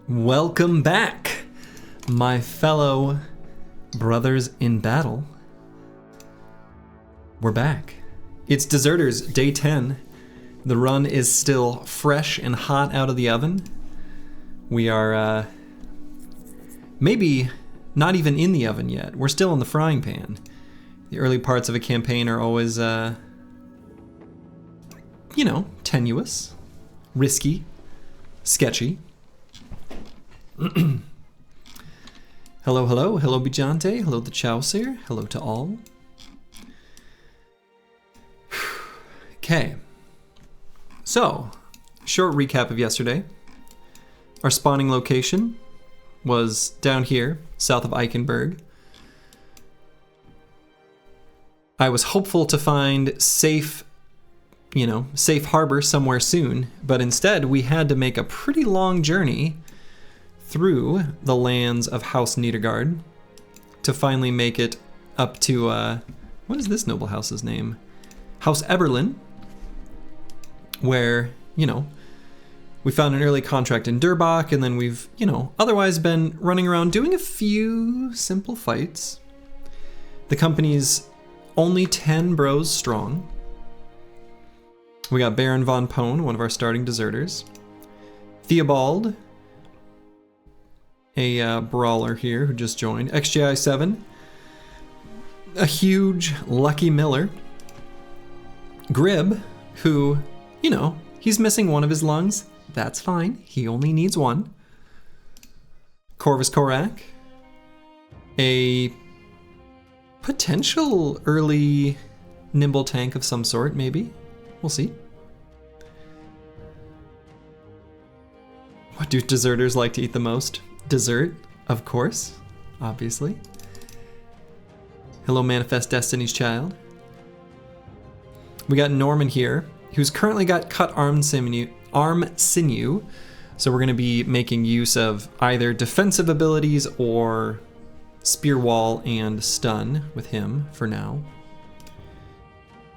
Welcome back, my fellow brothers in battle. We're back. It's Deserters, day 10. The run is still fresh and hot out of the oven. We are, maybe not even in the oven yet. We're still in the frying pan. The early parts of a campaign are always, tenuous, risky, sketchy. Hello, Bijante. Hello, the Chowser. Hello to all. Okay. So, short recap of yesterday. Our spawning location was down here, south of Eichenberg. I was hopeful to find safe harbor somewhere soon, but instead we had to make a pretty long journey through the lands of House Niedergard to finally make it up to, what is this noble house's name? House Eberlin, where, we found an early contract in Durbach, and then we've, otherwise been running around doing a few simple fights. The company's only 10 bros strong. We got Baron von Pone, one of our starting deserters. Theobald, a brawler here who just joined. XGI 7. A huge Lucky Miller. Grib, who, he's missing one of his lungs. That's fine. He only needs one. Corvus Korak. A potential early nimble tank of some sort, maybe. We'll see. What do deserters like to eat the most? Dessert, of course, obviously. Hello, Manifest Destiny's Child. We got Norman here, who's currently got cut arm sinew, so we're going to be making use of either defensive abilities or spear wall and stun with him for now.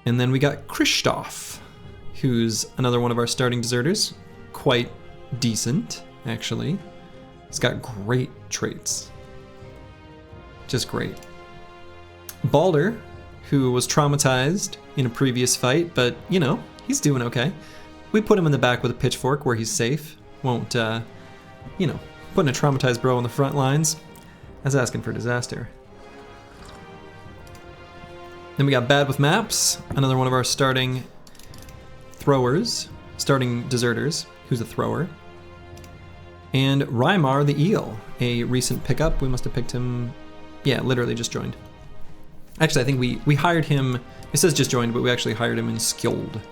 And then we got Christoph, who's another one of our starting deserters. Quite decent, actually. He's got great traits. Just great. Balder, who was traumatized in a previous fight, but, he's doing okay. We put him in the back with a pitchfork where he's safe. Won't, putting a traumatized bro on the front lines, that's asking for disaster. Then we got Bad with Maps, another one of our starting deserters, who's a thrower. And Rymar the Eel, a recent pickup. We must have picked him, literally just joined. Actually, I think we hired him, it says just joined, but we actually hired him in Skjold.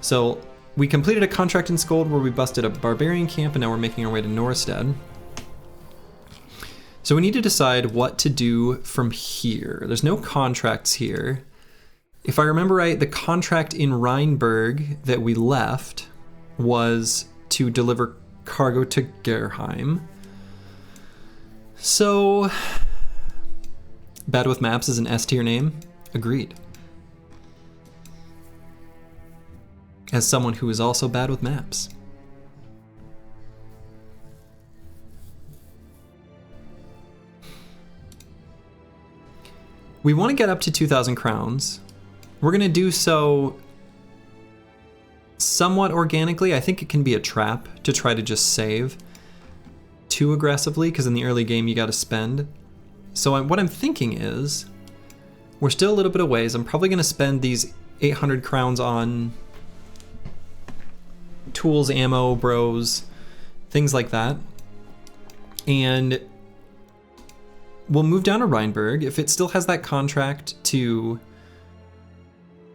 So we completed a contract in Skjold where we busted a barbarian camp, and now we're making our way to Norstad. So we need to decide what to do from here. There's no contracts here. If I remember right, the contract in Rheinberg that we left was to deliver cargo to Gerheim. So, Bad with Maps is an S tier name? Agreed. As someone who is also bad with maps. We want to get up to 2,000 crowns. We're going to do so somewhat organically. I think it can be a trap to try to just save too aggressively, because in the early game you got to spend. So what I'm thinking is, we're still a little bit of ways. I'm probably going to spend these 800 crowns on tools, ammo, bros, things like that. And we'll move down to Rheinberg. If it still has that contract to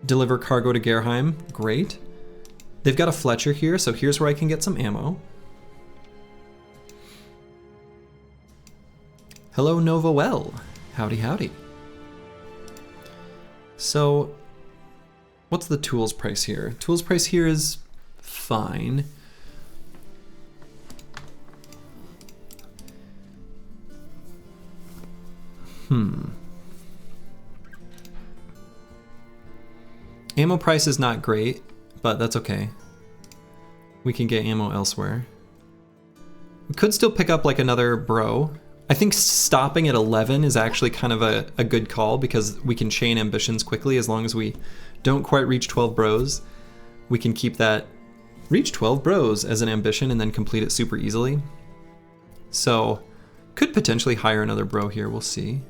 deliver cargo to Gerheim, great. They've got a Fletcher here, so here's where I can get some ammo. Hello, Novoel. Howdy, howdy. So, what's the tools price here? Tools price here is fine. Ammo price is not great, but that's okay. We can get ammo elsewhere. We could still pick up like another bro. I think stopping at 11 is actually kind of a good call because we can chain ambitions quickly as long as we don't quite reach 12 bros. We can keep that reach 12 bros as an ambition and then complete it super easily. So could potentially hire another bro here, we'll see.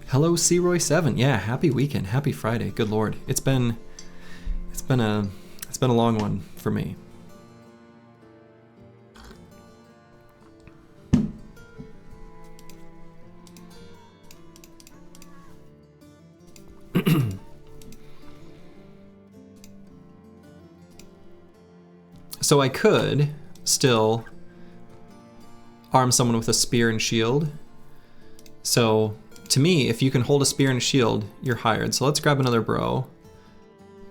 Hello Roy7. Yeah, happy weekend, happy Friday. Good lord. It's been a long one for me. So I could still arm someone with a spear and shield. So to me, if you can hold a spear and a shield, you're hired. So let's grab another bro.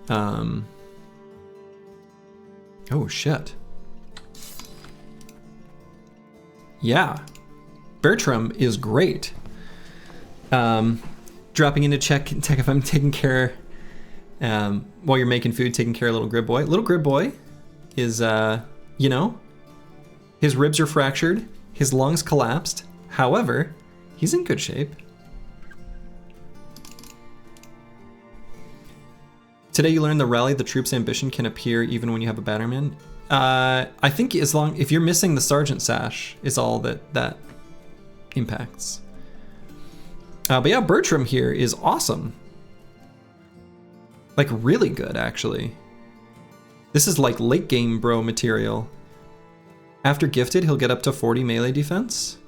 Oh shit. Yeah, Bertram is great. Dropping in to check if I'm taking care, while you're making food, taking care of little Grib Boy. Little Grib Boy is, you know, his ribs are fractured, his lungs collapsed. However, he's in good shape. Today you learned the rally the troops' ambition can appear even when you have a batterman. I think if you're missing the sergeant sash is all that impacts. But yeah, Bertram here is awesome. Like really good, actually. This is like late game bro material. After gifted, he'll get up to 40 melee defense.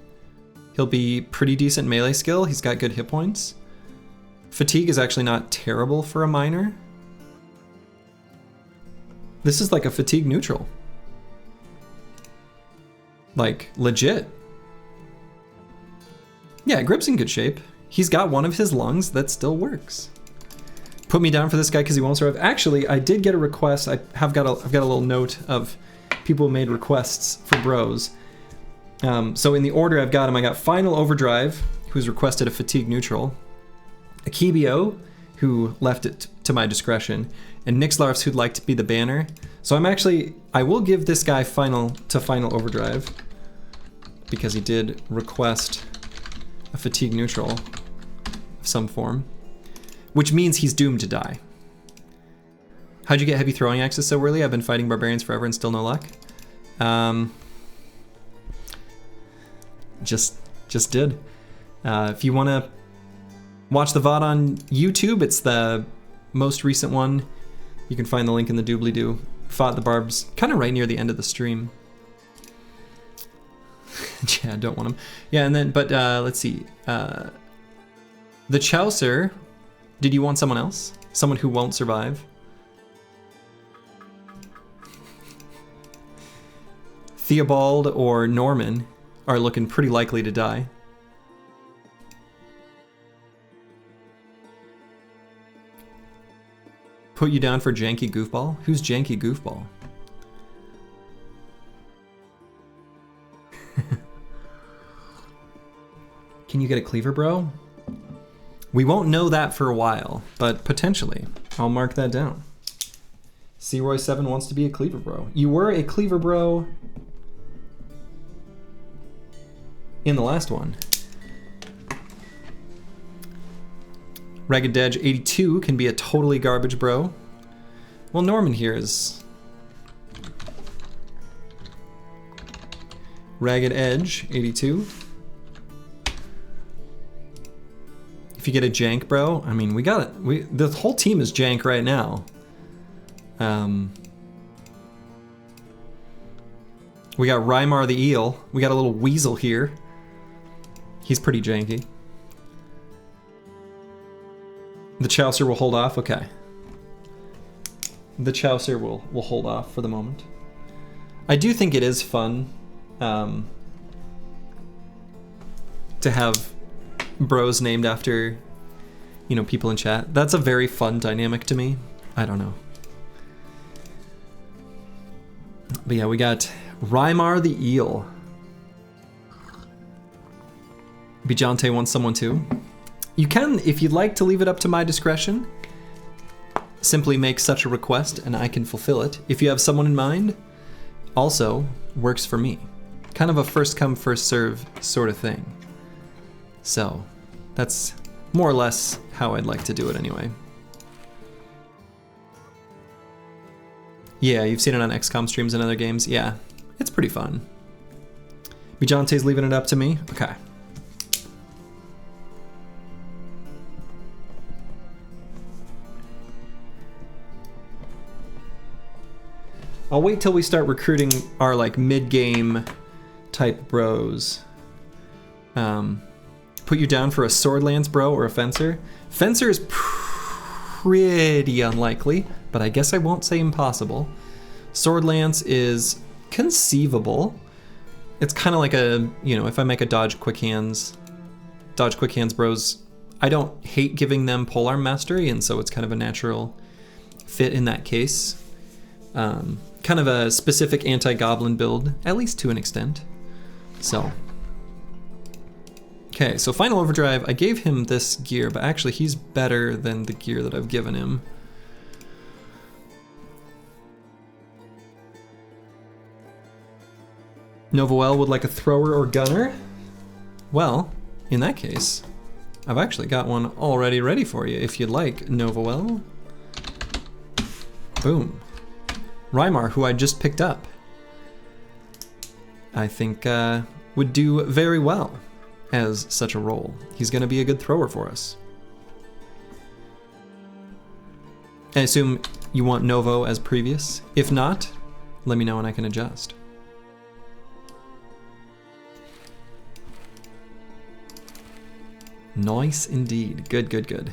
He'll be pretty decent melee skill. He's got good hit points. Fatigue is actually not terrible for a miner. This is like a fatigue neutral. Like legit. Yeah, Grib's in good shape. He's got one of his lungs that still works. Put me down for this guy because he won't survive. Actually, I did get a request. I've got a little note of people who made requests for bros. So in the order I've got him, I got Final Overdrive, who's requested a fatigue neutral, Akibio, who left it to my discretion, and Nixlarfs, who'd like to be the banner. So I will give this guy Final Overdrive because he did request a fatigue neutral of some form, which means he's doomed to die. How'd you get heavy throwing axes so early? I've been fighting barbarians forever and still no luck. Just did. If you want to watch the VOD on YouTube, it's the most recent one. You can find the link in the doobly-doo. Fought the barbs kind of right near the end of the stream. Yeah, I don't want him. Yeah, and then, but let's see. The Chaucer, did you want someone else? Someone who won't survive? Theobald or Norman are looking pretty likely to die. Put you down for Janky Goofball? Who's Janky Goofball? Can you get a cleaver, bro? We won't know that for a while, but potentially. I'll mark that down. Roy7 wants to be a cleaver bro. You were a cleaver bro in the last one. Ragged Edge 82 can be a totally garbage bro. Well, Norman here is Ragged Edge 82. If you get a jank bro, I mean, we got it. The whole team is jank right now. We got Rymar the Eel. We got a little weasel here. He's pretty janky. The Chaucer will hold off. Okay. The Chaucer will hold off for the moment. I do think it is fun to have bros named after, you know, people in chat. That's a very fun dynamic to me. I don't know. But yeah, we got Rymar the Eel. Bijante wants someone too. You can, if you'd like to leave it up to my discretion, simply make such a request and I can fulfill it. If you have someone in mind, also works for me. Kind kind of a first come, first serve sort of thing. So that's more or less how I'd like to do it anyway. Yeah, you've seen it on XCOM streams and other games. Yeah, it's pretty fun. Bijante's leaving it up to me. Okay. I'll wait till we start recruiting our like mid-game type bros. Put you down for a sword lance bro or a fencer. Fencer is pretty unlikely, but I guess I won't say impossible. Sword lance is conceivable. It's kind of like a, you know, if I make a dodge quick hands bros, I don't hate giving them polearm mastery, and so it's kind of a natural fit in that case. Kind of a specific anti-goblin build, at least to an extent. So, okay, so Final Overdrive, I gave him this gear, but actually he's better than the gear that I've given him. Novoel would like a thrower or gunner? Well, in that case, I've actually got one already ready for you if you'd like, Novoel. Boom. Rymar, who I just picked up, I think would do very well as such a role. He's going to be a good thrower for us. I assume you want Novo as previous. If not, let me know and I can adjust. Nice indeed. Good, good, good.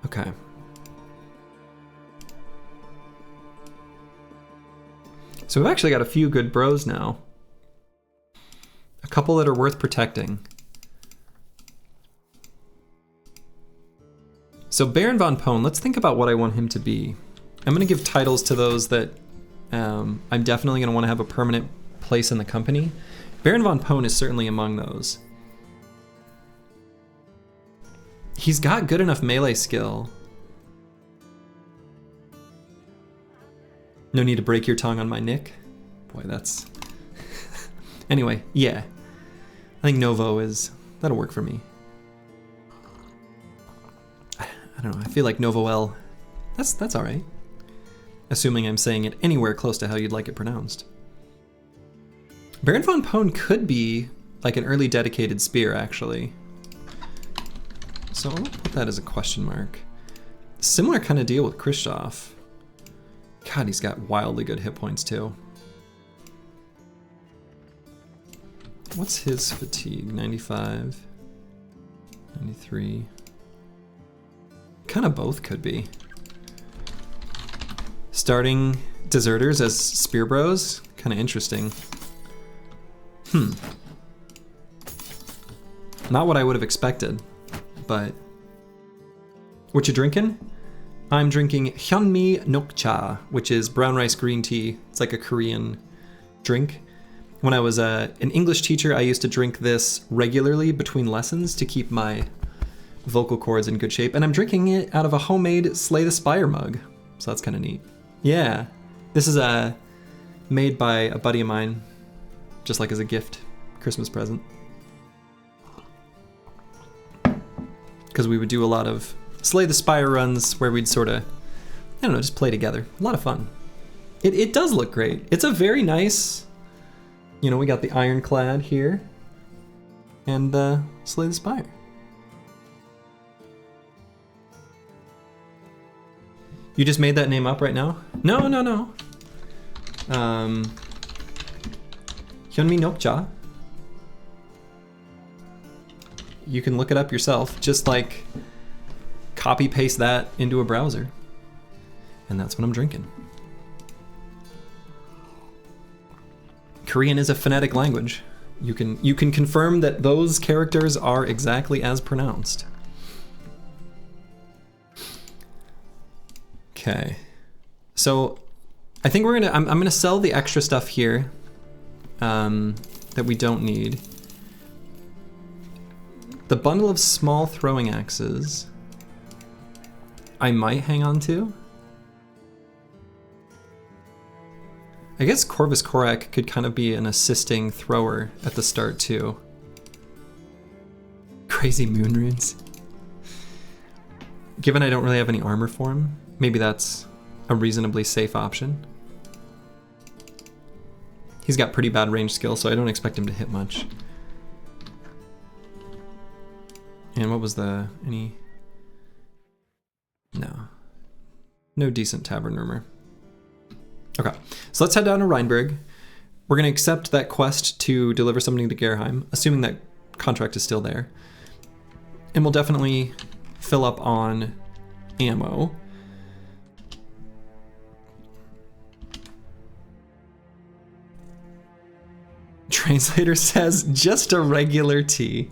Okay. So we've actually got a few good bros now. A couple that are worth protecting. So Baron von Pone, let's think about what I want him to be. I'm gonna give titles to those that I'm definitely gonna wanna have a permanent place in the company. Baron von Pone is certainly among those. He's got good enough melee skill. No need to break your tongue on my nick. Boy, that's... Anyway, yeah. I think Novo is... That'll work for me. I don't know, I feel like Novoel... That's alright. Assuming I'm saying it anywhere close to how you'd like it pronounced. Baron von Pone could be like an early dedicated spear, actually. So I'll put that as a question mark. Similar kind of deal with Kristoff. God, he's got wildly good hit points too. What's his fatigue? 95, 93. Kind of both could be. Starting deserters as spear bros, kind of interesting. Not what I would have expected, but... What you drinking? I'm drinking Hyunmi Nokcha, which is brown rice green tea. It's like a Korean drink. When I was an English teacher, I used to drink this regularly between lessons to keep my vocal cords in good shape. And I'm drinking it out of a homemade Slay the Spire mug. So that's kind of neat. Yeah, this is made by a buddy of mine, just like as a gift, Christmas present. Because we would do a lot of Slay the Spire runs where we'd sort of, I don't know, just play together. A lot of fun. It does look great. It's a very nice, you know, we got the ironclad here and Slay the Spire. You just made that name up right now? No. Hyunmi Nokcha. You can look it up yourself, just like copy paste that into a browser. And that's what I'm drinking. Korean is a phonetic language. You can confirm that those characters are exactly as pronounced. Okay. So I think I'm gonna sell the extra stuff here that we don't need. The bundle of small throwing axes I might hang on to. I guess Corvus Corac could kind of be an assisting thrower at the start too. Crazy moon runes. Given I don't really have any armor for him, maybe that's a reasonably safe option. He's got pretty bad range skill, so I don't expect him to hit much. And what was the, any? No. No decent tavern rumor. Okay, so let's head down to Rheinberg. We're gonna accept that quest to deliver something to Gerheim, assuming that contract is still there. And we'll definitely fill up on ammo. Translator says, just a regular tea.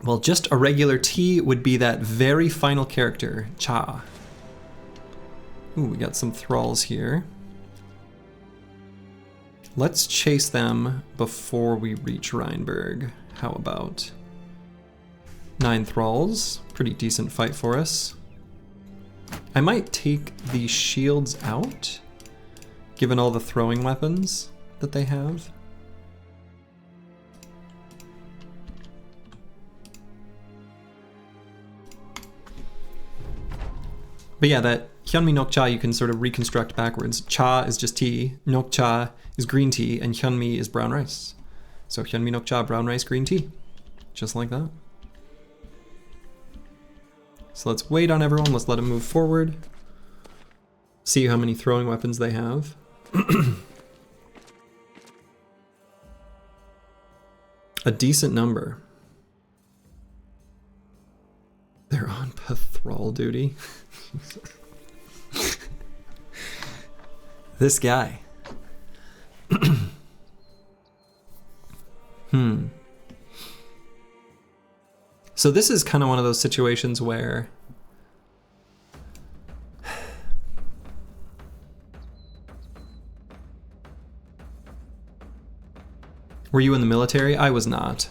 Well, just a regular tea would be that very final character, Cha. Ooh, we got some thralls here. Let's chase them before we reach Rheinberg. How about 9 thralls? Pretty decent fight for us. I might take the shields out, given all the throwing weapons that they have. But yeah, that Hyunmi Nok Cha you can sort of reconstruct backwards. Cha is just tea, Nok Cha is green tea, and Hyunmi is brown rice. So Hyunmi Nok Cha, brown rice, green tea. Just like that. So let's wait on everyone, let's let them move forward. See how many throwing weapons they have. A decent number. They're on patrol duty. This guy. So this is kind of one of those situations where were you in the military? I was not.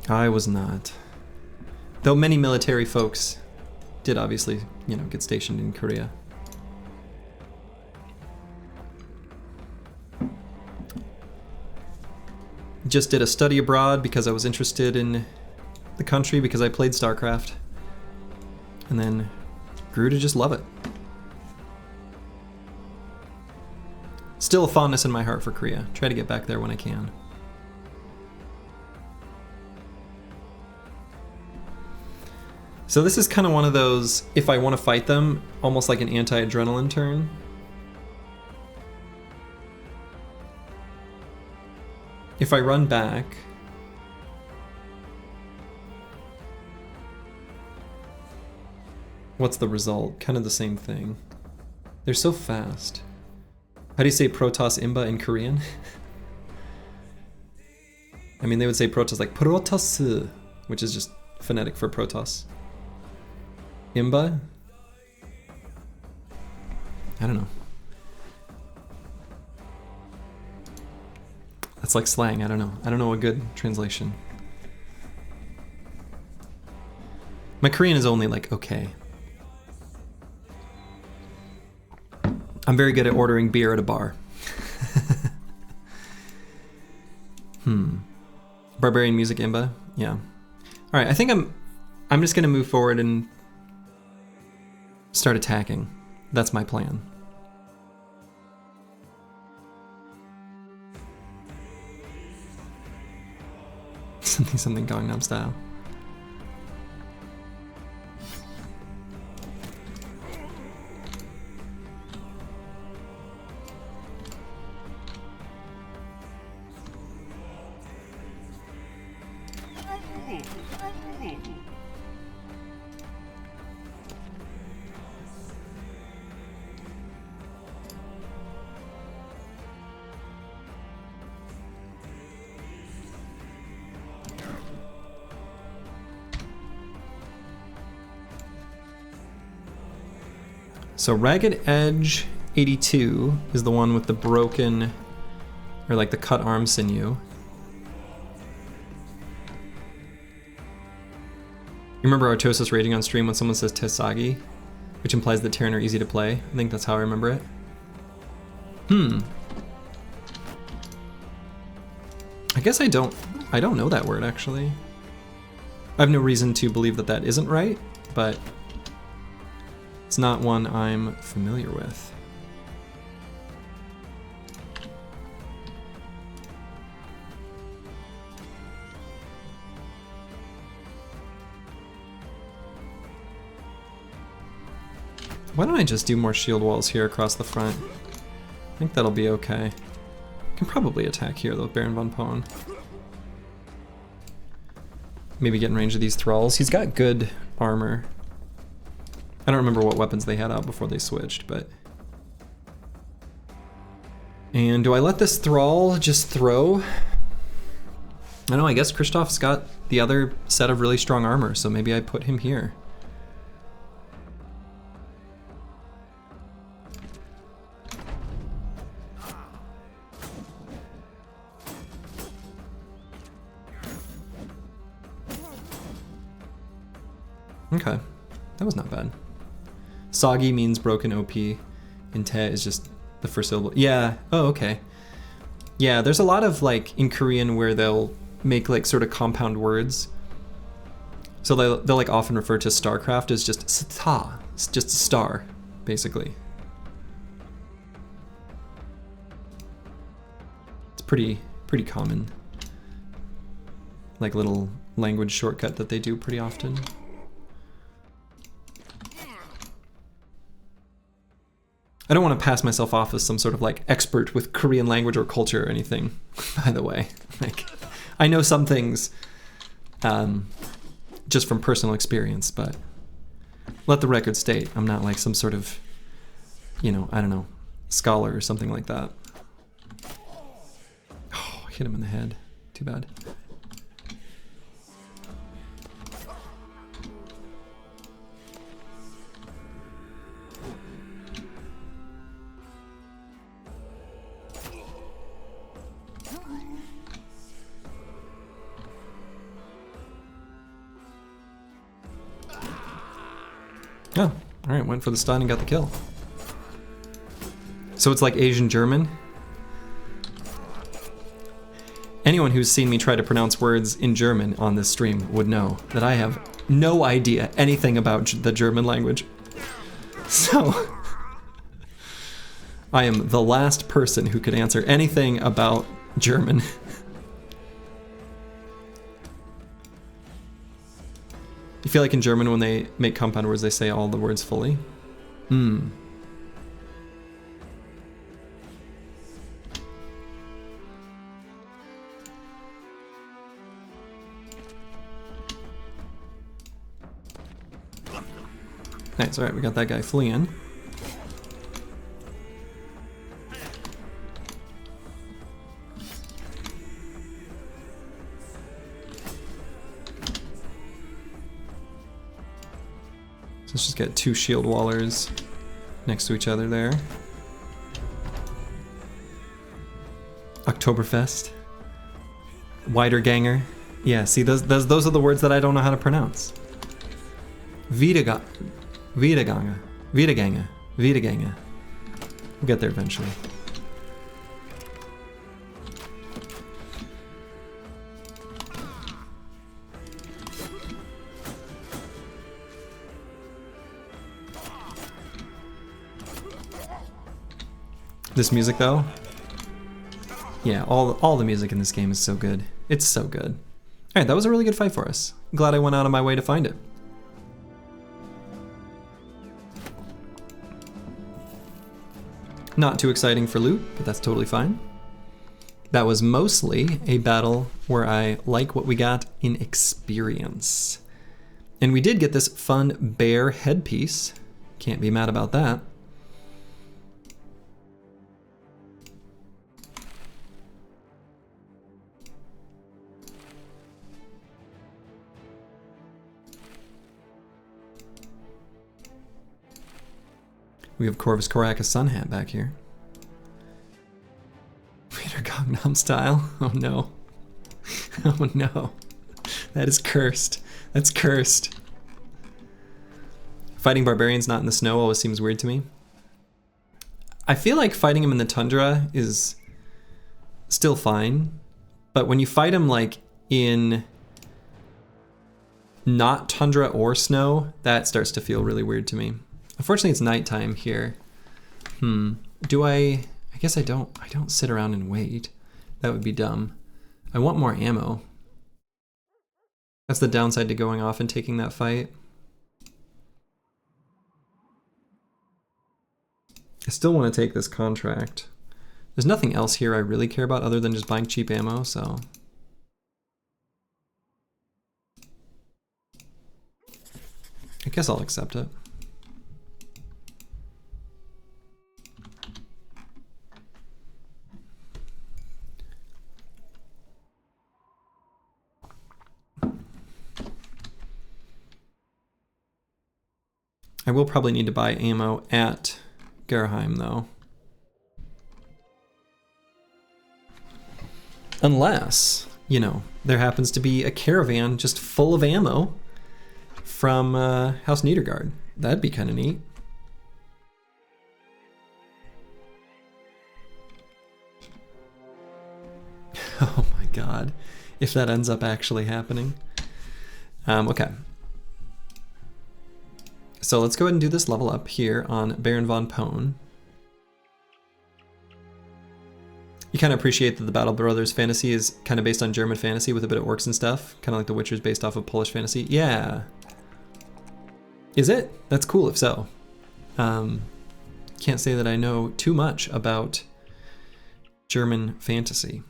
I was not. Though many military folks did obviously, you know, get stationed in Korea. Just did a study abroad because I was interested in the country because I played StarCraft. And then grew to just love it. Still a fondness in my heart for Korea. Try to get back there when I can. So this is kind of one of those, if I want to fight them, almost like an anti-adrenaline turn. If I run back, what's the result? Kind of the same thing. They're so fast. How do you say Protoss Imba in Korean? I mean, they would say Protoss like Protoss, which is just phonetic for Protoss. Imba? I don't know. That's like slang, I don't know. I don't know a good translation. My Korean is only like okay. I'm very good at ordering beer at a bar. Barbarian music Imba? Yeah. Alright, I think I'm just gonna move forward and start attacking. That's my plan. Something Gangnam Style. So Ragged Edge 82 is the one with the broken, or like the cut arm sinew. remember Artosis rating on stream when someone says Tesagi, which implies that Terran are easy to play. I think that's how I remember it. I guess I don't know that word, actually. I have no reason to believe that that isn't right, but it's not one I'm familiar with. Why don't I just do more shield walls here across the front? I think that'll be okay. Can probably attack here though, Baron von Pohn. Maybe get in range of these thralls. He's got good armor. I don't remember what weapons they had out before they switched, but... And do I let this thrall just throw? I don't know, I guess Kristoff's got the other set of really strong armor, so maybe I put him here. Okay, that was not bad. Soggy means broken OP, and te is just the first syllable. Yeah, oh, okay. Yeah, there's a lot of like in Korean where they'll make like sort of compound words. So they'll like often refer to StarCraft as just sta, it's just a star, basically. It's pretty common. Like little language shortcut that they do pretty often. I don't want to pass myself off as some sort of like expert with Korean language or culture or anything, by the way. Like, I know some things just from personal experience, but let the record state, I'm not like some sort of, you know, I don't know, scholar or something like that. Oh, I hit him in the head. Too bad. Oh, alright, went for the stun and got the kill. So it's like Asian German. Anyone who's seen me try to pronounce words in German on this stream would know that I have no idea anything about the German language. So, I am the last person who could answer anything about German. You feel like in German when they make compound words, they say all the words fully? Hmm. Nice, alright, we got that guy fleeing. Let's just get two shield wallers next to each other there. Oktoberfest. Wiederganger. Yeah, see, those are the words that I don't know how to pronounce. Wiederganger. Wiederganger. We'll get there eventually. This music though, yeah, all the music in this game is so good. It's so good. All right, that was a really good fight for us. Glad I went out of my way to find it. Not too exciting for loot, but that's totally fine. That was mostly a battle where I like what we got in experience. And we did get this fun bear headpiece. Can't be mad about that. We have Corvus Coraca Sun Hat back here. Peter Gangnam Style? Oh no. Oh no. That is cursed. That's cursed. Fighting barbarians not in the snow always seems weird to me. I feel like fighting him in the tundra is still fine, but when you fight him like in not tundra or snow, that starts to feel really weird to me. Unfortunately, it's nighttime here. Do I guess I don't sit around and wait. That would be dumb. I want more ammo. That's the downside to going off and taking that fight. I still want to take this contract. There's nothing else here I really care about other than just buying cheap ammo, so. I guess I'll accept it. I will probably need to buy ammo at Garheim, though. Unless, you know, there happens to be a caravan just full of ammo from House Niedergard. That'd be kind of neat. Oh my god, if that ends up actually happening. Okay. So let's go ahead and do this level up here on Baron von Pone. You kind of appreciate that the Battle Brothers fantasy is kind of based on German fantasy with a bit of orcs and stuff, kind of like The Witcher's based off of Polish fantasy. Yeah. Is it? That's cool if so. Can't say that I know too much about German fantasy.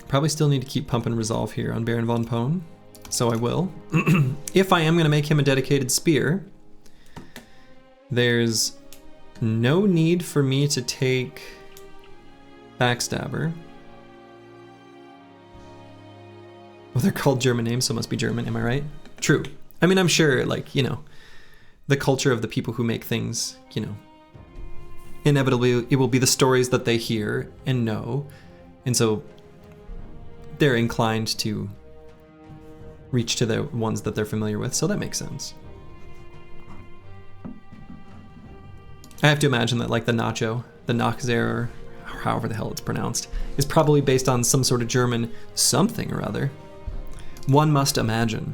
Probably still need to keep pumping resolve here on Baron von Pone, so I will. If I am going to make him a dedicated spear, there's no need for me to take Backstabber. Well, they're called German names, so it must be German, am I right? True. I mean, I'm sure, like, you know, the culture of the people who make things, you know, inevitably it will be the stories that they hear and know, and so they're inclined to reach to the ones that they're familiar with, so that makes sense. I have to imagine that like the Nachzer, or however the hell it's pronounced, is probably based on some sort of German something or other. One must imagine.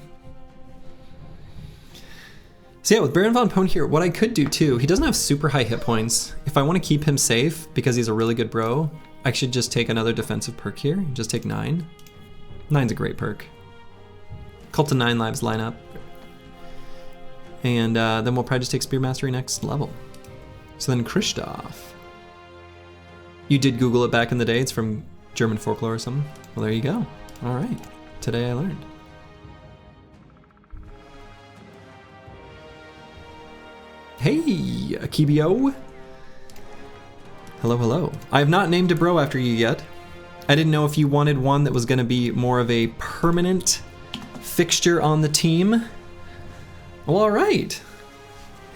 So yeah, with Baron von Pone here, what I could do too, he doesn't have super high hit points. If I want to keep him safe because he's a really good bro, I should just take another defensive perk here, just take 9. 9's a great perk. Cult of 9 lives line up. And then we'll probably just take Spear Mastery next level. So then Christoph. You did Google it back in the day, it's from German folklore or something. Well, there you go. All right, today I learned. Hey, Akibio. Hello, hello. I have not named a bro after you yet. I didn't know if you wanted one that was going to be more of a permanent fixture on the team. Well, all right.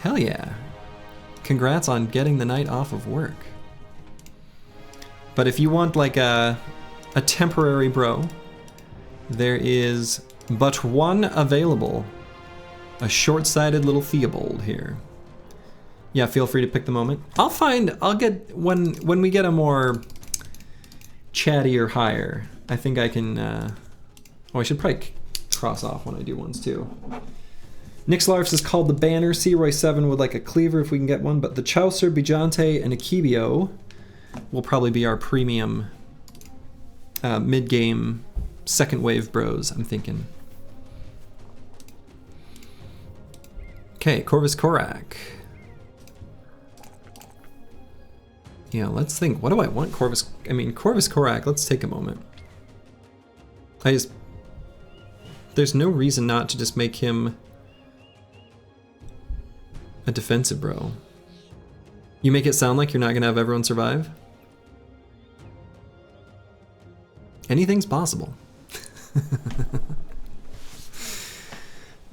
Hell yeah. Congrats on getting the night off of work. But if you want like a temporary bro, there is but one available. A short-sighted little Theobald here. Yeah, feel free to pick the moment. I'll get, when we get a more chattier hire, I think I can, I should probably cross off when I do ones too. Nixlarfs is called the Banner. Searoy 7 would like a Cleaver if we can get one, but the Chaucer, Bijante, and Akibio will probably be our premium mid-game second wave bros, I'm thinking. Okay, Corvus Korak. Yeah, let's think. What do I want Corvus? I mean, Corvus Korak, let's take a moment. There's no reason not to just make him a defensive bro. You make it sound like you're not gonna have everyone survive? Anything's possible.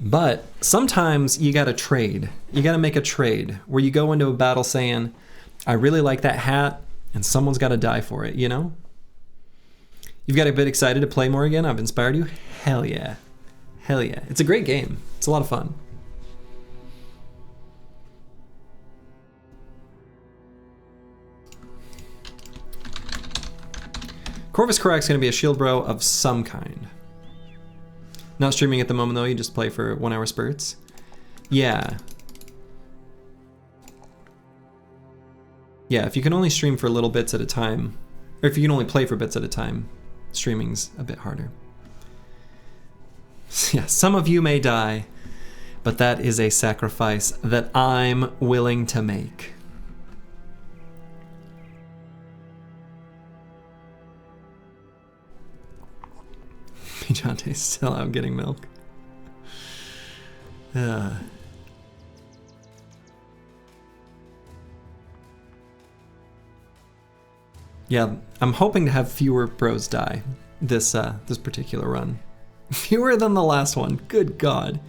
But sometimes you gotta trade. You gotta make a trade where you go into a battle saying, I really like that hat and someone's gotta die for it, you know? You've got a bit excited to play more again? I've inspired you? Hell yeah. Hell yeah. It's a great game. It's a lot of fun. Corvus Korak's going to be a shield bro of some kind. Not streaming at the moment though, you just play for 1 hour spurts. Yeah. Yeah, if you can only stream for little bits at a time, or if you can only play for bits at a time, streaming's a bit harder. Yeah, some of you may die, but that is a sacrifice that I'm willing to make. Pijante's still out getting milk. Yeah, I'm hoping to have fewer bros die this particular run. Fewer than the last one. Good God,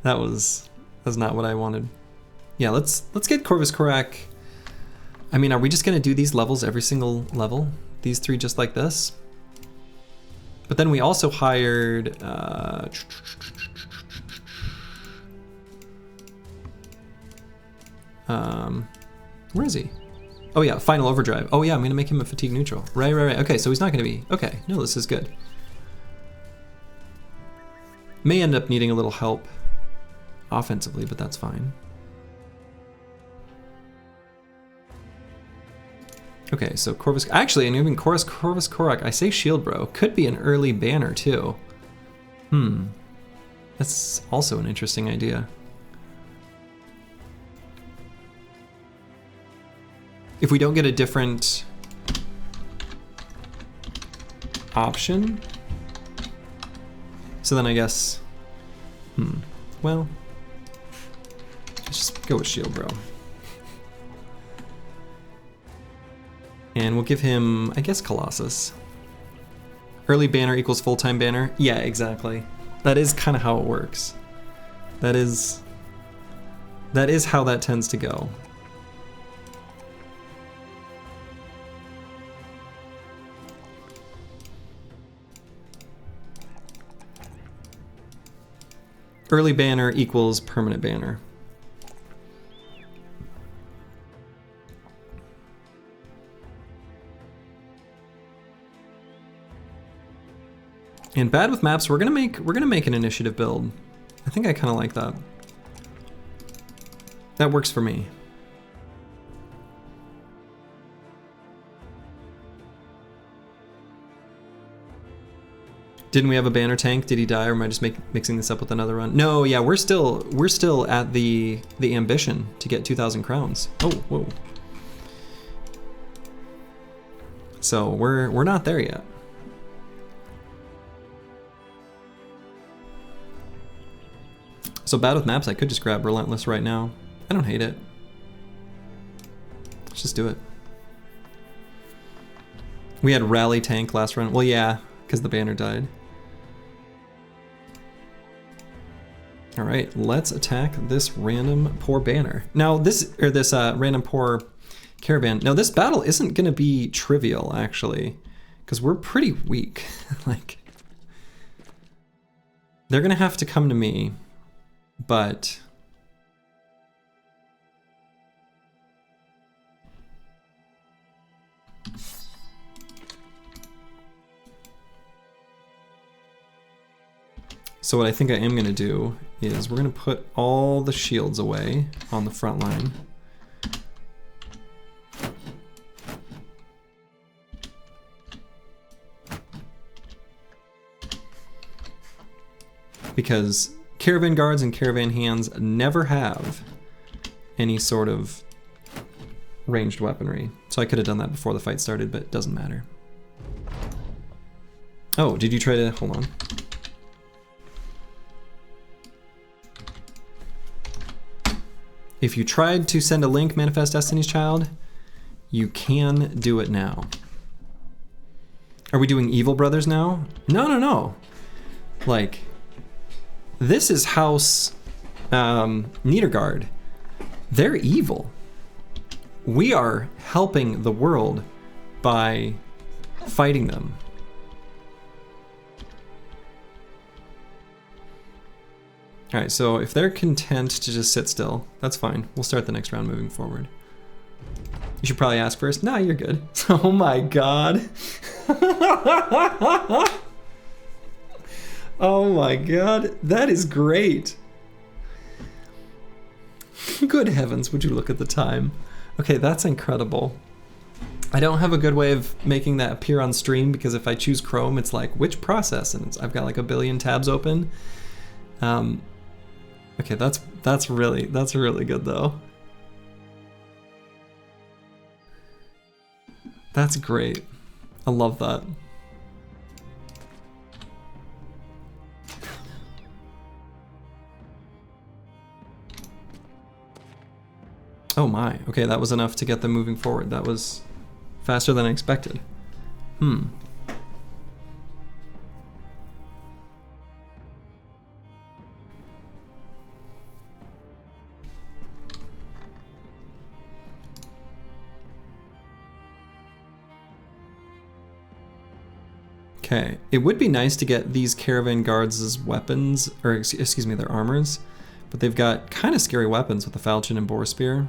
that's not what I wanted. Yeah, let's get Corvus Korak. I mean, are we just gonna do these levels every single level? These 3 just like this? But then we also hired. Where is he? Oh yeah, Final Overdrive. Oh yeah, I'm gonna make him a fatigue neutral. Right. Okay, so he's not gonna be. Okay, no, this is good. May end up needing a little help offensively, but that's fine. Okay, so Corvus. Actually, and even Corvus Korak. I say shield bro could be an early banner too. That's also an interesting idea. If we don't get a different option, so then I guess, well, let's just go with shield bro. And we'll give him, I guess, Colossus. Early banner equals full-time banner. Yeah, exactly. That is kind of how it works. That is how that tends to go. Early banner equals permanent banner. And bad with maps, we're gonna make an initiative build. I think I kind of like that. That works for me. Didn't we have a banner tank? Did he die, or am I just mixing this up with another run? No, yeah, we're still at the ambition to get 2,000 crowns. Oh, whoa. So we're not there yet. So bad with maps, I could just grab Relentless right now. I don't hate it. Let's just do it. We had Rally Tank last run. Well, yeah, because the banner died. All right, let's attack this random poor banner. Now this random poor caravan. Now this battle isn't gonna be trivial actually, because we're pretty weak. Like, they're gonna have to come to me. But so what I think I am going to do is we're going to put all the shields away on the front line. Because Caravan guards and caravan hands never have any sort of ranged weaponry. So I could have done that before the fight started, but it doesn't matter. Oh, did you try to, hold on. If you tried to send a link, Manifest Destiny's Child, you can do it now. Are we doing Evil Brothers now? No. Like, this is House Niedergard. They're evil. We are helping the world by fighting them. All right, so if they're content to just sit still, that's fine. We'll start the next round moving forward. You should probably ask first. Nah, you're good. Oh my god. Oh my god, that is great. Good heavens, would you look at the time. Okay, that's incredible. I don't have a good way of making that appear on stream because if I choose Chrome, it's like, which process? And I've got like a billion tabs open. Okay, that's really good though. That's great. I love that. Oh my, okay, that was enough to get them moving forward. That was faster than I expected. Okay, it would be nice to get these caravan guards as weapons, or excuse me, their armors, but they've got kind of scary weapons with the falchion and boar spear.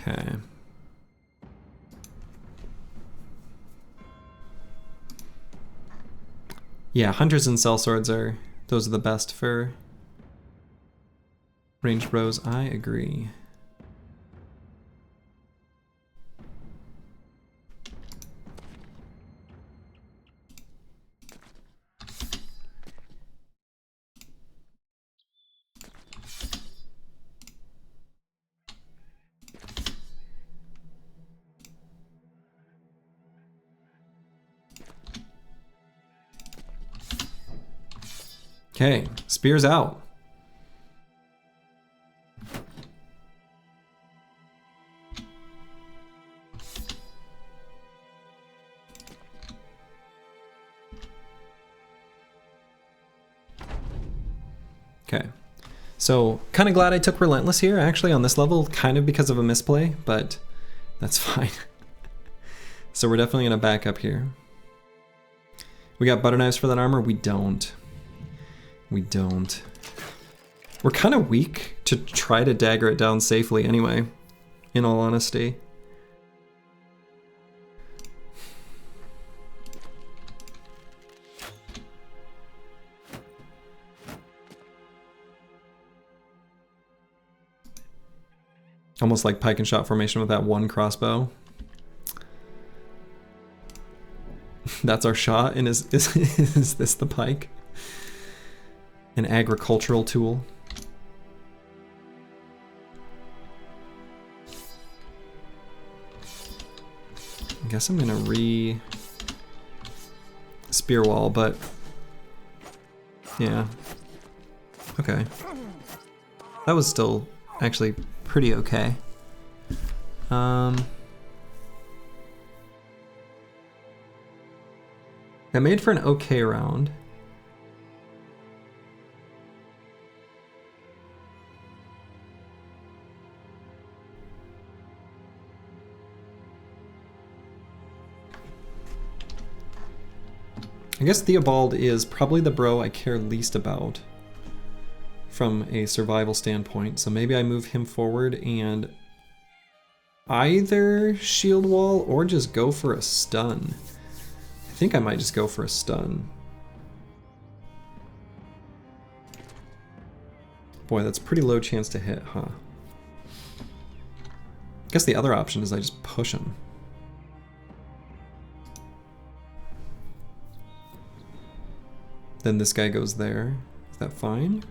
Okay. Yeah, hunters and sellswords those are the best for ranged rows. I agree. Okay, spears out. Okay, so kind of glad I took Relentless here, actually on this level, kind of because of a misplay, but that's fine. So we're definitely gonna back up here. We got butter knives for that armor? We don't. We don't. We're kind of weak to try to dagger it down safely anyway, in all honesty. Almost like pike and shot formation with that one crossbow. That's our shot, and is this the pike? An agricultural tool. I guess I'm gonna spear wall, but yeah. Okay. That was still actually pretty okay. I made for an okay round. I guess Theobald is probably the bro I care least about from a survival standpoint, so maybe I move him forward and either shield wall or just go for a stun. I think I might just go for a stun. Boy, that's pretty low chance to hit, huh? I guess the other option is I just push him. Then this guy goes there. Is that fine?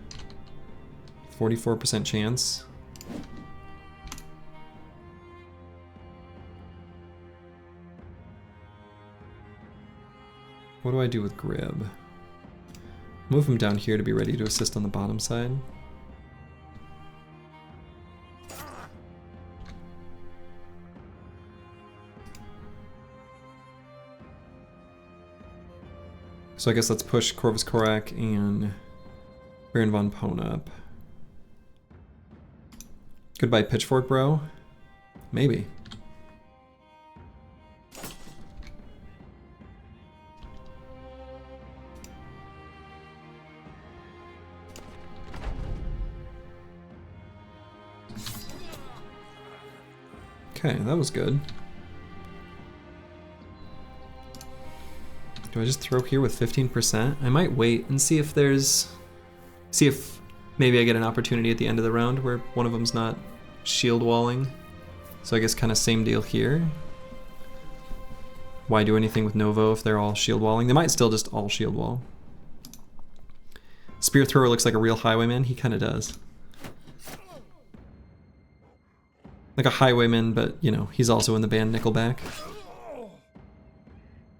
44% chance. What do I do with Grib? Move him down here to be ready to assist on the bottom side. So I guess let's push Corvus Corak and Baron von Pona up. Goodbye Pitchfork, bro? Maybe. Okay, that was good. Do I just throw here with 15%? I might wait and see if there's... See if maybe I get an opportunity at the end of the round where one of them's not shield walling. So I guess kind of same deal here. Why do anything with Novo if they're all shield walling? They might still just all shield wall. Spear Thrower looks like a real highwayman. He kind of does. Like a highwayman, but you know, he's also in the band Nickelback.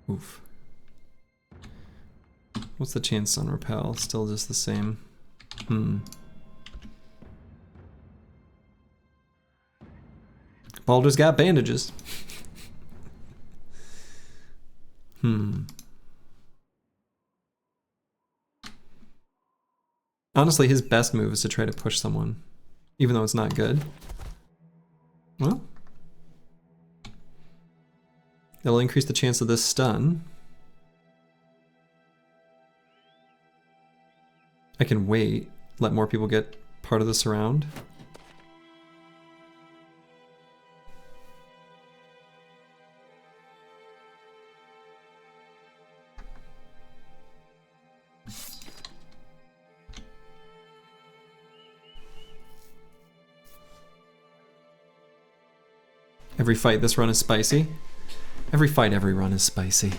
Oof. What's the chance on repel? Still just the same. Baldur's got bandages. Honestly, his best move is to try to push someone, even though it's not good. Well, it'll increase the chance of this stun. I can wait, let more people get part of the surround. Every fight this run is spicy. Every fight, every run is spicy.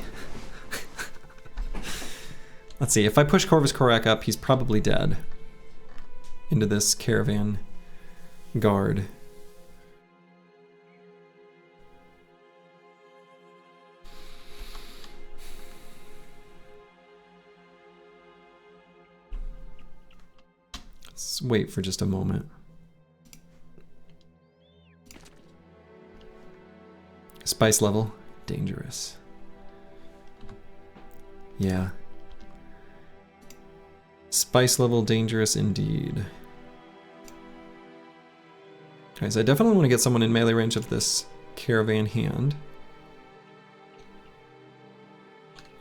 Let's see, if I push Corvus Corak up, he's probably dead. Into this Caravan guard. Let's wait for just a moment. Spice level, dangerous. Yeah. Spice level, dangerous indeed. Okay, so I definitely want to get someone in melee range of this Caravan hand.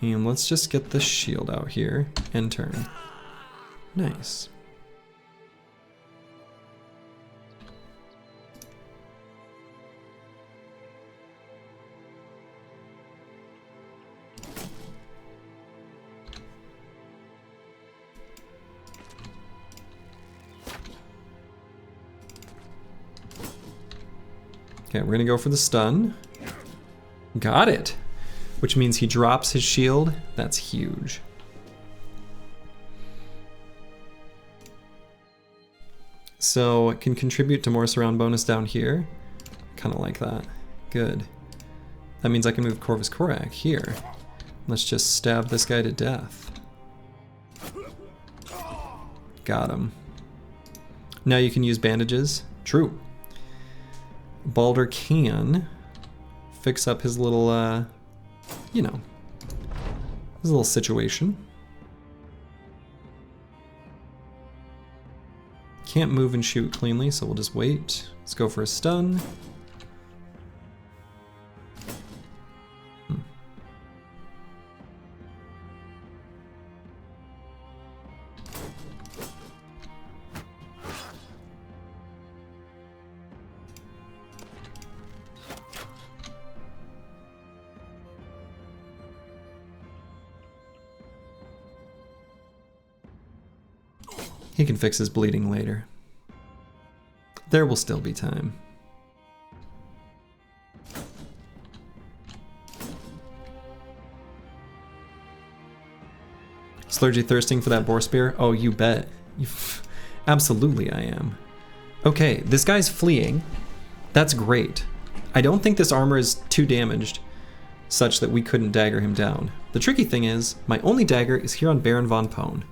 And let's just get the shield out here. End turn. Nice. Okay, we're gonna go for the stun. Got it! Which means he drops his shield. That's huge. So it can contribute to more surround bonus down here. Kind of like that. Good. That means I can move Corvus Corak here. Let's just stab this guy to death. Got him. Now you can use bandages. True. Baldur can fix up his little, you know, his little situation. Can't move and shoot cleanly, so we'll just wait. Let's go for a stun. He can fix his bleeding later. There will still be time. Slurgy thirsting for that boar spear? Oh, you bet. Absolutely I am. Okay, this guy's fleeing. That's great. I don't think this armor is too damaged such that we couldn't dagger him down. The tricky thing is, my only dagger is here on Baron von Pone.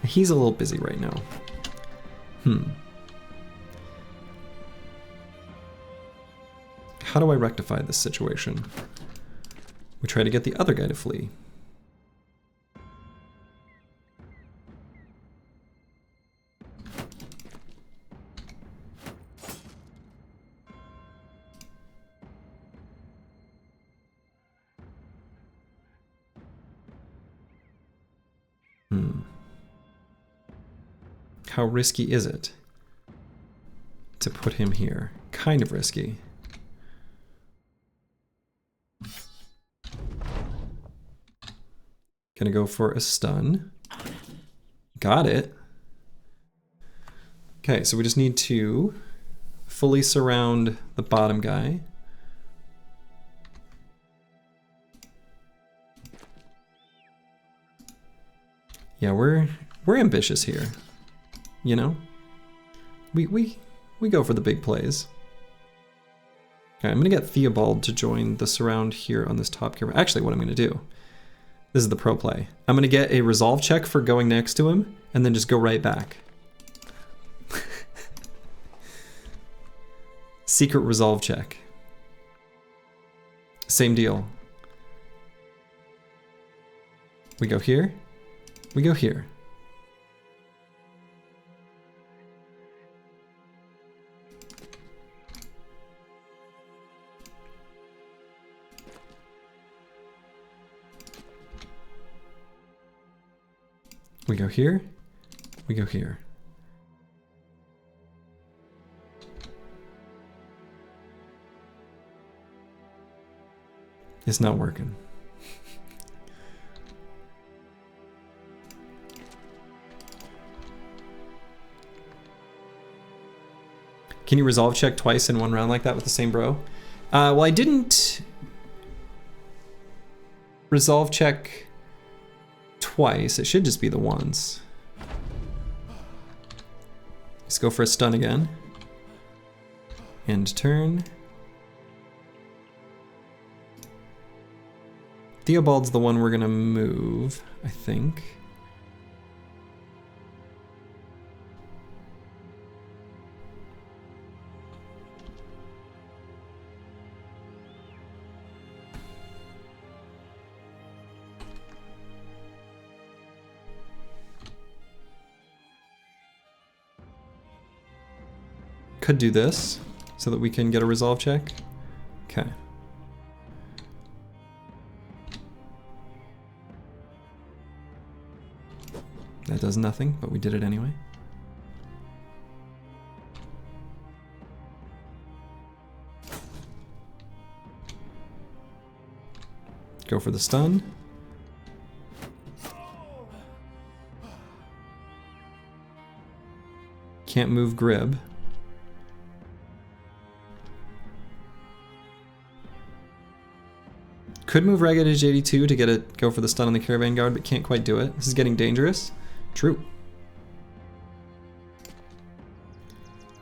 He's a little busy right now. How do I rectify this situation? We try to get the other guy to flee. How risky is it to put him here? Kind of risky. Gonna go for a stun. Got it. Okay, so we just need to fully surround the bottom guy. Yeah, we're ambitious here. You know? We go for the big plays. Okay, I'm gonna get Theobald to join the surround here on this top camera. Actually, what I'm gonna do, this is the pro play. I'm gonna get a resolve check for going next to him, and then just go right back. Secret resolve check. Same deal. We go here, we go here. We go here, we go here. It's not working. Can you resolve check twice in one round like that with the same bro? Well, I didn't resolve check twice. It should just be the once. Let's go for a stun again. End turn. Theobald's the one we're gonna move, I think. Could do this so that we can get a resolve check. Okay. That does nothing, but we did it anyway. Go for the stun. Can't move Grib. Could move Ragged Edge 82 to get it, go for the stun on the Caravan Guard, but can't quite do it. This is getting dangerous. True.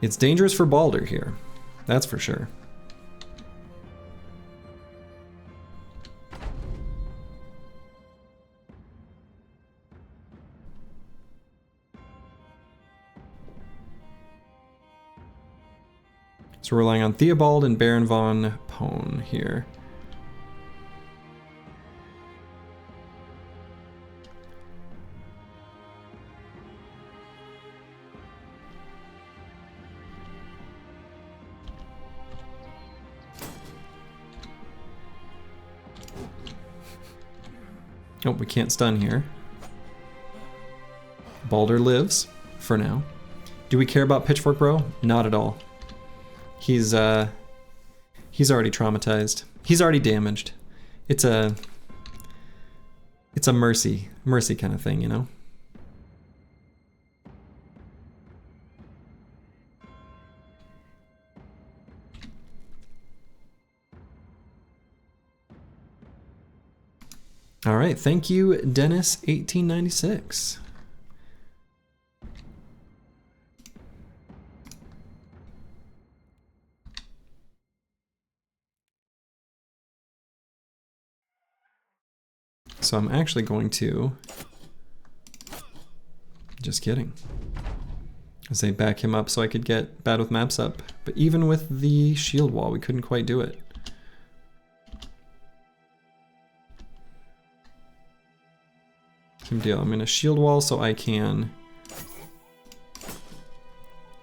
It's dangerous for Balder here. That's for sure. So we're relying on Theobald and Baron von Pone here. Oh, we can't stun here. Balder lives, for now. Do we care about Pitchfork Bro? Not at all. He's already traumatized. He's already damaged. It's a mercy kind of thing, you know? All right, thank you, Dennis1896. So I'm actually going to, just kidding, say back him up so I could get Bad with Maps up. But even with the shield wall, we couldn't quite do it. Same deal, I'm gonna shield wall so I can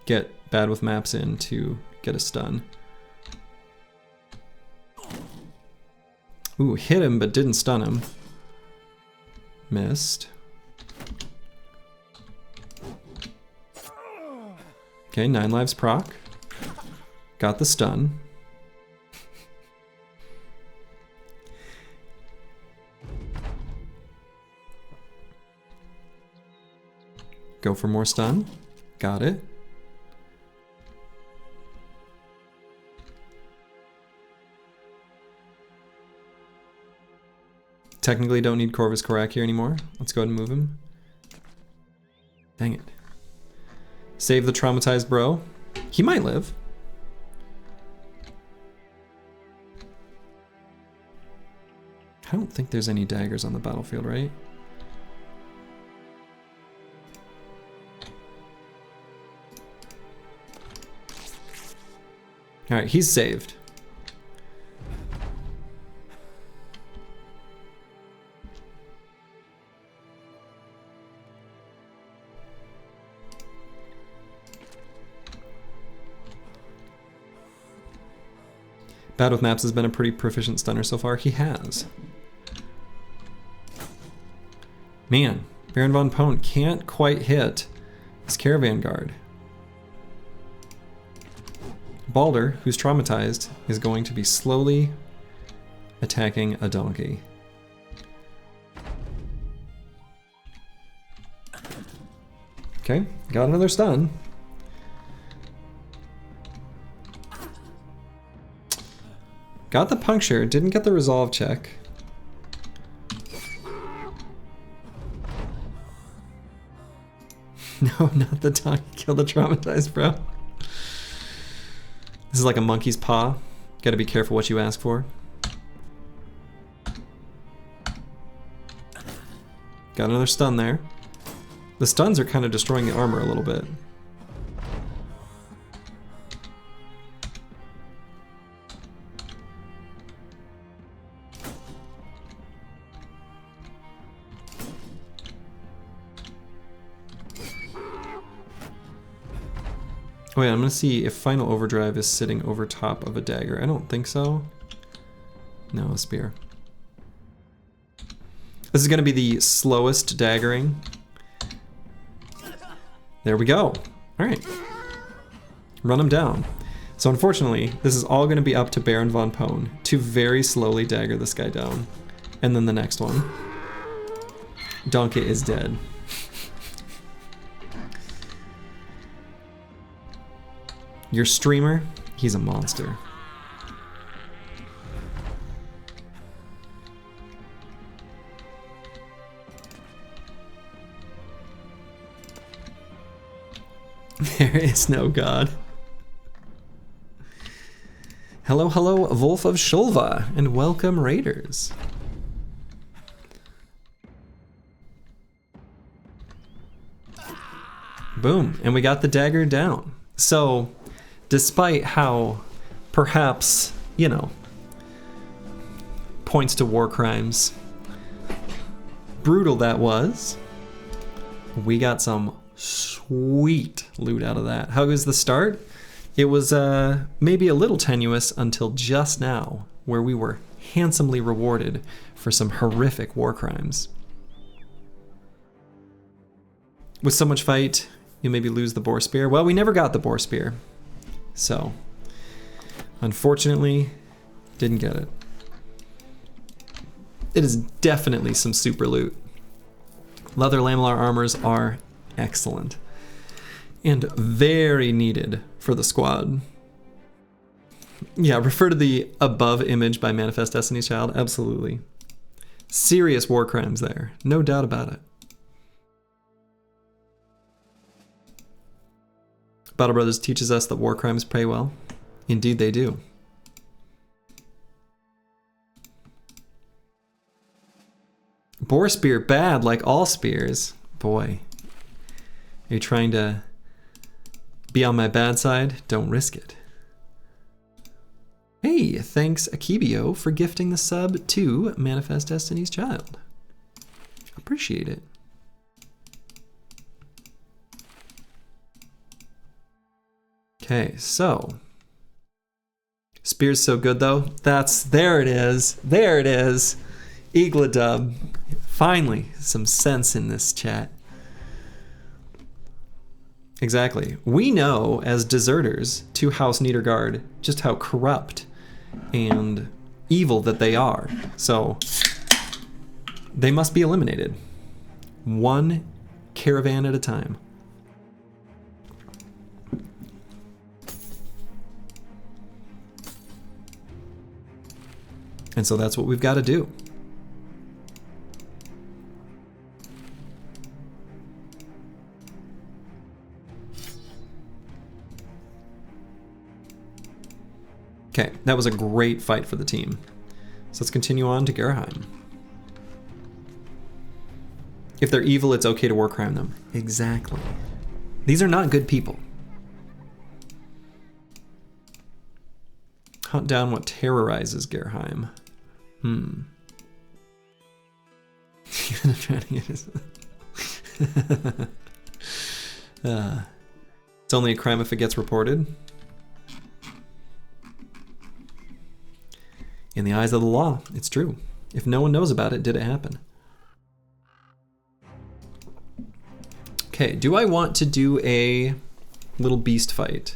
get Bad with Maps in to get a stun. Ooh, hit him but didn't stun him. Missed. Okay, 9 lives proc. Got the stun. Go for more stun. Got it. Technically don't need Corvus Corac here anymore. Let's go ahead and move him. Dang it. Save the traumatized bro. He might live. I don't think there's any daggers on the battlefield, right? Alright, he's saved. Bad with Maps has been a pretty proficient stunner so far. He has. Man, Baron von Pone can't quite hit his Caravan guard. Balder, who's traumatized, is going to be slowly attacking a donkey. Okay, got another stun. Got the puncture, didn't get the resolve check. No, not the donkey, kill the traumatized bro. This is like a monkey's paw. Gotta be careful what you ask for. Got another stun there. The stuns are kind of destroying the armor a little bit. Oh yeah, I'm gonna see if Final Overdrive is sitting over top of a dagger. I don't think so. No, a spear. This is gonna be the slowest daggering. There we go. All right. Run him down. So unfortunately, this is all gonna be up to Baron von Pone to very slowly dagger this guy down. And then the next one. Donkey is dead. Your streamer, he's a monster. There is no god. Hello, hello, Wolf of Shulva, and welcome, Raiders. Boom, and we got the dagger down. So, despite how, perhaps, you know, points to war crimes, brutal that was, we got some sweet loot out of that. How was the start? It was maybe a little tenuous until just now, where we were handsomely rewarded for some horrific war crimes. With so much fight, you maybe lose the boar spear. Well, we never got the boar spear. So, unfortunately, didn't get it. It is definitely some super loot. Leather lamellar armors are excellent. And very needed for the squad. Yeah, refer to the above image by Manifest Destiny's Child. Absolutely. Serious war crimes there, no doubt about it. Battle Brothers teaches us that war crimes pay well. Indeed they do. Boar spear bad like all spears. Boy. Are you trying to be on my bad side? Don't risk it. Hey, thanks Akibio for gifting the sub to Manifest Destiny's Child. Appreciate it. Okay, so spear's so good though. There it is. There it is. Eagladub. Finally, some sense in this chat. Exactly. We know as deserters to House Niedergard just how corrupt and evil that they are. So they must be eliminated. One caravan at a time. And so that's what we've got to do. Okay, that was a great fight for the team. So let's continue on to Gerheim. If they're evil, it's okay to war crime them. Exactly. These are not good people. Hunt down what terrorizes Gerheim. It's only a crime if it gets reported. In the eyes of the law, it's true. If no one knows about it, did it happen? Okay, do I want to do a little beast fight?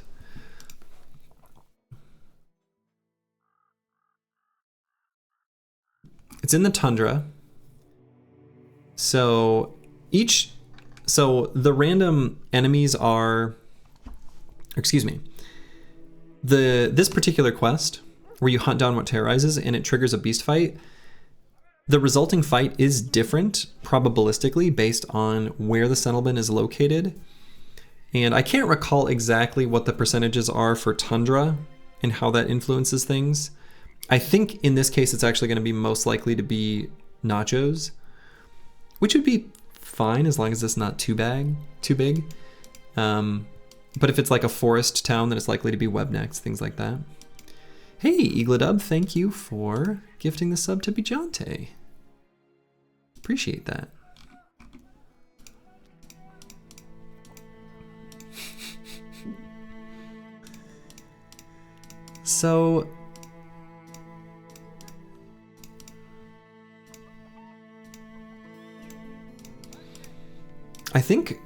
It's in the tundra. So the random enemies are, excuse me, this particular quest where you hunt down what terrorizes and it triggers a beast fight, the resulting fight is different probabilistically based on where the settlement is located. And I can't recall exactly what the percentages are for tundra and how that influences things. I think in this case it's actually going to be most likely to be nachos, which would be fine as long as it's not too big. But if it's like a forest town, then it's likely to be Webnecks, things like that. Hey, Eagladub, thank you for gifting the sub to Bijante. Appreciate that. So I think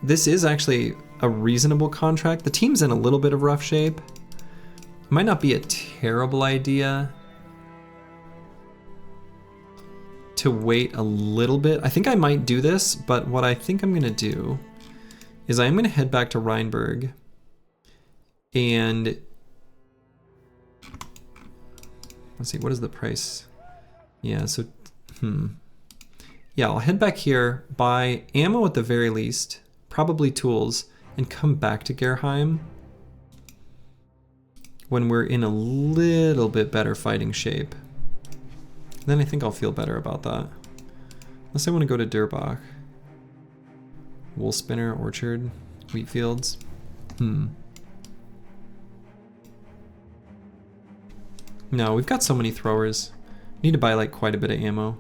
this is actually a reasonable contract. The team's in a little bit of rough shape. Might not be a terrible idea to wait a little bit. I think I might do this, but what I think I'm gonna do is I'm gonna head back to Rheinberg and let's see, what is the price? Yeah, so, yeah, I'll head back here, buy ammo at the very least, probably tools, and come back to Gerheim when we're in a little bit better fighting shape. Then I think I'll feel better about that. Unless I want to go to Durbach. Wool Spinner, Orchard, Wheat Fields. No, we've got so many throwers. Need to buy like quite a bit of ammo.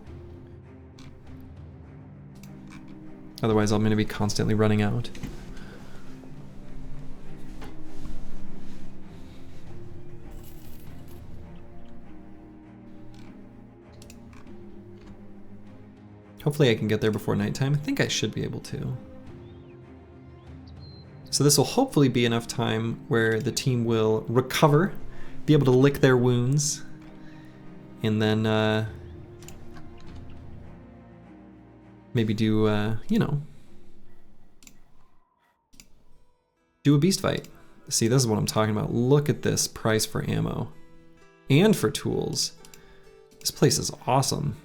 Otherwise I'm going to be constantly running out. Hopefully I can get there before nighttime. I think I should be able to. So this will hopefully be enough time where the team will recover, be able to lick their wounds, and then maybe do, you know, do a beast fight. See, this is what I'm talking about. Look at this price for ammo and for tools. This place is awesome.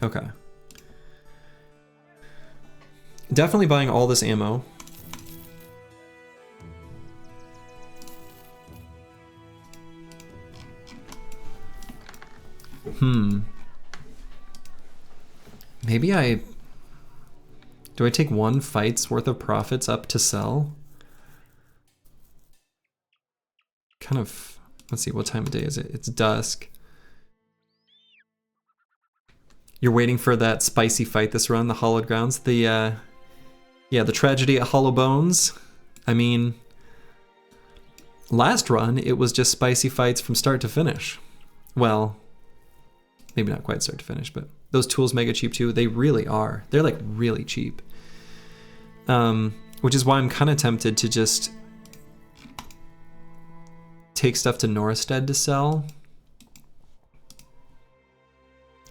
Okay. Definitely buying all this ammo. Maybe do I take one fight's worth of profits up to sell? Kind of, let's see, what time of day is it? It's dusk. You're waiting for that spicy fight this run, the Hollowed Grounds. The tragedy at Hollow Bones. I mean, last run, it was just spicy fights from start to finish. Well, maybe not quite start to finish, but those tools mega cheap too. They really are. They're like really cheap. Which is why I'm kind of tempted to just take stuff to Norstead to sell.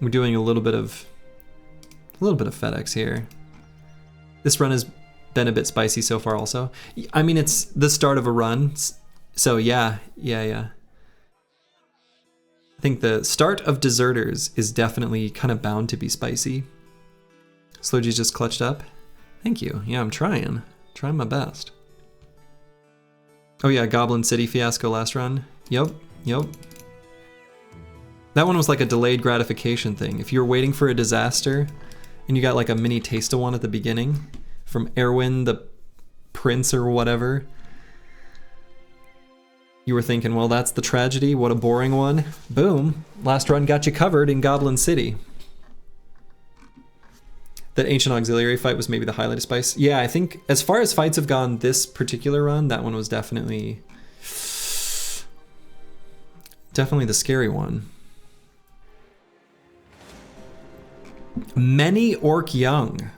We're doing a little bit of FedEx here. This run has been a bit spicy so far also. I mean, it's the start of a run, so yeah. I think the start of Deserters is definitely kind of bound to be spicy. Slurgy's just clutched up. Thank you. Yeah, I'm trying my best. Oh yeah, Goblin City fiasco last run. Yep. That one was like a delayed gratification thing. If you were waiting for a disaster and you got like a mini taste of one at the beginning from Erwin the Prince or whatever, you were thinking, well, that's the tragedy, what a boring one. Boom, last run got you covered in Goblin City. That Ancient Auxiliary fight was maybe the highlight of Spice. Yeah, I think as far as fights have gone this particular run, that one was definitely the scary one. Many Orc Young.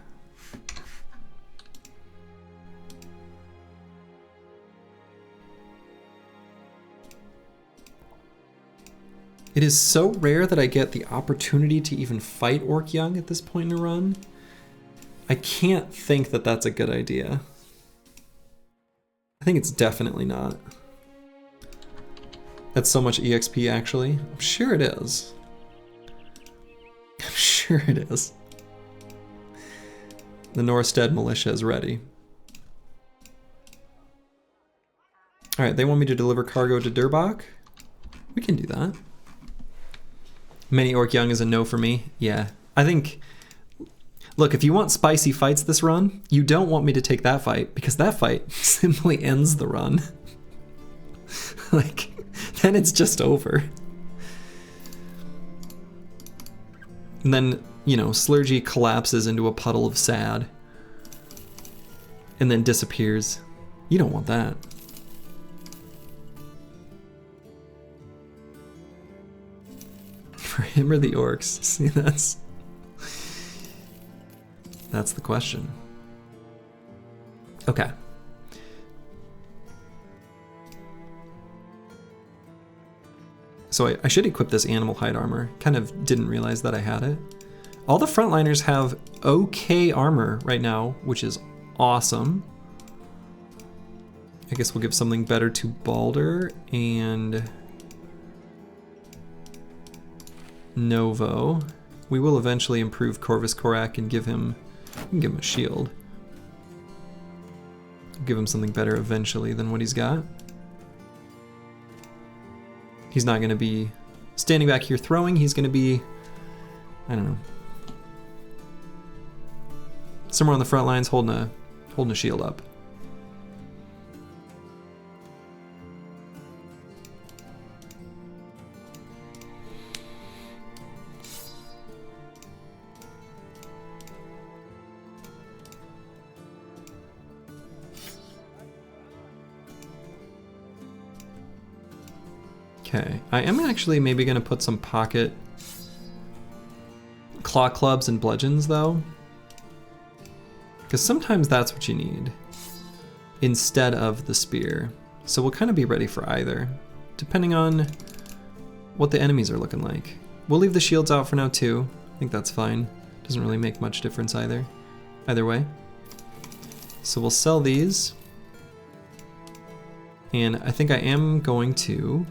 It is so rare that I get the opportunity to even fight Orc Young at this point in a run. I can't think that that's a good idea. I think it's definitely not. That's so much EXP actually. I'm sure it is. I'm sure it is. The Norstead militia is ready. Alright, they want me to deliver cargo to Durbach. We can do that. Many Orc Young is a no for me. Yeah, I think... Look, if you want spicy fights this run, you don't want me to take that fight, because that fight simply ends the run. Like, then it's just over. And then, you know, Slurgy collapses into a puddle of sad. And then disappears. You don't want that. For him or the orcs? See, that's the question. Okay. So I should equip this animal hide armor. Kind of didn't realize that I had it. All the frontliners have okay armor right now, which is awesome. I guess we'll give something better to Balder and Novo. We will eventually improve Corvus Korak and give him a shield. Give him something better eventually than what he's got. He's not going to be standing back here throwing, he's going to be, I don't know, somewhere on the front lines holding a shield up. Okay, I am actually maybe going to put some pocket claw clubs and bludgeons though, because sometimes that's what you need instead of the spear. So we'll kind of be ready for either, depending on what the enemies are looking like. We'll leave the shields out for now too. I think that's fine. Doesn't really make much difference either way. So we'll sell these. And I think I am going to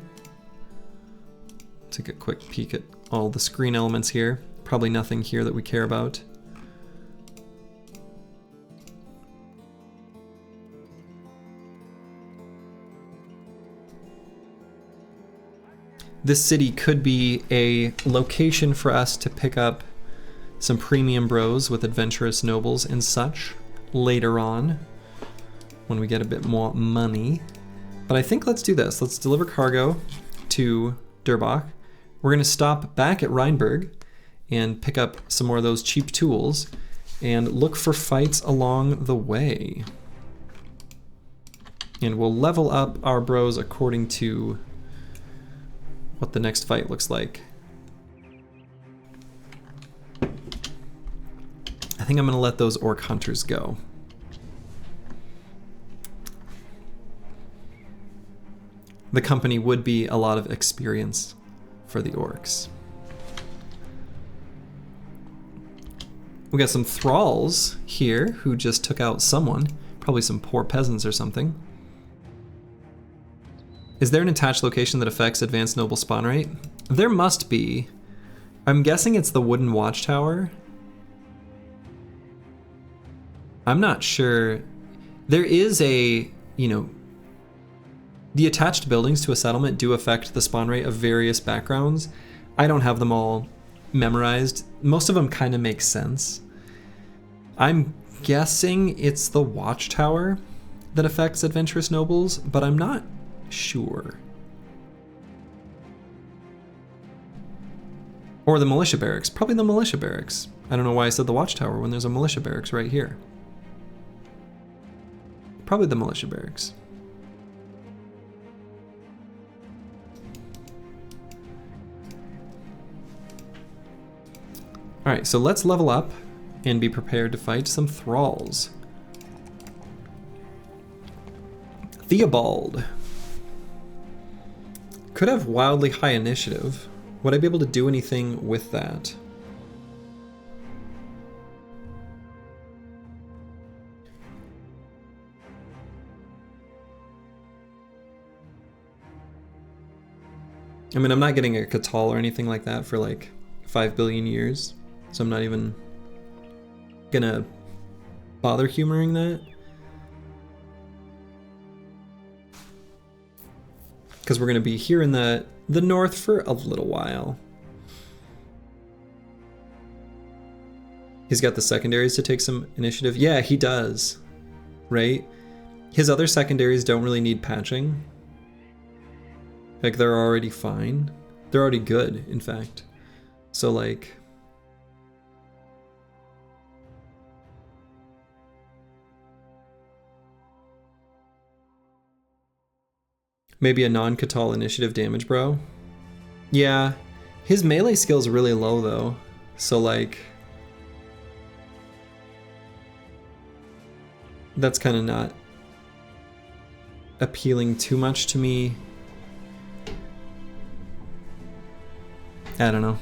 take a quick peek at all the screen elements here. probably nothing here that we care about. This city could be a location for us to pick up some premium bros with adventurous nobles and such later on when we get a bit more money. But I think let's do this. Let's deliver cargo to Durbach. We're gonna stop back at Rheinberg and pick up some more of those cheap tools and look for fights along the way. And we'll level up our bros according to what the next fight looks like. I think I'm gonna let those orc hunters go. The company would be a lot of experience for the orcs. We got some thralls here who just took out someone, probably some poor peasants or something. Is there an attached location that affects advanced noble spawn rate? There must be. I'm guessing it's the wooden watchtower. I'm not sure. There is a, you know, the attached buildings to a settlement do affect the spawn rate of various backgrounds. I don't have them all memorized. Most of them kind of make sense. I'm guessing it's the watchtower that affects adventurous nobles, but I'm not sure. Or the militia barracks. Probably the militia barracks. I don't know why I said the watchtower when there's a militia barracks right here. Probably the militia barracks. Alright, so let's level up and be prepared to fight some thralls. Theobald. Could have wildly high initiative. Would I be able to do anything with that? I mean, I'm not getting a Catal or anything like that for like 5 billion years, so I'm not even gonna bother humoring that. Because we're gonna be here in the north for a little while. He's got the secondaries to take some initiative. Yeah, he does, right? His other secondaries don't really need patching. Like, they're already fine. They're already good, in fact. So, like... maybe a non-Catal initiative damage bro. Yeah, his melee skill's really low, though. So, like... that's kind of not appealing too much to me. I don't know.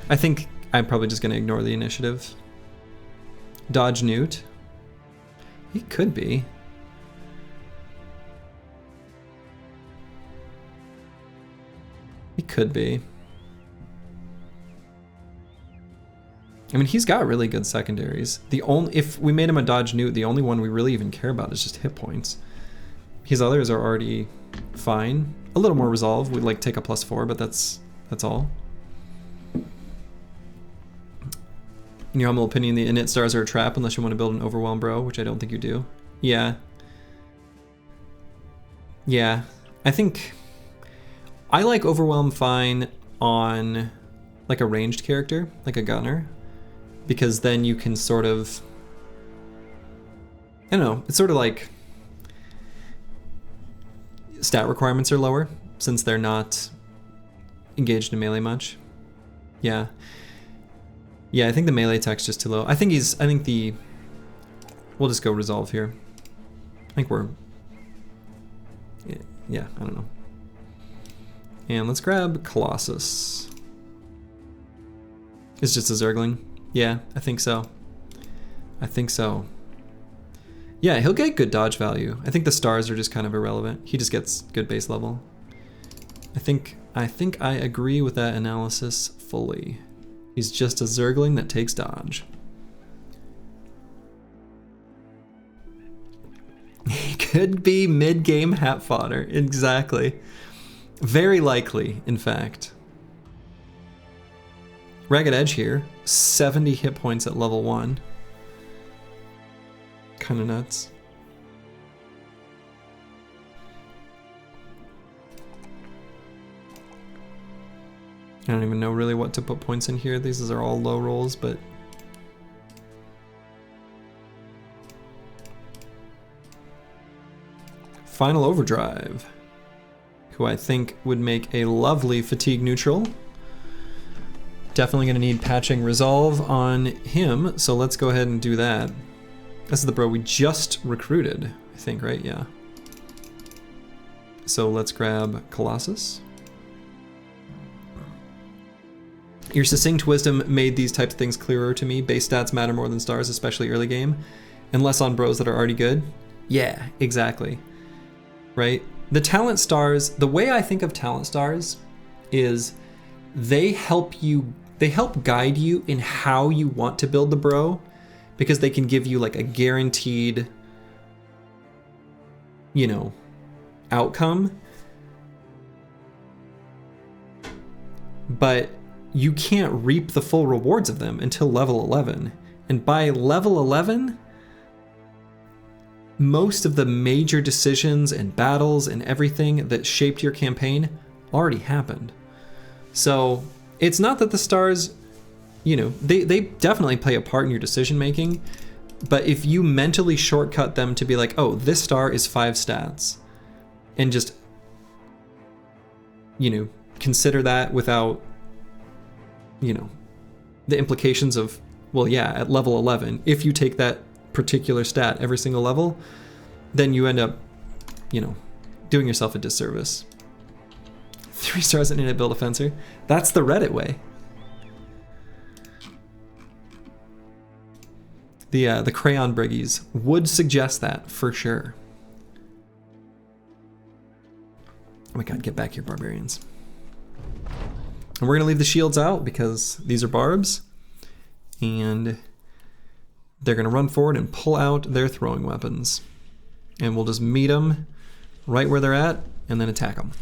I think I'm probably just going to ignore the initiative. Dodge Newt? He could be. He could be. I mean, he's got really good secondaries. The only, if we made him a Dodge Newt, the only one we really even care about is just hit points. His others are already fine. A little more resolve. We'd like take a +4, but that's all. In your humble opinion, the init stars are a trap unless you want to build an overwhelm bro, which I don't think you do. Yeah. Yeah. I think I like overwhelm fine on like a ranged character, like a gunner, because then you can sort of, I don't know, it's sort of like stat requirements are lower since they're not engaged in melee much. Yeah. Yeah, I think the melee attack's just too low. I think we'll just go resolve here. I think we're, yeah, I don't know. And let's grab Colossus. It's just a Zergling. Yeah, I think so. I think so. Yeah, he'll get good dodge value. I think the stars are just kind of irrelevant. He just gets good base level. I think I agree with that analysis fully. He's just a Zergling that takes dodge. He could be mid-game hat fodder. Exactly. Very likely, in fact. Ragged Edge here. 70 hit points at level 1. Kinda nuts. I don't even know really what to put points in here. These are all low rolls, but... Final Overdrive, who I think would make a lovely fatigue neutral. Definitely going to need patching resolve on him, so let's go ahead and do that. This is the bro we just recruited, I think, right? Yeah. So let's grab Colossus. Your succinct wisdom made these types of things clearer to me. Base stats matter more than stars, especially early game, and less on bros that are already good. Yeah, exactly. Right? The talent stars, the way I think of talent stars is they help guide you in how you want to build the bro, because they can give you like a guaranteed, you know, outcome. But you can't reap the full rewards of them until level 11. And by level 11, most of the major decisions and battles and everything that shaped your campaign already happened. So it's not that the stars, you know, they definitely play a part in your decision making, but if you mentally shortcut them to be like, oh, this star is 5 stats, and just, you know, consider that without, you know, the implications of, well, yeah, at level 11, if you take that particular stat every single level, then you end up, you know, doing yourself a disservice. 3 stars and in a build a fencer. That's the Reddit way. The crayon briggies would suggest that for sure. Oh my god, get back here, barbarians. And we're gonna leave the shields out because these are barbs, and they're gonna run forward and pull out their throwing weapons. And we'll just meet them right where they're at and then attack them.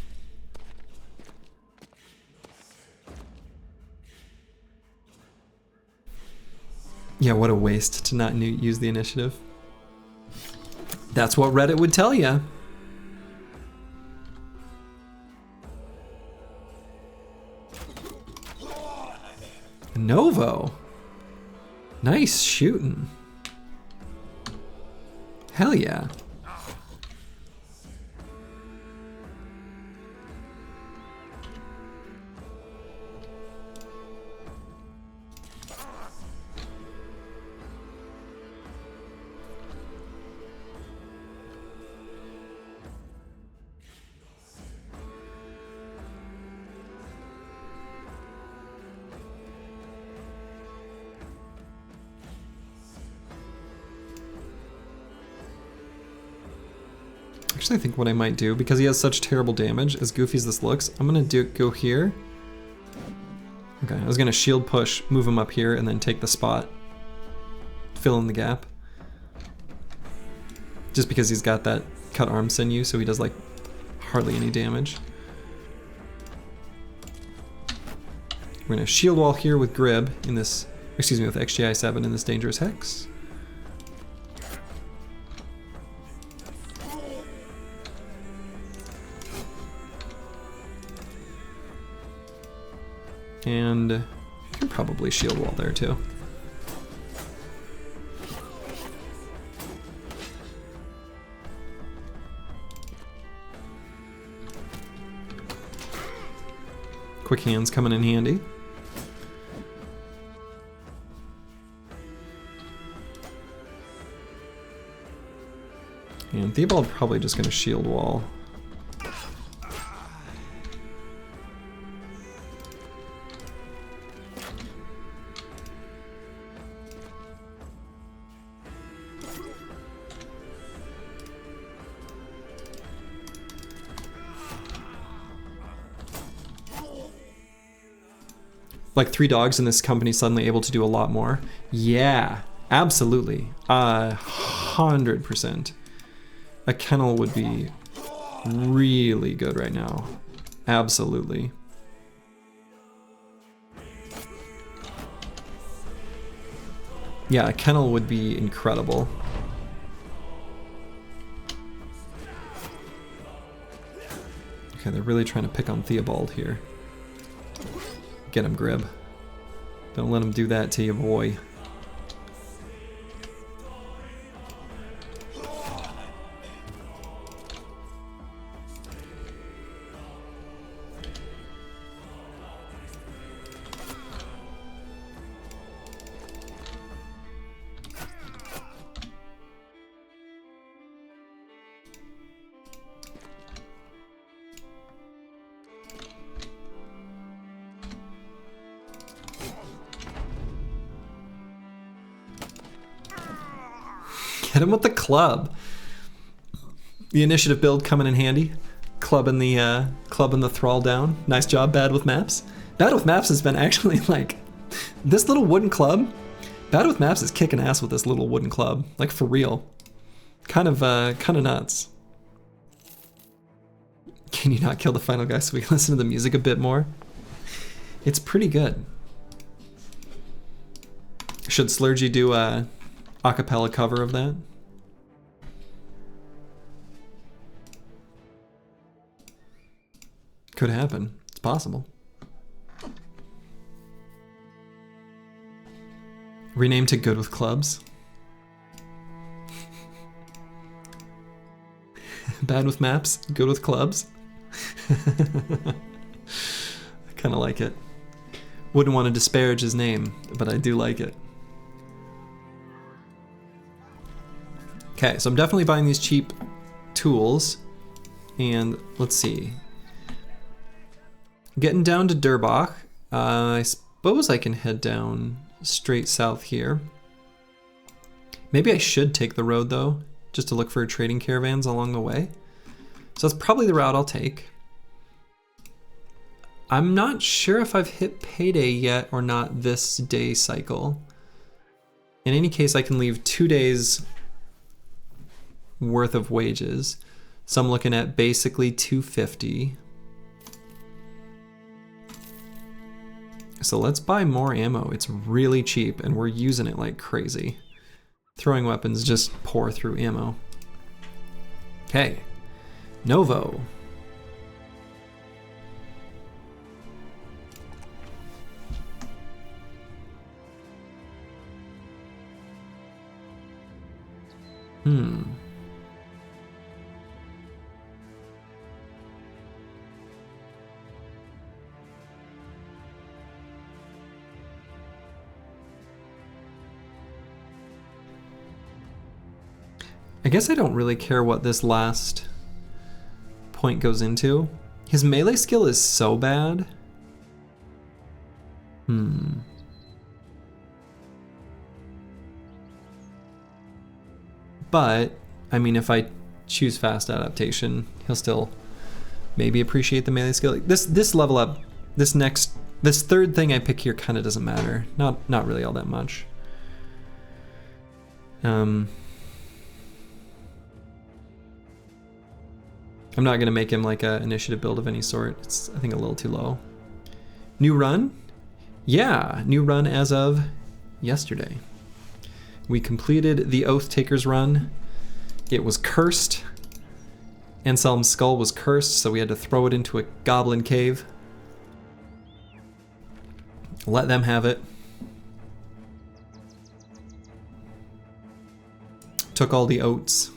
Yeah, what a waste to not use the initiative. That's what Reddit would tell you. Novo. Nice shooting. Hell yeah. Actually, I think what I might do, because he has such terrible damage, as goofy as this looks, I'm gonna go here. Okay, I was gonna shield push, move him up here, and then take the spot. Fill in the gap. Just because he's got that cut arm sinew, so he does like hardly any damage. We're gonna shield wall here with Grib in this, excuse me, with XGI 7 in this dangerous hex. And you can probably shield wall there too. Quick hands coming in handy. And Theobald probably just gonna shield wall. like 3 dogs in this company suddenly able to do a lot more? Yeah, absolutely. 100%. A kennel would be really good right now. Absolutely. Yeah, a kennel would be incredible. Okay, they're really trying to pick on Theobald here. Get him, Grib. Don't let him do that to you, boy. Hit him with the club. The initiative build coming in handy. Clubbing the thrall down. Nice job, Bad with Maps. Bad with Maps has been actually like this little wooden club. Bad with Maps is kicking ass with this little wooden club, like for real. Kind of nuts. Can you not kill the final guy so we can listen to the music a bit more? It's pretty good. Should Slurgy do a acapella cover of that? Could happen. It's possible. Rename to Good with Clubs. Bad with Maps, Good with Clubs. I kind of like it. Wouldn't want to disparage his name, but I do like it. Okay, so I'm definitely buying these cheap tools. And let's see. Getting down to Durbach. I suppose I can head down straight south here. Maybe I should take the road though, just to look for trading caravans along the way. So that's probably the route I'll take. I'm not sure if I've hit payday yet or not this day cycle. In any case, I can leave 2 days worth of wages. So I'm looking at basically 250. So let's buy more ammo. It's really cheap and we're using it like crazy. Throwing weapons just pour through ammo. Okay, Novo. I guess I don't really care what this last point goes into. His melee skill is so bad. But, I mean, if I choose fast adaptation, he'll still maybe appreciate the melee skill. This level up, this third thing I pick here kind of doesn't matter. Not really all that much. I'm not gonna make him like an initiative build of any sort. It's, I think, a little too low. New run? Yeah, new run as of yesterday. We completed the Oath Taker's run. It was cursed. Anselm's skull was cursed, so we had to throw it into a goblin cave. Let them have it. Took all the oats.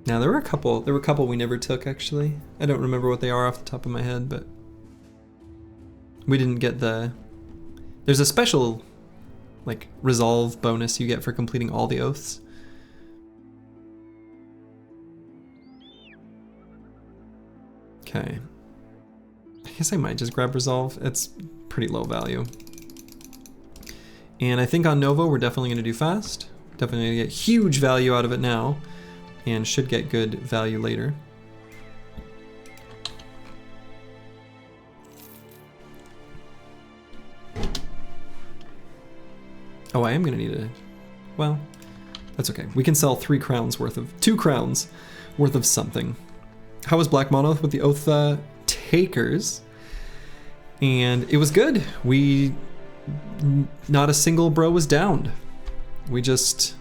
Now there were a couple we never took actually. I don't remember what they are off the top of my head, but we didn't get there's a special like resolve bonus you get for completing all the oaths. Okay. I guess I might just grab resolve. It's pretty low value. And I think on Novo we're definitely gonna do fast. Definitely gonna get huge value out of it now. And should get good value later. Oh, I am gonna need a, well, that's okay. We can sell 2 crowns worth of something. How was Black Monolith with the Oath Takers? And it was good. Not a single bro was downed. We just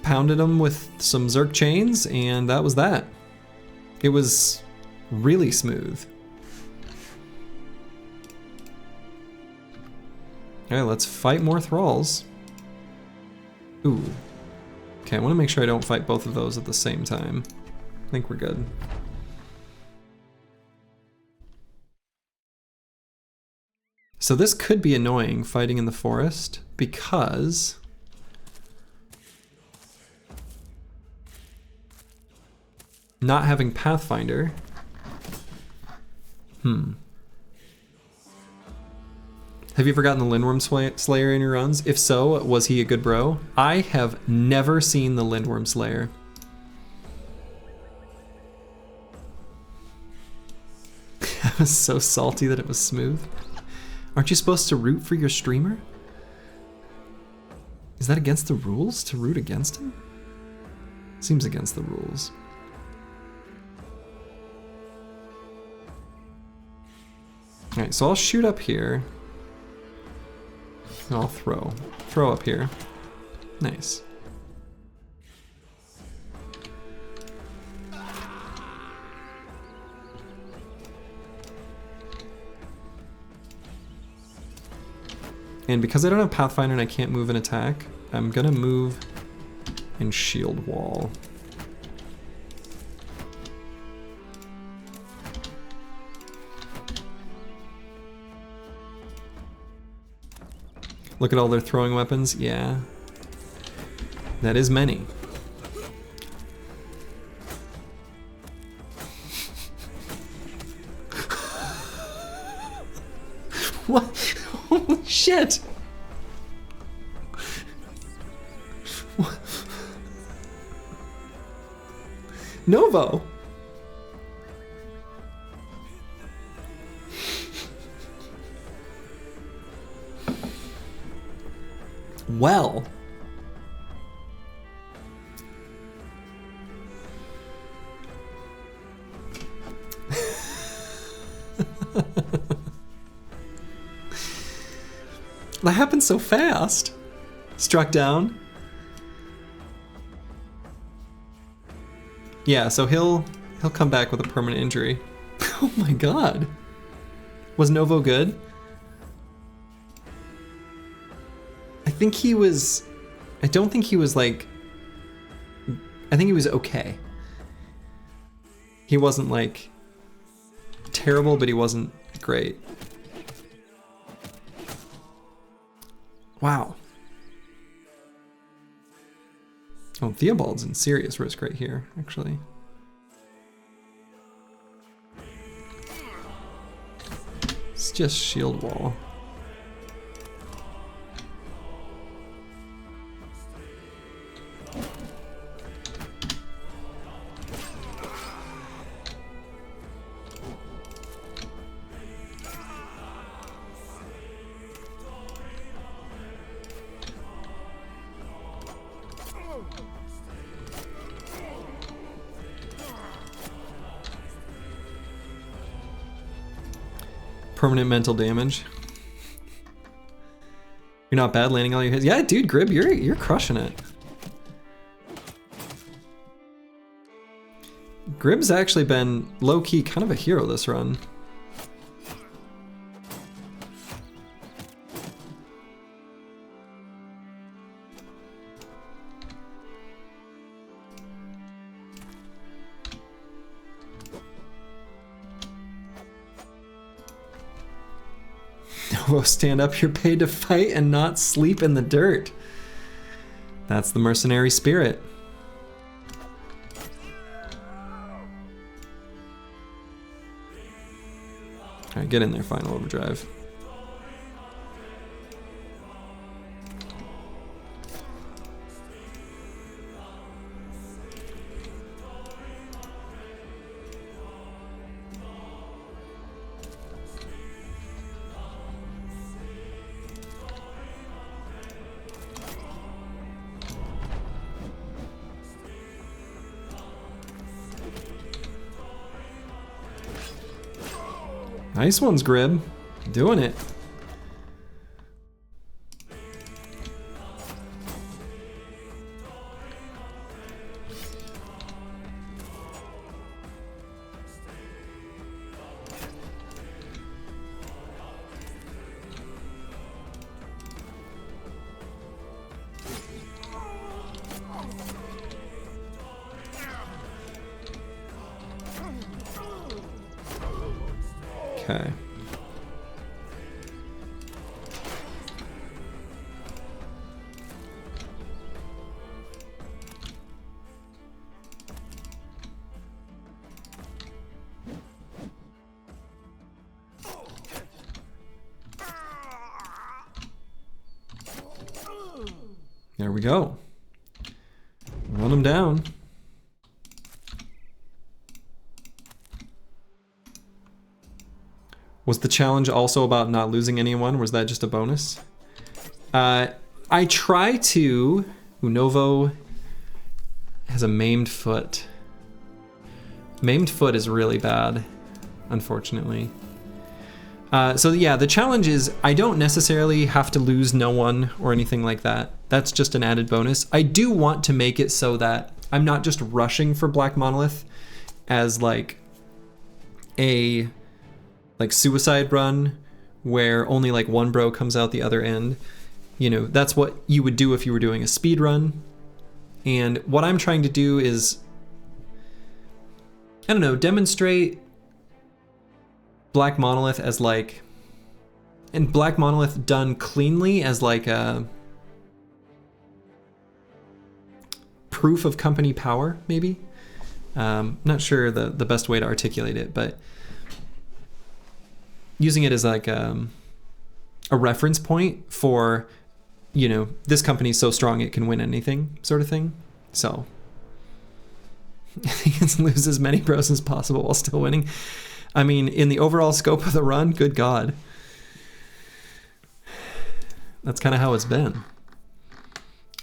pounded them with some Zerk chains, and that was that. It was really smooth. Alright, let's fight more thralls. Ooh. Okay, I want to make sure I don't fight both of those at the same time. I think we're good. So this could be annoying, fighting in the forest, because not having Pathfinder. Have you ever gotten the Lindworm Slayer in your runs? If so, was he a good bro? I have never seen the Lindworm Slayer. I was so salty that it was smooth. Aren't you supposed to root for your streamer? Is that against the rules to root against him? Seems against the rules. Alright, so I'll shoot up here. And I'll throw up here. Nice. And because I don't have Pathfinder and I can't move and attack, I'm gonna move and shield wall. Look at all their throwing weapons. Yeah. That is many. What? Holy shit! What? Novo! Well. That happened so fast. Struck down. Yeah, so he'll come back with a permanent injury. Oh my god. Was Novo good? I don't think he was like, I think he was okay. He wasn't like terrible, but he wasn't great. Wow. Oh, Theobald's in serious risk right here, actually. It's just shield wall. Permanent mental damage. You're not bad landing all your hits. Yeah, dude, Grib, you're crushing it. Grib's actually been low-key kind of a hero this run. Stand up, you're paid to fight and not sleep in the dirt. That's the mercenary spirit. Alright, get in there, final overdrive. Nice ones, Grib. Doing it. Okay. There we go. Run them down. Was the challenge also about not losing anyone? Was that just a bonus? I try to... Unovo has a maimed foot. Maimed foot is really bad, unfortunately. So yeah, the challenge is I don't necessarily have to lose no one or anything like that. That's just an added bonus. I do want to make it so that I'm not just rushing for Black Monolith as like a suicide run where only like one bro comes out the other end. You know, that's what you would do if you were doing a speed run. And what I'm trying to do is, I don't know, demonstrate Black Monolith as like, and Black Monolith done cleanly as like a proof of company power, maybe. Not sure the best way to articulate it, but using it as like a reference point for, you know, this company's so strong it can win anything sort of thing. So you can lose as many bros as possible while still winning. I mean, in the overall scope of the run, good God. That's kind of how it's been.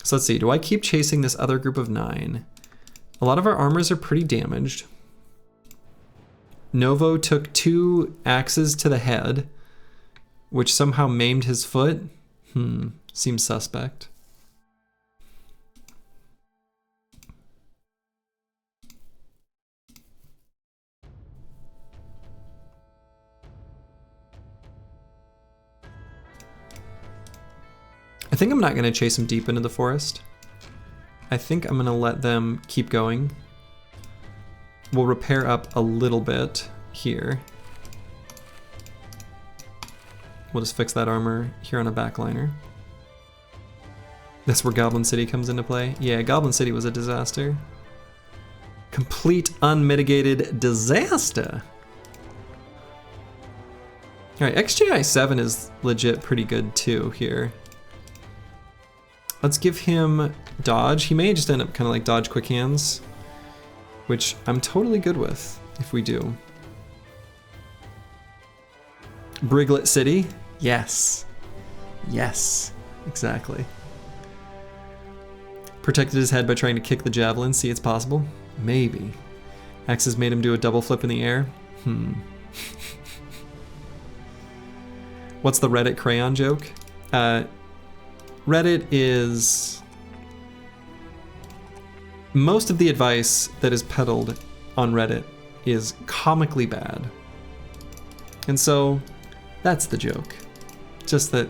So let's see, do I keep chasing this other group of 9? A lot of our armors are pretty damaged. Novo took 2 axes to the head, which somehow maimed his foot. Seems suspect. I think I'm not going to chase them deep into the forest. I think I'm going to let them keep going. We'll repair up a little bit here. We'll just fix that armor here on a backliner. That's where Goblin City comes into play. Yeah, Goblin City was a disaster. Complete unmitigated disaster. All right, XJI 7 is legit pretty good too here. Let's give him dodge. He may just end up kind of like dodge quick hands, which I'm totally good with if we do. Briglet City. Yes. Yes, exactly. Protected his head by trying to kick the javelin. See, it's possible. Maybe. Axes made him do a double flip in the air. What's the Reddit crayon joke? Reddit is... most of the advice that is peddled on Reddit is comically bad. And so, that's the joke. Just that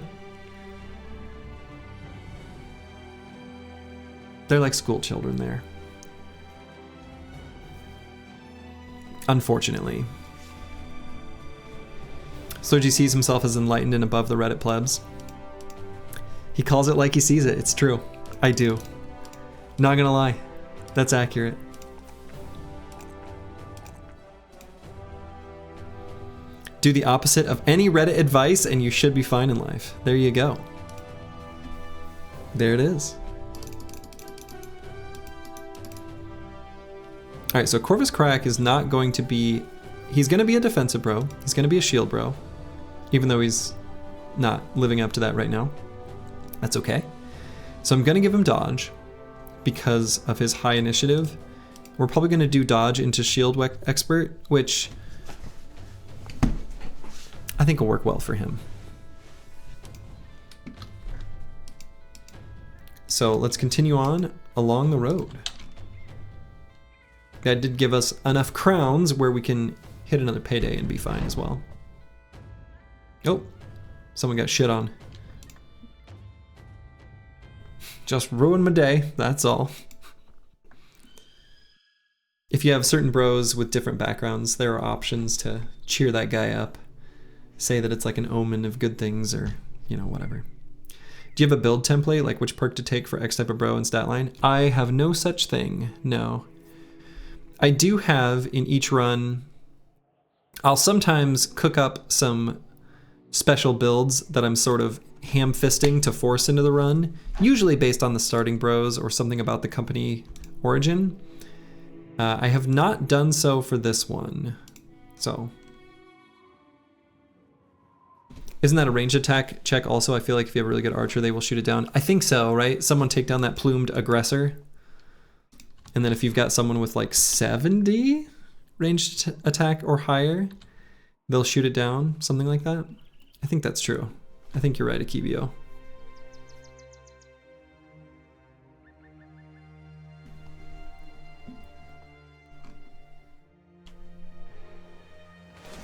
they're like school children there. Unfortunately. Soji sees himself as enlightened and above the Reddit plebs. He calls it like he sees it. It's true. I do. Not gonna lie. That's accurate. Do the opposite of any Reddit advice and you should be fine in life. There you go. There it is. All right, so Corvus Crack is not going to be... he's going to be a defensive bro. He's going to be a shield bro. Even though he's not living up to that right now. That's okay. So I'm going to give him dodge because of his high initiative. We're probably going to do dodge into shield expert, which I think will work well for him. So let's continue on along the road. That did give us enough crowns where we can hit another payday and be fine as well. Oh, someone got shit on. Just ruined my day, that's all. If you have certain bros with different backgrounds, there are options to cheer that guy up. Say that it's like an omen of good things or, you know, whatever. Do you have a build template, like which perk to take for X type of bro and stat line? I have no such thing, no. I do have in each run, I'll sometimes cook up some special builds that I'm sort of ham-fisting to force into the run, usually based on the starting bros or something about the company origin. I have not done so for this one, so. Isn't that a ranged attack check also? I feel like if you have a really good archer, they will shoot it down. I think so, right? Someone take down that plumed aggressor. And then if you've got someone with like 70 ranged attack or higher, they'll shoot it down, something like that. I think that's true. I think you're right, Akibio.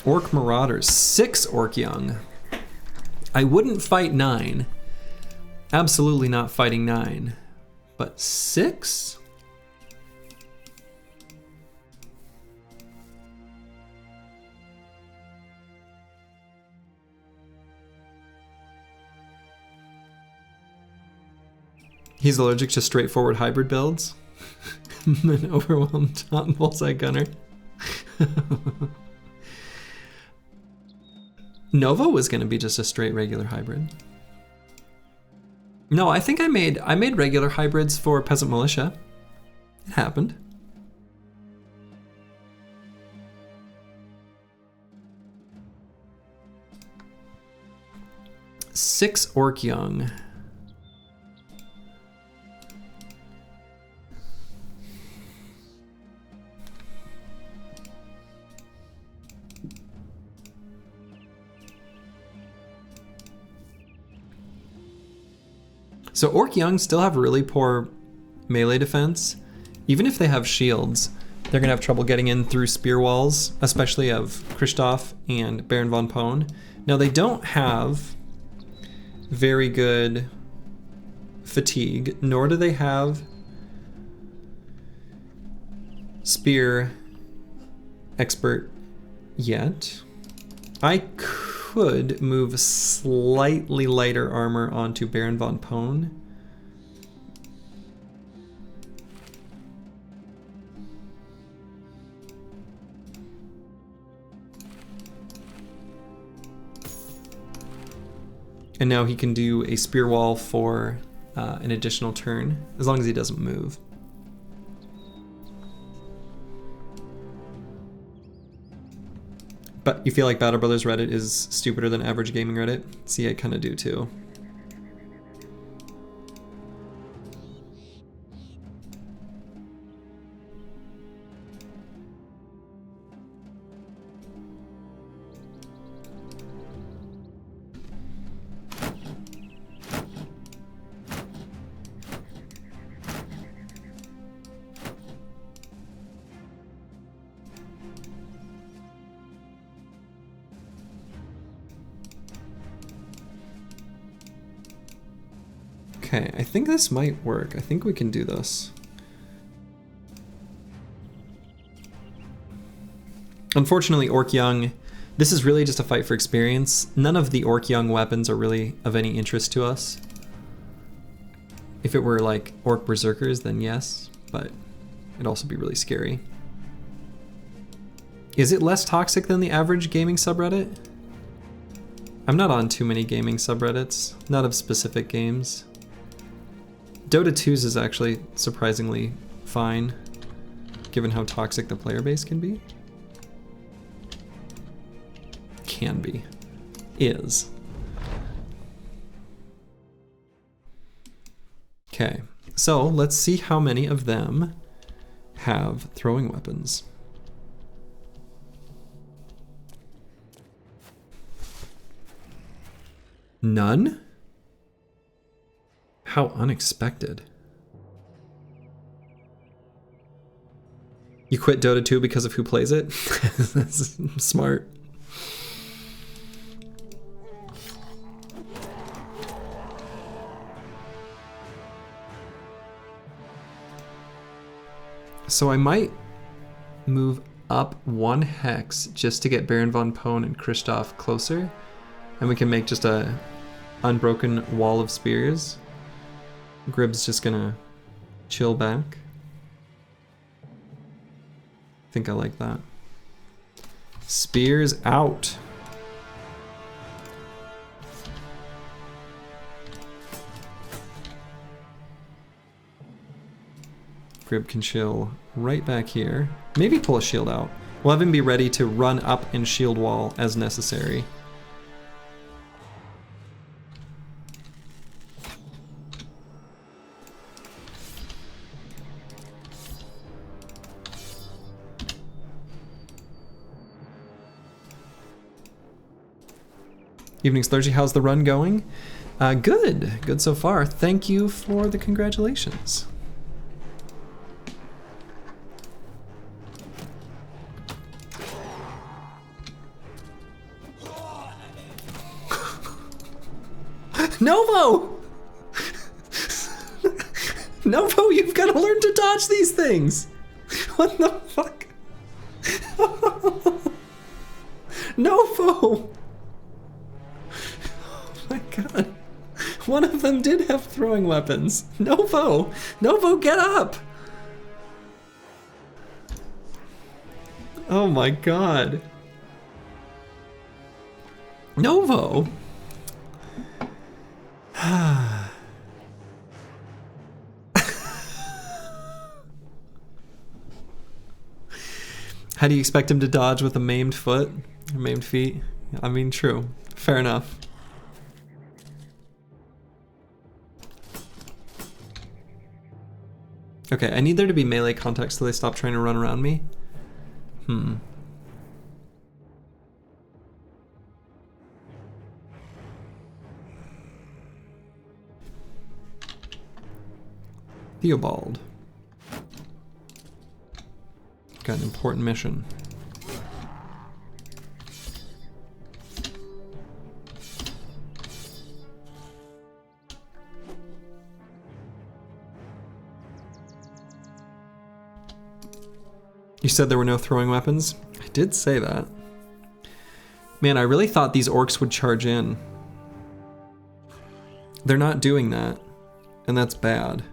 Orc Marauders, 6 Orc Young. I wouldn't fight 9. Absolutely not fighting 9. But 6? He's allergic to straightforward hybrid builds. An overwhelmed top bullseye gunner. Nova was gonna be just a straight regular hybrid. No, I think I made regular hybrids for Peasant Militia. It happened. Six Orc Young. So Orc Young still have really poor melee defense. Even if they have shields, they're gonna have trouble getting in through spear walls, especially of Christoph and Baron von Pone. Now they don't have very good fatigue, nor do they have spear expert yet. I could move slightly lighter armor onto Baron von Pone. And now he can do a spear wall for an additional turn, as long as he doesn't move. But you feel like Battle Brothers Reddit is stupider than average gaming Reddit? See, I kind of do too. Okay, I think this might work. I think we can do this. Unfortunately, Orc Young, this is really just a fight for experience. None of the Orc Young weapons are really of any interest to us. If it were like Orc Berserkers, then yes, but it'd also be really scary. Is it less toxic than the average gaming subreddit? I'm not on too many gaming subreddits, not of specific games. Dota 2's is actually surprisingly fine, given how toxic the player base can be. Can be. Is. Okay, so let's see how many of them have throwing weapons. None? How unexpected. You quit Dota 2 because of who plays it? That's smart. So I might move up 1 hex just to get Baron von Pone and Christoph closer. And we can make just a unbroken wall of spears. Grib's just gonna chill back. I think I like that. Spears out. Grib can chill right back here. Maybe pull a shield out. We'll have him be ready to run up and shield wall as necessary. Evening Splurgy, how's the run going? Good. Good so far. Thank you for the congratulations. Novo! Novo, you've got to learn to dodge these things! What the fuck? Novo! Oh my god. One of them did have throwing weapons. Novo! Novo, get up! Oh my god. Novo! How do you expect him to dodge with a maimed foot? Or maimed feet? I mean, true. Fair enough. Okay, I need there to be melee contact so they stop trying to run around me. Theobald. Got an important mission. You said there were no throwing weapons? I did say that. Man, I really thought these orcs would charge in. They're not doing that, and that's bad.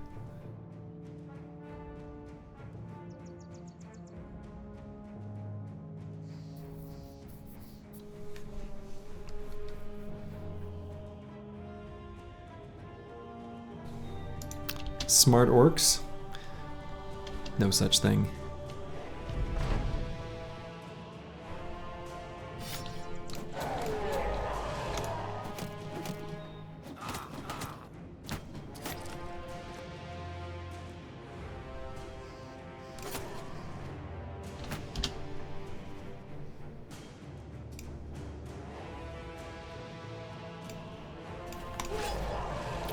Smart orcs? No such thing.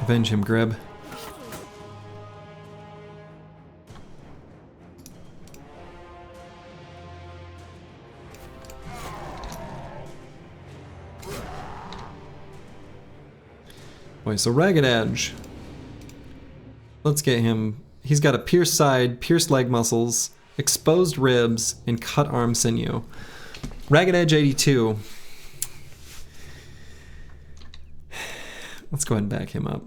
Avenge him, Grib. Boy, so Ragged Edge. Let's get him. He's got a pierced side, pierced leg muscles, exposed ribs, and cut arm sinew. Ragged Edge 82. Let's go ahead and back him up.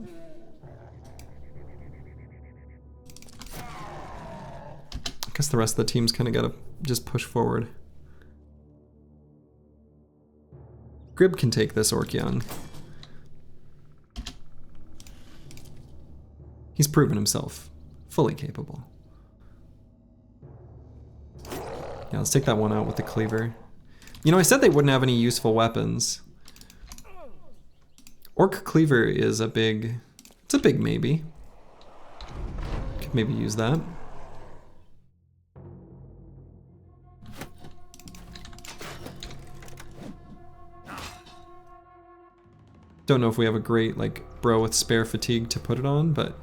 I guess the rest of the team's kind of got to just push forward. Grib can take this orc young. He's proven himself fully capable. Yeah, let's take that one out with the cleaver. You know, I said they wouldn't have any useful weapons. Orc cleaver is a big, it's a big maybe. Could maybe use that. Don't know if we have a great, like, bro with spare fatigue to put it on, but...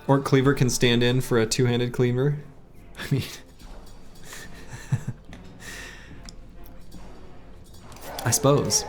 Orc Cleaver can stand in for a two-handed cleaver. I mean... I suppose.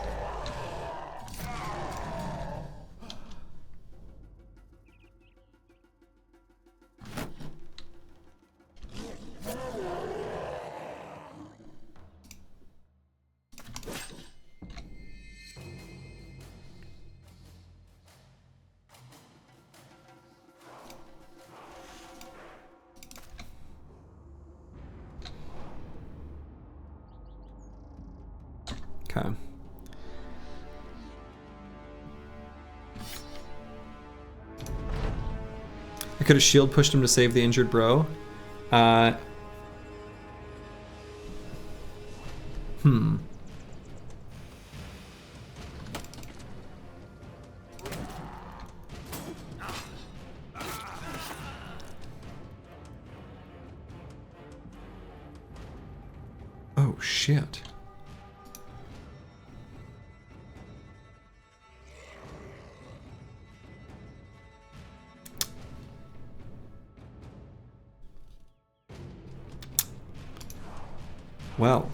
Okay. I could have shield pushed him to save the injured bro. Oh, shit. Well.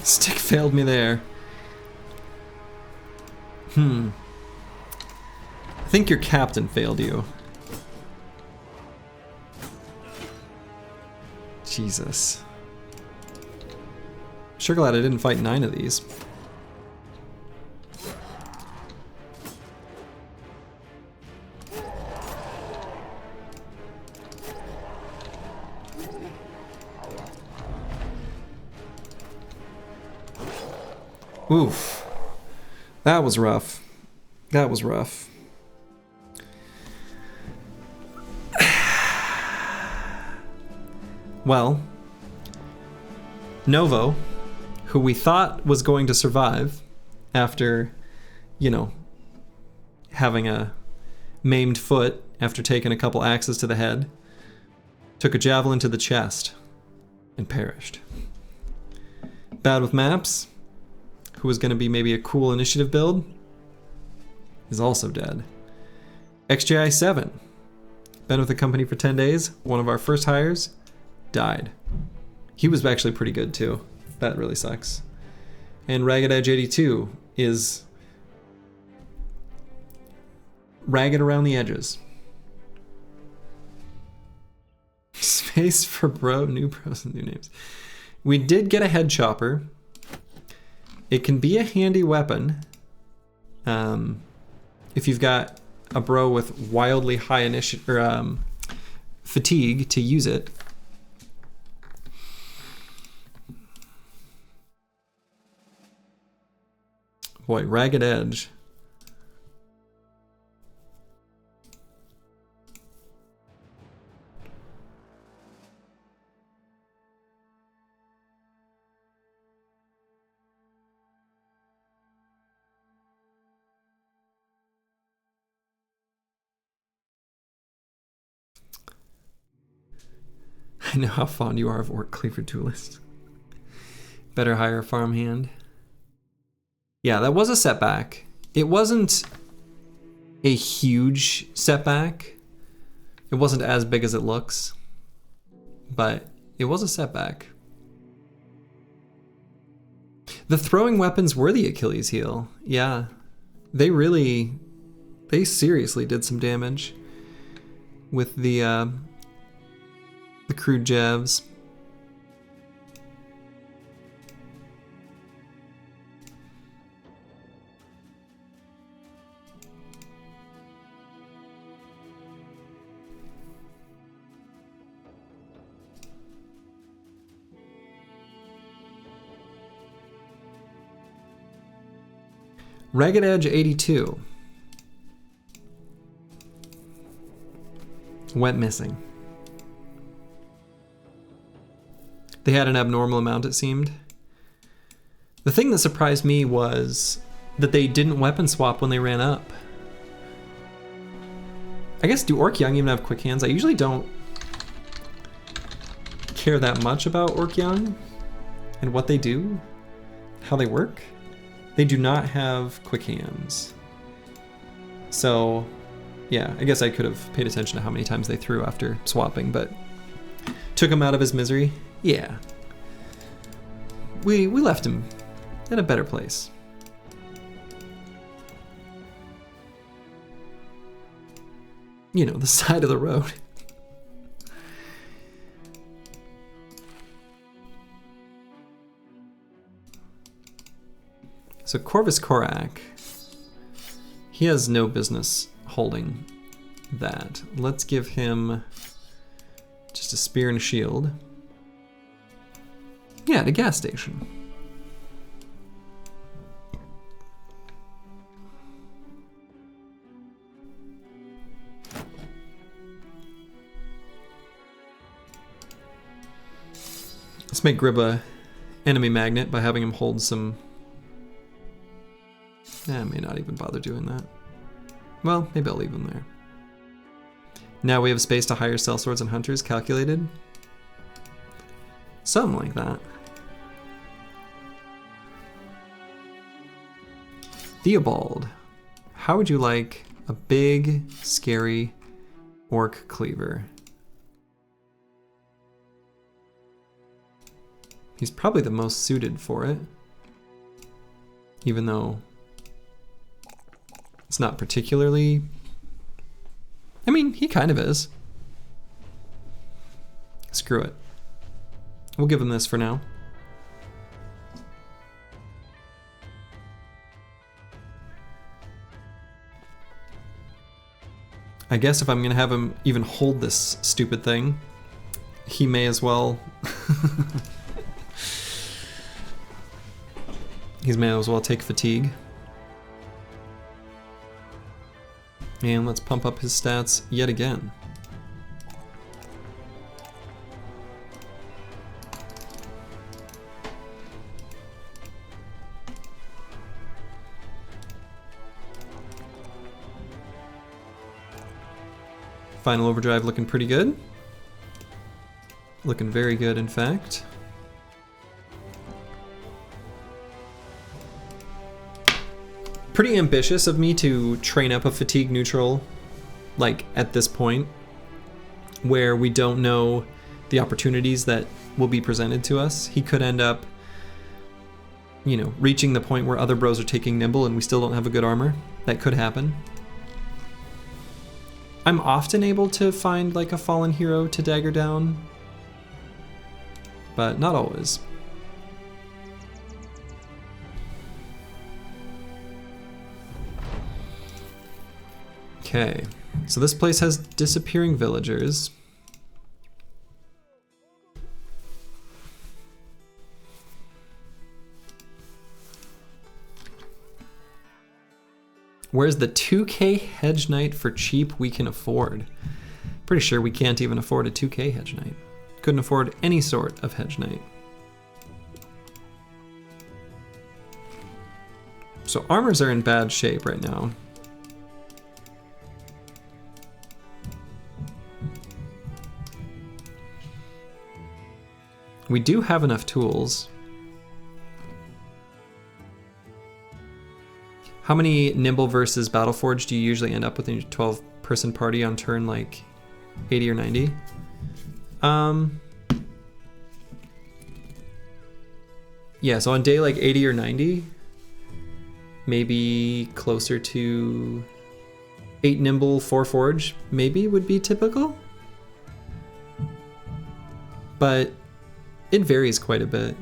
Stick failed me there. I think your captain failed you. Jesus. Sure glad I didn't fight 9 of these. Oof. That was rough. That was rough. Well, Novo, who we thought was going to survive after, you know, having a maimed foot after taking a couple axes to the head, took a javelin to the chest and perished. Bad with maps, who was going to be maybe a cool initiative build, is also dead. XJI 7, been with the company for 10 days, one of our first hires, died. He was actually pretty good too. That really sucks. And Ragged Edge 82 is ragged around the edges. Space for new bros and new names. We did get a head chopper. It can be a handy weapon if you've got a bro with wildly high fatigue to use it. Boy, Ragged Edge. I know how fond you are of Orc Cleaver Duelist. Better hire a farmhand. Yeah, that was a setback. It wasn't a huge setback. It wasn't as big as it looks. but it was a setback. The throwing weapons were the Achilles heel. Yeah, they seriously did some damage with the crude jabs. Ragged Edge 82. Went missing. They had an abnormal amount, it seemed. The thing that surprised me was that they didn't weapon swap when they ran up. I guess, do Orc Young even have quick hands? I usually don't care that much about Orc Young and what they do, how they work. They do not have quick hands. So, yeah, I guess I could have paid attention to how many times they threw after swapping, but took him out of his misery. Yeah. We left him in a better place. You know, the side of the road. So Corvus Korak, he has no business holding that. Let's give him just a spear and a shield. Yeah, at a gas station. Let's make Grib a enemy magnet by having him hold some... I may not even bother doing that. Well, maybe I'll leave them there. Now we have space to hire sellswords and hunters calculated. Something like that. Theobald, how would you like a big, scary orc cleaver? He's probably the most suited for it, even though it's not particularly... I mean, he kind of is. Screw it. We'll give him this for now. I guess if I'm gonna have him even hold this stupid thing, he may as well... he may as well take fatigue. And let's pump up his stats yet again. Final overdrive looking pretty good. Looking very good, in fact. Pretty ambitious of me to train up a fatigue neutral, like at this point, where we don't know the opportunities that will be presented to us. He could end up, you know, reaching the point where other bros are taking nimble and we still don't have a good armor. That could happen. I'm often able to find like a fallen hero to dagger down, but not always. Okay, so this place has disappearing villagers. Where's the 2K Hedge Knight for cheap we can afford? Pretty sure we can't even afford a 2K Hedge Knight. Couldn't afford any sort of Hedge Knight. So armors are in bad shape right now. We do have enough tools. How many Nimble versus Battleforge do you usually end up with in your 12-person party on turn like 80 or 90? Yeah, so on day like 80 or 90, maybe closer to 8 nimble, 4 forge, maybe would be typical. But it varies quite a bit.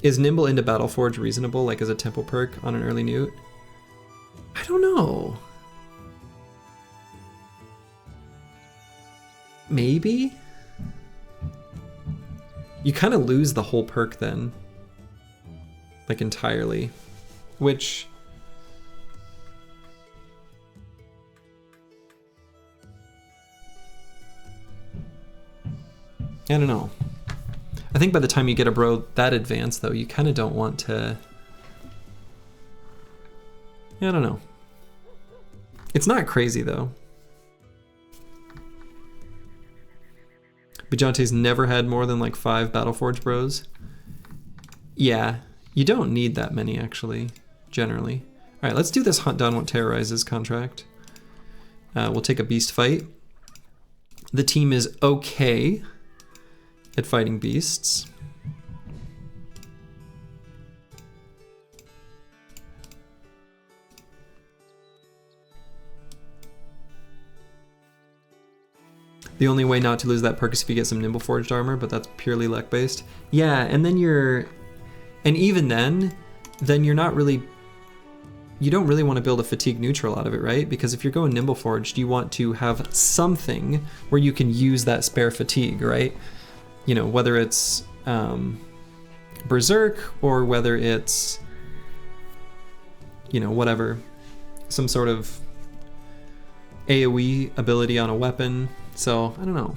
Is nimble into battle forge reasonable, like as a tempo perk on an early newt? I don't know. Maybe? You kind of lose the whole perk then. Like entirely. Which... I don't know. I think by the time you get a bro that advanced though, you kind of don't want to... I don't know. It's not crazy though. Bajante's never had more than like 5 Battleforge bros. Yeah, you don't need that many actually, generally. All right, let's do this Hunt Down What Terrorizes contract. We'll take a beast fight. The team is okay at fighting beasts. The only way not to lose that perk is if you get some Nimble Forged armor, but that's purely luck based. Yeah, and then and even then you're not really, you don't really want to build a fatigue neutral out of it, right? Because if you're going Nimble Forged, you want to have something where you can use that spare fatigue, right? You know, whether it's Berserk or whether it's, you know, whatever, some sort of AoE ability on a weapon. So I don't know.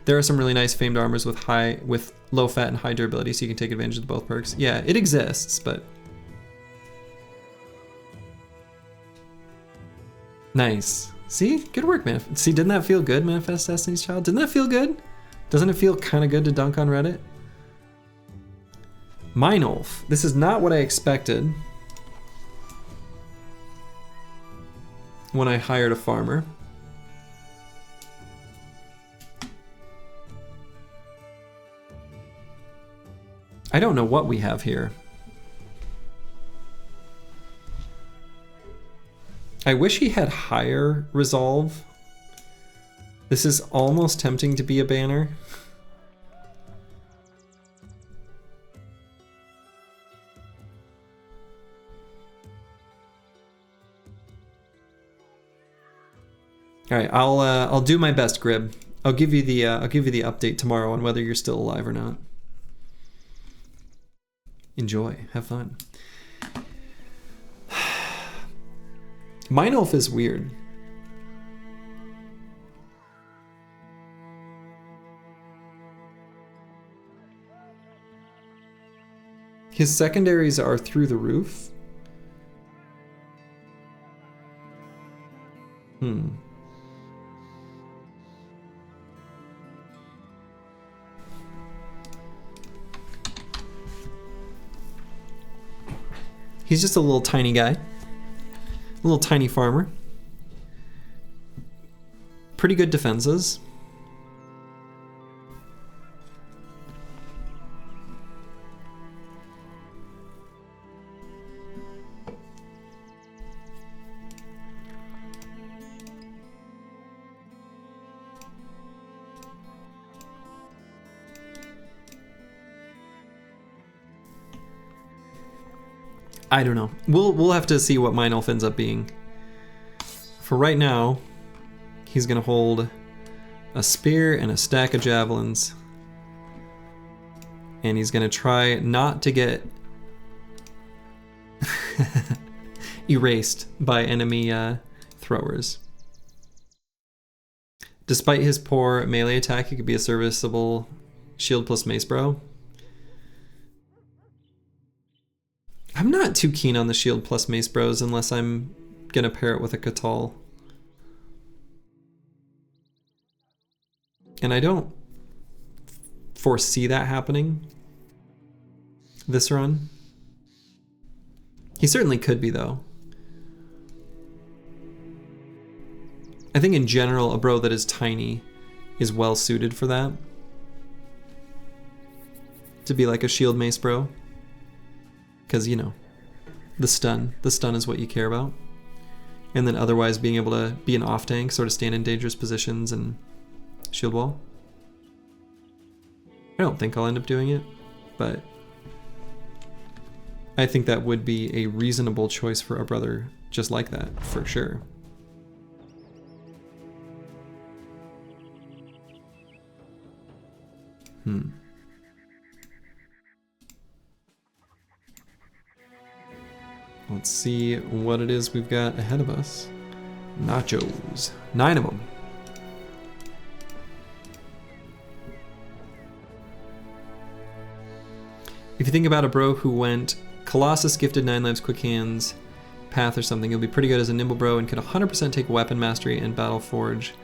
There are some really nice famed armors with low fat and high durability, so you can take advantage of both perks. Yeah, it exists, but nice. See, good work, man. See, didn't that feel good, Manifest Destiny's Child? Didn't that feel good? Doesn't it feel kind of good to dunk on Reddit? Monolith. This is not what I expected when I hired a farmer. I don't know what we have here. I wish he had higher resolve. This is almost tempting to be a banner. All right, I'll do my best, Grib. I'll give you the update tomorrow on whether you're still alive or not. Enjoy, have fun. Monolith is weird. His secondaries are through the roof. He's just a little tiny guy. A little tiny farmer. Pretty good defenses. I don't know. We'll have to see what Monolith ends up being. For right now, he's gonna hold a spear and a stack of javelins. And he's gonna try not to get erased by enemy throwers. Despite his poor melee attack, he could be a serviceable shield plus mace bro. I'm not too keen on the shield plus mace bros unless I'm gonna pair it with a Catal. And I don't foresee that happening this run. He certainly could be though. I think in general a bro that is tiny is well suited for that. to be like a shield mace bro. Because, you know, the stun is what you care about. And then otherwise being able to be an off tank, sort of stand in dangerous positions and shield wall. I don't think I'll end up doing it, but I think that would be a reasonable choice for a brother just like that, for sure. Let's see what it is we've got ahead of us. Nachos. 9 of them. If you think about a bro who went Colossus, Gifted, 9 Lives, Quick Hands, Path or something, he'll be pretty good as a nimble bro and could 100% take Weapon Mastery and Battle Forge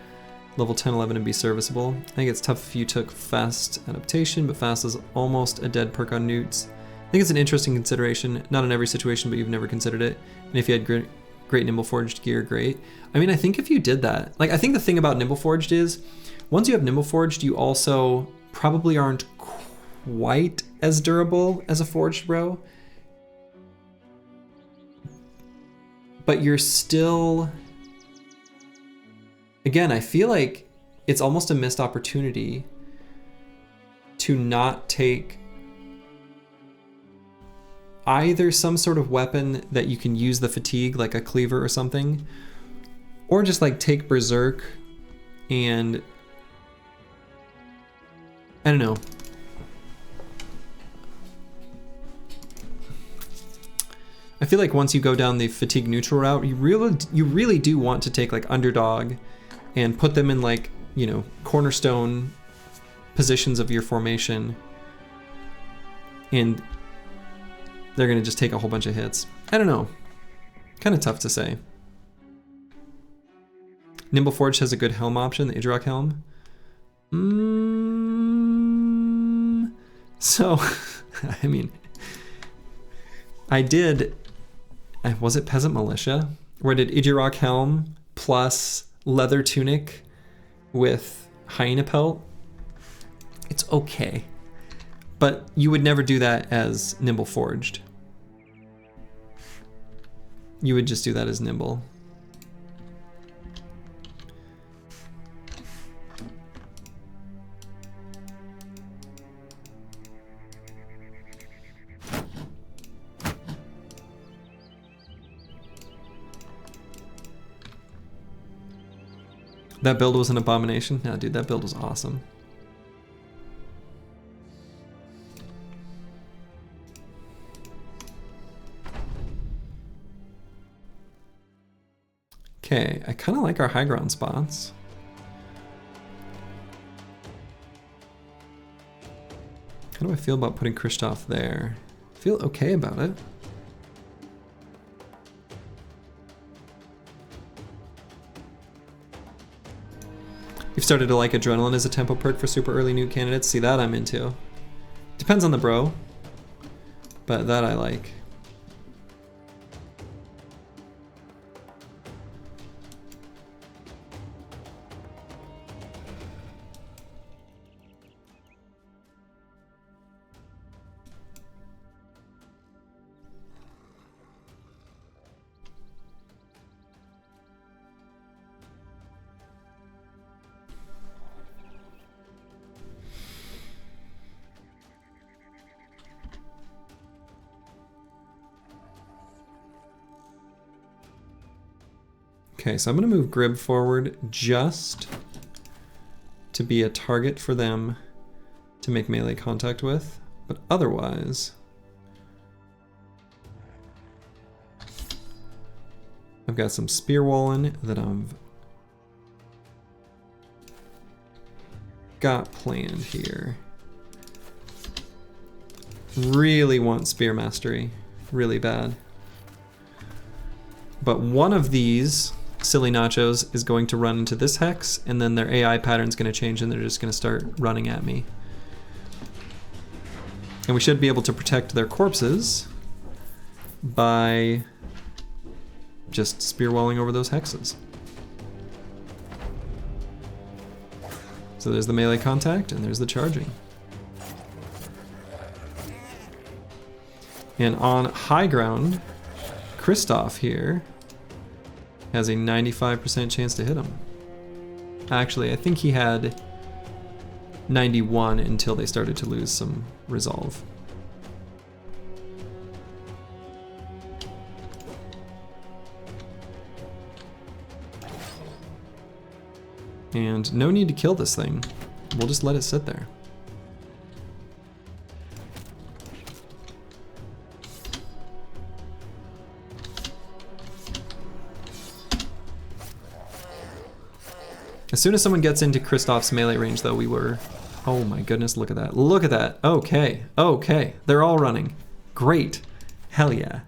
level 10, 11 and be serviceable. I think it's tough if you took Fast Adaptation, but Fast is almost a dead perk on newts. I think it's an interesting consideration, not in every situation, but you've never considered it. And if you had great Nimble Forged gear, great. I mean, I think if you did that, like, I think the thing about Nimble Forged is, once you have Nimble Forged, you also probably aren't quite as durable as a Forged bro. But you're still... Again, I feel like it's almost a missed opportunity to not take either some sort of weapon that you can use the fatigue, like a cleaver or something, or just like take Berserk and I don't know. I feel like once you go down the fatigue neutral route, you really do want to take like Underdog and put them in like, you know, cornerstone positions of your formation, and they're gonna just take a whole bunch of hits. I don't know, kind of tough to say. Nimble Forge has a good helm option, the Idrok helm. So, I mean, was it Peasant Militia? Where I did Idrok helm plus leather tunic with hyena pelt. It's okay, but you would never do that as Nimble Forged. You would just do that as Nimble. That build was an abomination? No, dude, that build was awesome. Okay, I kind of like our high ground spots. How do I feel about putting Kristoff there? I feel okay about it. You've started to like Adrenaline as a tempo perk for super early new candidates. See, that I'm into. Depends on the bro, but that I like. Okay, so I'm gonna move Grib forward just to be a target for them to make melee contact with, but otherwise, I've got some spear walling that I've got planned here. Really want spear mastery, really bad. But one of these silly nachos is going to run into this hex, and then their AI pattern's going to change and they're just going to start running at me. And we should be able to protect their corpses by just spear walling over those hexes. So there's the melee contact and there's the charging. And on high ground, Kristoff here has a 95% chance to hit him. Actually, I think he had 91 until they started to lose some resolve. And no need to kill this thing. We'll just let it sit there. As soon as someone gets into Kristoff's melee range, though, we were... Oh my goodness, look at that. Look at that. Okay, okay. They're all running. Great. Hell yeah.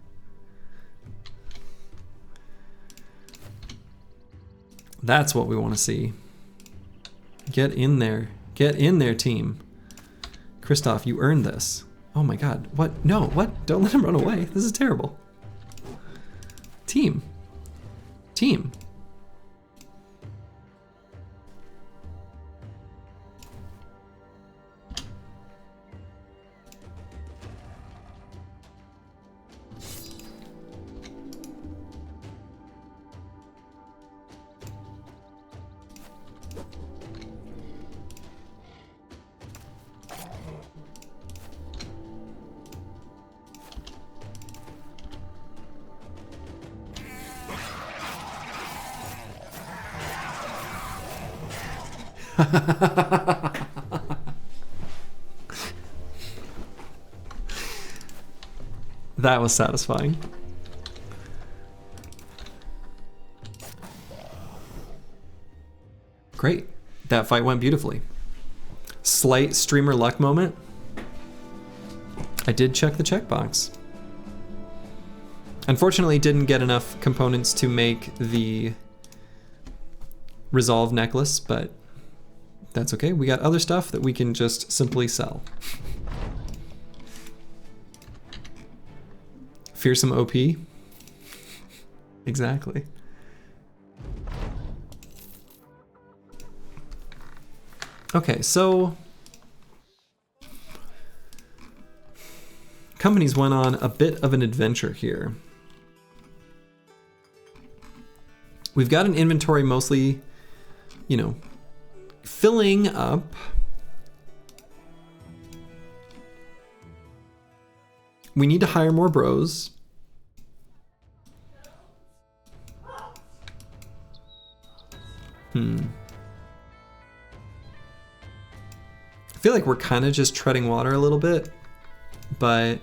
That's what we want to see. Get in there. Get in there, team. Kristoff, you earned this. Oh my god. What? No, what? Don't let him run away. This is terrible. Team. Team. That was satisfying. Great. That fight went beautifully. Slight streamer luck moment. I did check the checkbox. Unfortunately, didn't get enough components to make the resolve necklace, but that's okay. We got other stuff that we can just simply sell. Fearsome OP. Exactly. Okay, so companies went on a bit of an adventure here. We've got an inventory mostly, you know, filling up. We need to hire more bros. I feel like we're kind of just treading water a little bit, but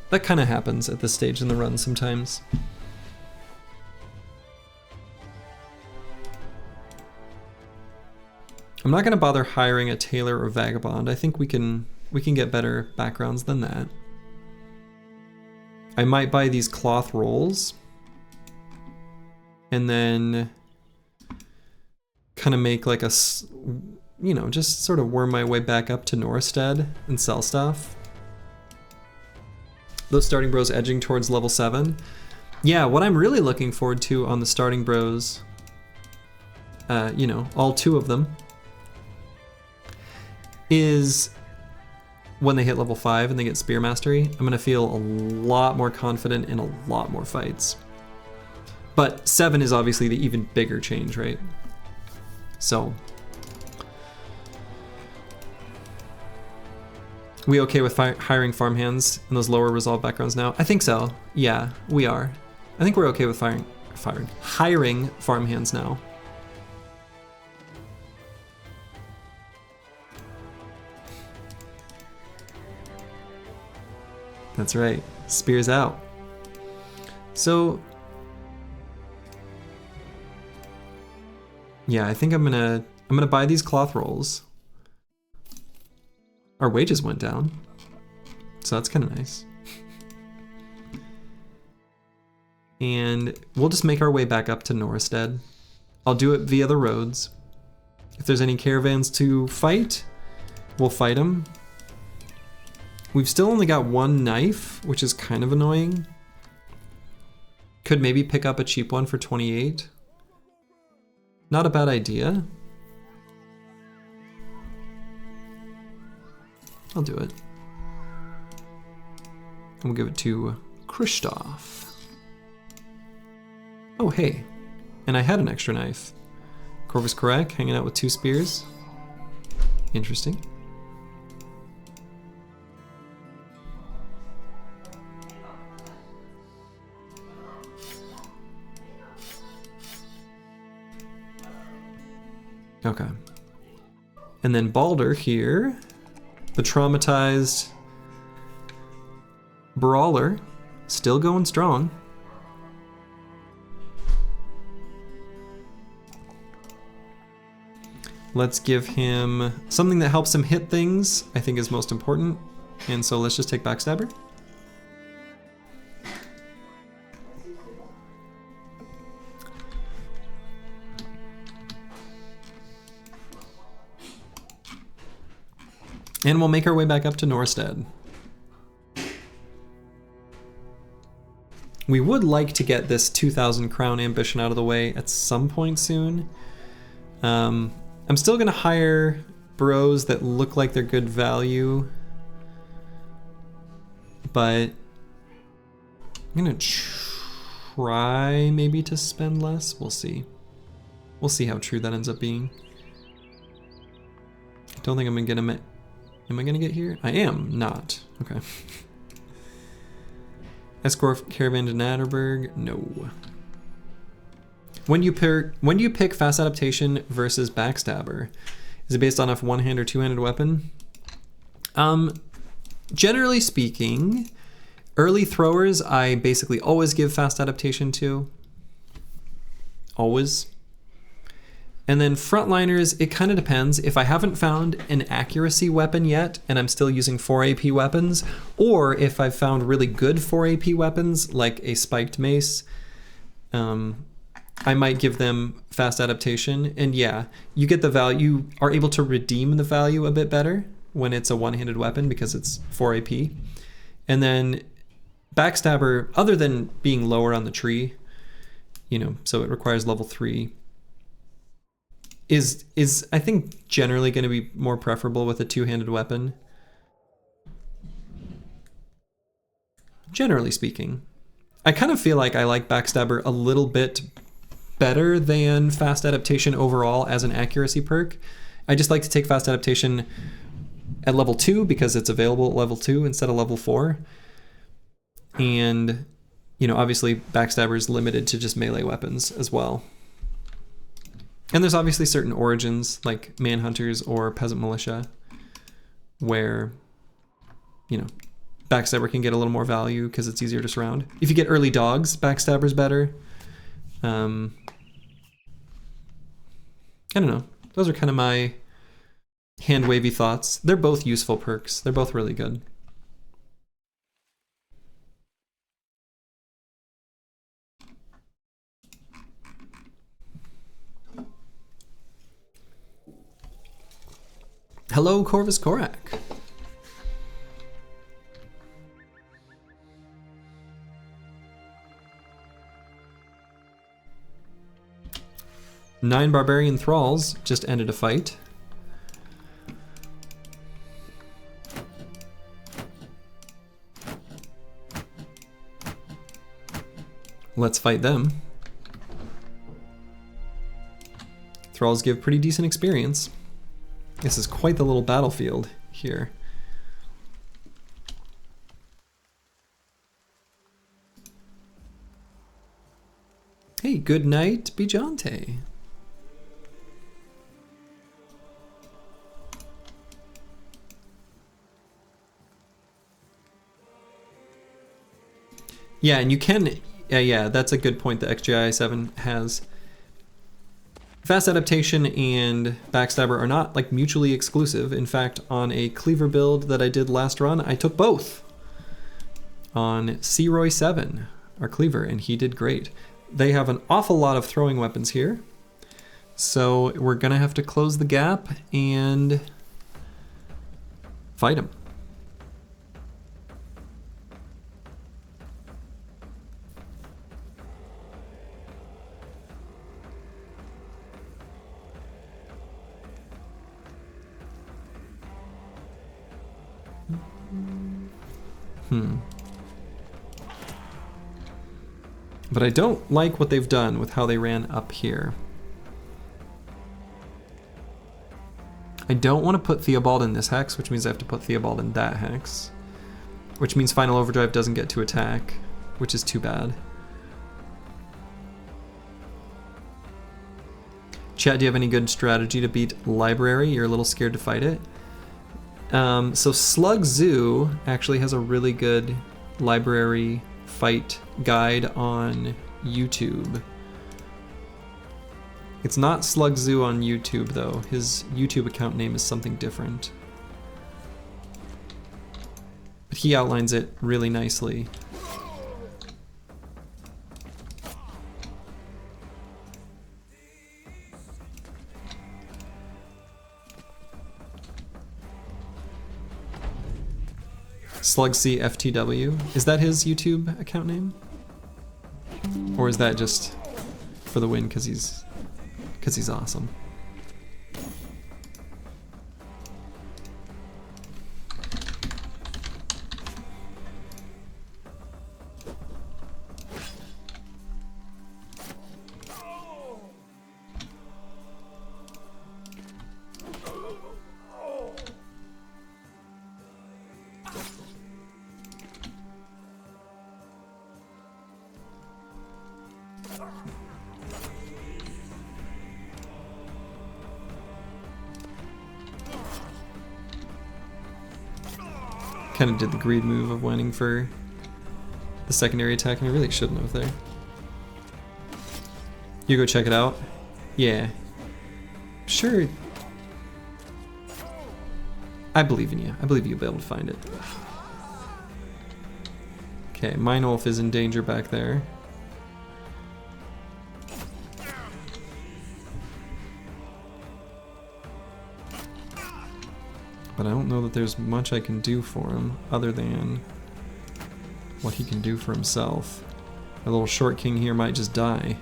that kind of happens at this stage in the run sometimes. I'm not gonna bother hiring a tailor or vagabond. I think we can get better backgrounds than that. I might buy these cloth rolls and then kind of make like a, you know, just sort of worm my way back up to Norstead and sell stuff. Those starting bros edging towards level 7. Yeah, what I'm really looking forward to on the starting bros, you know, all 2 of them, is when they hit level 5 and they get spear mastery, I'm gonna feel a lot more confident in a lot more fights. But 7 is obviously the even bigger change, right? So, we okay with hiring farmhands in those lower resolve backgrounds now? I think so. Yeah, we are. I think we're okay with hiring farmhands now. That's right. Spears out. So, yeah, I think I'm gonna buy these cloth rolls. Our wages went down, so that's kind of nice. And we'll just make our way back up to Norstead. I'll do it via the roads. If there's any caravans to fight, we'll fight them. We've still only got 1 knife, which is kind of annoying. Could maybe pick up a cheap one for 28. Not a bad idea. I'll do it. And we'll give it to Christoph. Oh, hey. And I had an extra knife. Corvus Corac, hanging out with 2 spears. Interesting. Okay. And then Balder here, the traumatized brawler, still going strong. Let's give him something that helps him hit things, I think is most important. And so let's just take Backstabber. And we'll make our way back up to Norstead. We would like to get this 2,000 crown ambition out of the way at some point soon. I'm still gonna hire bros that look like they're good value, but I'm gonna try maybe to spend less. We'll see. We'll see how true that ends up being. I don't think I'm gonna get him. Am I gonna get here? I am not. Okay. Escort Caravan to Natterberg? No. When do you pick fast adaptation versus backstabber? Is it based on a one-hand or two-handed weapon? Generally speaking, early throwers I basically always give fast adaptation to. Always. And then frontliners, it kind of depends. If I haven't found an accuracy weapon yet and I'm still using 4 AP weapons, or if I've found really good 4 AP weapons like a spiked mace, I might give them fast adaptation. And yeah, you get the value, you are able to redeem the value a bit better when it's a one-handed weapon because it's 4 AP. And then backstabber, other than being lower on the tree, you know, so it requires level 3, is I think generally going to be more preferable with a two-handed weapon. Generally speaking. I kind of feel like I like backstabber a little bit better than fast adaptation overall as an accuracy perk. I just like to take fast adaptation at level 2 because it's available at level 2 instead of level 4. And, you know, obviously backstabber is limited to just melee weapons as well. And there's obviously certain origins like manhunters or peasant militia where, you know, backstabber can get a little more value because it's easier to surround. If you get early dogs, backstabber's better. I don't know. Those are kind of my hand-wavy thoughts. They're both useful perks. They're both really good. Hello, Corvus Corac. Nine barbarian thralls just ended a fight. Let's fight them. Thralls give pretty decent experience. This is quite the little battlefield here. Hey, good night, Bijante. Yeah, and you can, yeah, that's a good point that XGI 7 has. Fast adaptation and backstabber are not like mutually exclusive. In fact, on a cleaver build that I did last run, I took both. On Searoy 7, our cleaver, and he did great. They have an awful lot of throwing weapons here. So we're gonna have to close the gap and fight him. But I don't like what they've done with how they ran up here. I don't want to put Theobald in this hex, which means I have to put Theobald in that hex. Which means Final Overdrive doesn't get to attack, which is too bad. Chat, do you have any good strategy to beat Library? You're a little scared to fight it. So Slug Zoo actually has a really good library fight guide on YouTube. It's not Slug Zoo on YouTube though. His YouTube account name is something different. But he outlines it really nicely. Slug C FTW. Is that his YouTube account name? Or is that just for the win because he's awesome? Kind of did the greed move of winding for the secondary attack, and I really shouldn't have there. You go check it out? Yeah. Sure. I believe in you. I believe you'll be able to find it. Okay, Monolith is in danger back there. But I don't know that there's much I can do for him other than what he can do for himself. A little short king here might just die.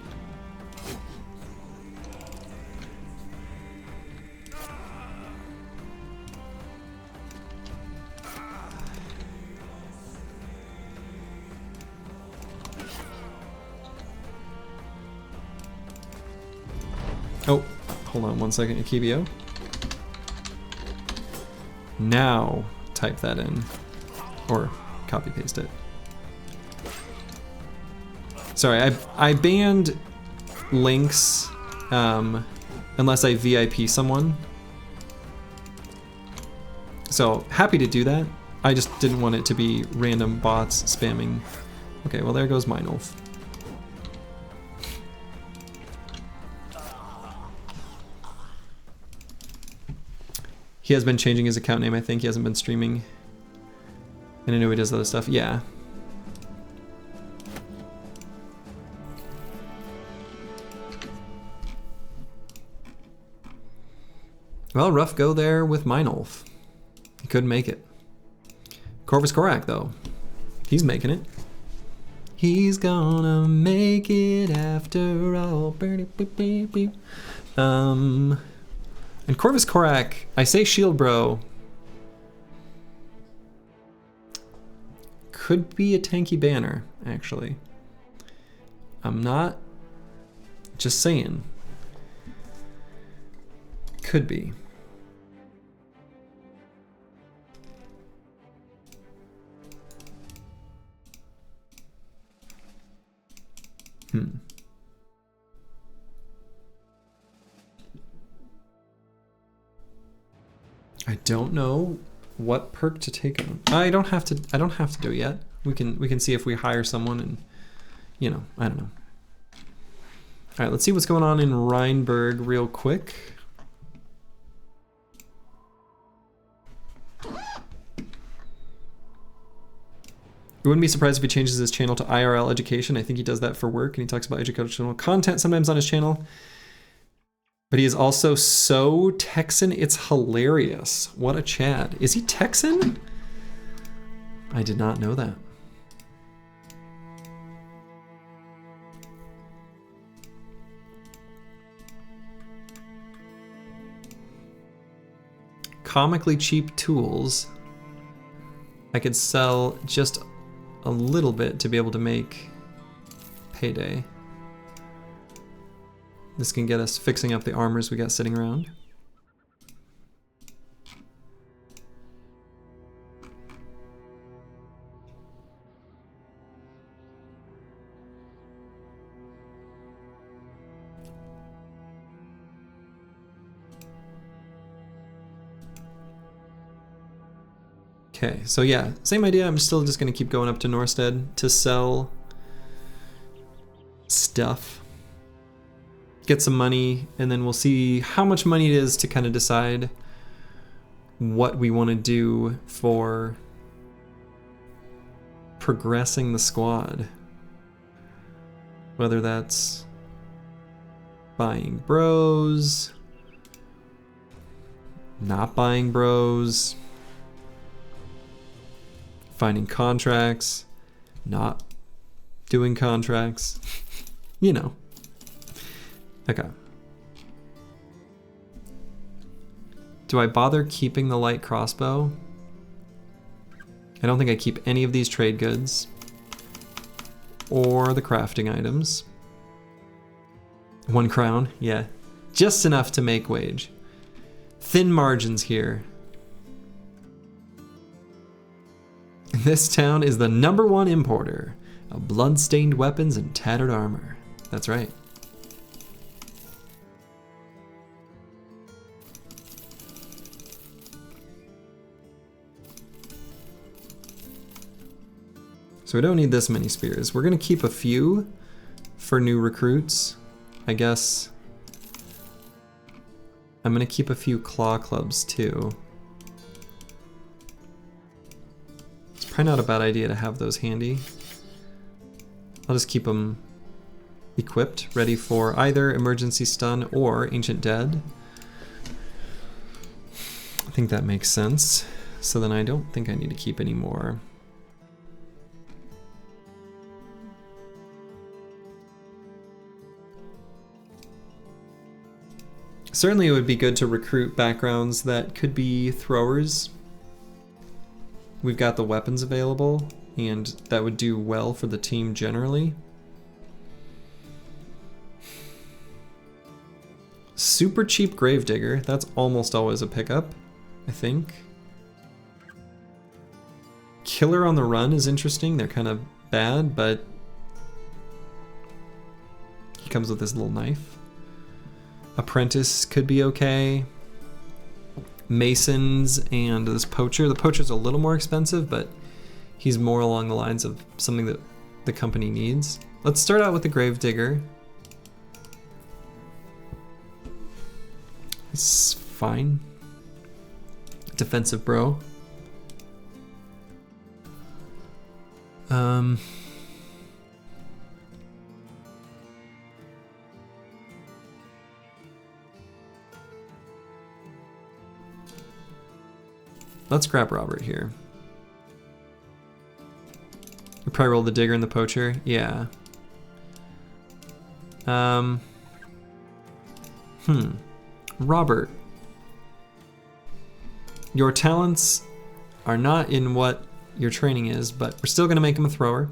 Oh, hold on one second, Akibio. Now type that in, or copy paste it. Sorry, I banned links unless I VIP someone. So happy to do that. I just didn't want it to be random bots spamming. Okay, well there goes Monolith. He has been changing his account name, I think. He hasn't been streaming. And I know he does other stuff. Yeah. Well, rough go there with Monolith. He couldn't make it. Corvus Korak, though. He's making it. He's gonna make it after all. And Corvus Korak, I say Shield Bro, could be a tanky banner, actually. I'm not just saying. Could be. I don't know what perk to take on. I don't have to do it yet. We can see if we hire someone and, you know, I don't know. All right, let's see what's going on in Rheinberg real quick. I wouldn't be surprised if he changes his channel to IRL Education. I think he does that for work, and he talks about educational content sometimes on his channel. But he is also so Texan, it's hilarious. What a Chad. Is he Texan? I did not know that. Comically cheap tools. I could sell just a little bit to be able to make payday. This can get us fixing up the armors we got sitting around. Okay, so yeah, same idea. I'm still just going to keep going up to Norstead to sell stuff, get some money, and then we'll see how much money it is to kind of decide what we want to do for progressing the squad. Whether that's buying bros, not buying bros, finding contracts, not doing contracts, you know. Okay. Do I bother keeping the light crossbow? I don't think I keep any of these trade goods or the crafting items. 1 crown, yeah. Just enough to make wage. Thin margins here. This town is the #1 importer of blood-stained weapons and tattered armor. That's right. So we don't need this many spears. We're gonna keep a few for new recruits. I guess I'm gonna keep a few claw clubs too. Probably not a bad idea to have those handy. I'll just keep them equipped, ready for either emergency stun or ancient dead. I think that makes sense. So then I don't think I need to keep any more. Certainly it would be good to recruit backgrounds that could be throwers. We've got the weapons available, and that would do well for the team generally. Super cheap Gravedigger, that's almost always a pickup, I think. Killer on the Run is interesting, they're kind of bad, but he comes with this little knife. Apprentice could be okay. Masons and this poacher. The poacher's a little more expensive, but he's more along the lines of something that the company needs. Let's start out with the Gravedigger. It's fine. Defensive bro. Let's grab Robert here. We probably roll the digger and the poacher. Yeah. Robert. Your talents are not in what your training is, but we're still gonna make him a thrower.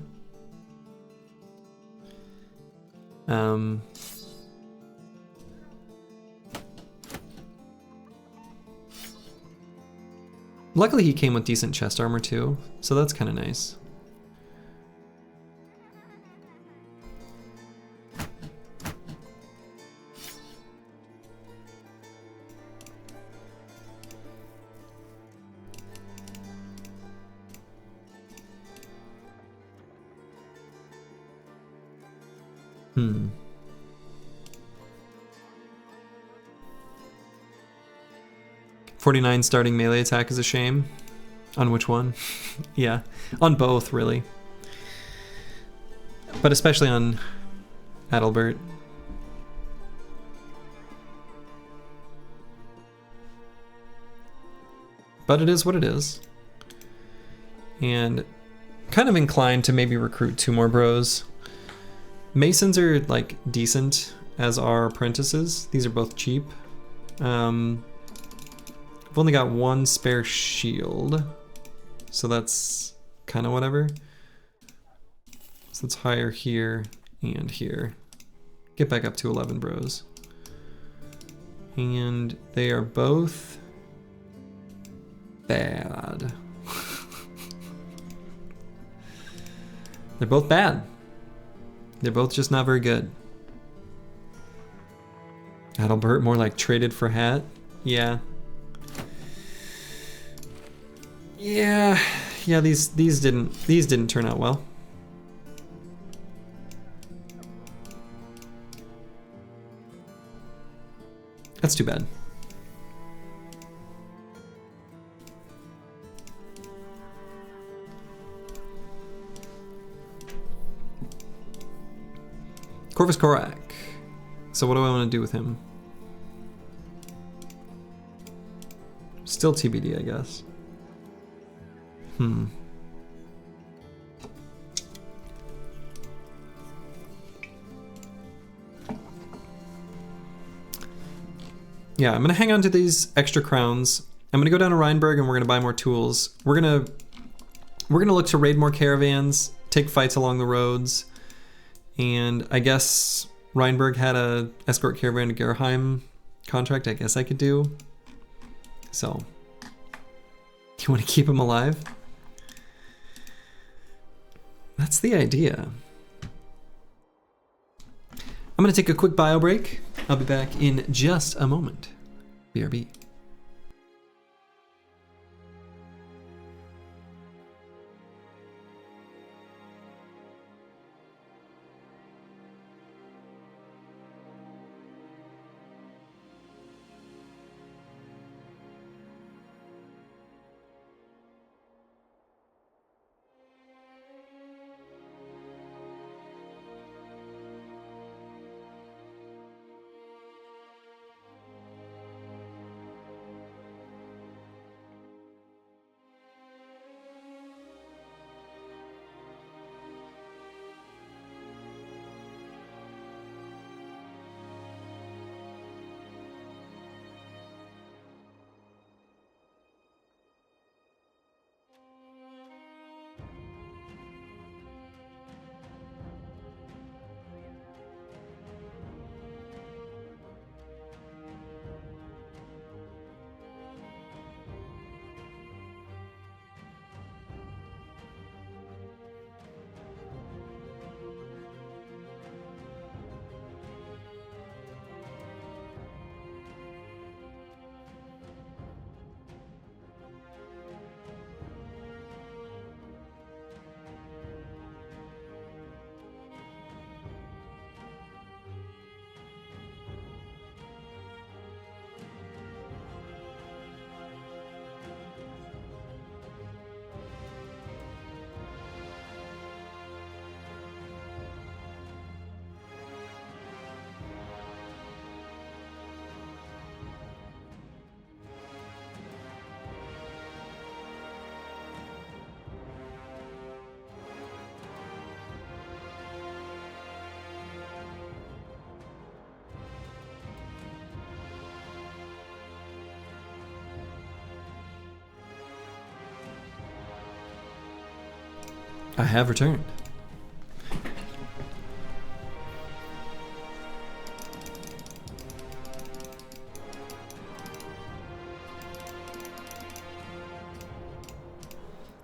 Luckily he came with decent chest armor too, so that's kind of nice. Hmm. .49 starting melee attack is a shame. On which one? Yeah, on both really. But especially on Adalbert. But it is what it is. And kind of inclined to maybe recruit 2 more bros. Masons are like decent, as are apprentices. These are both cheap. I've only got 1 spare shield, so that's kind of whatever. So let's hire here and here. Get back up to 11 bros. And they are both bad. They're both bad. They're both just not very good. Adalbert, more like traded for hat. Yeah. Yeah, these didn't turn out well. That's too bad. Corvus Corac. So what do I want to do with him? Still TBD, I guess. Yeah, I'm gonna hang on to these extra crowns. I'm gonna go down to Rheinberg and we're gonna buy more tools. We're gonna look to raid more caravans, take fights along the roads, and I guess Rheinberg had a escort caravan to Gerheim contract. I guess I could do. So, you want to keep him alive? That's the idea. I'm gonna take a quick bio break. I'll be back in just a moment. BRB. I have returned.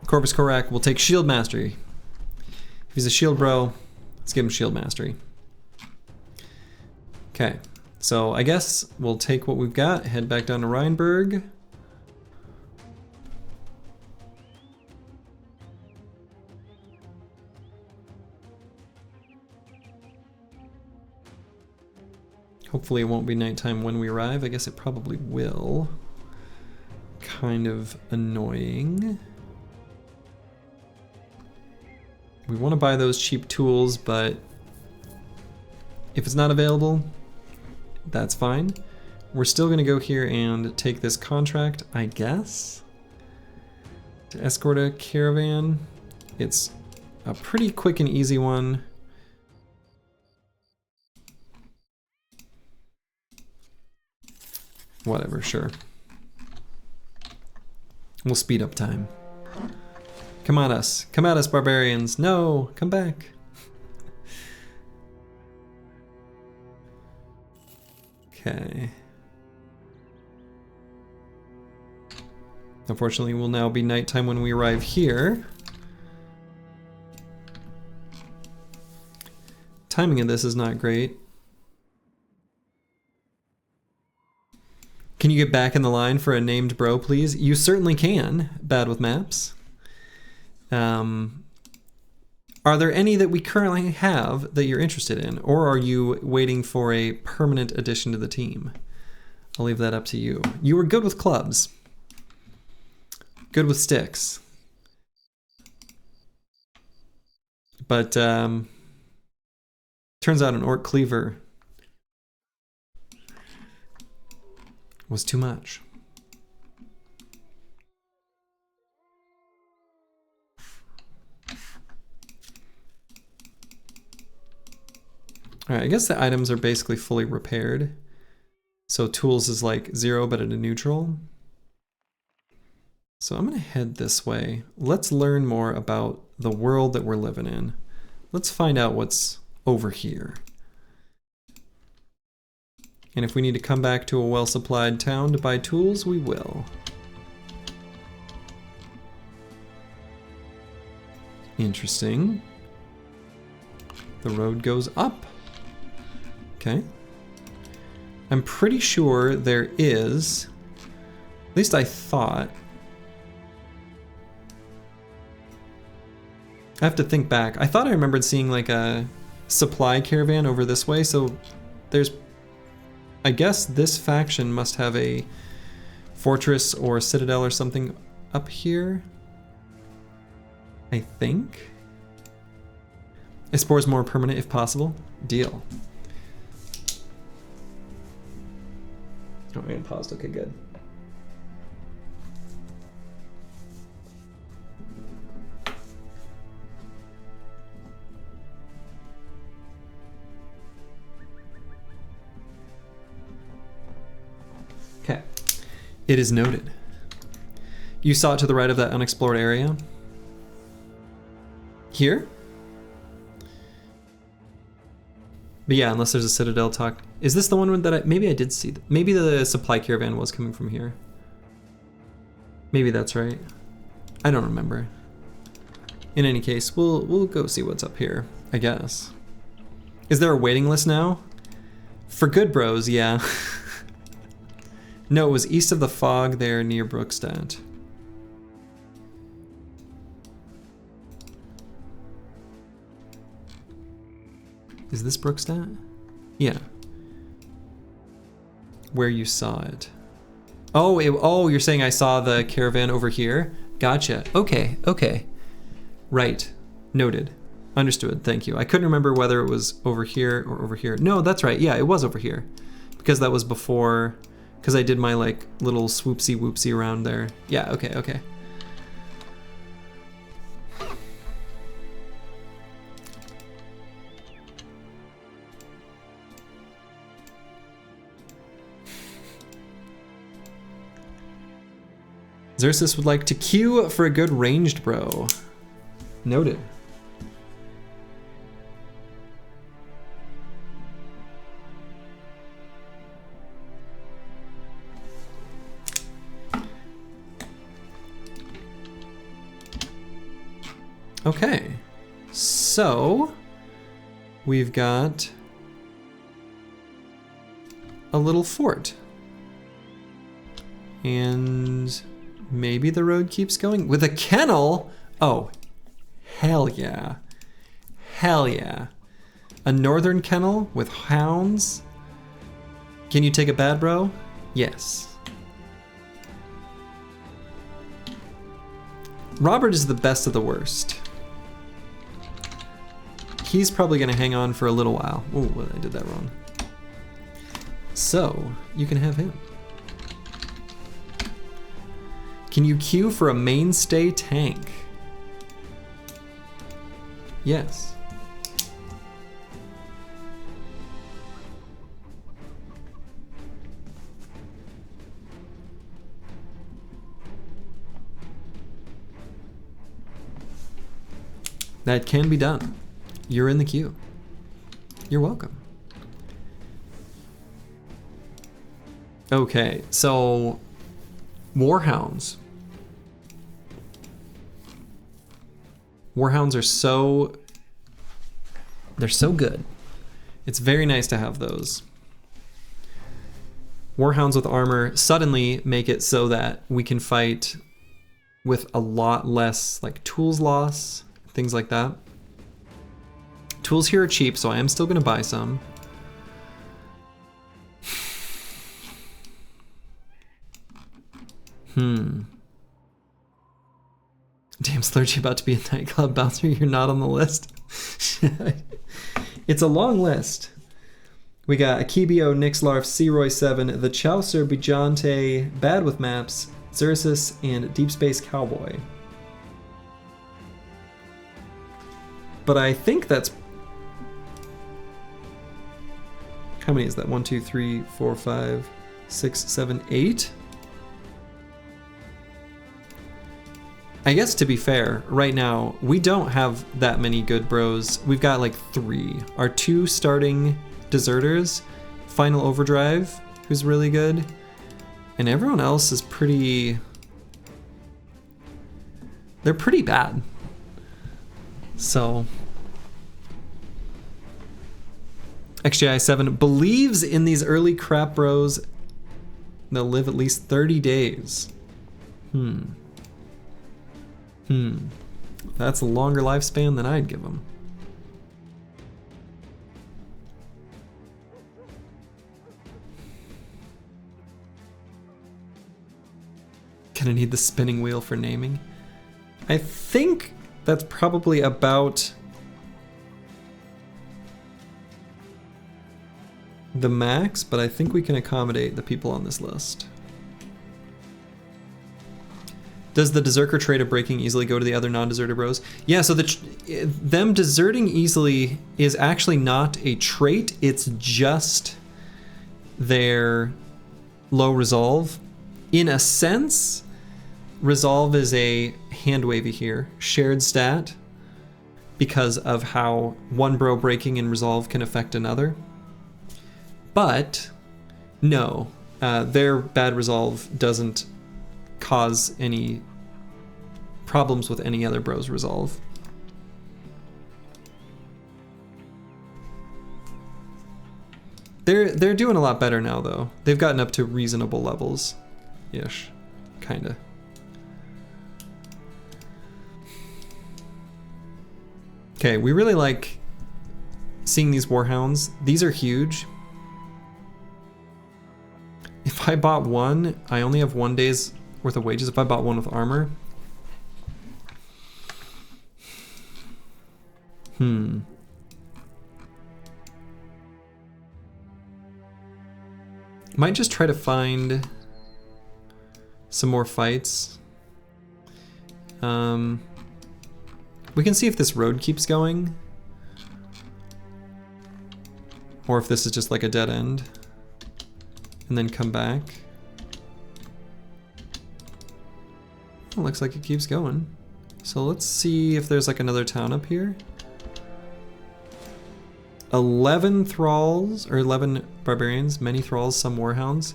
Corvus Corac will take Shield Mastery. If he's a shield bro, let's give him Shield Mastery. Okay, so I guess we'll take what we've got, head back down to Rheinberg. Hopefully it won't be nighttime when we arrive. I guess it probably will. Kind of annoying. We want to buy those cheap tools, but if it's not available, that's fine. We're still going to go here and take this contract, I guess, to escort a caravan. It's a pretty quick and easy one. Whatever, sure. We'll speed up time. Come at us. Come at us, barbarians. No, come back. Okay. Unfortunately, it will now be nighttime when we arrive here. Timing of this is not great. Can you get back in the line for a named bro, please? You certainly can, Bad with Maps. Are there any that we currently have that you're interested in? Or are you waiting for a permanent addition to the team? I'll leave that up to you. You were good with clubs. Good with sticks. But turns out an orc cleaver was too much. Alright, I guess the items are basically fully repaired. So tools is like 0 but at a neutral. So I'm gonna head this way. Let's learn more about the world that we're living in. Let's find out what's over here. And if we need to come back to a well-supplied town to buy tools, we will. Interesting. The road goes up. Okay. I'm pretty sure there is, at least I thought. I have to think back. I thought I remembered seeing like a supply caravan over this way, so there's, I guess this faction must have a fortress or citadel or something up here. I think. Explore is more permanent if possible. Deal. Oh, man, paused. Okay, good. Okay. It is noted. You saw it to the right of that unexplored area? Here? But yeah, unless there's a citadel talk. Is this the one that maybe I did see? Maybe the supply caravan was coming from here. Maybe that's right. I don't remember. In any case, we'll go see what's up here, I guess. Is there a waiting list now? For good bros, yeah. No, it was east of the fog there near Brookstadt. Is this Brookstadt? Yeah. Where you saw it. Oh, oh, you're saying I saw the caravan over here? Gotcha. Okay, okay. Right. Noted. Understood. Thank you. I couldn't remember whether it was over here or over here. No, that's right. Yeah, it was over here. Because that was before, because I did my like little swoopsy whoopsie around there. Yeah, okay, okay. Xerxes would like to queue for a good ranged bro. Noted. Okay, so we've got a little fort. And maybe the road keeps going with a kennel. Oh, hell yeah. Hell yeah. A northern kennel with hounds. Can you take a bad bro? Yes. Robert is the best of the worst. He's probably gonna hang on for a little while. Oh, I did that wrong. So, you can have him. Can you queue for a mainstay tank? Yes. That can be done. You're in the queue. You're welcome. Okay, so Warhounds. Warhounds are they're so good. It's very nice to have those. Warhounds with armor suddenly make it so that we can fight with a lot less like tools loss, things like that. Tools here are cheap, so I am still gonna buy some. Damn, Slurgy about to be a nightclub bouncer. You're not on the list. It's a long list. We got Akibio, Nixlarf, Searoy 7, the Chaucer, Bijante, Bad with Maps, Xerxes, and Deep Space Cowboy. But I think that's... How many is that? 1, 2, 3, 4, 5, 6, 7, 8? I guess to be fair, right now, we don't have that many good bros. We've got like 3. Our 2 starting deserters, Final Overdrive, who's really good, and everyone else is pretty... They're pretty bad. So... XGI7 believes in these early crap bros. They'll live at least 30 days. That's a longer lifespan than I'd give them. Gonna need the spinning wheel for naming. I think that's probably about the max, but I think we can accommodate the people on this list. Does the Deserker trait of breaking easily go to the other non-deserter bros? Yeah, so them deserting easily is actually not a trait, it's just their low resolve. In a sense, resolve is a hand wavy here, shared stat, because of how one bro breaking in resolve can affect another. But no, their bad resolve doesn't cause any problems with any other bro's resolve. They're doing a lot better now though. They've gotten up to reasonable levels, ish, kinda. Okay, we really like seeing these warhounds. These are huge. If I bought one, I only have 1 day's worth of wages. If I bought one with armor. Might just try to find some more fights. We can see if this road keeps going. Or if this is just like a dead end. And then come back. It looks like it keeps going. So let's see if there's like another town up here. 11 thralls, or 11 barbarians, many thralls, some warhounds.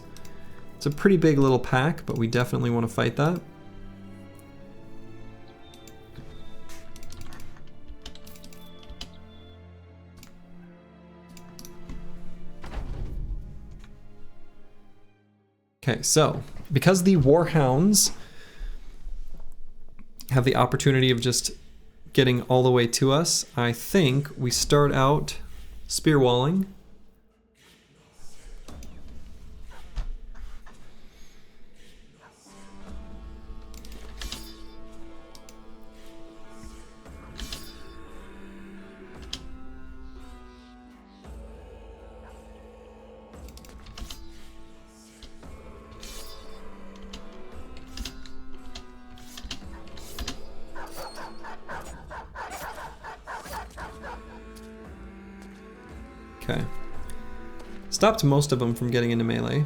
It's a pretty big little pack, but we definitely want to fight that. Okay, so because the warhounds have the opportunity of just getting all the way to us, I think we start out spear walling. Okay. Stopped most of them from getting into melee.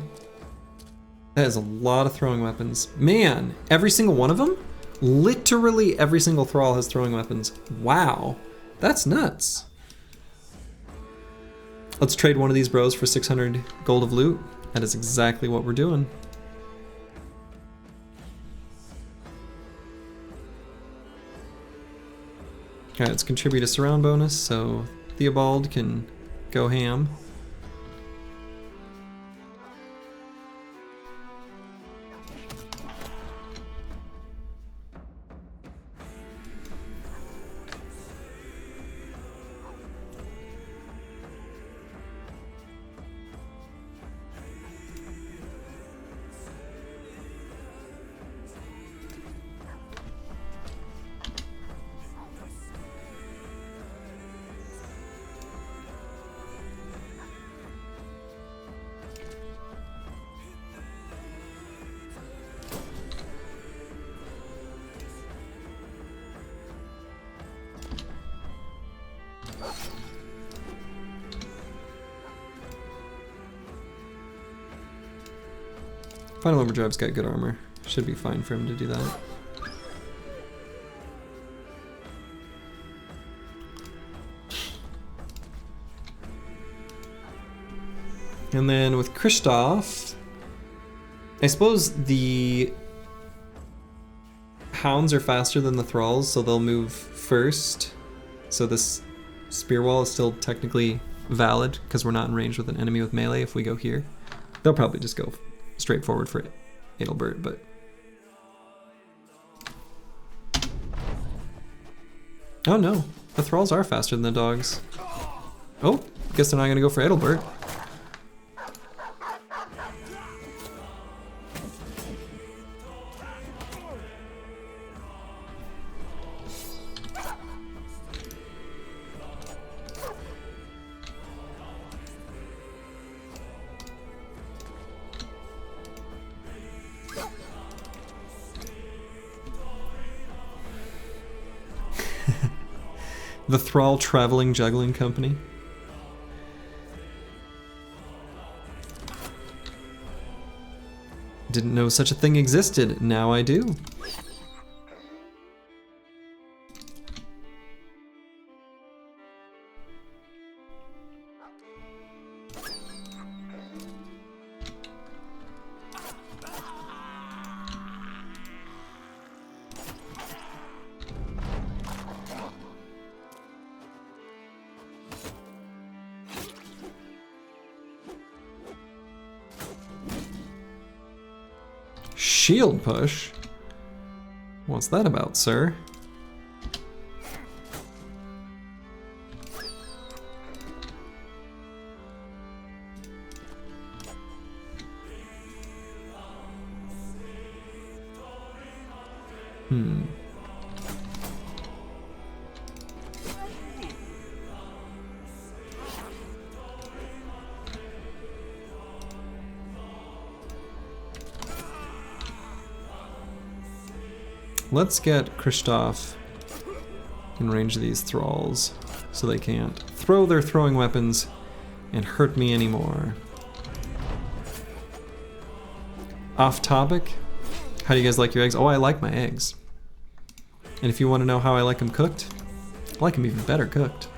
That is a lot of throwing weapons. Man, every single one of them? Literally every single thrall has throwing weapons. Wow, that's nuts. Let's trade one of these bros for 600 gold of loot. That is exactly what we're doing. Okay, let's contribute a surround bonus so Theobald can go ham. Final Overdrive's got good armor. Should be fine for him to do that. And then with Kristoff, I suppose the hounds are faster than the thralls, so they'll move first. So this spear wall is still technically valid because we're not in range with an enemy with melee if we go here. They'll probably just go straight forward for Adelbert, but... Oh no, the thralls are faster than the dogs. Oh, guess they're not gonna go for Adelbert. The Thrall Traveling Juggling Company. Didn't know such a thing existed. Now I do. Shield push? What's that about, sir? Let's get Kristoff in range of these thralls so they can't throw their throwing weapons and hurt me anymore. Off topic, how do you guys like your eggs? Oh, I like my eggs. And if you want to know how I like them cooked, I like them even better cooked.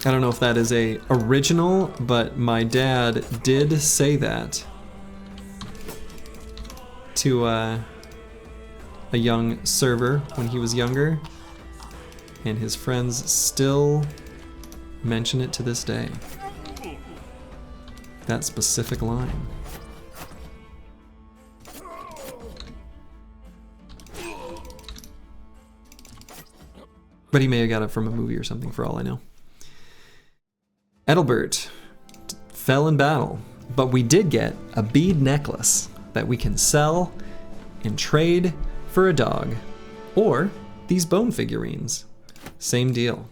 I don't know if that is a original, but my dad did say that to a young server when he was younger, and his friends still mention it to this day. That specific line. But he may have got it from a movie or something for all I know. Adelbert fell in battle, but we did get a bead necklace that we can sell and trade for a dog, or these bone figurines. Same deal.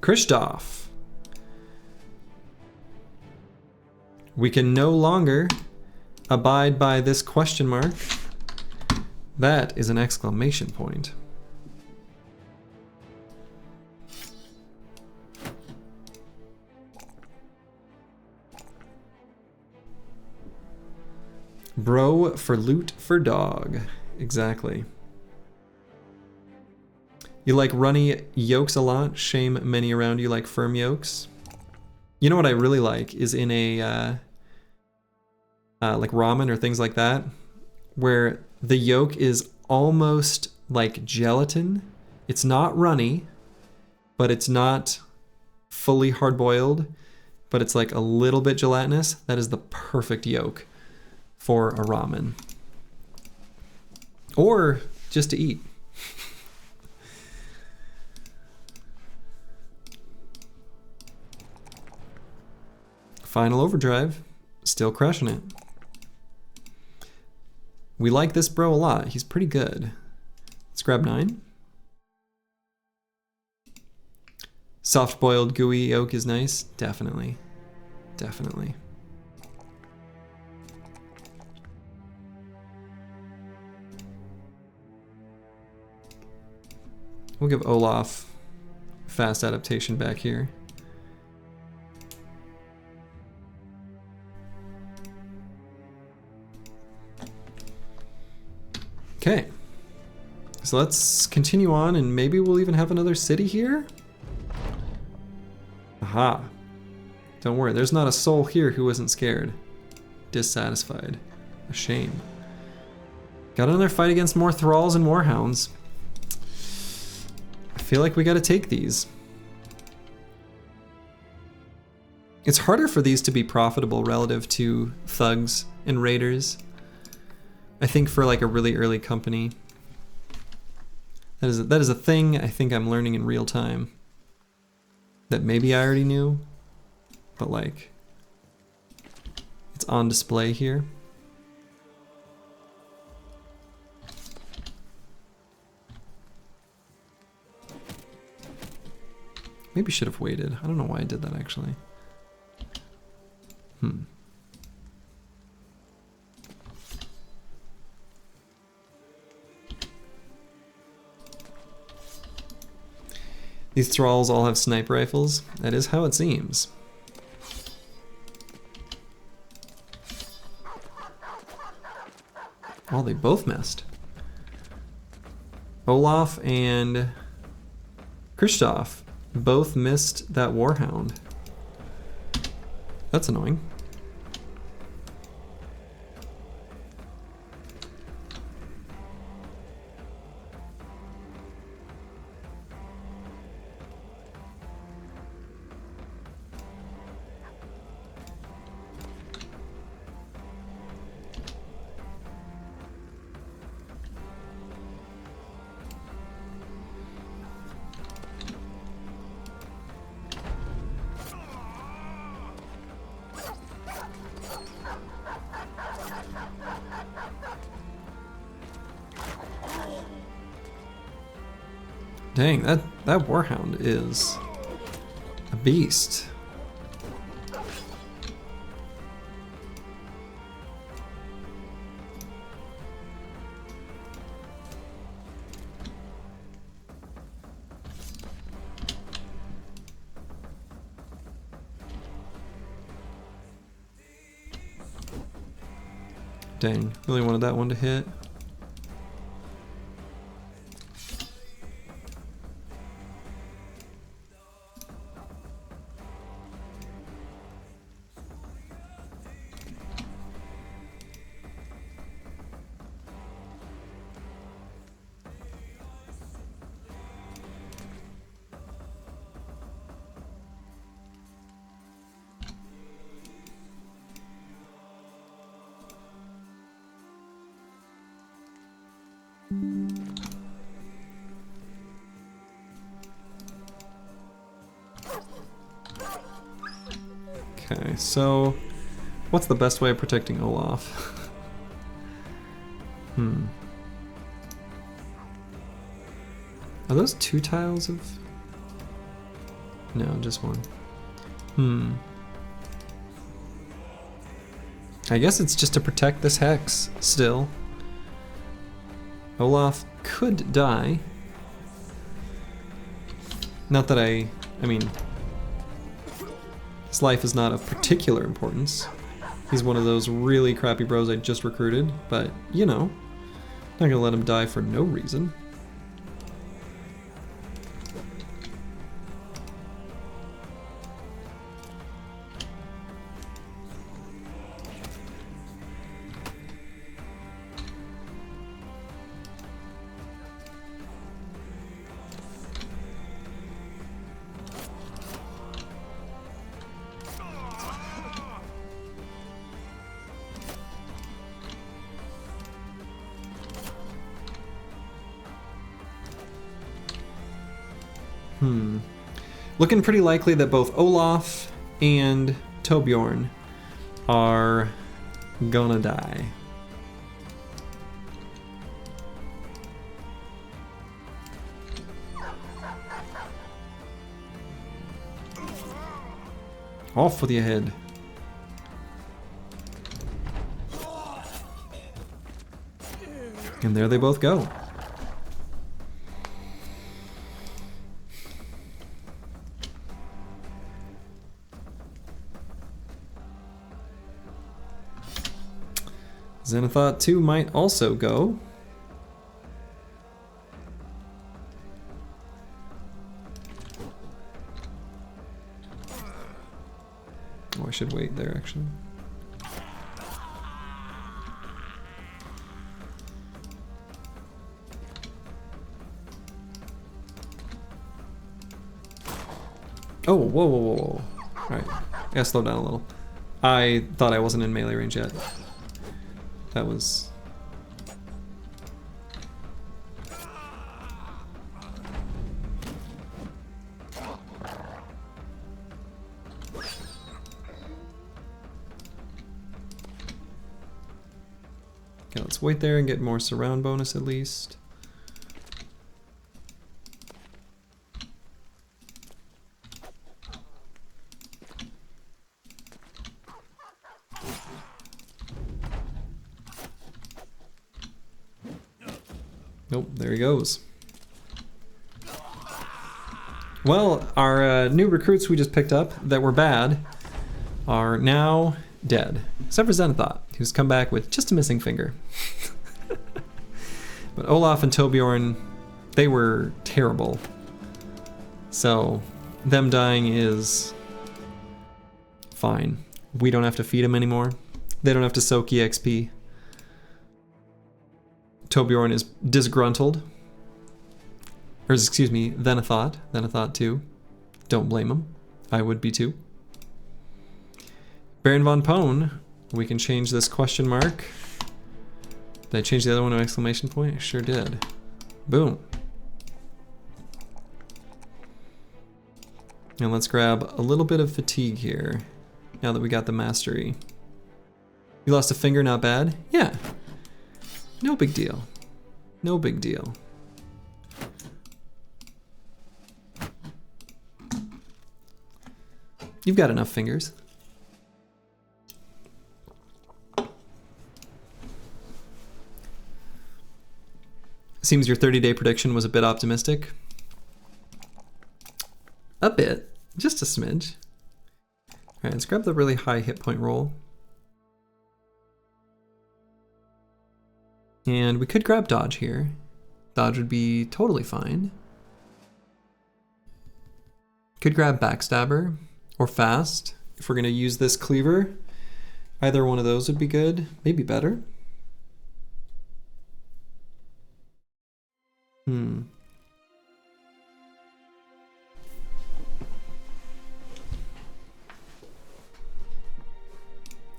Kristoff. We can no longer abide by this question mark. That is an exclamation point. Bro for loot for dog. Exactly. You like runny yolks a lot? Shame many around you like firm yolks. You know what I really like is in a like ramen or things like that, where the yolk is almost like gelatin. It's not runny, but it's not fully hard-boiled, but it's like a little bit gelatinous. That is the perfect yolk for a ramen. Or just to eat. Final overdrive, still crushing it. We like this bro a lot. He's pretty good. Let's grab 9. Soft boiled gooey yolk is nice. Definitely. Definitely. We'll give Olaf fast adaptation back here. Okay, so let's continue on and maybe we'll even have another city here? Aha. Don't worry, there's not a soul here who isn't scared. Dissatisfied. A shame. Got another fight against more thralls and warhounds. I feel like we gotta take these. It's harder for these to be profitable relative to thugs and raiders. I think for like a really early company. That is a thing I think I'm learning in real time. That maybe I already knew, but like, it's on display here. Maybe should have waited. I don't know why I did that actually. These thralls all have sniper rifles. That is how it seems. Oh, they both missed. Olaf and Christoph both missed that warhound. That's annoying. Dang, that warhound is a beast. Dang, really wanted that one to hit. Okay, so what's the best way of protecting Olaf? Are those 2 tiles of... No, just 1. I guess it's just to protect this hex, still. Olaf could die. Not that I mean, his life is not of particular importance. He's one of those really crappy bros I just recruited, but you know, not gonna let him die for no reason. Looking pretty likely that both Olaf and Torbjorn are gonna die. Off with your head. And there they both go. Xenothought 2 might also go. Oh, I should wait there actually. Oh, whoa, whoa, whoa, whoa. Alright, I gotta slow down a little. I thought I wasn't in melee range yet. That was... Okay, let's wait there and get more surround bonus at least. Nope, there he goes. Well, our new recruits we just picked up that were bad are now dead. Except for Xenothought, who's come back with just a missing finger. But Olaf and Torbjorn, they were terrible. So, them dying is fine. We don't have to feed them anymore. They don't have to soak EXP. Torbjorn is disgruntled. Or excuse me, Xenothought. Xenothought 2. Don't blame him. I would be too. Baron von Pone. We can change this question mark. Did I change the other one to exclamation point? I sure did. Boom. And let's grab a little bit of fatigue here. Now that we got the mastery. You lost a finger, not bad? Yeah. No big deal. No big deal. You've got enough fingers. Seems your 30-day prediction was a bit optimistic. A bit. Just a smidge. Alright, let's grab the really high hit point roll. And we could grab dodge here. Dodge would be totally fine. Could grab backstabber or fast if we're going to use this cleaver. Either one of those would be good, maybe better.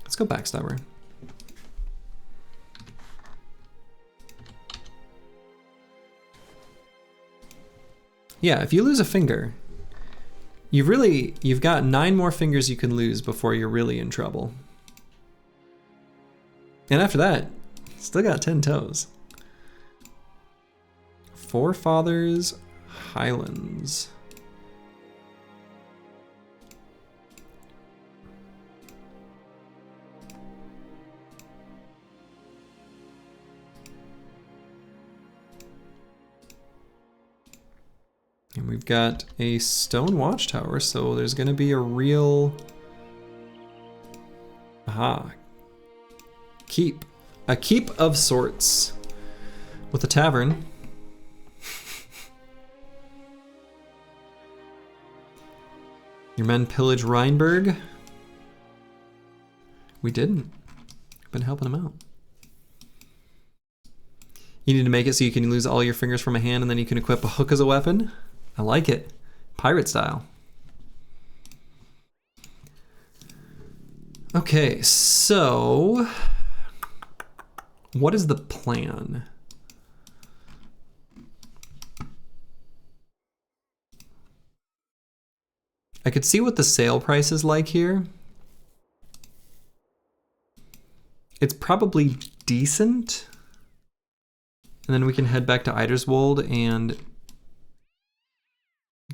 Let's go backstabber. Yeah, if you lose a finger, you've got 9 more fingers you can lose before you're really in trouble. And after that, still got 10 toes. Forefathers Highlands. And we've got a stone watchtower, so there's going to be a real... Aha, keep. A keep of sorts. With a tavern. Your men pillage Rheinberg. We didn't. Been helping them out. You need to make it so you can lose all your fingers from a hand and then you can equip a hook as a weapon. I like it. Pirate style. Okay, so what is the plan? I could see what the sale price is like here. It's probably decent. And then we can head back to Eiderswold and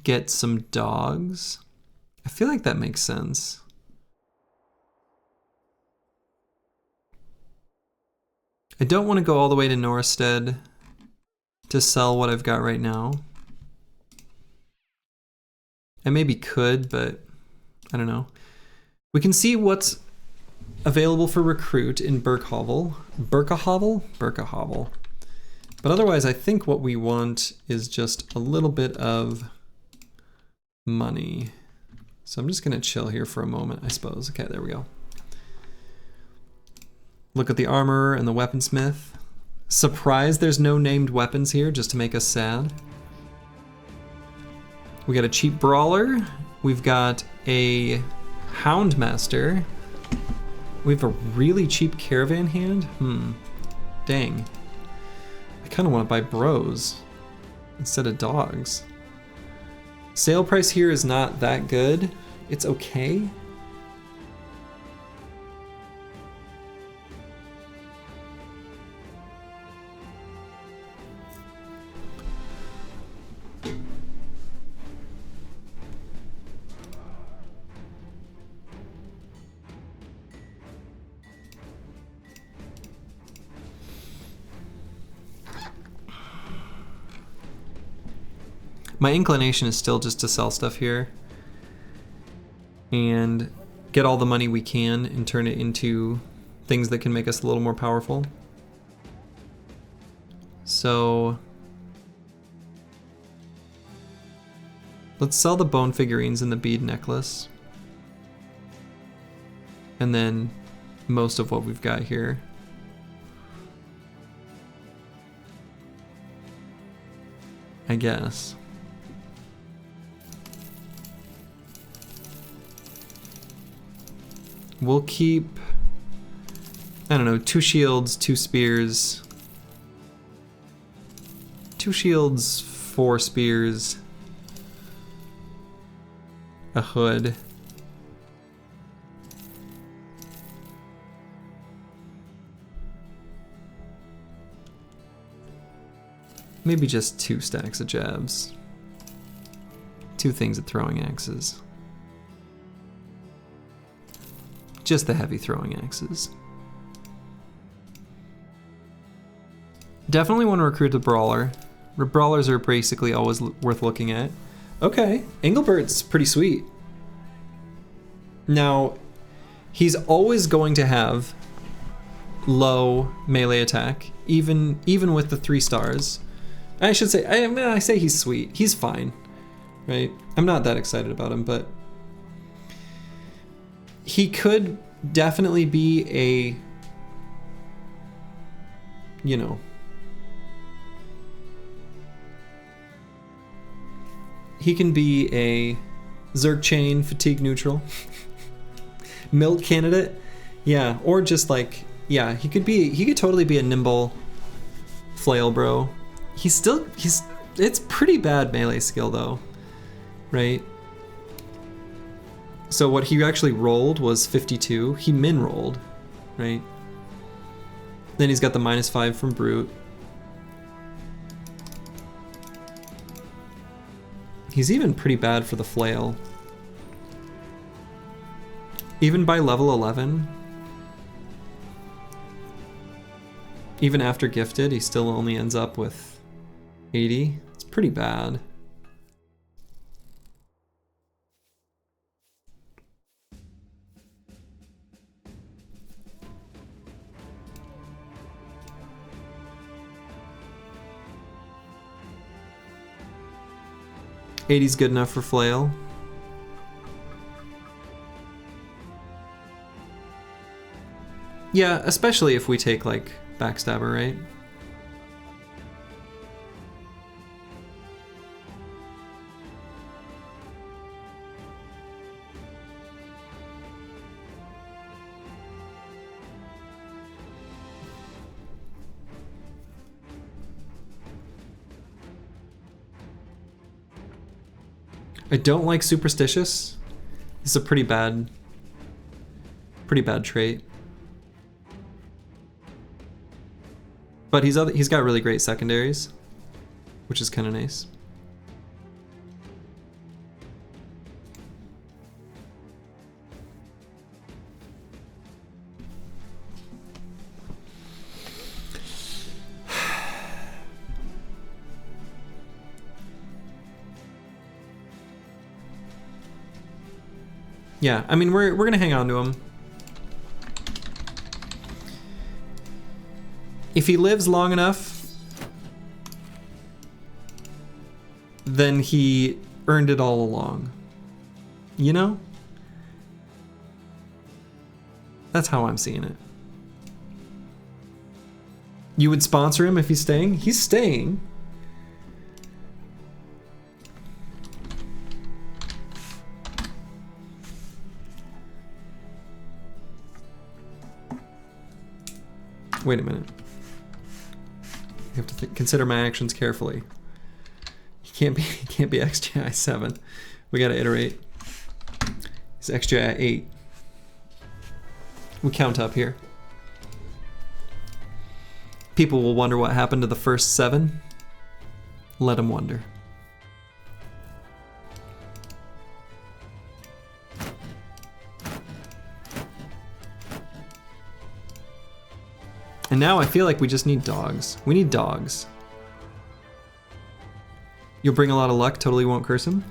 get some dogs. I feel like that makes sense. I don't want to go all the way to Norstead to sell what I've got right now. I maybe could, but I don't know. We can see what's available for recruit in Birkhovel. Birkhovel. But otherwise, I think what we want is just a little bit of money. So I'm just gonna chill here for a moment, I suppose. Okay, there we go. Look at the armorer and the weaponsmith. Surprised there's no named weapons here, just to make us sad. We got a cheap brawler. We've got a houndmaster. We have a really cheap caravan hand. Dang. I kind of want to buy bros instead of dogs. Sale price here is not that good. It's okay. My inclination is still just to sell stuff here and get all the money we can and turn it into things that can make us a little more powerful. So let's sell the bone figurines and the bead necklace. And then most of what we've got here. I guess. We'll keep, I don't know, 2 shields, 2 spears, 2 shields, 4 spears, a hood. Maybe just 2 stacks of jabs. 2 things at throwing axes. Just the heavy throwing axes. Definitely want to recruit the brawler. Brawlers are basically always worth looking at. Okay, Engelbert's pretty sweet. Now, he's always going to have low melee attack, even with the 3 stars. I should say, I say he's sweet. He's fine, right? I'm not that excited about him, but he could definitely be a, you know, he can be a Zerg chain fatigue neutral, milk candidate, yeah, or just like, yeah, he could totally be a nimble flail bro. It's pretty bad melee skill though, right? So what he actually rolled was 52. He min rolled, right? Then he's got the -5 from brute. He's even pretty bad for the flail. Even by level 11, even after gifted, he still only ends up with 80. It's pretty bad. 80's good enough for flail. Yeah, especially if we take like backstabber, right? I don't like superstitious. This is a pretty bad trait. But he's got really great secondaries, which is kind of nice. Yeah, I mean, we're gonna hang on to him. If he lives long enough, then he earned it all along. You know? That's how I'm seeing it. You would sponsor him if he's staying? He's staying. Wait a minute. I have to consider my actions carefully. He can't be XGI 7. We gotta iterate. He's XGI 8. We count up here. People will wonder what happened to the first 7. Let them wonder. And now I feel like we just need dogs. We need dogs. You'll bring a lot of luck, totally won't curse him?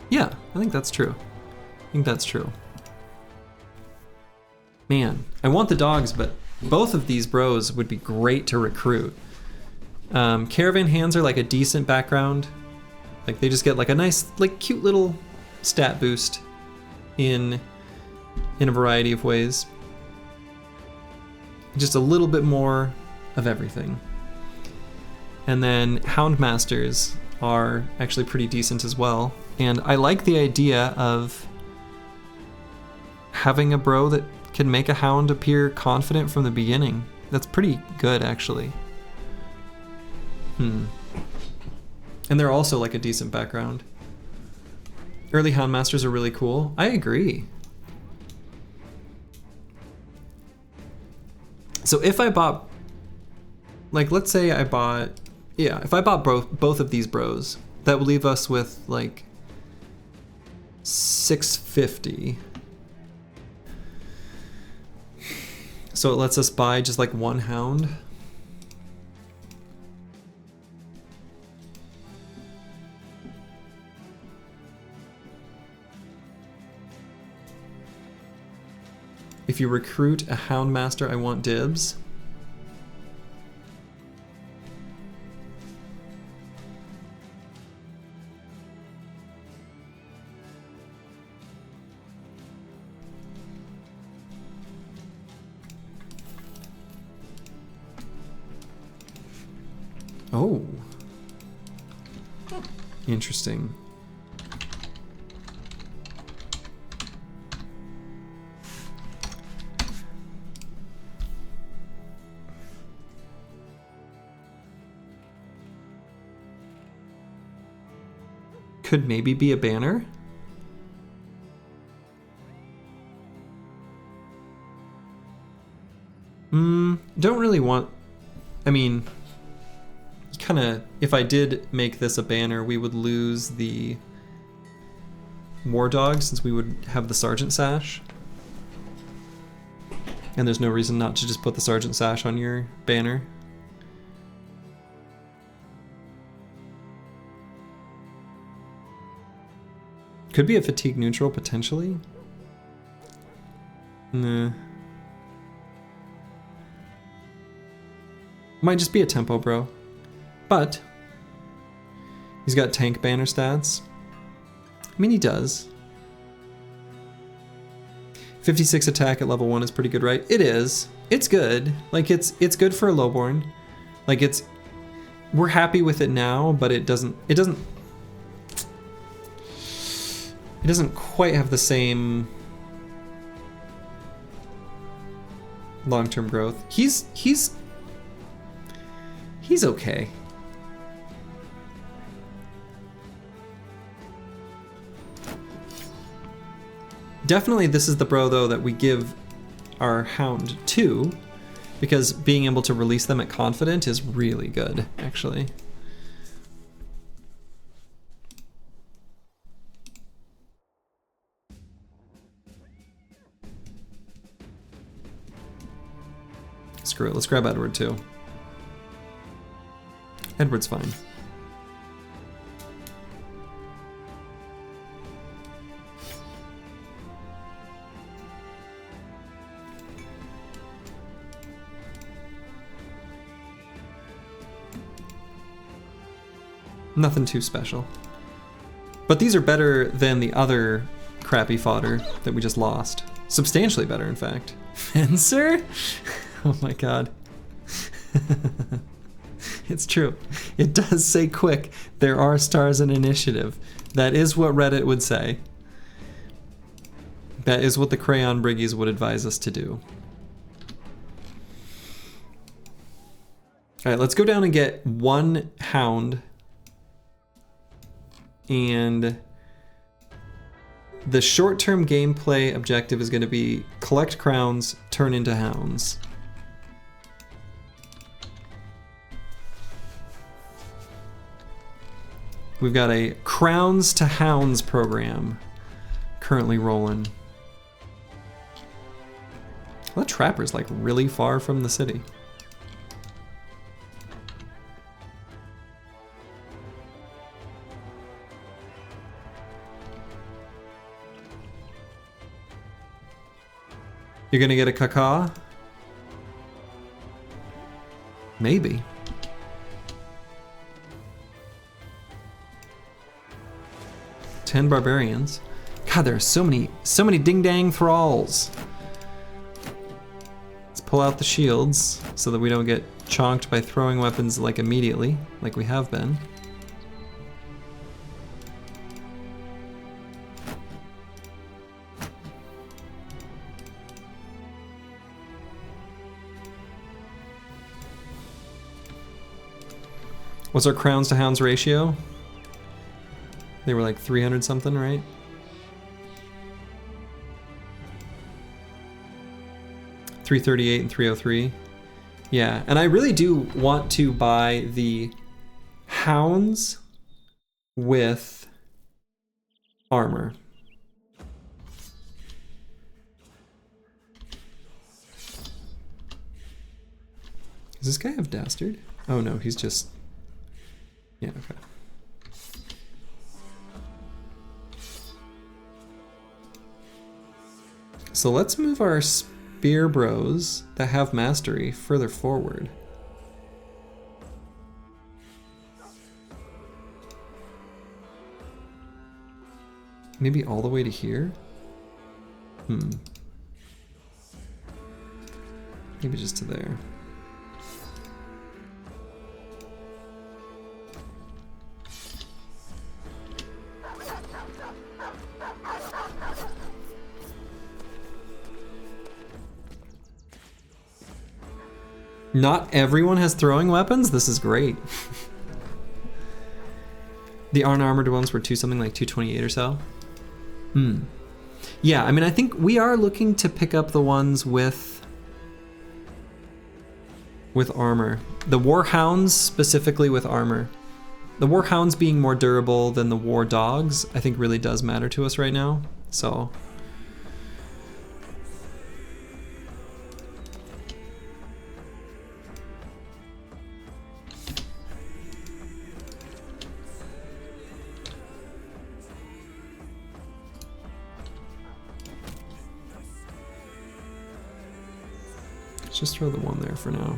Yeah, I think that's true. I think that's true. Man, I want the dogs, but both of these bros would be great to recruit. Caravan hands are like a decent background. Like they just get like a nice, like cute little stat boost in a variety of ways. Just a little bit more of everything. And then Houndmasters are actually pretty decent as well. And I like the idea of having a bro that can make a hound appear confident from the beginning. That's pretty good, actually. And they're also like a decent background. Early Houndmasters are really cool. I agree. So if I bought, like, let's say I bought, yeah, if I bought both of these bros, that would leave us with like 650. So it lets us buy just like one hound. If you recruit a Houndmaster, I want dibs. Oh. Interesting. Could maybe be a banner. Don't really want, I mean, kind of, if I did make this a banner, we would lose the War Dog since we would have the Sergeant Sash. And there's no reason not to just put the Sergeant Sash on your banner. Could be a fatigue neutral, potentially. Nah. Might just be a tempo bro. But He's got tank banner stats. I mean, he does. 56 attack at level 1 is pretty good, right? It is. It's good. Like, it's good for a lowborn. Like, we're happy with it now, but it doesn't quite have the same long-term growth. He's okay. Definitely this is the bro though that we give our hound to, because being able to release them at confident is really good, actually. Screw it, let's grab Edward too. Edward's fine. Nothing too special. But these are better than the other crappy fodder that we just lost. Substantially better, in fact. Fencer? Oh my god. It's true. It does say quick, there are stars in initiative. That is what Reddit would say. That is what the Crayon Briggies would advise us to do. Alright, let's go down and get one hound. And the short-term gameplay objective is going to be collect crowns, turn into hounds. We've got a crowns to hounds program currently rolling. Well, that trapper's like really far from the city. You're gonna get a caca? Maybe. Ten barbarians. God, there are so many ding-dang thralls. Let's pull out the shields so that we don't get chonked by throwing weapons like immediately, like we have been. What's our crowns to hounds ratio? They were like 300 something, right? $338 and $303. Yeah, and I really do want to buy the hounds with armor. Does this guy have Dastard? Oh no, he's just... Yeah, okay. So let's move our spear bros that have mastery further forward. Maybe all the way to here? Maybe just to there. Not everyone has throwing weapons? This is great. The unarmored ones were something like 228 or so. Yeah, I mean, I think we are looking to pick up the ones with armor. The warhounds specifically with armor. The warhounds being more durable than the war dogs, I think really does matter to us right now. So just throw the one there for now.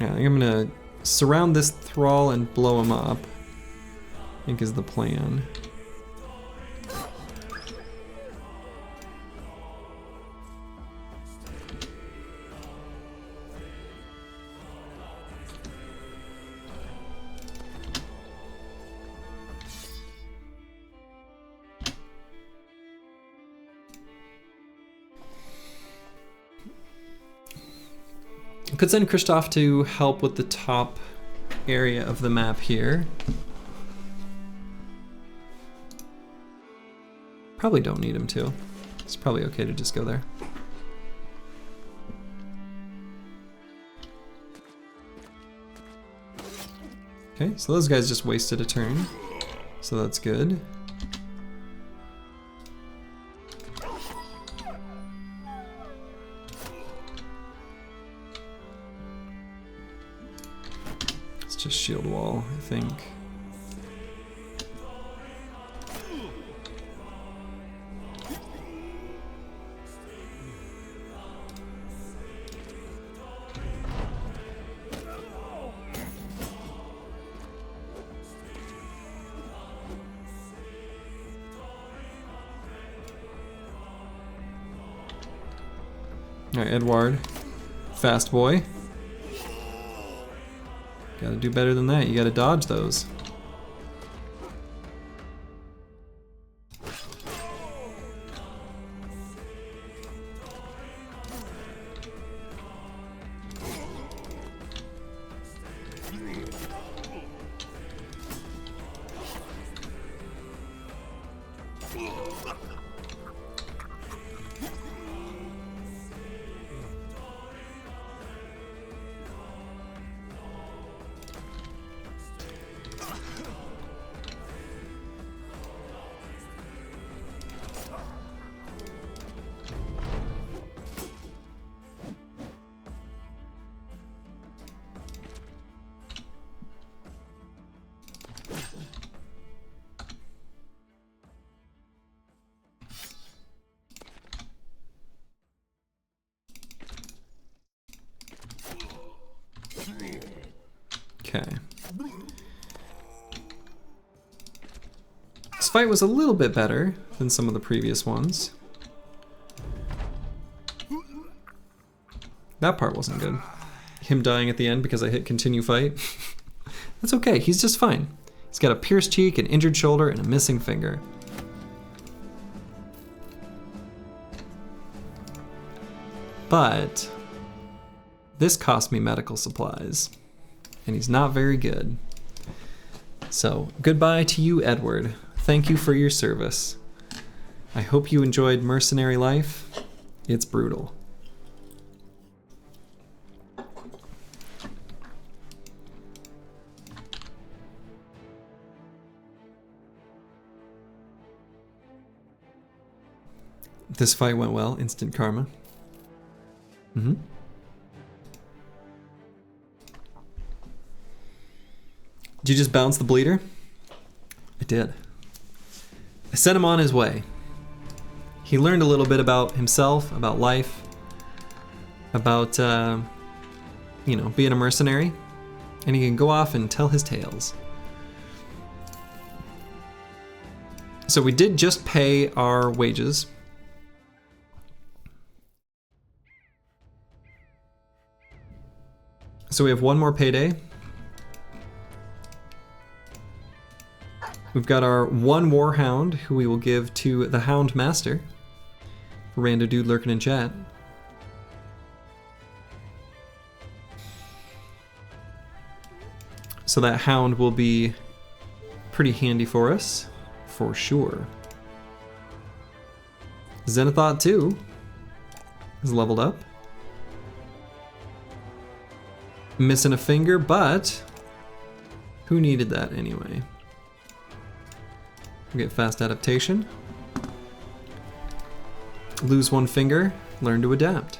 Yeah, I think I'm gonna surround this thrall and blow him up, I think is the plan. Could send Christoph to help with the top area of the map here. Probably don't need him to. It's probably okay to just go there. Okay, so those guys just wasted a turn, so that's good. Just shield wall, I think. All right, Edward, fast boy. Gotta do better than that. You gotta dodge those. Okay. This fight was a little bit better than some of the previous ones. That part wasn't good. Him dying at the end because I hit continue fight. That's okay, he's just fine. He's got a pierced cheek, an injured shoulder, and a missing finger. But this cost me medical supplies, and he's not very good. So goodbye to you, Edward. Thank you for your service. I hope you enjoyed mercenary life. It's brutal. This fight went well, instant karma. Mm-hmm. Did you just bounce the bleeder? I did. I sent him on his way. He learned a little bit about himself, about life, about, you know, being a mercenary, and he can go off and tell his tales. So we did just pay our wages. So we have one more payday. We've got our one Warhound, who we will give to the Hound Master. For Rando Dude lurking in chat. So that Hound will be pretty handy for us, for sure. Zenithot 2 is leveled up. Missing a finger, but who needed that anyway? We'll get fast adaptation. Lose one finger, learn to adapt.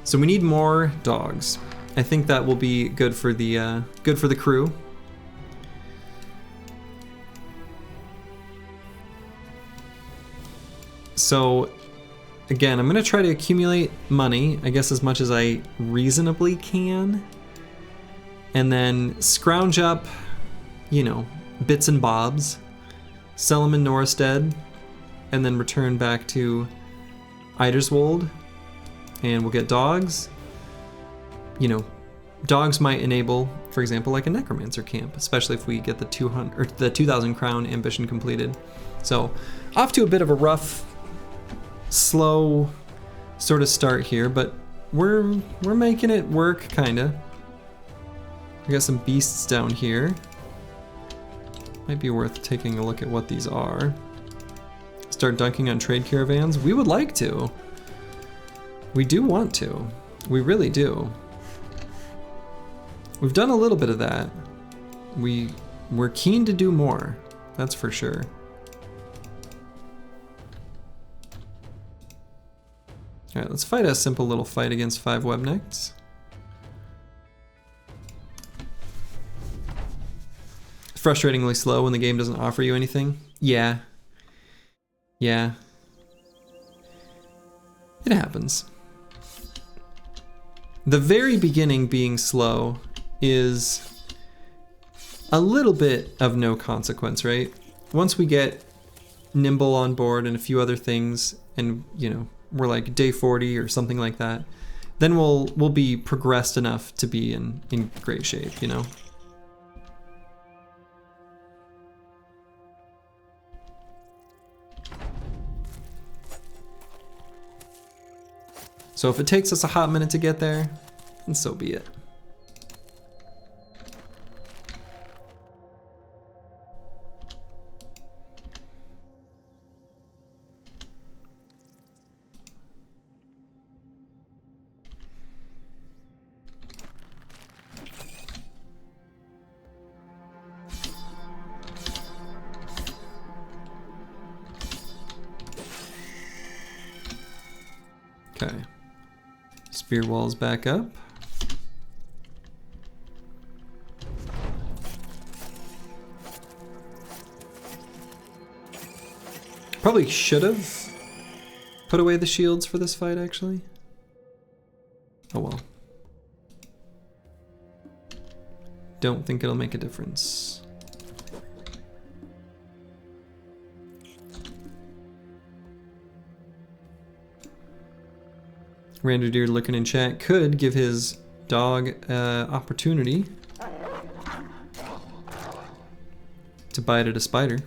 So So we need more dogs. I think that will be good for the crew. So again, I'm gonna try to accumulate money, I guess as much as I reasonably can. And then scrounge up, you know, bits and bobs, sell them in Norstead, and then return back to Eiderswold, and we'll get dogs. You know, dogs might enable, for example, like a necromancer camp, especially if we get the 200 or the 2,000 crown ambition completed. So, off to a bit of a rough, slow sort of start here, but we're making it work, kinda. We got some beasts down here. Might be worth taking a look at what these are. Start dunking on trade caravans. We would like to. We do want to. We really do. We've done a little bit of that. We're keen to do more. That's for sure. All right, let's fight a simple little fight against 5 Webnecks. Frustratingly slow when the game doesn't offer you anything. Yeah. Yeah. It happens. The very beginning being slow is a little bit of no consequence, right? Once we get Nimble on board and a few other things, and you know, we're like day 40 or something like that, then we'll be progressed enough to be in great shape, you know? So if it takes us a hot minute to get there, then so be it. Okay. Spear walls back up. Probably should have put away the shields for this fight, actually. Oh well. Don't think it'll make a difference. Randerdeer lurking in chat could give his dog opportunity to bite at a spider.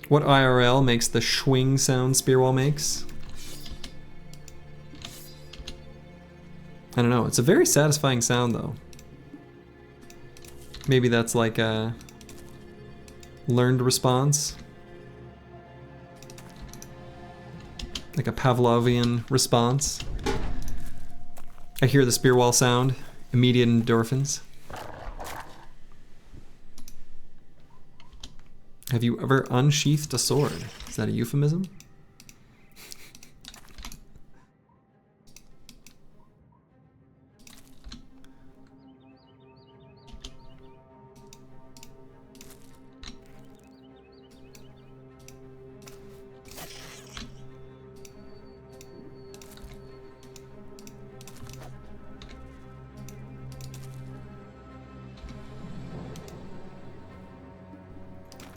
What IRL makes the schwing sound Spearwall makes? I don't know, it's a very satisfying sound though. Maybe that's like a learned response. Like a Pavlovian response. I hear the spear wall sound, immediate endorphins. Have you ever unsheathed a sword? Is that a euphemism?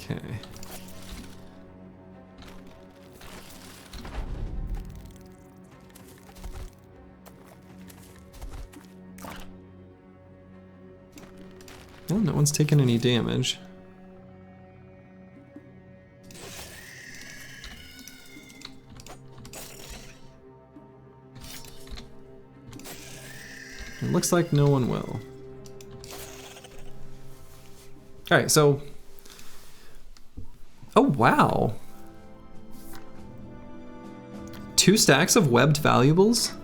Okay. Well, no one's taken any damage. It looks like no one will. All right, so... Oh, wow. 2 stacks of webbed valuables?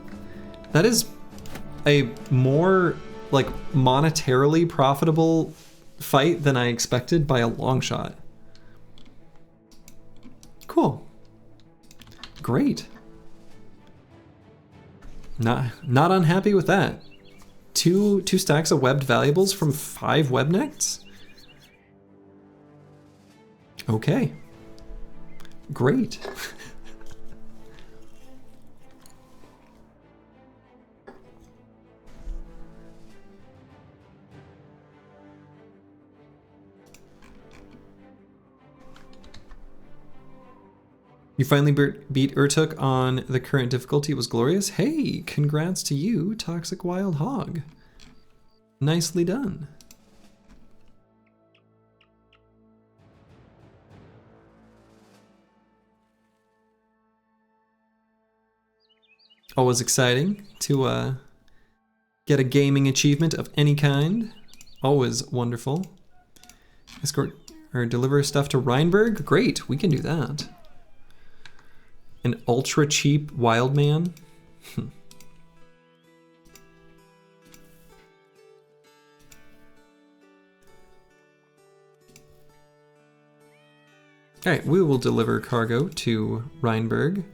That is a more, like, monetarily profitable fight than I expected by a long shot. Cool. Great. Not unhappy with that. Two stacks of webbed valuables from 5 webnecks? Okay. Great. You finally beat Urtuk on the current difficulty. It was glorious. Hey, congrats to you, Toxic Wild Hog. Nicely done. Always exciting to get a gaming achievement of any kind. Always wonderful. Escort or deliver stuff to Rheinberg? Great, we can do that. An ultra cheap wild man? Alright, we will deliver cargo to Rheinberg.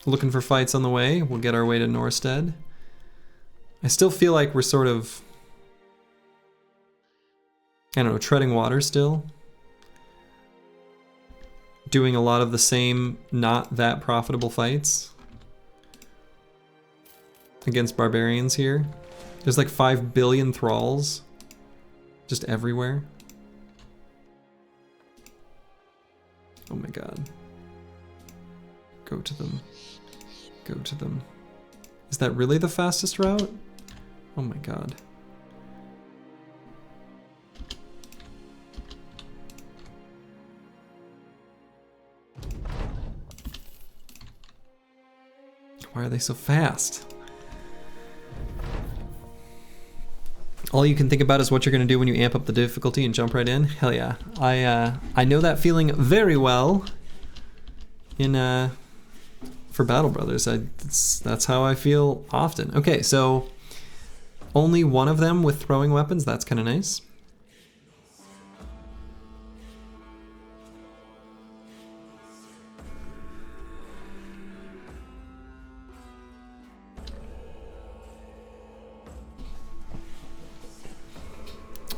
Looking for fights on the way. We'll get our way to Norstead. I still feel like we're sort of, I don't know, treading water still. Doing a lot of the same, not that profitable fights against barbarians here. There's like 5 billion thralls just everywhere. Oh my god. Go to them. Go to them. Is that really the fastest route? Oh my god. Why are they so fast? All you can think about is what you're going to do when you amp up the difficulty and jump right in? Hell yeah. I know that feeling very well in for Battle Brothers. That's how I feel often. Okay, so only one of them with throwing weapons. That's kind of nice.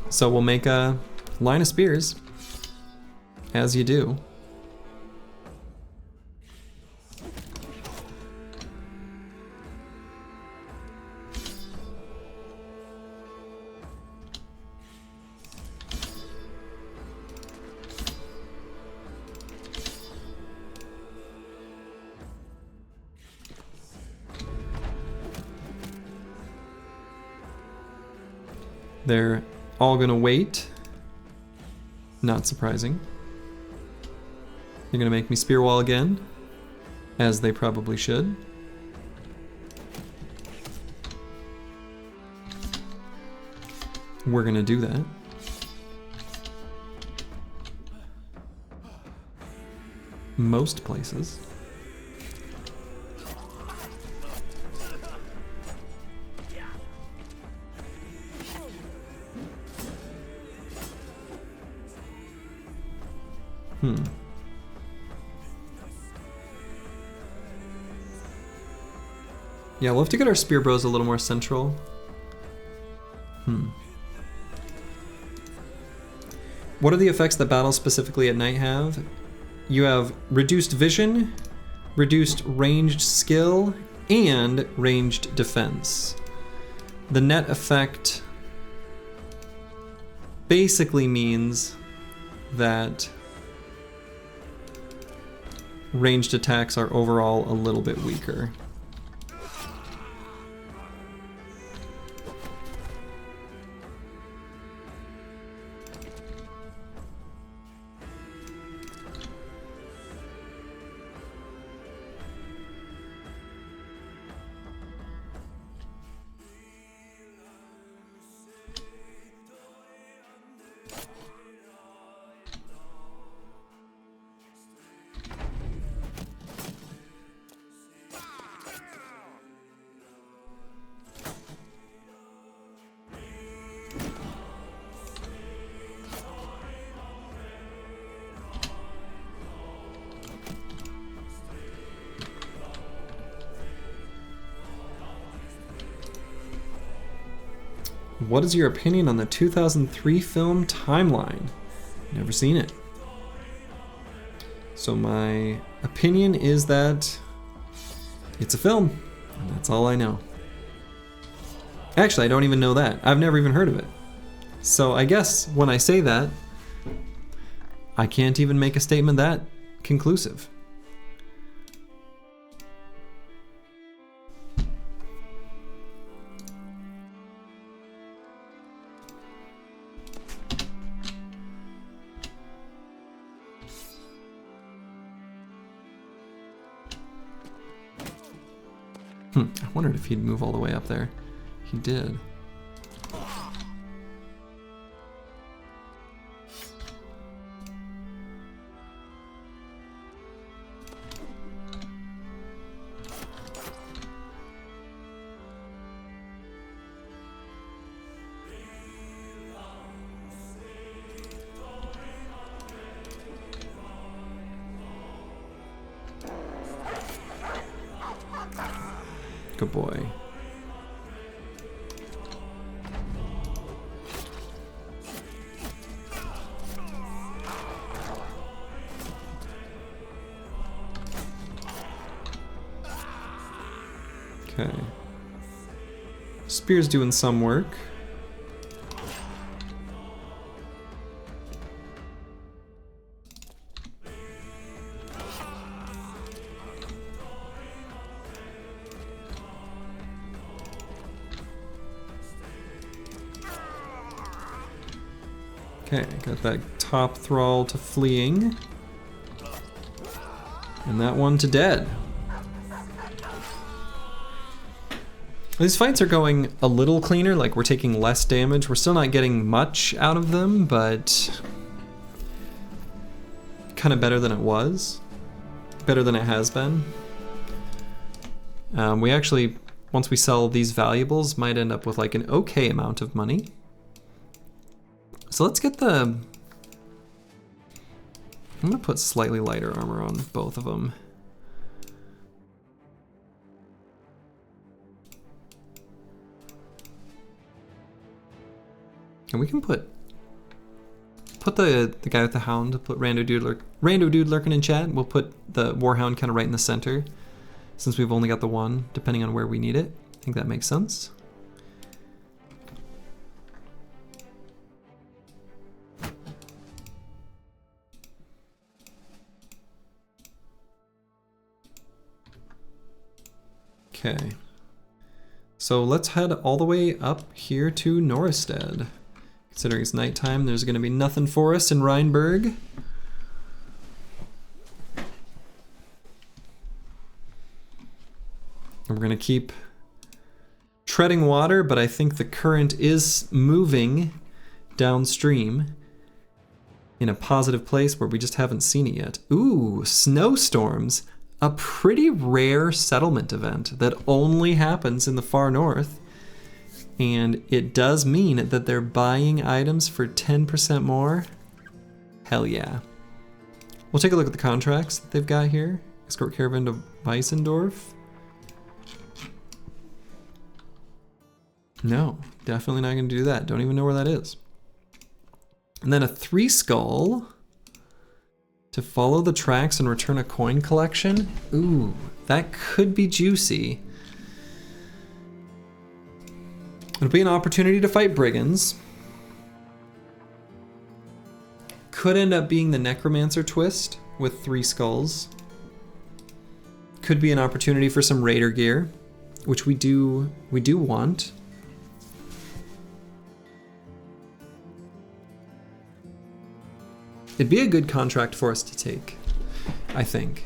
So we'll make a line of spears, as you do. They're all gonna wait. Not surprising. They're gonna make me spear wall again, as they probably should. We're gonna do that. Most places. Yeah, we'll have to get our spear bros a little more central. What are the effects that battles specifically at night have? You have reduced vision, reduced ranged skill, and ranged defense. The net effect basically means that ranged attacks are overall a little bit weaker. What is your opinion on the 2003 film Timeline? Never seen it. So my opinion is that it's a film, and that's all I know. Actually, I don't even know that. I've never even heard of it. So I guess when I say that, I can't even make a statement that conclusive. I wondered if he'd move all the way up there. He did. Good boy. Okay. Spear's doing some work. Okay, got that top thrall to fleeing. And that one to dead. These fights are going a little cleaner, like we're taking less damage. We're still not getting much out of them, but kind of better than it was. Better than it has been. We actually, once we sell these valuables, might end up with like an okay amount of money. So let's get the... I'm gonna put slightly lighter armor on both of them. And we can put the guy with the hound, put Rando Dude lurking in chat. We'll put the Warhound kind of right in the center, since we've only got the one, depending on where we need it. I think that makes sense. Okay, so let's head all the way up here to Norristead. Considering it's nighttime, there's going to be nothing for us in Rheinberg. And we're going to keep treading water, but I think the current is moving downstream in a positive place where we just haven't seen it yet. Ooh, snowstorms. A pretty rare settlement event that only happens in the far north. And it does mean that they're buying items for 10% more. Hell yeah. We'll take a look at the contracts that they've got here. Escort caravan to Weissendorf. No, definitely not going to do that. Don't even know where that is. And then a 3 skull to follow the tracks and return a coin collection. Ooh, that could be juicy. It'll be an opportunity to fight brigands. Could end up being the necromancer twist with 3 skulls. Could be an opportunity for some raider gear, which we do want. It'd be a good contract for us to take, I think.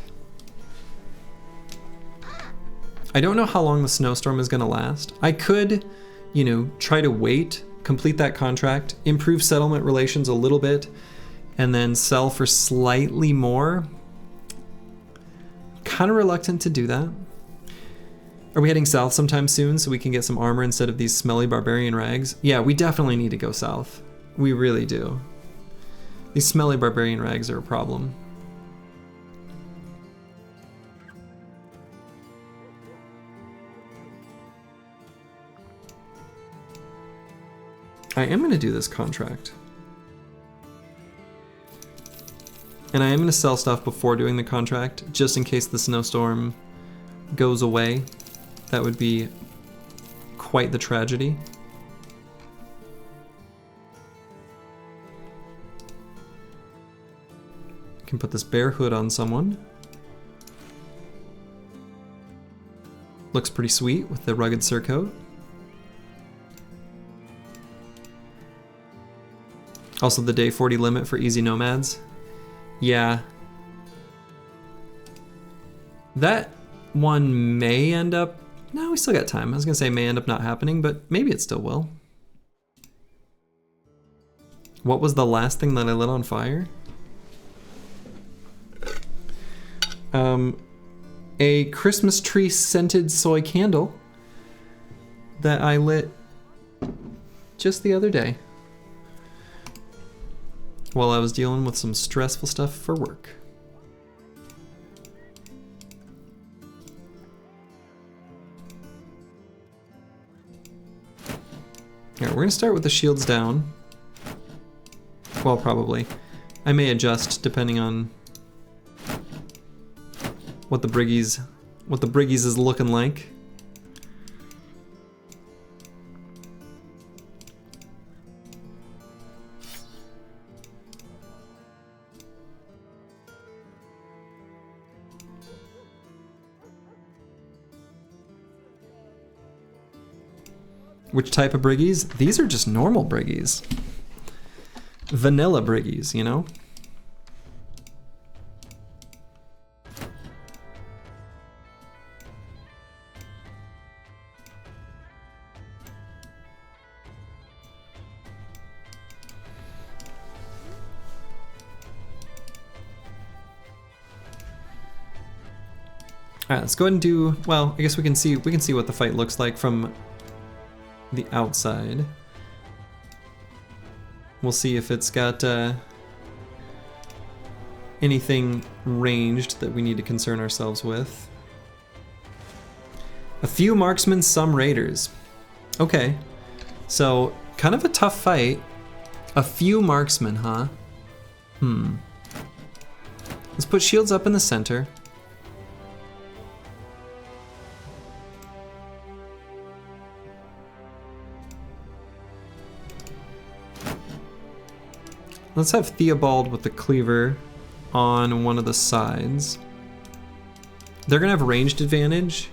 I don't know how long the snowstorm is going to last. I could, you know, try to wait, complete that contract, improve settlement relations a little bit, and then sell for slightly more. Kind of reluctant to do that. Are we heading south sometime soon so we can get some armor instead of these smelly barbarian rags? Yeah, we definitely need to go south. We really do. These smelly barbarian rags are a problem. I am going to do this contract. And I am going to sell stuff before doing the contract, just in case the snowstorm goes away. That would be quite the tragedy. Can put this bear hood on someone. Looks pretty sweet with the rugged surcoat. Also the day 40 limit for easy nomads. Yeah. That one may end up... No, we still got time. I was gonna say may end up not happening, but maybe it still will. What was the last thing that I lit on fire? A Christmas tree scented soy candle that I lit just the other day while I was dealing with some stressful stuff for work. Alright, we're gonna start with the shields down. Well, probably. I may adjust depending on what the briggies is looking like. Which type of briggies? These are just normal briggies. Vanilla briggies, you know? Alright, let's go ahead and do, well, I guess we can see what the fight looks like from the outside. We'll see if it's got anything ranged that we need to concern ourselves with. A few marksmen, some raiders. Okay, so kind of a tough fight. A few marksmen, huh? Let's put shields up in the center. Let's have Theobald with the cleaver on one of the sides. They're gonna have ranged advantage,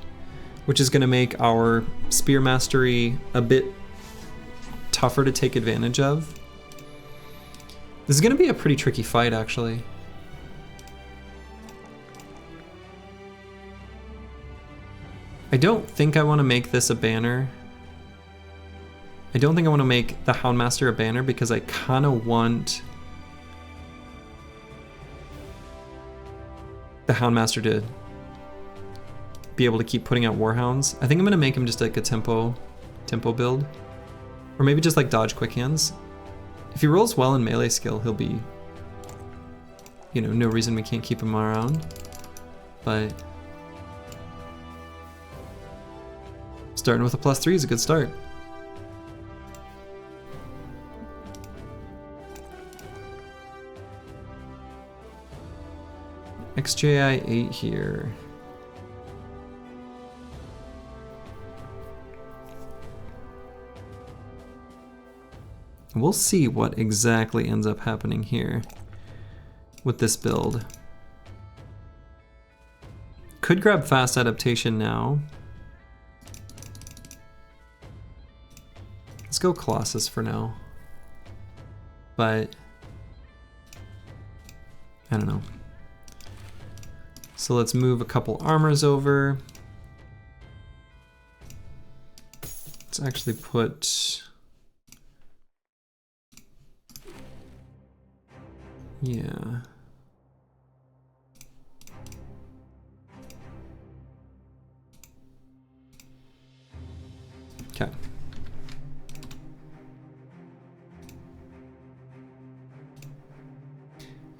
which is gonna make our spear mastery a bit tougher to take advantage of. This is gonna be a pretty tricky fight, actually. I don't think I want to make this a banner. I don't think I want to make the Houndmaster a banner because I kind of want the Houndmaster to be able to keep putting out Warhounds. I think I'm going to make him just like a tempo build. Or maybe just like dodge quick hands. If he rolls well in melee skill, he'll be, you know, no reason we can't keep him around. But starting with a +3 is a good start. XJI 8 here. We'll see what exactly ends up happening here with this build. Could grab fast adaptation now. Let's go Colossus for now. But I don't know. So let's move a couple armors over. Let's actually put, yeah. Okay.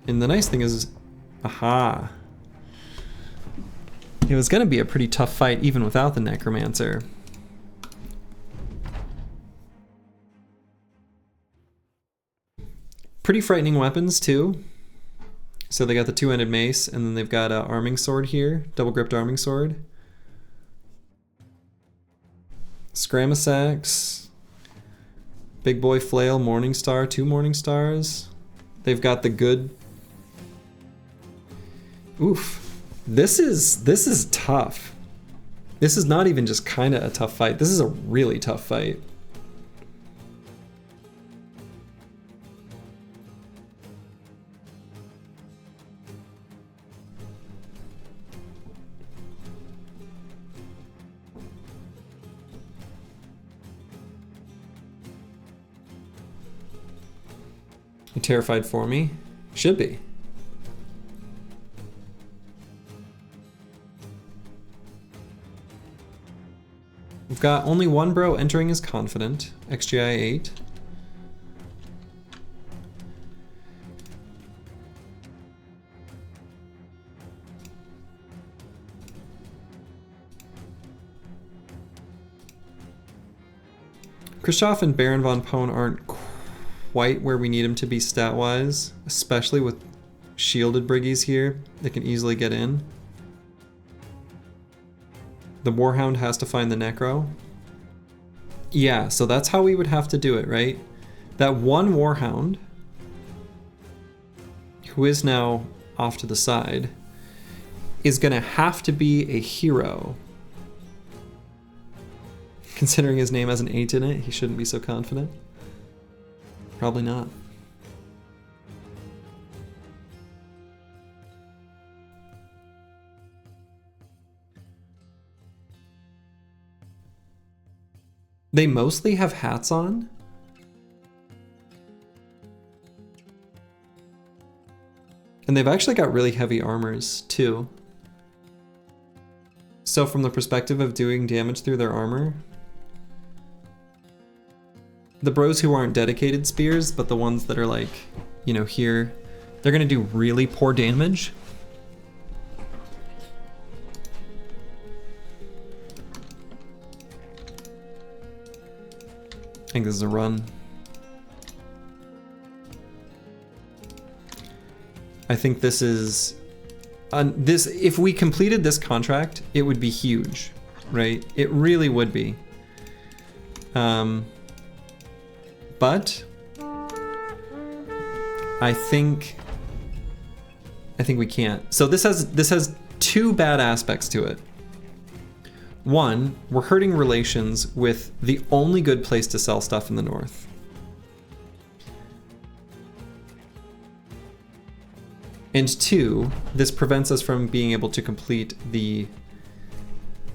And the nice thing is, aha. It was gonna be a pretty tough fight even without the Necromancer. Pretty frightening weapons too. So they got the two-handed mace, and then they've got an arming sword here, double-gripped arming sword. Scramasax, big boy flail, morning star, 2 morning stars. They've got the good. Oof, this is tough. This is not even just kind of a tough fight. This is a really tough fight. You're terrified for me? Should be. We've got only one bro entering as confident. XGI 8. Krischoff and Baron von Pone aren't quite where we need him to be stat-wise, especially with shielded briggies here. They can easily get in. The Warhound has to find the Necro. Yeah, so that's how we would have to do it, right? That one Warhound, who is now off to the side, is gonna have to be a hero. Considering his name has an 8 in it, he shouldn't be so confident. Probably not. They mostly have hats on. And they've actually got really heavy armors too. So from the perspective of doing damage through their armor, the bros who aren't dedicated spears, but the ones that are like, you know, here, they're gonna do really poor damage. I think this is a run. I think this is, if we completed this contract, it would be huge, right? It really would be. But I think we can't. So this has 2 bad aspects to it. One, we're hurting relations with the only good place to sell stuff in the north. And 2, this prevents us from being able to complete the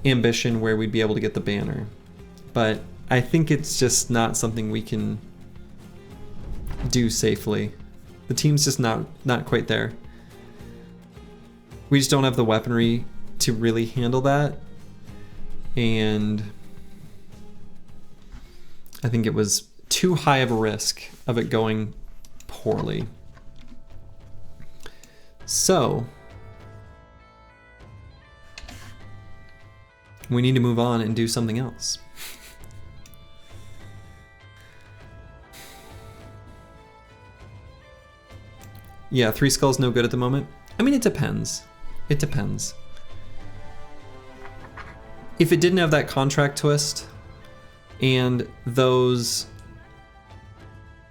ambition where we'd be able to get the banner. But I think it's just not something we can do safely. The team's just not quite there. We just don't have the weaponry to really handle that. And I think it was too high of a risk of it going poorly. So we need to move on and do something else. Yeah, 3 skulls no good at the moment. I mean, it depends. It depends. If it didn't have that contract twist and those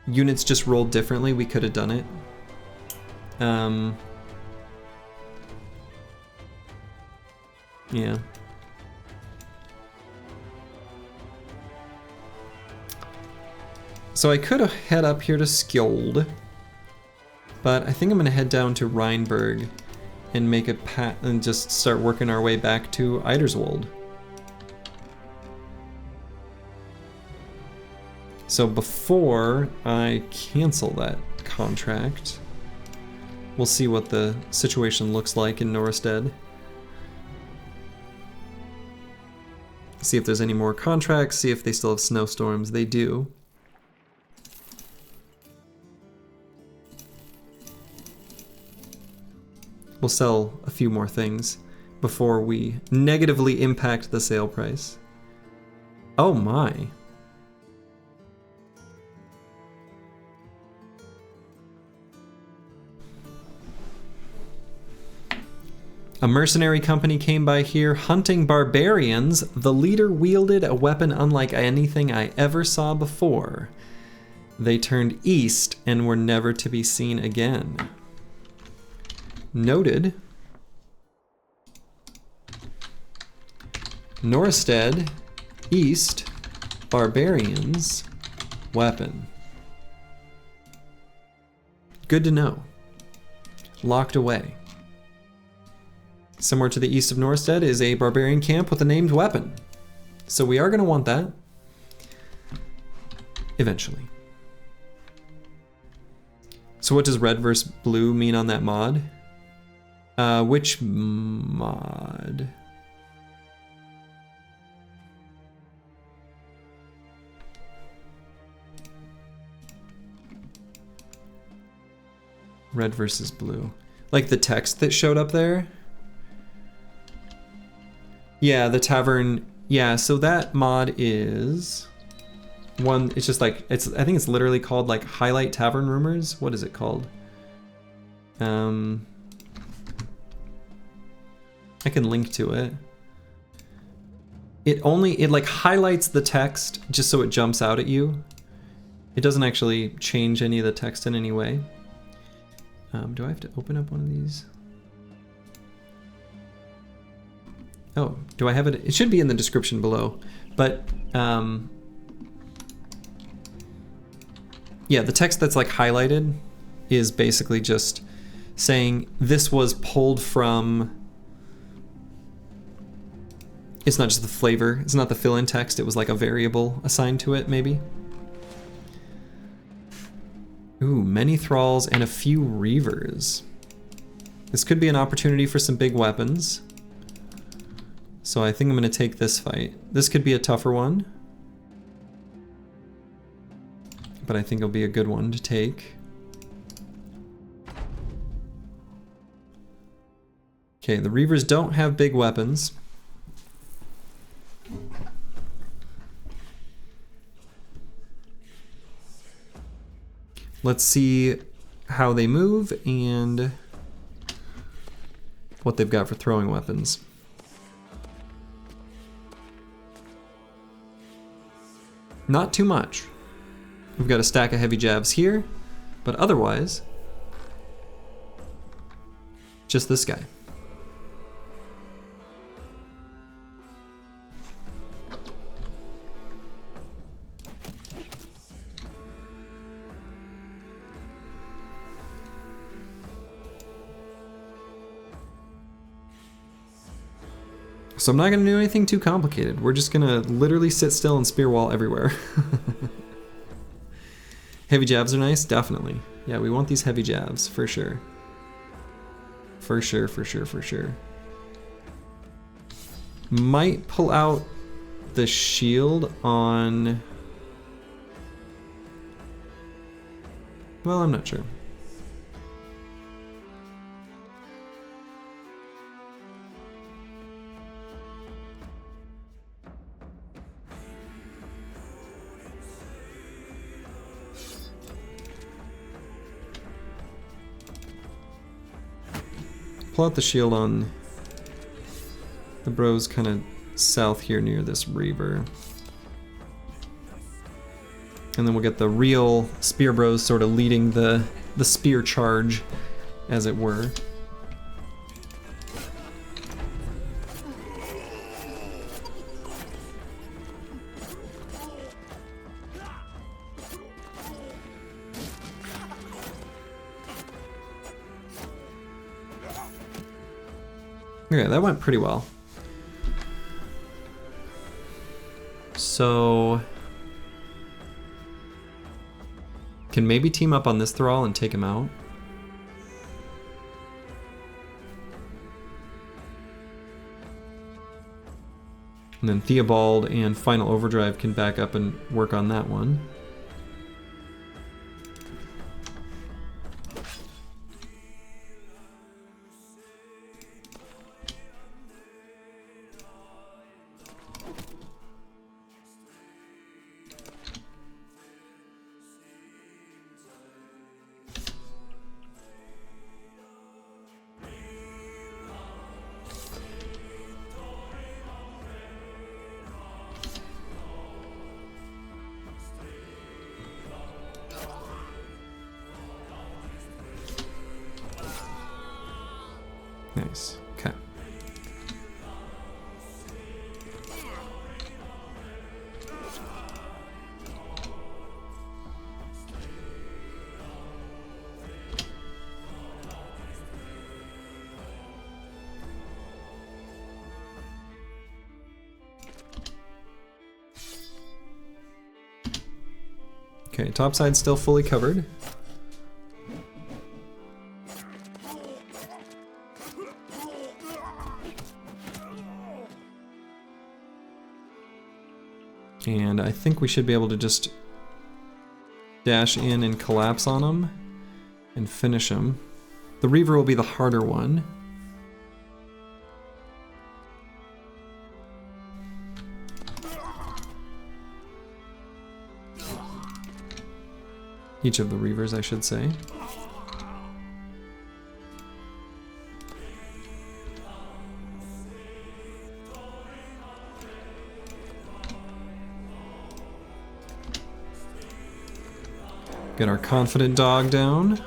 units just rolled differently, we could have done it. Yeah. So I could head up here to Skjold, but I think I'm gonna head down to Rheinberg and make a and just start working our way back to Eiderswold. So before I cancel that contract, we'll see what the situation looks like in Norstead. See if there's any more contracts, see if they still have snowstorms. They do. We'll sell a few more things before we negatively impact the sale price. Oh my. A mercenary company came by here hunting barbarians. The leader wielded a weapon unlike anything I ever saw before. They turned east and were never to be seen again. Noted. Norstead, east, barbarians, weapon. Good to know. Locked away. Somewhere to the east of Norstead is a barbarian camp with a named weapon. So we are going to want that. Eventually. So what does red versus blue mean on that mod? Which mod? Red versus blue. Like the text that showed up there? Yeah, the tavern. Yeah, so that mod is one. It's just like I think it's literally called like Highlight Tavern Rumors. What is it called? I can link to it. It like highlights the text just so it jumps out at you. It doesn't actually change any of the text in any way. Do I have to open up one of these? Oh, do I have it? It should be in the description below. But, yeah, the text that's like highlighted is basically just saying this was pulled from... It's not just the flavor. It's not the fill-in text. It was like a variable assigned to it, maybe. Ooh, many thralls and a few reavers. This could be an opportunity for some big weapons. So I think I'm going to take this fight. This could be a tougher one. But I think it'll be a good one to take. Okay, the reavers don't have big weapons. Let's see how they move and what they've got for throwing weapons. Not too much. We've got a stack of heavy jabs here, but otherwise, just this guy. So I'm not gonna do anything too complicated. We're just gonna literally sit still and spear wall everywhere. Heavy jabs are nice, definitely. Yeah, we want these heavy jabs, for sure. For sure, for sure, for sure. Might pull out the shield on... Well, I'm not sure. Pull out the shield on the bros kind of south here near this reaver. And then we'll get the real spear bros sort of leading the spear charge, as it were. Okay, that went pretty well. So... can maybe team up on this thrall and take him out. And then Theobald and Final Overdrive can back up and work on that one. Nice. Okay. Okay, top side's still fully covered. And I think we should be able to just dash in and collapse on them and finish them. The Reaver will be the harder one. Each of the Reavers, I should say. Get our confident dog down.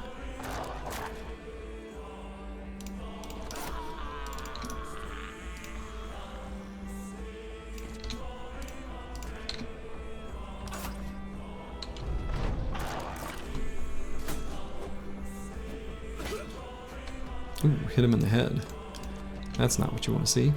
Ooh, hit him in the head. That's not what you want to see.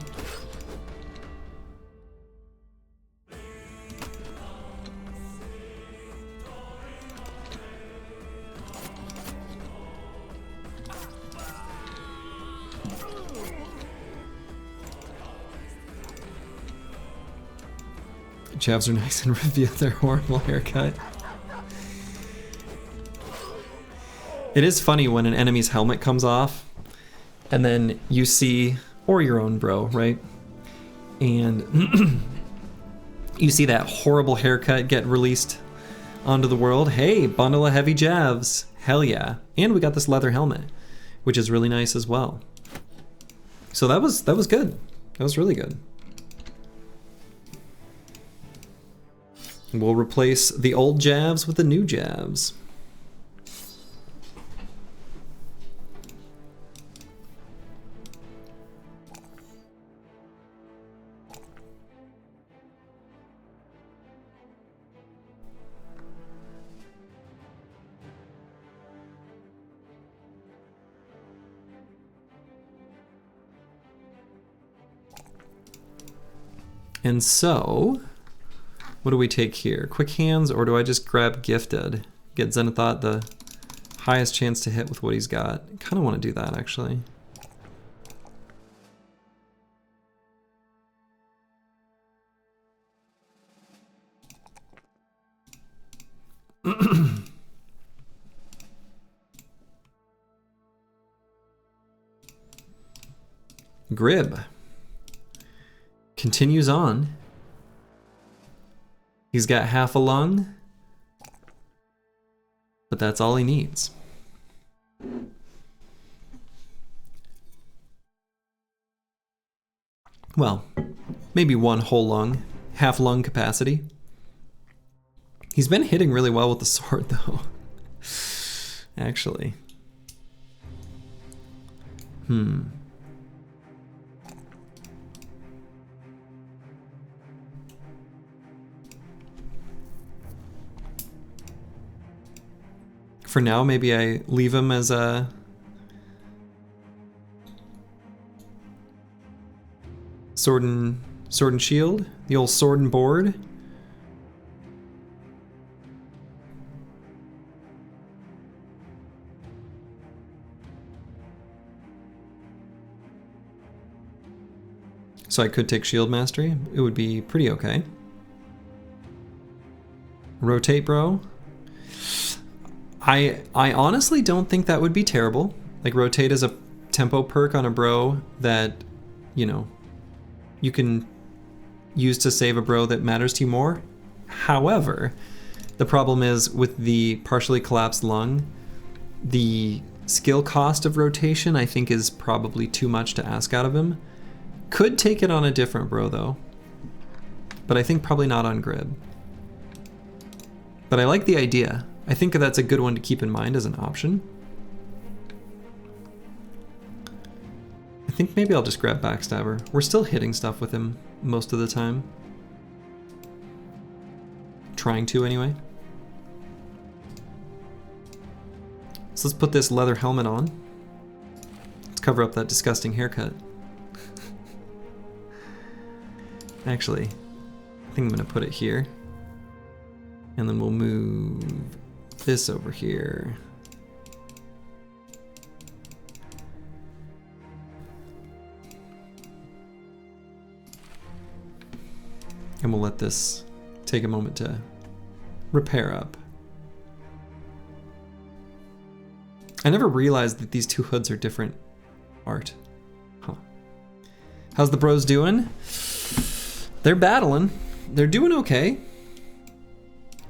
Chavs are nice and reveal their horrible haircut. It is funny when an enemy's helmet comes off and then you see, or your own bro, right? And you see that horrible haircut get released onto the world. Hey, bundle of heavy javs. Hell yeah. And we got this leather helmet, which is really nice as well. So that was good. That was really good. We'll replace the old javs with the new javs. And so, what do we take here? Quick hands, or do I just grab gifted? Get Zenithot the highest chance to hit with what he's got. I kind of want to do that, actually. Grib continues on. He's got half a lung, but that's all he needs. Well, maybe one whole lung, half lung capacity. He's been hitting really well with the sword, though. Actually. For now, maybe I leave him as a sword and shield, the old sword and board. So I could take shield mastery. It would be pretty okay. Rotate, bro. I honestly don't think that would be terrible. Like, rotate is a tempo perk on a bro that, you know, you can use to save a bro that matters to you more. However, the problem is with the partially collapsed lung, the skill cost of rotation I think is probably too much to ask out of him. Could take it on a different bro though, but I think probably not on Grib. But I like the idea. I think that's a good one to keep in mind as an option. I think maybe I'll just grab Backstabber. We're still hitting stuff with him most of the time. Trying to, anyway. So let's put this leather helmet on. Let's cover up that disgusting haircut. Actually, I think I'm gonna put it here. And then we'll move this over here. And we'll let this take a moment to repair up. I never realized that these two hoods are different art. Huh. How's the bros doing? They're battling. They're doing okay.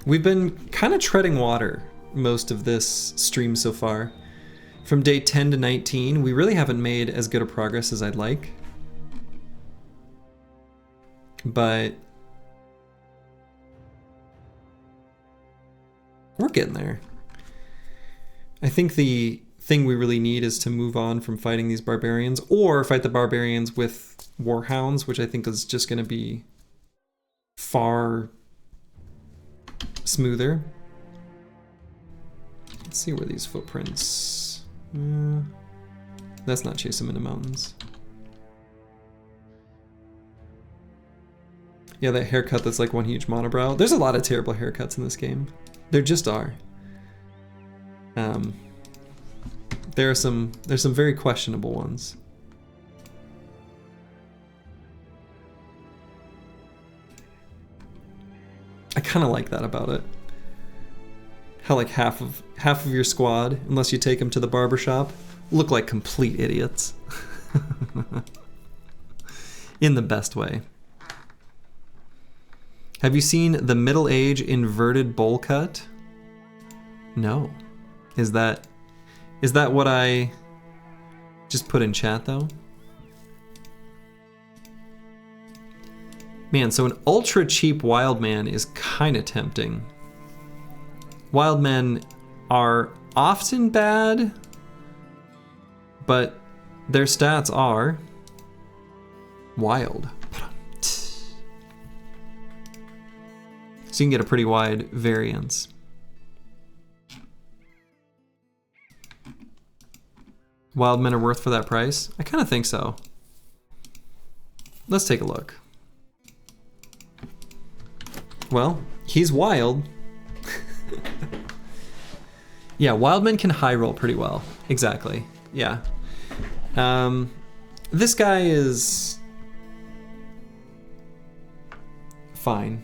We've been kind of treading water most of this stream so far. From day 10 to 19, we really haven't made as good a progress as I'd like. But we're getting there. I think the thing we really need is to move on from fighting these barbarians, or fight the barbarians with warhounds, which I think is just going to be far smoother. Let's see where these footprints... let's not chase them into mountains. Yeah, that haircut that's like one huge monobrow. There's a lot of terrible haircuts in this game. There just are. There's some very questionable ones. I kind of like that about it. How like half of your squad, unless you take them to the barber shop, look like complete idiots. In the best way. Have you seen the Middle Age inverted bowl cut? No. Is that what I just put in chat though? Man, so an ultra cheap wild man is kind of tempting. Wild men are often bad, but their stats are wild. So you can get a pretty wide variance. Wild men are worth for that price? I kind of think so. Let's take a look. Well, he's wild. Yeah, wild men can high roll pretty well. Exactly. Yeah. This guy is fine.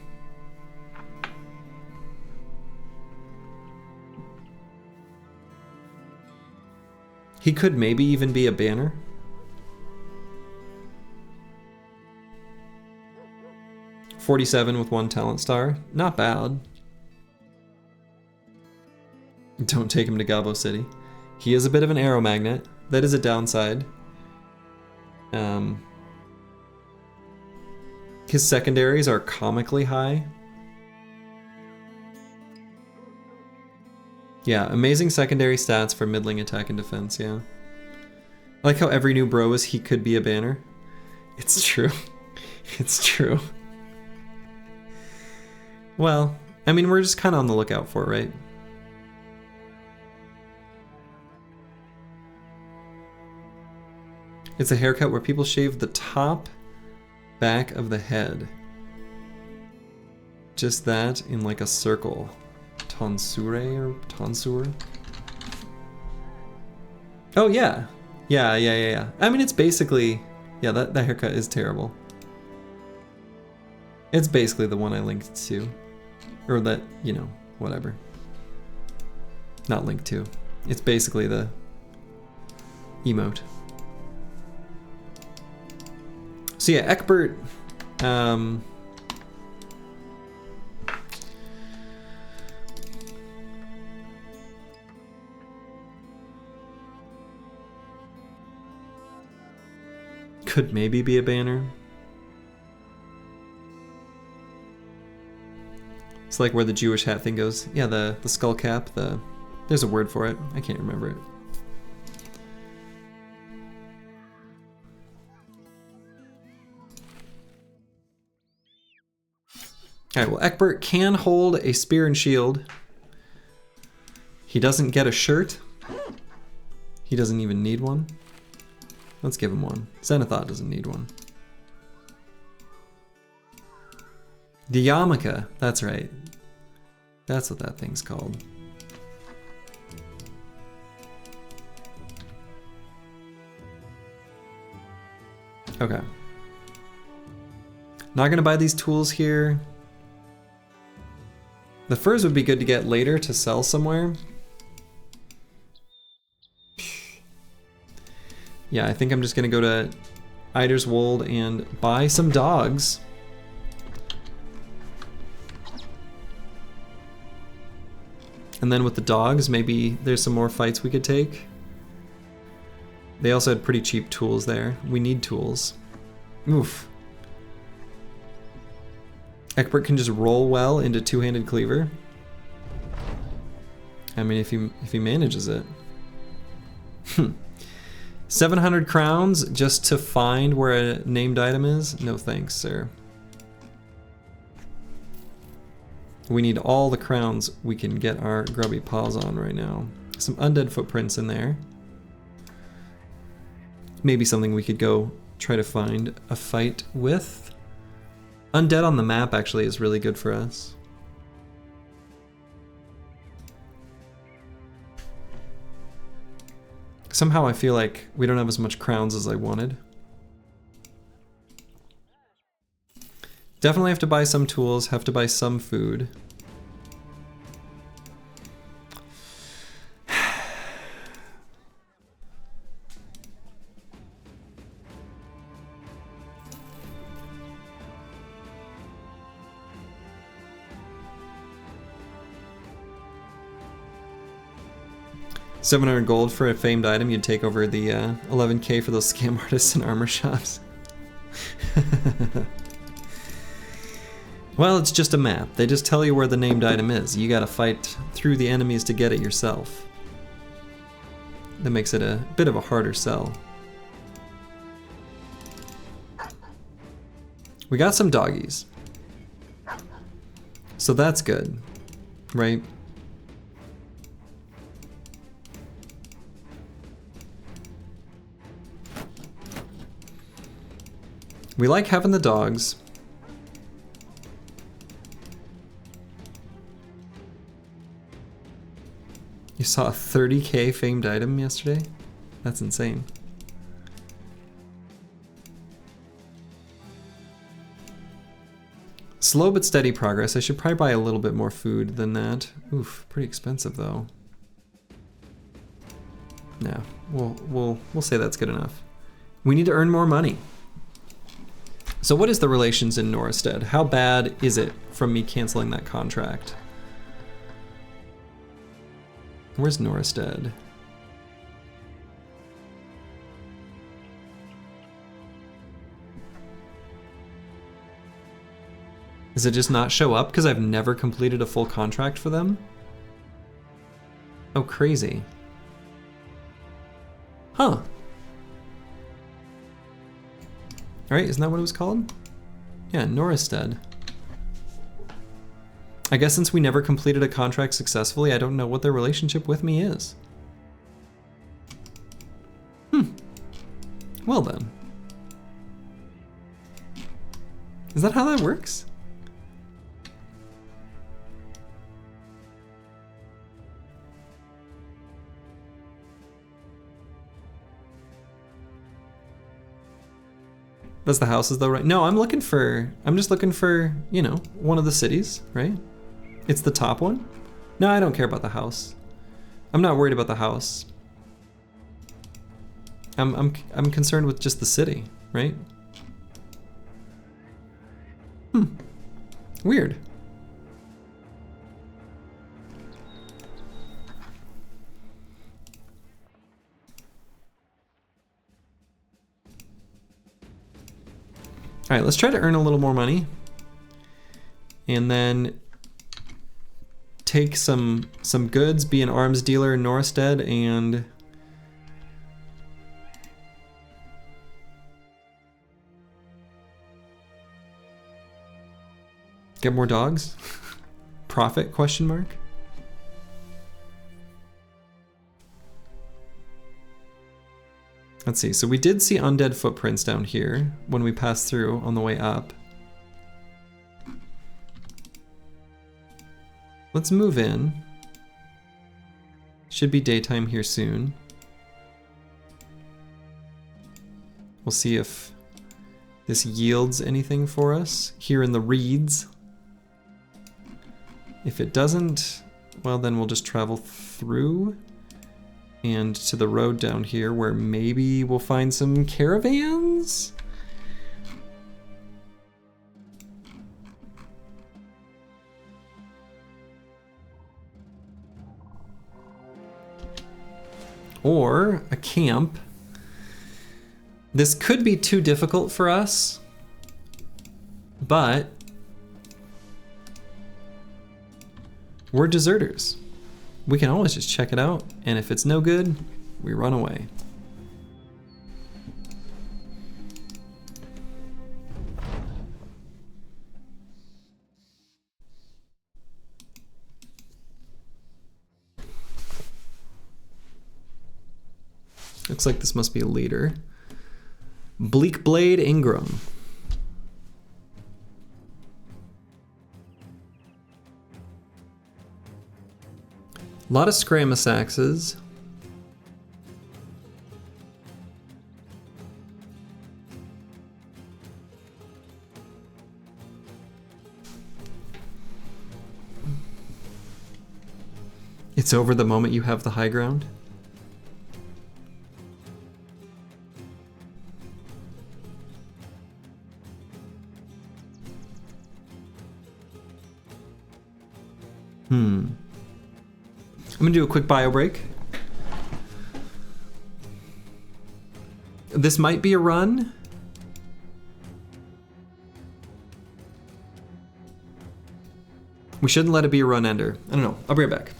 He could maybe even be a banner. $47 with 1 talent star. Not bad. Don't take him to Gabo City. He is a bit of an arrow magnet. That is a downside. His secondaries are comically high. Yeah, amazing secondary stats for middling attack and defense, yeah. I like how every new bro is he could be a banner. It's true. It's true. Well, I mean, we're just kind of on the lookout for it, right? It's a haircut where people shave the top back of the head. Just that in like a circle. Tonsure or tonsure? Oh yeah. Yeah. I mean, it's basically, yeah, that haircut is terrible. It's basically the one I linked to. Or that, you know, whatever. Not linked to. It's basically the emote. So yeah, Eckbert, could maybe be a banner. It's like where the Jewish hat thing goes. Yeah, the skull cap, there's a word for it. I can't remember it. All right, well, Eckbert can hold a spear and shield. He doesn't get a shirt. He doesn't even need one. Let's give him one. Zenithot doesn't need one. The yarmulke, that's right. That's what that thing's called. Okay. Not gonna buy these tools here. The furs would be good to get later to sell somewhere. Yeah, I think I'm just gonna go to Eiderswold and buy some dogs. And then with the dogs, maybe there's some more fights we could take. They also had pretty cheap tools there. We need tools. Oof. Eckbert can just roll well into two-handed cleaver. I mean, if he manages it. 700 crowns just to find where a named item is? No thanks, sir. We need all the crowns we can get our grubby paws on right now. Some undead footprints in there. Maybe something we could go try to find a fight with. Undead on the map actually is really good for us. Somehow I feel like we don't have as much crowns as I wanted. Definitely have to buy some tools, have to buy some food. $700 gold for a famed item, you'd take over the 11k for those scam artists and armor shops. Well, it's just a map. They just tell you where the named item is. You gotta fight through the enemies to get it yourself. That makes it a bit of a harder sell. We got some doggies. So that's good, right? We like having the dogs. You saw a 30k famed item yesterday? That's insane. Slow but steady progress. I should probably buy a little bit more food than that. Oof, pretty expensive though. No, we'll say that's good enough. We need to earn more money. So what is the relations in Norristead? How bad is it from me canceling that contract? Where's Norristead? Does it just not show up because I've never completed a full contract for them? Oh, crazy. Huh. Alright, isn't that what it was called? Yeah, Norristead. I guess since we never completed a contract successfully, I don't know what their relationship with me is. Well then. Is that how that works? That's the houses though, right? No, I'm just looking for, you know, one of the cities, right? It's the top one? No, I don't care about the house. I'm not worried about the house. I'm concerned with just the city, right? Weird. All right, let's try to earn a little more money. And then take some goods, be an arms dealer in Norristead, and Get more dogs? Profit, question mark? Let's see, so we did see undead footprints down here when we passed through on the way up. Let's move in. Should be daytime here soon. We'll see if this yields anything for us here in the reeds. If it doesn't, well then we'll just travel through and to the road down here where maybe we'll find some caravans? Or a camp. This could be too difficult for us, but we're deserters. We can always just check it out, and if it's no good, we run away. Looks like this must be a leader. Bleakblade Ingram. A lot of skirmish axes. It's over the moment you have the high ground. I'm gonna do a quick bio break. This might be a run. We shouldn't let it be a run ender. I don't know. I'll be right back.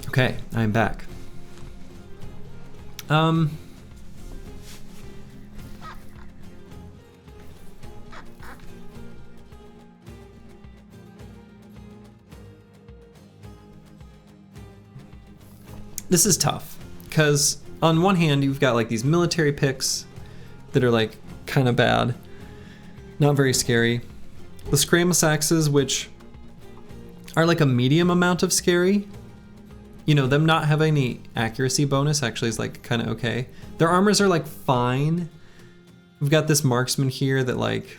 Okay, I'm back. This is tough, because on one hand, you've got like these military picks that are like kind of bad, not very scary. The skirmish axes, which are like a medium amount of scary. You know, them not having any accuracy bonus actually is like kind of okay. Their armors are like fine. We've got this marksman here that like,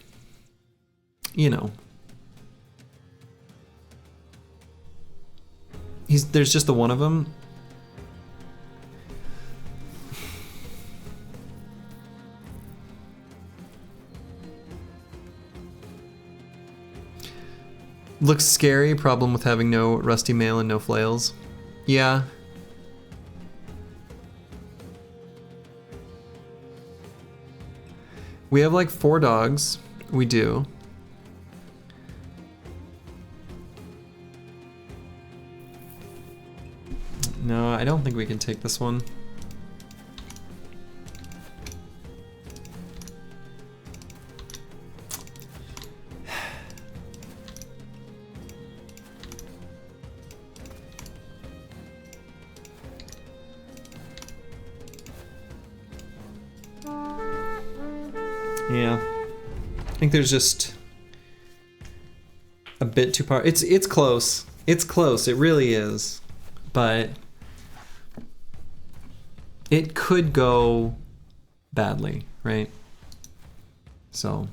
you know, there's just the one of them. Looks scary. Problem with having no rusty mail and no flails. Yeah. We have like 4 dogs. We do. No, I don't think we can take this one. Yeah, I think there's just a bit too far. It's close. It's close. It really is, but it could go badly, right? So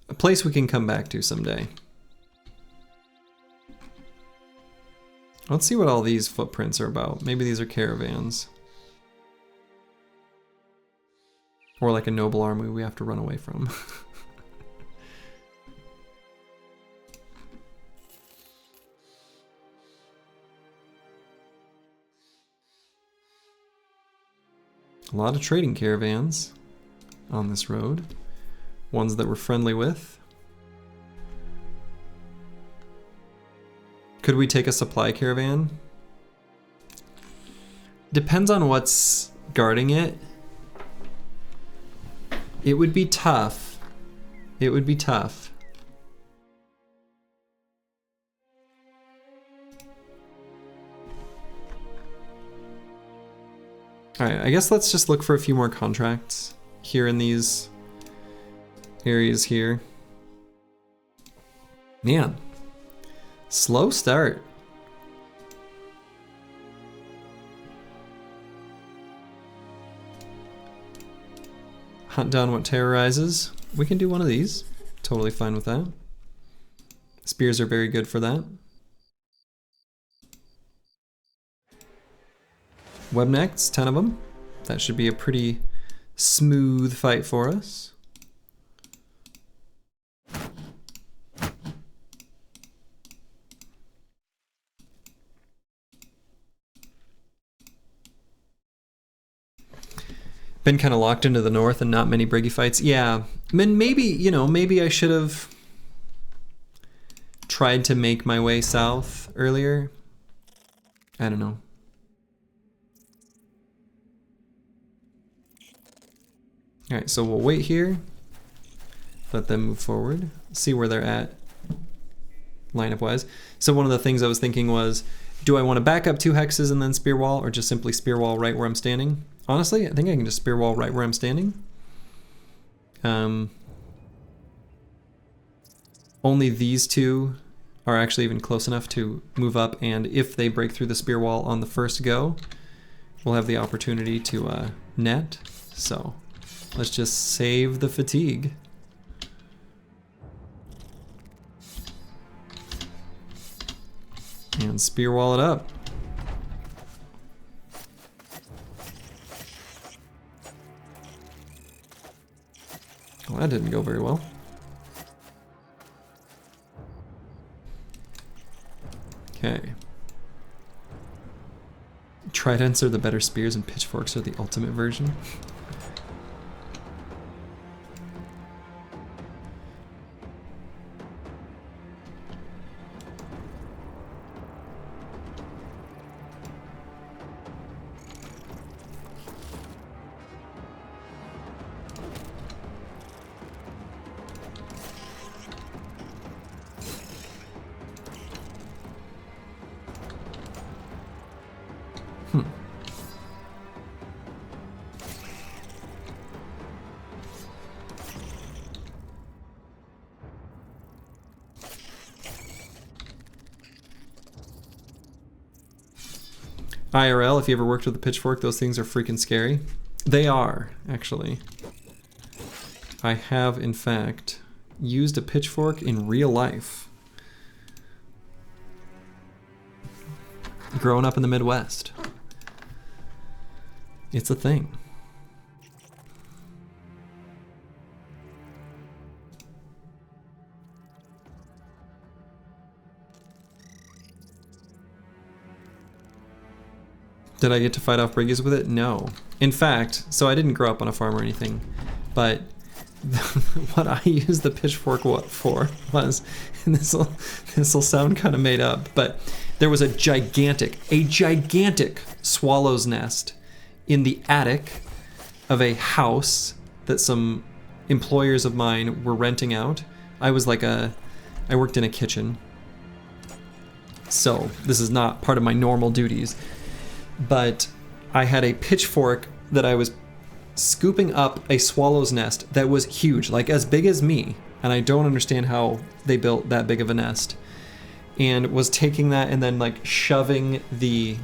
a place we can come back to someday. Let's see what all these footprints are about. Maybe these are caravans. Or like a noble army we have to run away from. A lot of trading caravans on this road. Ones that we're friendly with. Could we take a supply caravan? Depends on what's guarding it. It would be tough. It would be tough. Alright, I guess let's just look for a few more contracts here in these areas here. Man. Slow start. Hunt down what terrorizes. We can do one of these. Totally fine with that. Spears are very good for that. Webnecks, 10 of them. That should be a pretty smooth fight for us. Been kind of locked into the north and not many briggy fights. Yeah, I mean, maybe, you know, maybe I should have tried to make my way south earlier. I don't know. All right, so we'll wait here. Let them move forward. See where they're at lineup wise. So one of the things I was thinking was, do I want to back up 2 hexes and then spear wall, or just simply spear wall right where I'm standing? Honestly, I think I can just spear wall right where I'm standing. Only these 2 are actually even close enough to move up, and if they break through the spear wall on the first go, we'll have the opportunity to net. So let's just save the fatigue. And spear wall it up. Well, that didn't go very well. Okay. Tridents are the better spears and pitchforks are the ultimate version. IRL, if you ever worked with a pitchfork, those things are freaking scary. They are, actually. I have, in fact, used a pitchfork in real life. Growing up in the Midwest. It's a thing. Did I get to fight off briggies with it? No. In fact, so I didn't grow up on a farm or anything, but what I used the pitchfork for was, and this will sound kind of made up, but there was a gigantic swallow's nest in the attic of a house that some employers of mine were renting out. I worked in a kitchen, so this is not part of my normal duties, but I had a pitchfork that I was scooping up a swallow's nest that was huge, like as big as me, and I don't understand how they built that big of a nest, and was taking that and then like shoving the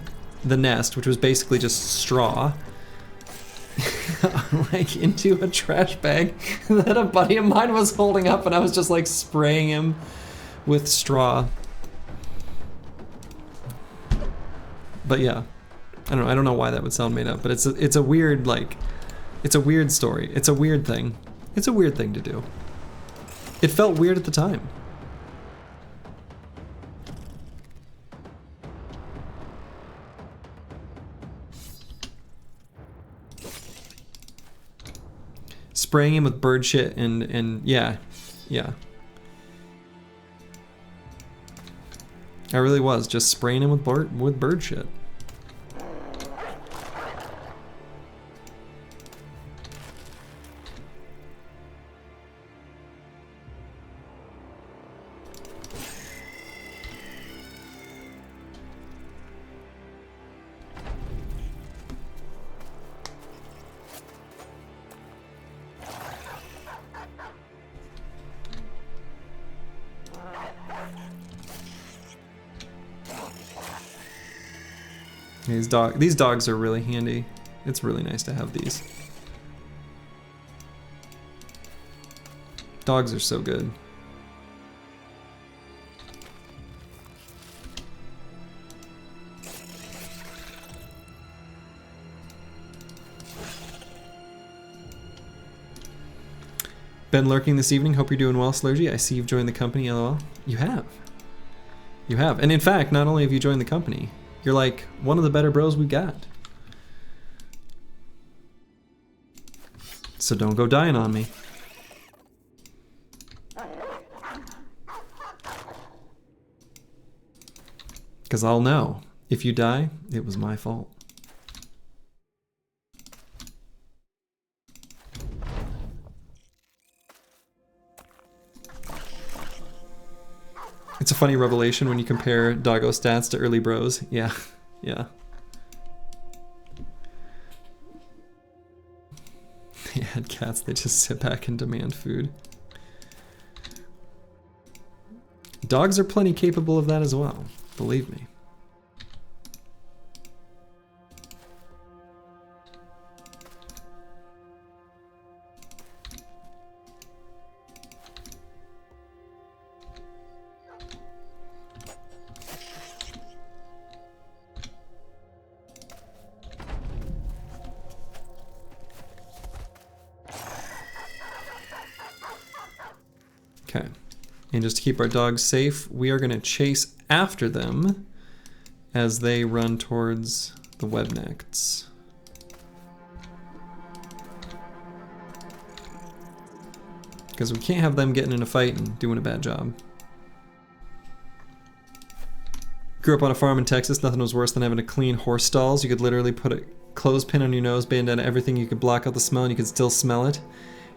nest, which was basically just straw, like into a trash bag that a buddy of mine was holding up, and I was just like spraying him with straw. But yeah, I don't know why that would sound made up, but it's a weird, like, it's a weird story. It's a weird thing. It's a weird thing to do. It felt weird at the time. Spraying him with bird shit and yeah. I really was just spraying him with bird shit. These dogs are really handy. It's really nice to have these. Dogs are so good. Been lurking this evening. Hope you're doing well, Slurgy. I see you've joined the company, LOL. You have. You have. And in fact, not only have you joined the company, you're like one of the better bros we got. So don't go dying on me. Because I'll know. If you die, it was my fault. It's a funny revelation when you compare doggo stats to early bros. Yeah, yeah. They had cats, they just sit back and demand food. Dogs are plenty capable of that as well, believe me. Okay, and just to keep our dogs safe, we are going to chase after them as they run towards the Webnecks. Because we can't have them getting in a fight and doing a bad job. Grew up on a farm in Texas, nothing was worse than having to clean horse stalls. You could literally put a clothespin on your nose, bandana, everything, you could block out the smell and you could still smell it.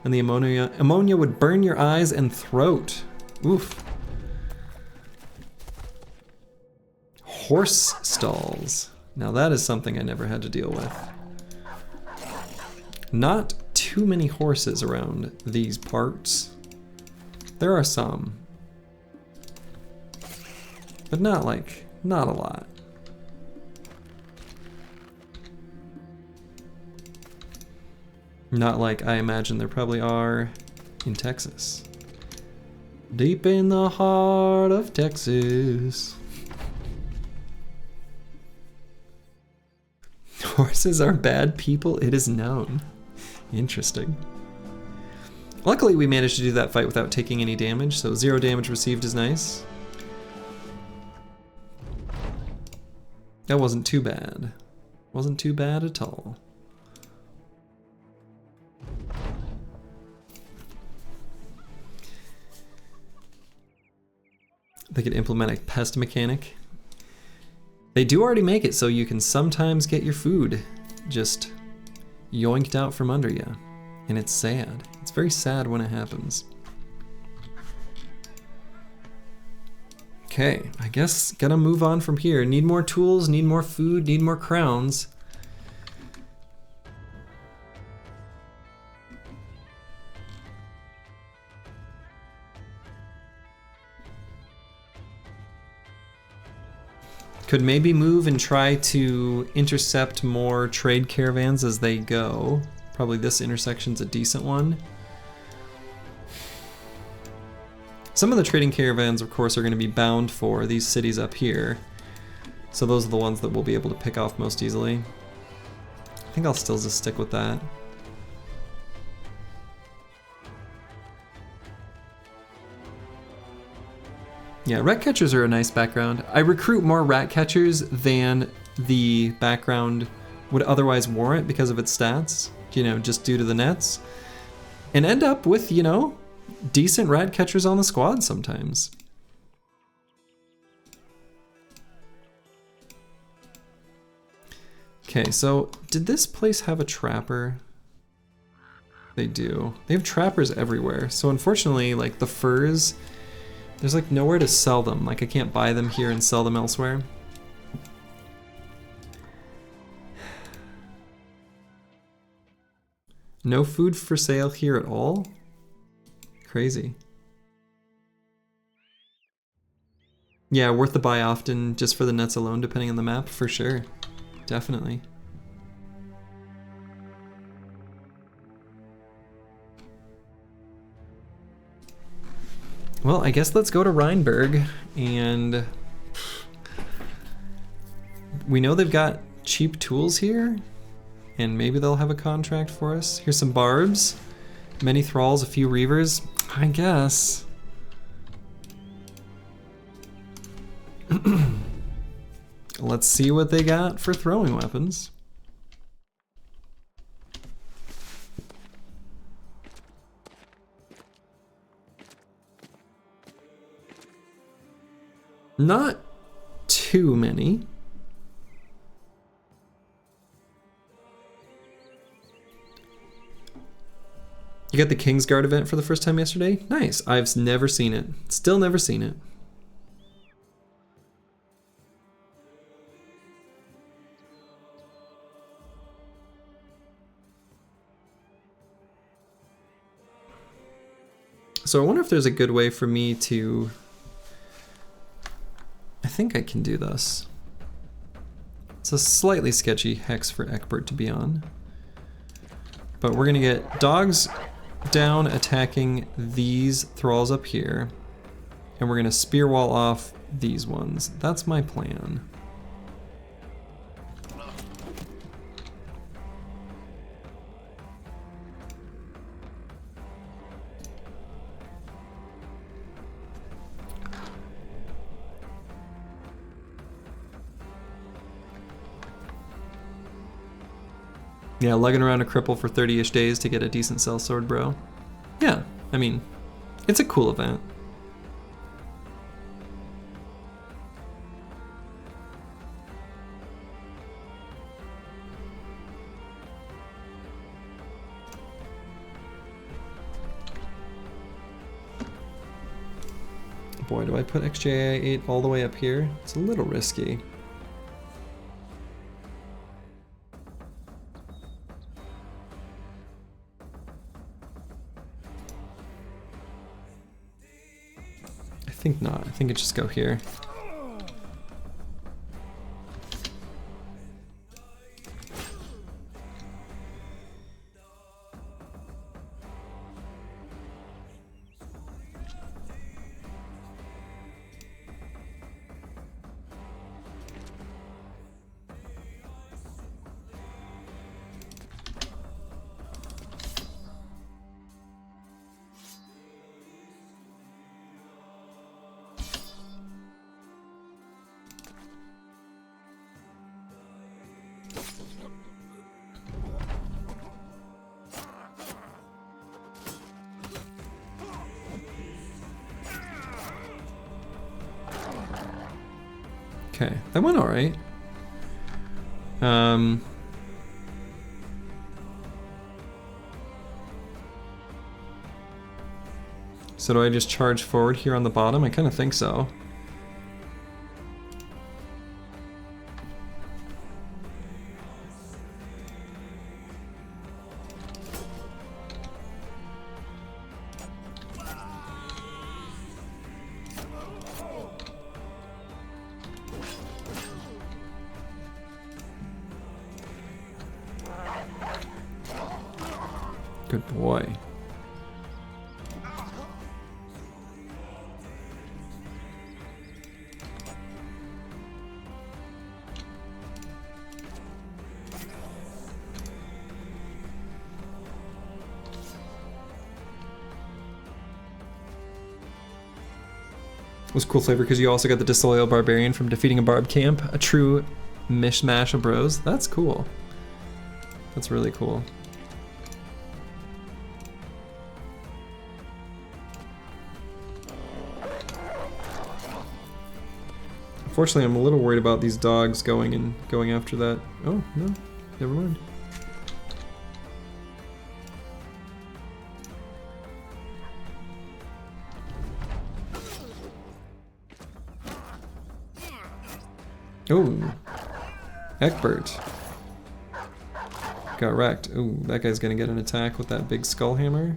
And the ammonia would burn your eyes and throat. Oof. Horse stalls. Now that is something I never had to deal with. Not too many horses around these parts. There are some. But not a lot. Not like I imagine there probably are in Texas. Deep in the heart of Texas. Horses are bad people, it is known. Interesting. Luckily we managed to do that fight without taking any damage, so 0 damage received is nice. That wasn't too bad. Wasn't too bad at all. They could implement a pest mechanic. They do already make it so you can sometimes get your food just yoinked out from under you. And it's sad. It's very sad when it happens. Okay, I guess gotta move on from here. Need more tools, need more food, need more crowns. Could maybe move and try to intercept more trade caravans as they go. Probably this intersection's a decent one. Some of the trading caravans, of course, are going to be bound for these cities up here. So those are the ones that we'll be able to pick off most easily. I think I'll still just stick with that. Yeah, rat catchers are a nice background. I recruit more rat catchers than the background would otherwise warrant because of its stats, you know, just due to the nets. And end up with, you know, decent rat catchers on the squad sometimes. Okay, so did this place have a trapper? They do. They have trappers everywhere. So unfortunately, like the furs, there's like nowhere to sell them. Like I can't buy them here and sell them elsewhere. No food for sale here at all? Crazy. Yeah, worth the buy often just for the nets alone, depending on the map, for sure. Definitely. Well, I guess let's go to Rheinberg, and we know they've got cheap tools here, and maybe they'll have a contract for us. Here's some barbs, many thralls, a few reavers, I guess. Let's see what they got for throwing weapons. Not too many. You got the Kingsguard event for the first time yesterday? Nice. I've never seen it. Still never seen it. So I wonder if there's a good way for me to... I think I can do this. It's a slightly sketchy hex for Eckbert to be on. But we're gonna get dogs down attacking these thralls up here. And we're gonna spear wall off these ones. That's my plan. Yeah, lugging around a cripple for 30-ish days to get a decent sellsword, bro. Yeah, I mean, it's a cool event. Boy, do I put XJI 8 all the way up here? It's a little risky. I think not. I think it just go here. Okay, that went alright. So do I just charge forward here on the bottom? I kind of think so. Good boy. It was cool flavor because you also got the disloyal barbarian from defeating a barb camp, a true mishmash of bros. That's cool. That's really cool. Unfortunately, I'm a little worried about these dogs going after that. Oh, no, never mind. Oh, Egbert got wrecked. Oh, that guy's gonna get an attack with that big skull hammer.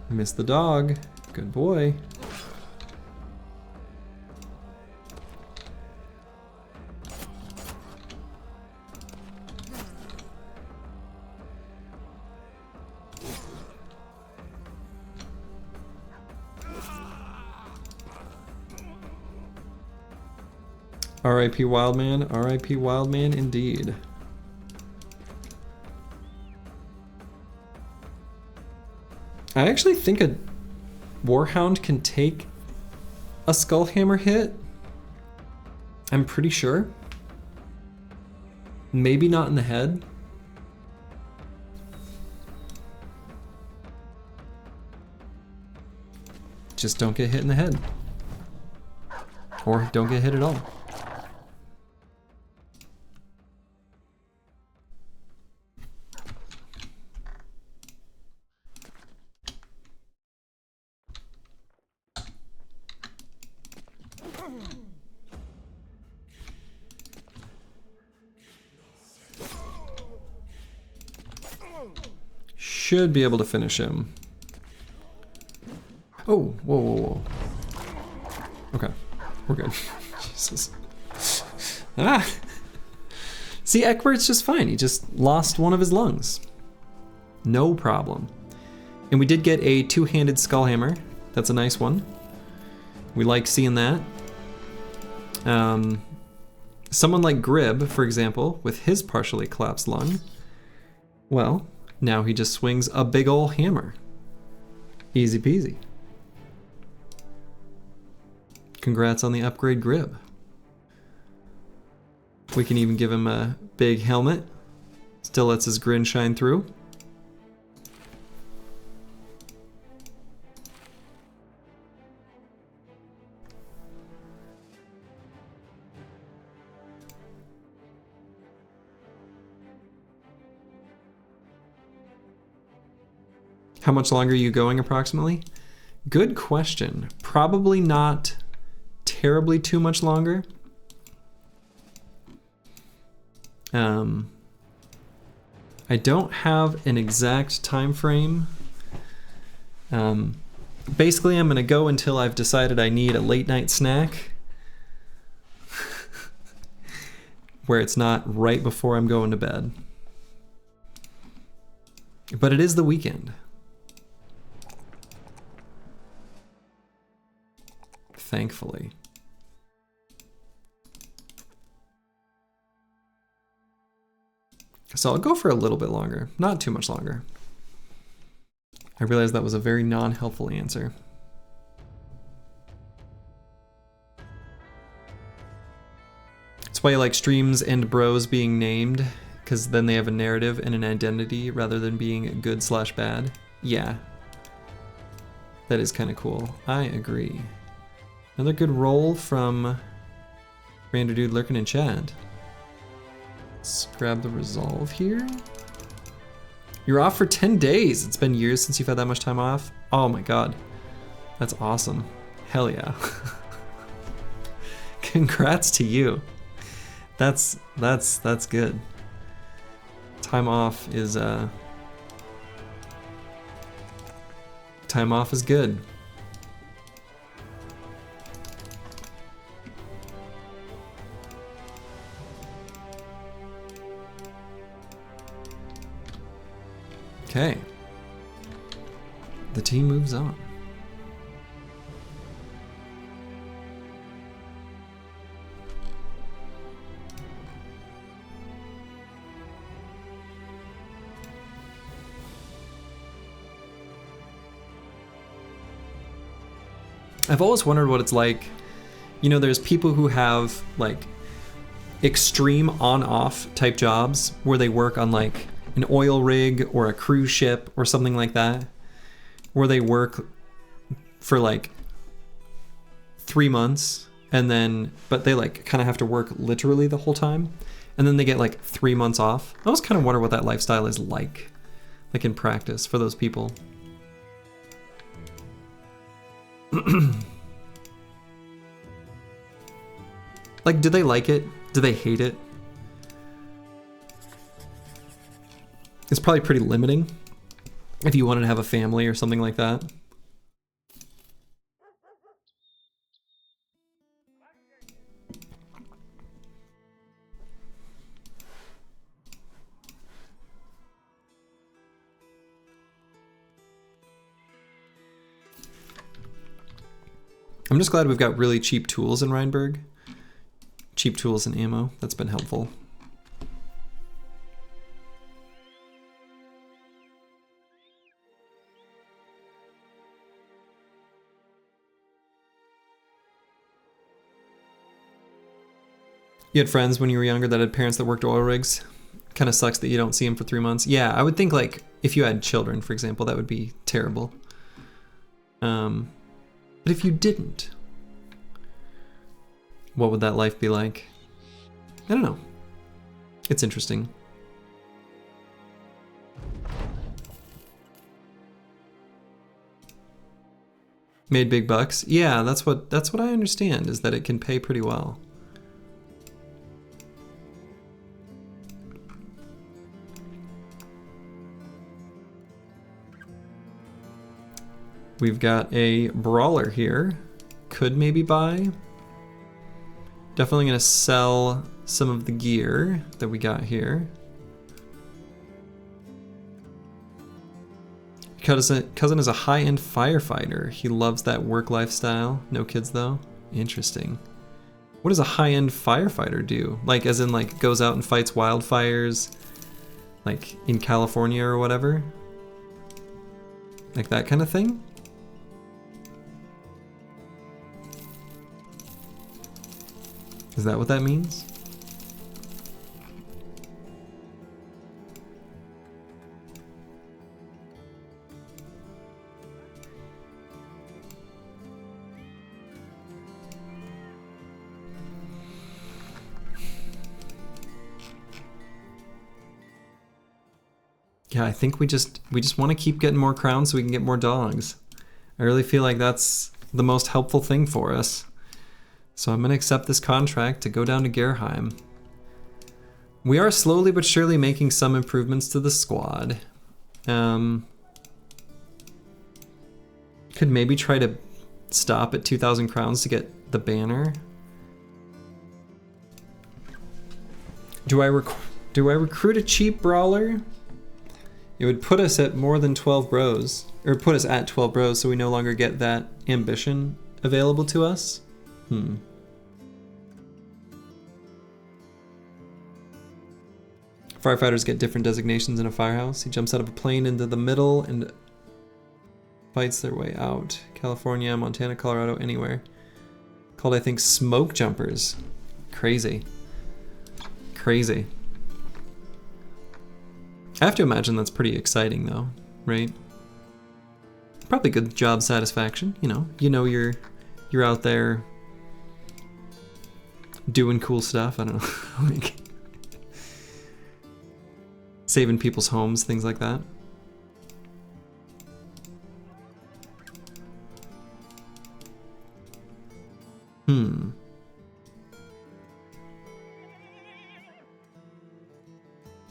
Missed the dog. Good boy. R.I.P. Wildman, R.I.P. Wildman indeed. I actually think a Warhound can take a Skullhammer hit. I'm pretty sure. Maybe not in the head. Just don't get hit in the head. Or don't get hit at all. Should be able to finish him. Oh, whoa, whoa, whoa. Okay, we're good. Jesus. Ah! See, Eckbert's just fine. He just lost one of his lungs. No problem. And we did get a two-handed Skullhammer. That's a nice one. We like seeing that. Someone like Grib, for example, with his partially collapsed lung, well, now he just swings a big ol' hammer. Easy peasy. Congrats on the upgrade, Grib. We can even give him a big helmet. Still lets his grin shine through. How much longer are you going approximately? Good question. Probably not terribly too much longer. I don't have an exact time frame. Basically, I'm gonna go until I've decided I need a late night snack where it's not right before I'm going to bed. But it is the weekend. Thankfully. So I'll go for a little bit longer, not too much longer. I realized that was a very non-helpful answer. That's why I like streams and bros being named, because then they have a narrative and an identity rather than being good/bad. Yeah. That is kind of cool. I agree. Another good roll from Random Dude lurking in chat. Let's grab the resolve here. You're off for 10 days. It's been years since you've had that much time off. Oh my god. That's awesome. Hell yeah. Congrats to you. That's good. Time off is good. Okay. The team moves on. I've always wondered what it's like. You know, there's people who have like extreme on-off type jobs where they work on like an oil rig or a cruise ship or something like that, where they work for like 3 months and then, but they like kind of have to work literally the whole time, and then they get like 3 months off. I always kind of wonder what that lifestyle is like in practice for those people. Like, do they like it? Do they hate it? It's probably pretty limiting if you wanted to have a family or something like that. I'm just glad we've got really cheap tools in Rheinberg. Cheap tools and ammo. That's been helpful. You had friends when you were younger that had parents that worked oil rigs? Kind of sucks that you don't see them for 3 months. Yeah, I would think like if you had children, for example, that would be terrible. But if you didn't, what would that life be like? I don't know. It's interesting. Made big bucks? Yeah, that's what I understand, is that it can pay pretty well. We've got a brawler here. Could maybe buy. Definitely gonna sell some of the gear that we got here. Cousin is a high-end firefighter. He loves that work lifestyle. No kids though. Interesting. What does a high-end firefighter do? Like, as in like goes out and fights wildfires, like in California or whatever? Like that kind of thing? Is that what that means? Yeah, I think we just want to keep getting more crowns so we can get more dogs. I really feel like that's the most helpful thing for us. So I'm going to accept this contract to go down to Gerheim. We are slowly but surely making some improvements to the squad. Could maybe try to stop at 2,000 crowns to get the banner. Do I recruit a cheap brawler? It would put us at more than 12 bros, or put us at 12 bros, so we no longer get that ambition available to us. Firefighters get different designations in a firehouse. He jumps out of a plane into the middle and fights their way out. California, Montana, Colorado, anywhere. Called, I think, smoke jumpers. Crazy. Crazy. I have to imagine that's pretty exciting though, right? Probably good job satisfaction, you know you're out there doing cool stuff. I don't know. Like saving people's homes, things like that.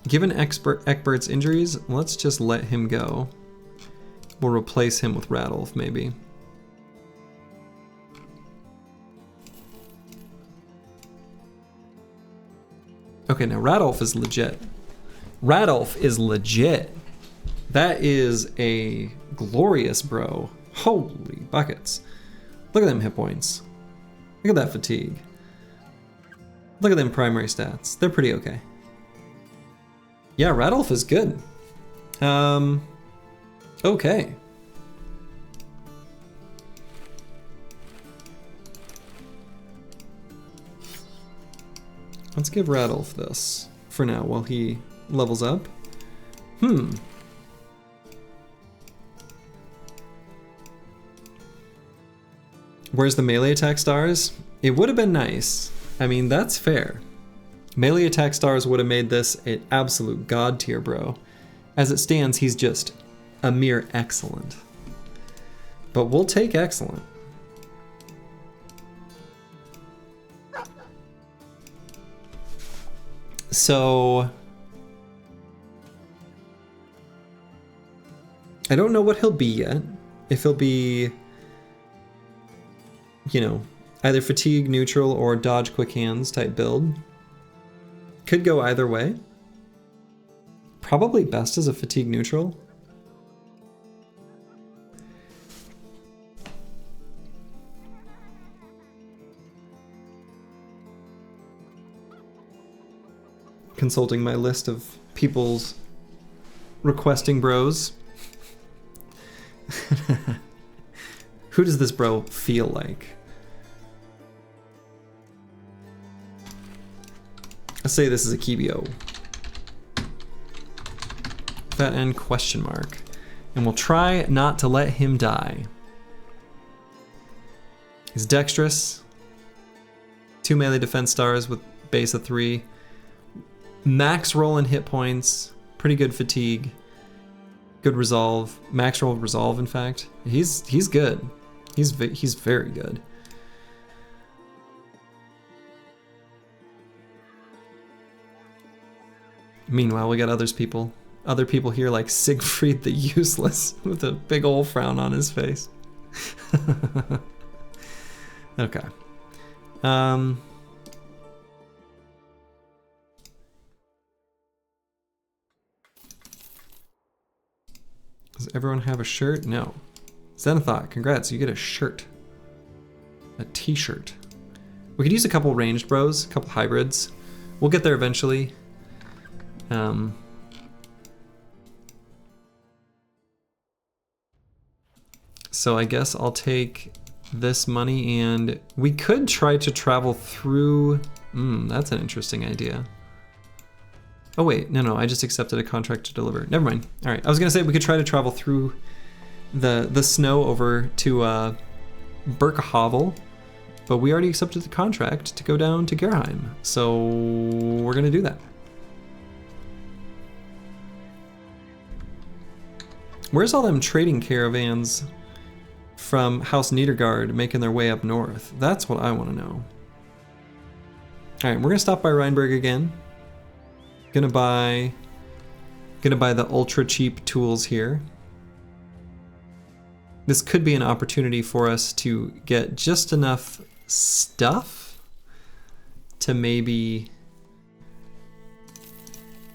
Given Eckbert's injuries, let's just let him go. We'll replace him with Radolf, maybe. Okay, now Radolf is legit. Radolf is legit. That is a glorious bro. Holy buckets. Look at them hit points. Look at that fatigue. Look at them primary stats. They're pretty okay. Yeah, Radolf is good. Okay. Let's give Radolf this for now while he levels up. Where's the melee attack stars? It would have been nice. I mean, that's fair. Melee attack stars would have made this an absolute god tier bro. As it stands, he's just a mere excellent. But we'll take excellent. So I don't know what he'll be yet. If he'll be, you know, either fatigue neutral or dodge quick hands type build. Could go either way. Probably best as a fatigue neutral. Consulting my list of people's requesting bros. Who does this bro feel like? Let's say this is a Kibio. That end question mark. And we'll try not to let him die. He's dexterous. 2 melee defense stars with base of 3. Max roll and hit points. Pretty good fatigue. Good resolve. Max roll resolve, in fact. He's good. He's very good. Meanwhile, we got other people here like Siegfried the Useless with a big old frown on his face. Okay. Does everyone have a shirt? No. Zenithot, congrats, you get a shirt. A t-shirt. We could use a couple ranged bros, a couple hybrids. We'll get there eventually. So I guess I'll take this money and we could try to travel through. That's an interesting idea. Oh wait, no, I just accepted a contract to deliver. Never mind. All right, I was gonna say we could try to travel through the snow over to Birkhavel, but we already accepted the contract to go down to Gerheim, so we're gonna do that. Where's all them trading caravans from House Niedergard making their way up north? That's what I want to know. All right, we're gonna stop by Rheinberg again. Gonna buy the ultra cheap tools here. This could be an opportunity for us to get just enough stuff to maybe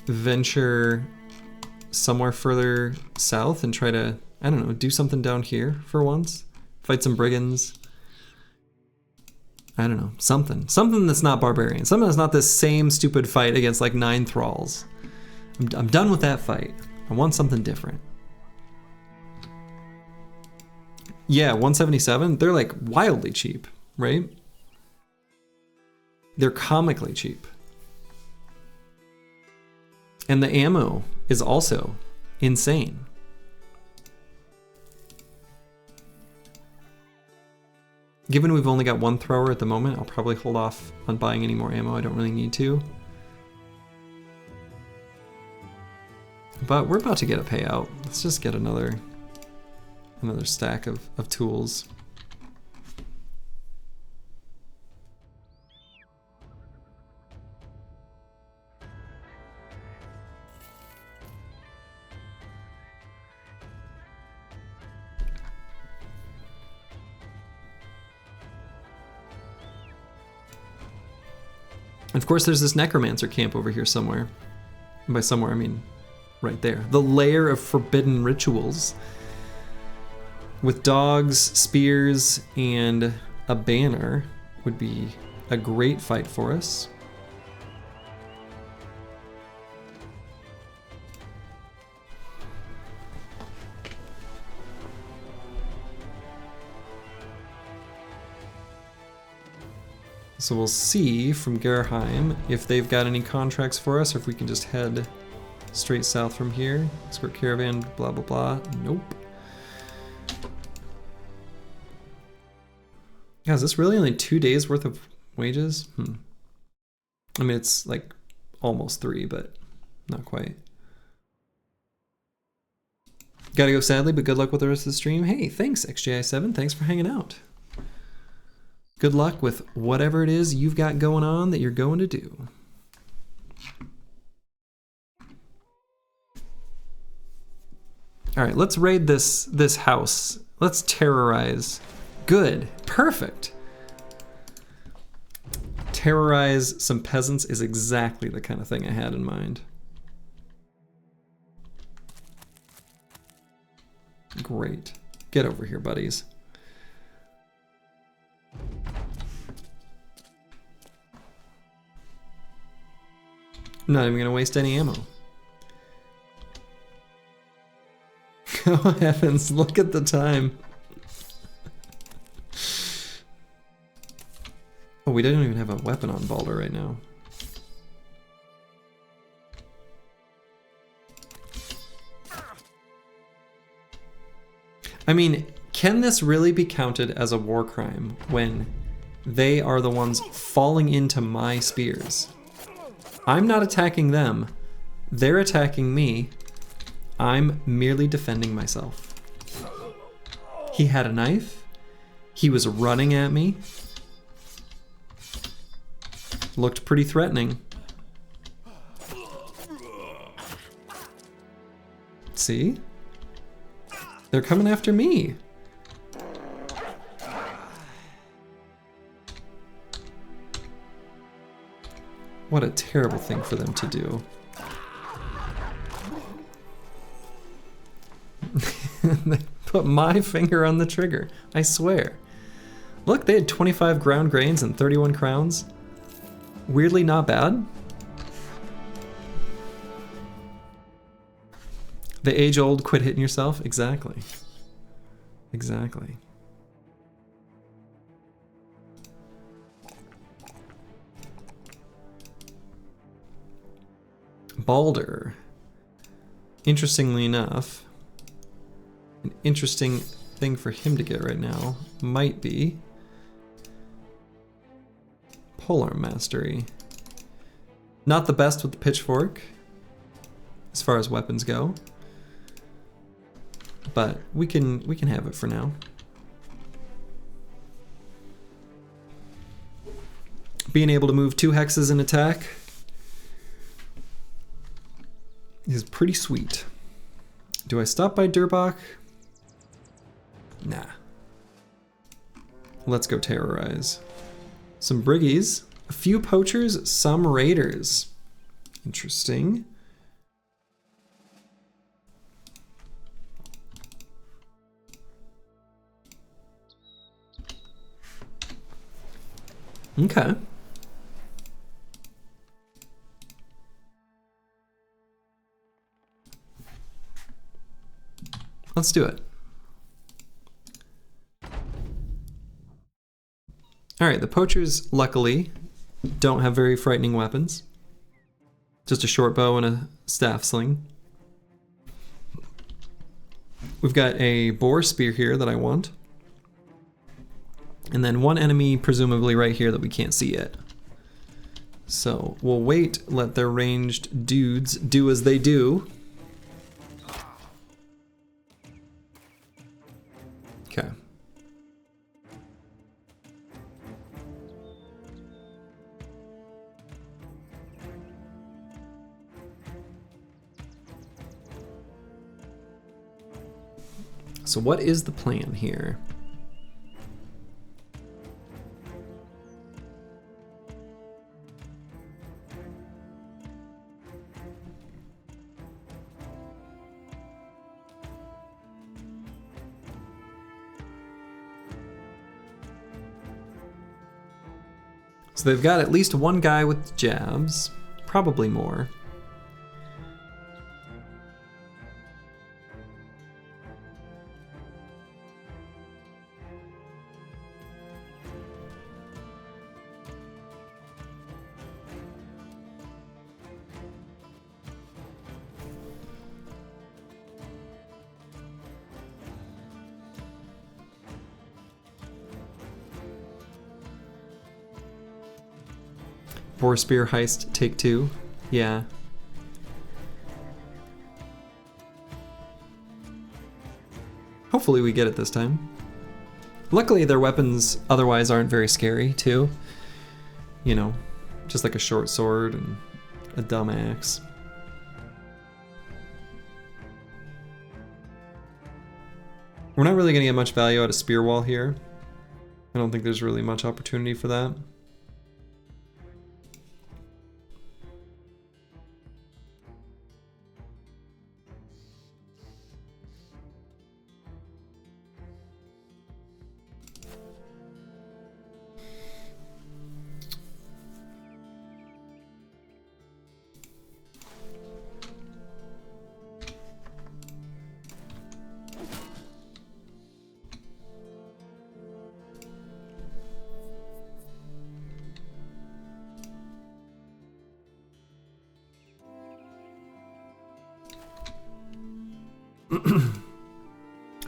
venture somewhere further south and try to, I don't know, do something down here for once. Fight some brigands. I don't know, something that's not barbarian. Something that's not this same stupid fight against like 9 thralls. I'm done with that fight. I want something different. Yeah, 177, they're like wildly cheap, right? They're comically cheap. And the ammo is also insane. Given we've only got one thrower at the moment, I'll probably hold off on buying any more ammo. I don't really need to. But we're about to get a payout. Let's just get another stack of tools. Of course, there's this necromancer camp over here somewhere. And by somewhere, I mean right there. The lair of forbidden rituals. With dogs, spears, and a banner would be a great fight for us. So we'll see from Gerheim if they've got any contracts for us, or if we can just head straight south from here. Escort caravan, blah, blah, blah. Nope. Yeah, is this really only 2 days worth of wages? I mean, it's like almost 3, but not quite. Gotta go sadly, but good luck with the rest of the stream. Hey, thanks, XJI7. Thanks for hanging out. Good luck with whatever it is you've got going on that you're going to do. All right, let's raid this house. Let's terrorize. Good, perfect. Terrorize some peasants is exactly the kind of thing I had in mind. Great. Get over here, buddies. I'm not even gonna waste any ammo. Oh heavens, look at the time. Oh, we don't even have a weapon on Baldur right now. I mean, can this really be counted as a war crime when they are the ones falling into my spears? I'm not attacking them. They're attacking me. I'm merely defending myself. He had a knife. He was running at me. Looked pretty threatening. See? They're coming after me. What a terrible thing for them to do. They put my finger on the trigger, I swear. Look, they had 25 ground grains and 31 crowns. Weirdly not bad. The age-old quit hitting yourself? Exactly. Exactly. Baldur. Interestingly enough, an interesting thing for him to get right now might be polearm mastery. Not the best with the pitchfork as far as weapons go, but we can have it for now. Being able to move 2 hexes in attack is pretty sweet. Do I stop by Durbach? Nah. Let's go terrorize. Some briggies, a few poachers, some raiders. Interesting. Okay. Let's do it. All right, the poachers, luckily, don't have very frightening weapons. Just a short bow and a staff sling. We've got a boar spear here that I want. And then one enemy presumably right here that we can't see yet. So we'll wait, let their ranged dudes do as they do. Okay. So what is the plan here? So they've got at least one guy with jabs, probably more. Boar Spear Heist, take 2. Yeah. Hopefully we get it this time. Luckily their weapons otherwise aren't very scary too. You know, just like a short sword and a dumb axe. We're not really gonna get much value out of Spear Wall here. I don't think there's really much opportunity for that.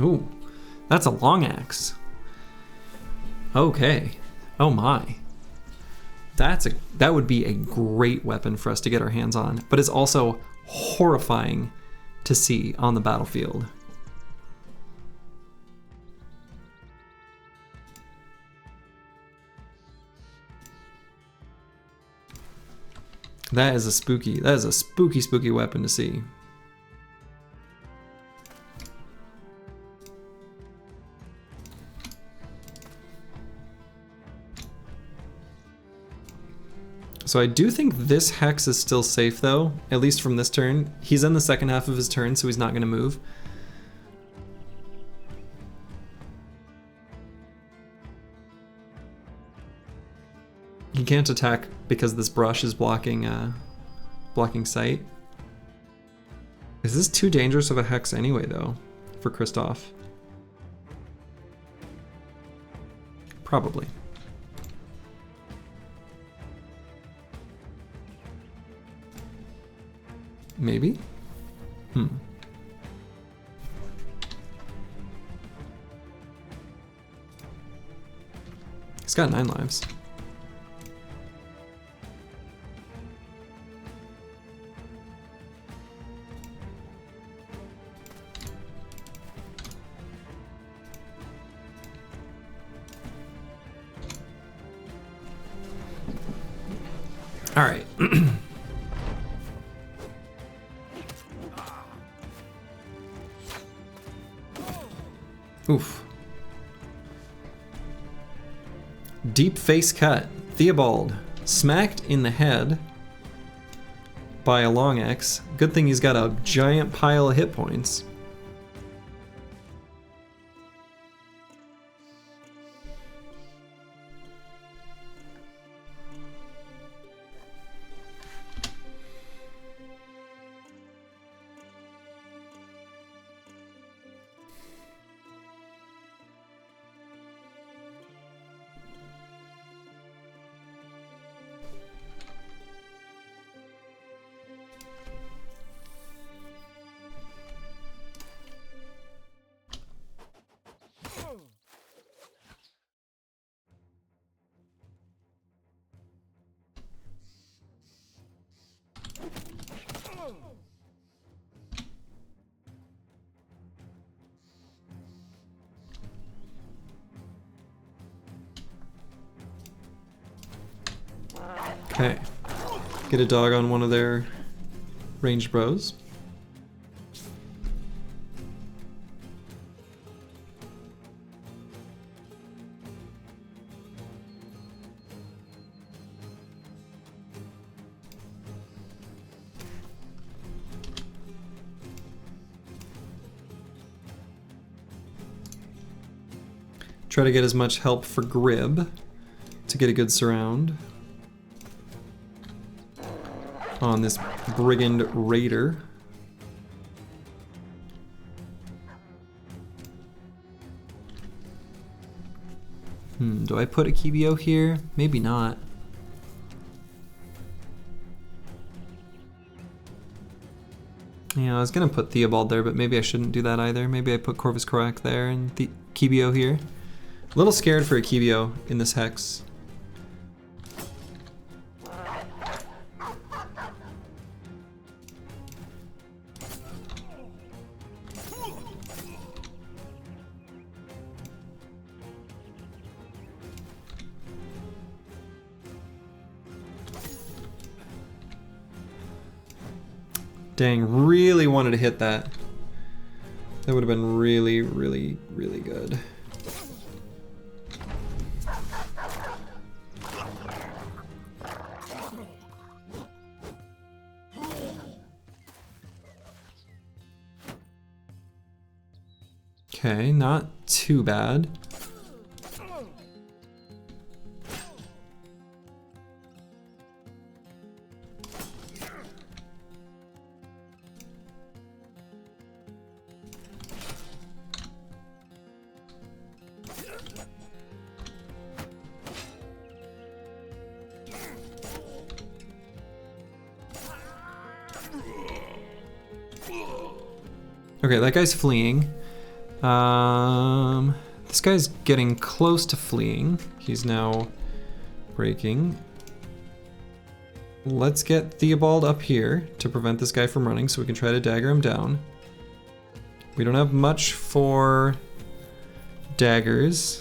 Ooh, that's a long axe. Okay. Oh my. That would be a great weapon for us to get our hands on, but it's also horrifying to see on the battlefield. That is a spooky weapon to see. So I do think this hex is still safe though, at least from this turn. He's in the second half of his turn, so he's not gonna move. He can't attack because this brush is blocking sight. Is this too dangerous of a hex anyway though, for Kristoff? Probably. Maybe? He's got 9 lives. All right. Oof. Deep face cut. Theobald smacked in the head by a long axe. Good thing he's got a giant pile of hit points. Okay. Get a dog on one of their ranged bros. Try to get as much help for Grib to get a good surround on this brigand raider. Do I put a Kibio here? Maybe not. Yeah, I was gonna put Theobald there, but maybe I shouldn't do that either. Maybe I put Corvus Corax there and the Kibio here. A little scared for a Kibio in this hex. Dang, really wanted to hit that. That would have been really, really, really good. Okay, not too bad. Okay, that guy's fleeing. This guy's getting close to fleeing. He's now breaking. Let's get Theobald up here to prevent this guy from running so we can try to dagger him down. We don't have much for daggers.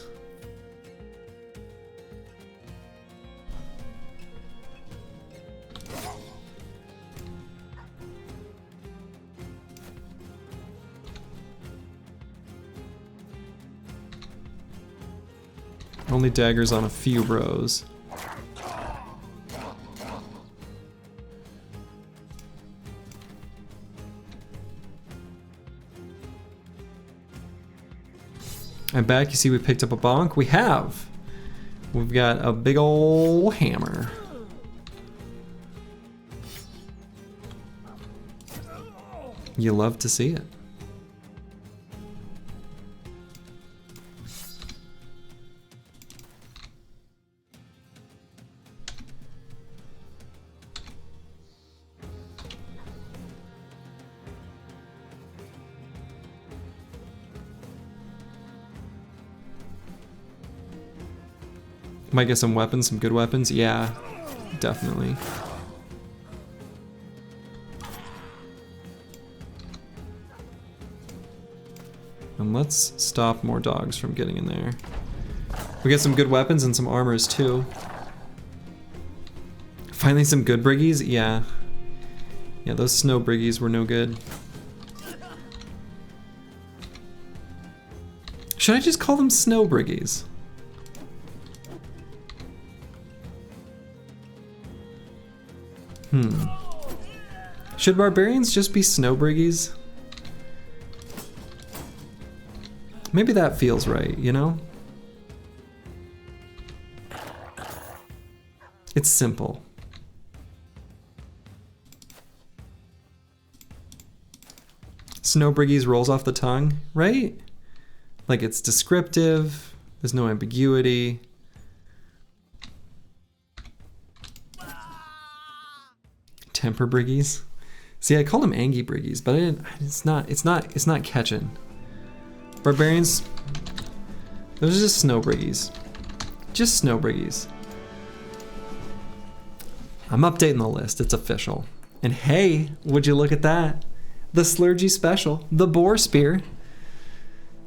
Only daggers on a few bros. And back, you see we picked up a bonk. We have. We've got a big ol' hammer. You love to see it. Might get some weapons, some good weapons. Yeah, definitely. And let's stop more dogs from getting in there. We get some good weapons and some armors too. Finally some good briggies? Yeah. Yeah, those snow briggies were no good. Should I just call them snow briggies? Should barbarians just be snow briggies? Maybe that feels right, you know? It's simple. Snow briggies rolls off the tongue, right? Like it's descriptive, there's no ambiguity. Temper briggies. See, I called them Angie briggies, but I didn't. It's not catching. Barbarians. Those are just snow briggies. Just snow briggies. I'm updating the list. It's official. And hey, would you look at that? The Slurgy special, the Boar Spear.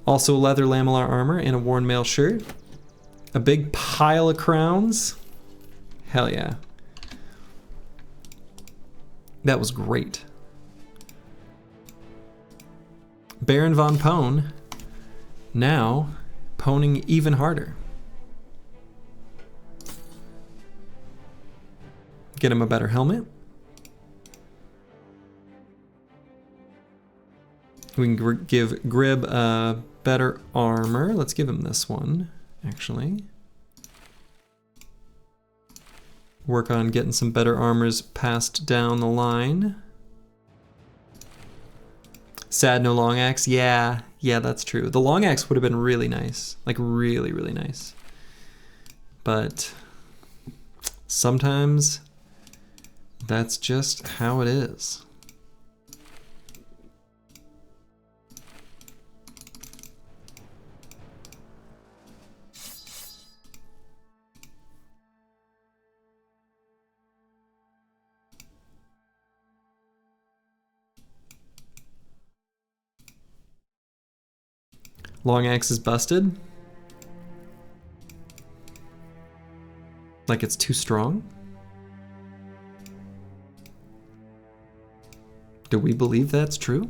Also leather lamellar armor and a worn mail shirt. A big pile of crowns. Hell yeah. That was great. Baron von Pone now poning even harder. Get him a better helmet. We can give Grib better armor. Let's give him this one, actually. Work on getting some better armors passed down the line. Sad no long axe. Yeah, that's true. The long axe would have been really nice. Like really, really nice. But sometimes that's just how it is. Long axe is busted. Like it's too strong? Do we believe that's true?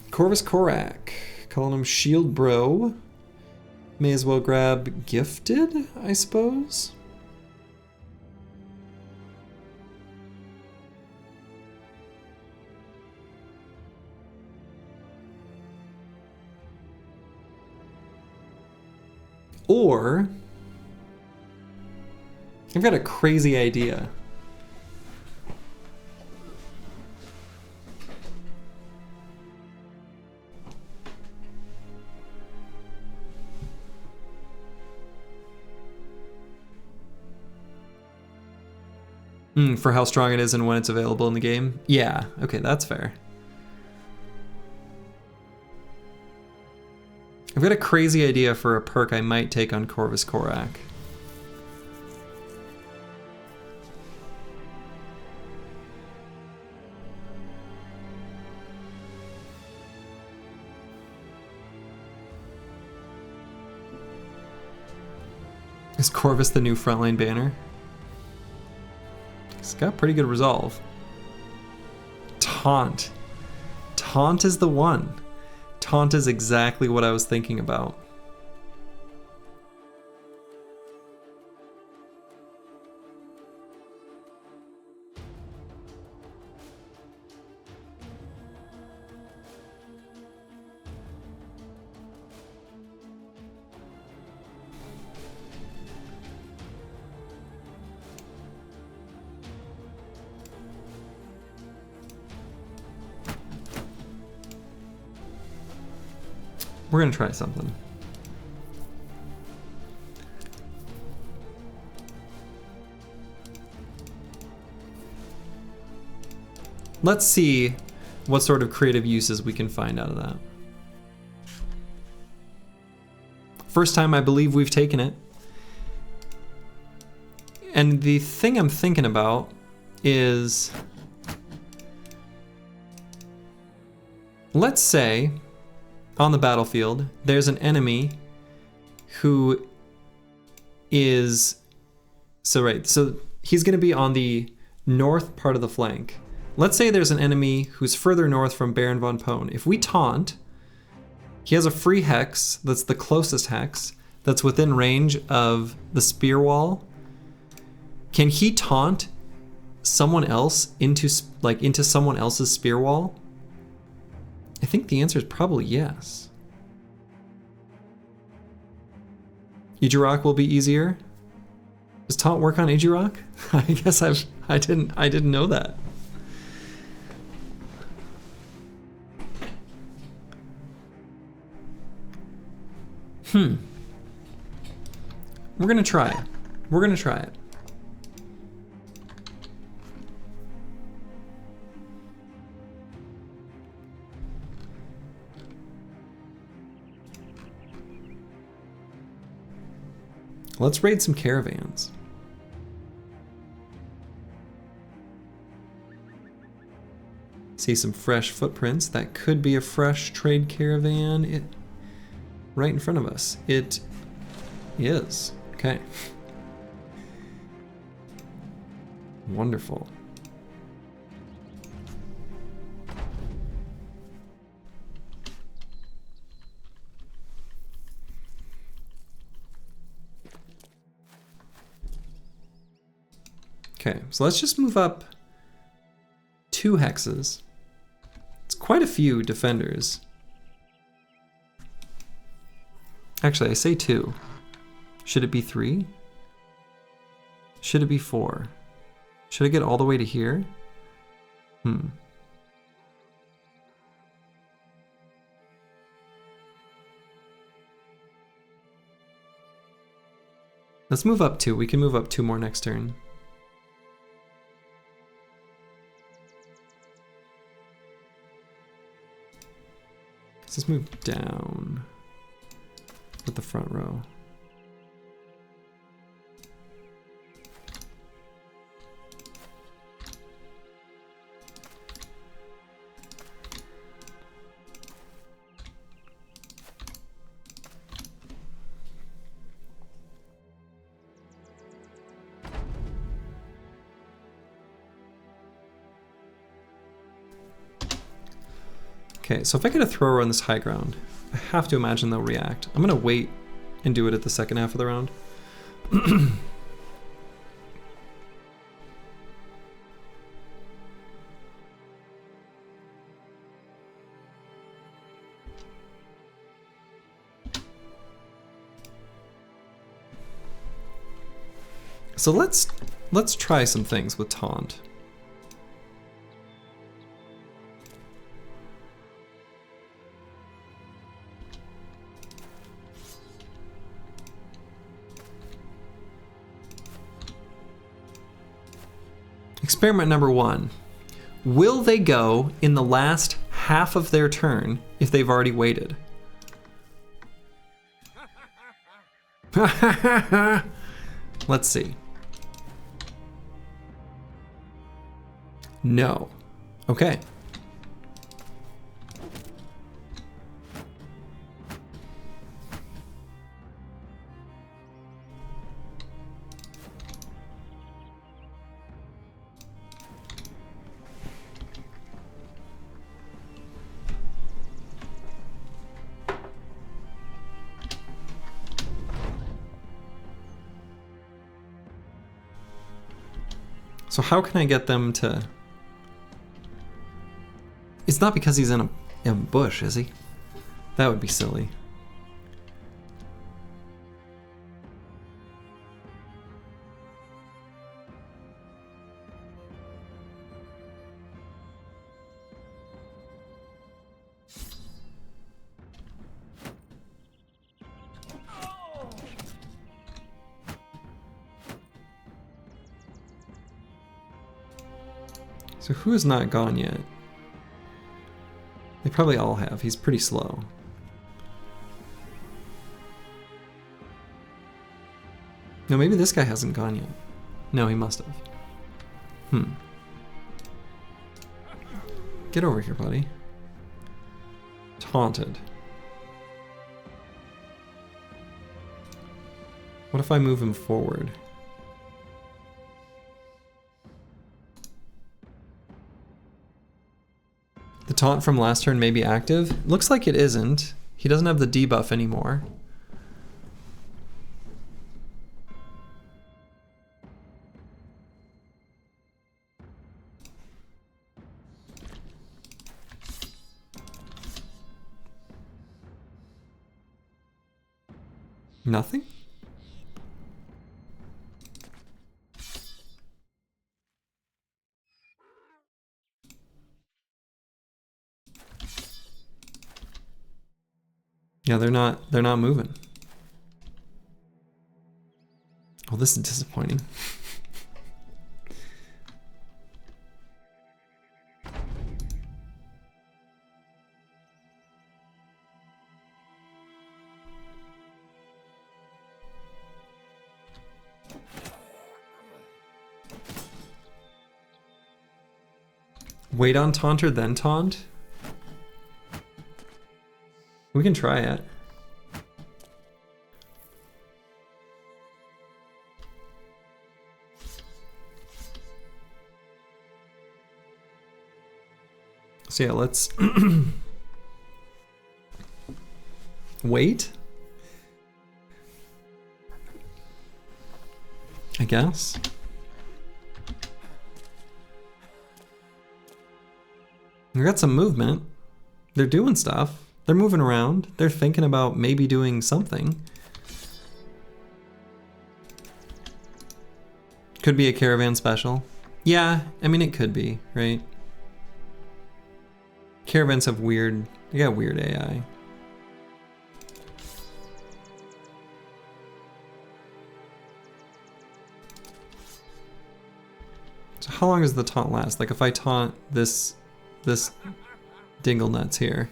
Corvus Korak, calling him Shield Bro. May as well grab Gifted, I suppose. Or, I've got a crazy idea. For how strong it is and when it's available in the game? Yeah, okay, that's fair. I've got a crazy idea for a perk I might take on Corvus Korak. Is Corvus the new frontline banner? He's got pretty good resolve. Taunt. Taunt is the one. Taunt is exactly what I was thinking about. We're gonna try something. Let's see what sort of creative uses we can find out of that. First time I believe we've taken it. And the thing I'm thinking about is, let's say on the battlefield, there's an enemy who is, so he's gonna be on the north part of the flank. Let's say there's an enemy who's further north from Baron von Pone. If we taunt, he has a free hex that's the closest hex that's within range of the spear wall. Can he taunt someone else into someone else's spear wall? I think the answer is probably yes. Ejirok will be easier. Does taunt work on Ejirok? I guess I didn't know that. We're gonna try it. We're gonna try it. Let's raid some caravans. See some fresh footprints. That could be a fresh trade caravan. right in front of us? It is. Okay. Wonderful. Okay, so let's just move up 2 hexes. It's quite a few defenders. Actually, I say 2. Should it be 3? Should it be 4? Should I get all the way to here? Let's move up 2. We can move up 2 more next turn. Let's move down with the front row. Okay, so if I get a thrower on this high ground, I have to imagine they'll react. I'm gonna wait and do it at the second half of the round. So let's try some things with taunt. Experiment number 1. Will they go in the last half of their turn if they've already waited? Let's see. No. Okay. So how can I get them to... It's not because he's in a bush, is he? That would be silly. So who has not gone yet? They probably all have. He's pretty slow. No, maybe this guy hasn't gone yet. No, he must have. Get over here, buddy. Taunted. What if I move him forward? The taunt from last turn may be active. Looks like it isn't. He doesn't have the debuff anymore. Nothing? Yeah, they're not moving. Oh, this is disappointing. Wait on Taunter, then taunt? We can try it. So yeah, let's wait. I guess. We got some movement. They're doing stuff. They're moving around. They're thinking about maybe doing something. Could be a caravan special. Yeah, I mean it could be, right? Caravans have weird, they got weird AI. So how long does the taunt last? Like if I taunt this dingle nuts here,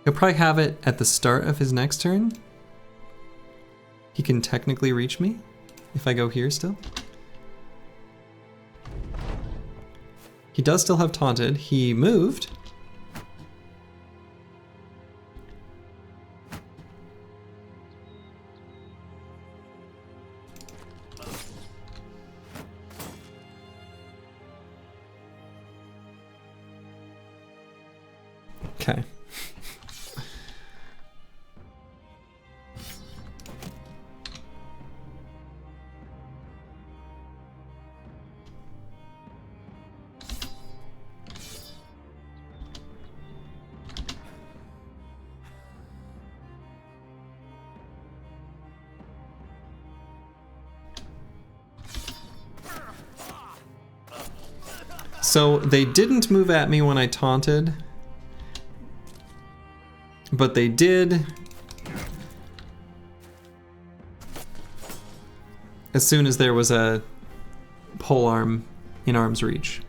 he'll probably have it at the start of his next turn. He can technically reach me if I go here still. He does still have taunted. He moved. Okay. So they didn't move at me when I taunted, but they did as soon as there was a pole arm in arm's reach.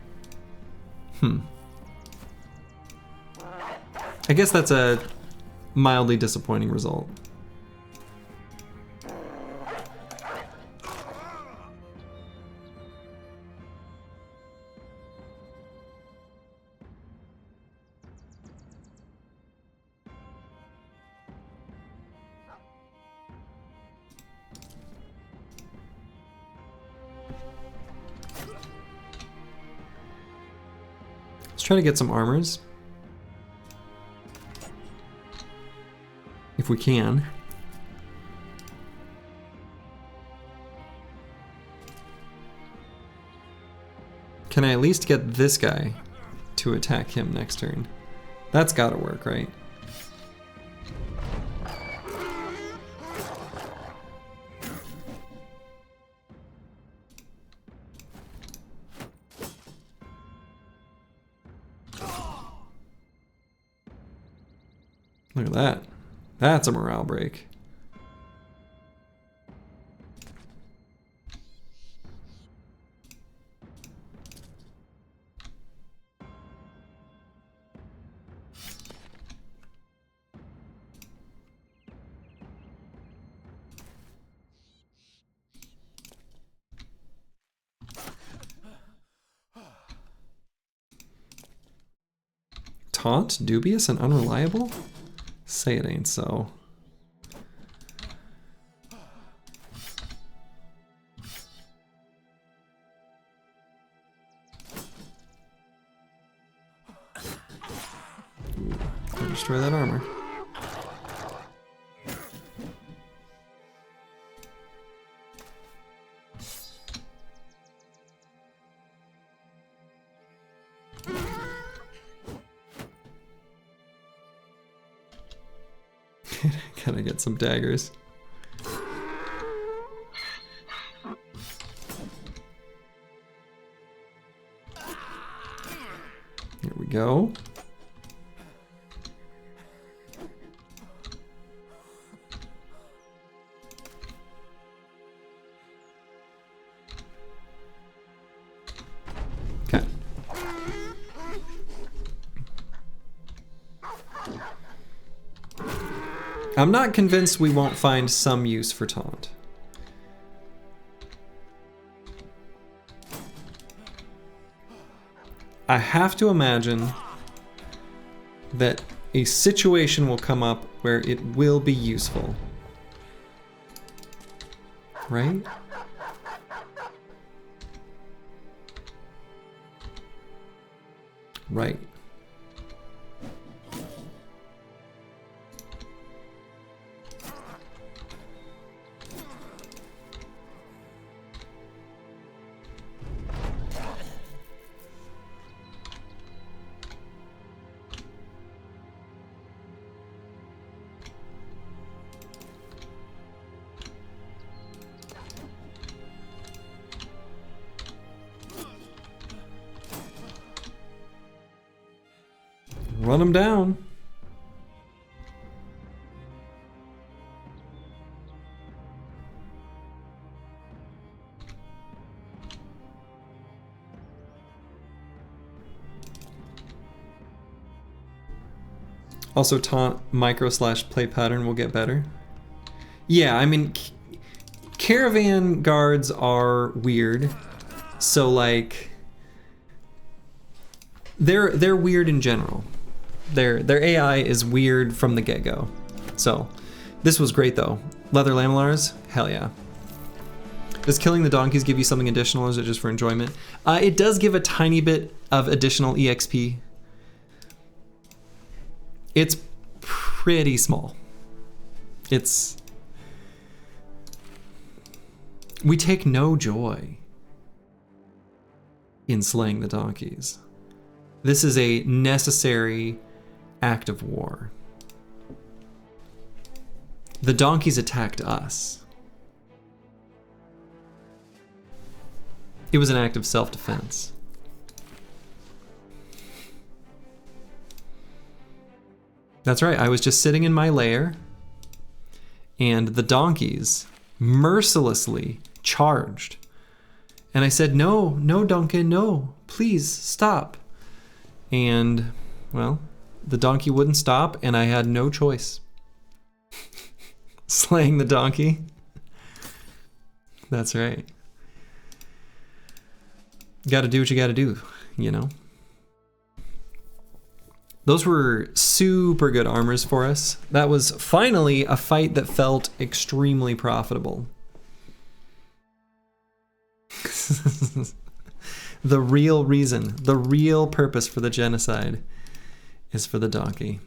I guess that's a mildly disappointing result. Let's try to get some armors. If we can. Can I at least get this guy to attack him next turn? That's gotta work, right? Look at that. That's a morale break. Taunt, dubious, and unreliable? Say it ain't so. Ooh, destroy that armor. Gotta get some daggers. Here we go. Okay. I'm not convinced we won't find some use for taunt. I have to imagine that a situation will come up where it will be useful. Right? Right. Run them down. Also, taunt micro / play pattern will get better. Yeah, I mean, caravan guards are weird. So like, they're weird in general. Their AI is weird from the get-go. So this was great though. Leather lamellars, hell yeah. Does killing the donkeys give you something additional, or is it just for enjoyment? It does give a tiny bit of additional EXP. It's pretty small. We take no joy in slaying the donkeys. This is a necessary act of war. The donkeys attacked us. It was an act of self-defense. That's right, I was just sitting in my lair, and the donkeys mercilessly charged. And I said, no, no, Duncan, no, please stop. And, well, the donkey wouldn't stop, and I had no choice. Slaying the donkey. That's right. Gotta do what you gotta do, you know? Those were super good armors for us. That was finally a fight that felt extremely profitable. The real reason, the real purpose for the genocide is for the donkey.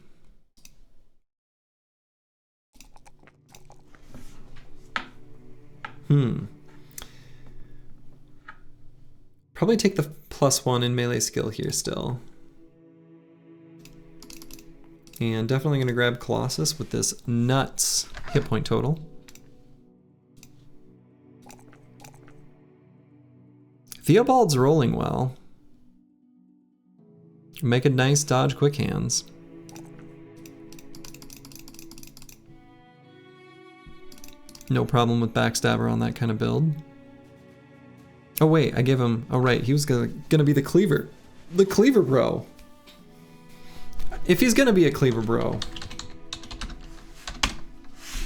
Probably take the +1 in melee skill here still. And definitely gonna grab Colossus with this nuts hit point total. Theobald's rolling well. Make a nice dodge quick hands. No problem with backstabber on that kind of build. Oh wait, I gave him, oh right, he was gonna be the cleaver. The cleaver bro. If he's gonna be a cleaver bro.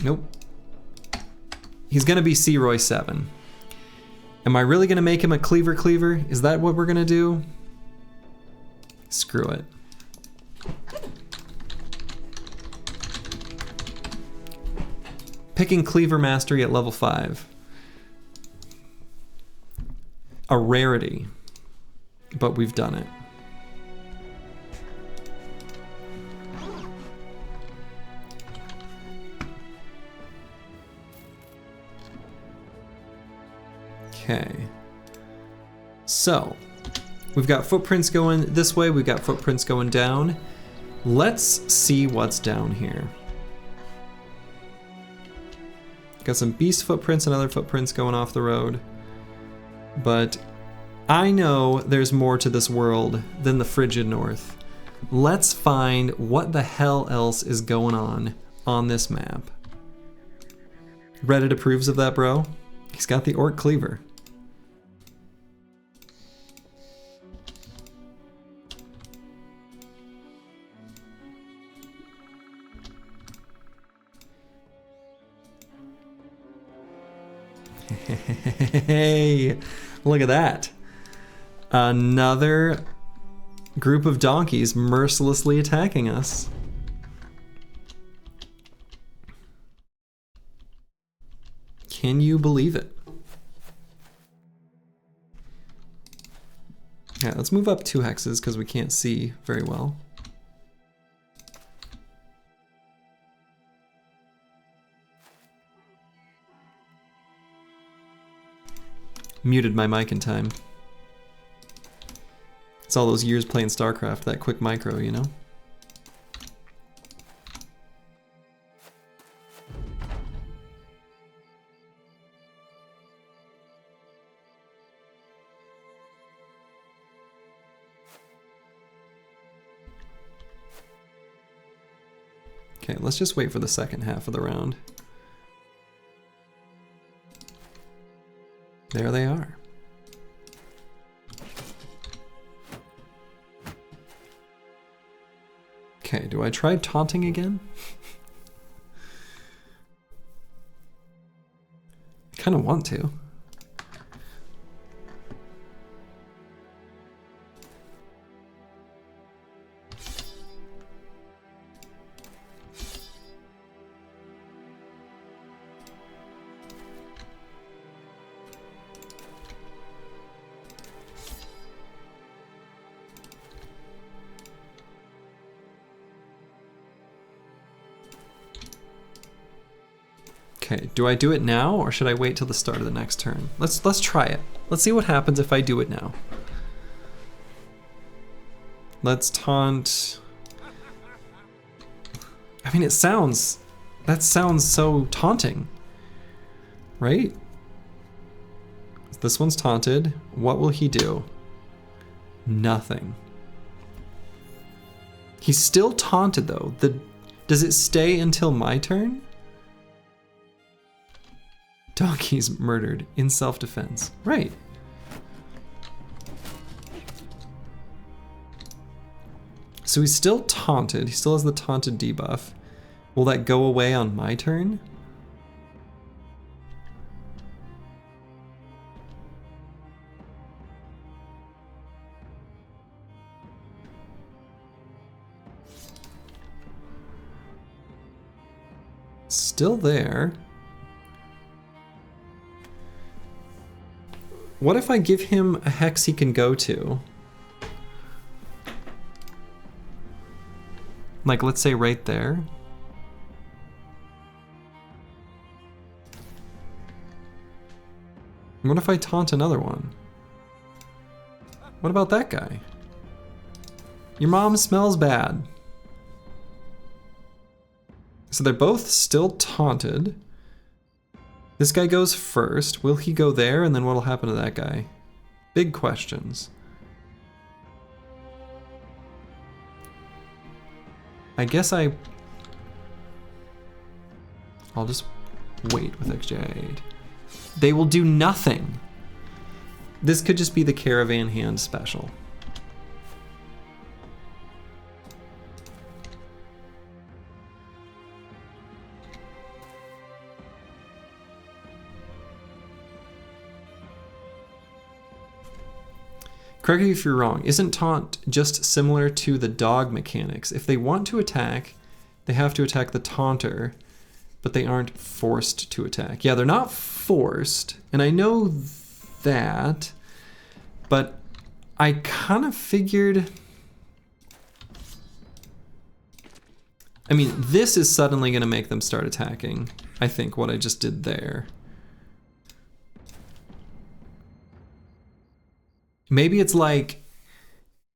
Nope. He's gonna be C-Roy 7. Am I really gonna make him a cleaver? Is that what we're gonna do? Screw it. Picking cleaver mastery at level 5. A rarity, but we've done it. Okay, so we've got footprints going this way, we've got footprints going down. Let's see what's down here. Got some beast footprints and other footprints going off the road. But I know there's more to this world than the frigid north. Let's find what the hell else is going on this map. Reddit approves of that, bro. He's got the orc cleaver. Hey, look at that. Another group of donkeys mercilessly attacking us. Can you believe it? Yeah, let's move up 2 hexes because we can't see very well. Muted my mic in time. It's all those years playing StarCraft, that quick micro, you know? Okay, let's just wait for the second half of the round. There they are. Okay, do I try taunting again? I kind of want to. Okay, do I do it now or should I wait till the start of the next turn? Let's try it. Let's see what happens if I do it now. Let's taunt. I mean, that sounds so taunting, right? This one's taunted. What will he do? Nothing. He's still taunted though. Does it stay until my turn? Donkey's murdered in self-defense. Right. So he's still taunted. He still has the taunted debuff. Will that go away on my turn? Still there. What if I give him a hex he can go to? Like, let's say right there. What if I taunt another one? What about that guy? Your mom smells bad. So they're both still taunted. This guy goes first. Will he go there? And then what'll happen to that guy? Big questions. I guess I'll just wait with XJ8. They will do nothing. This could just be the Caravan hand special. Correct me if you're wrong, isn't taunt just similar to the dog mechanics? If they want to attack, they have to attack the taunter, but they aren't forced to attack. Yeah, they're not forced, and I know that, but I kind of figured... I mean, this is suddenly going to make them start attacking, I think, what I just did there. Maybe it's like,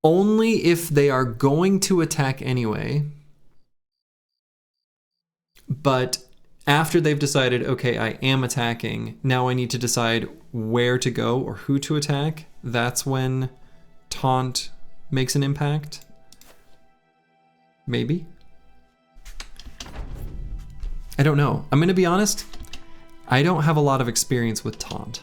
only if they are going to attack anyway, but after they've decided, okay, I am attacking, now I need to decide where to go or who to attack, that's when taunt makes an impact. Maybe. I don't know. I'm going to be honest, I don't have a lot of experience with taunt.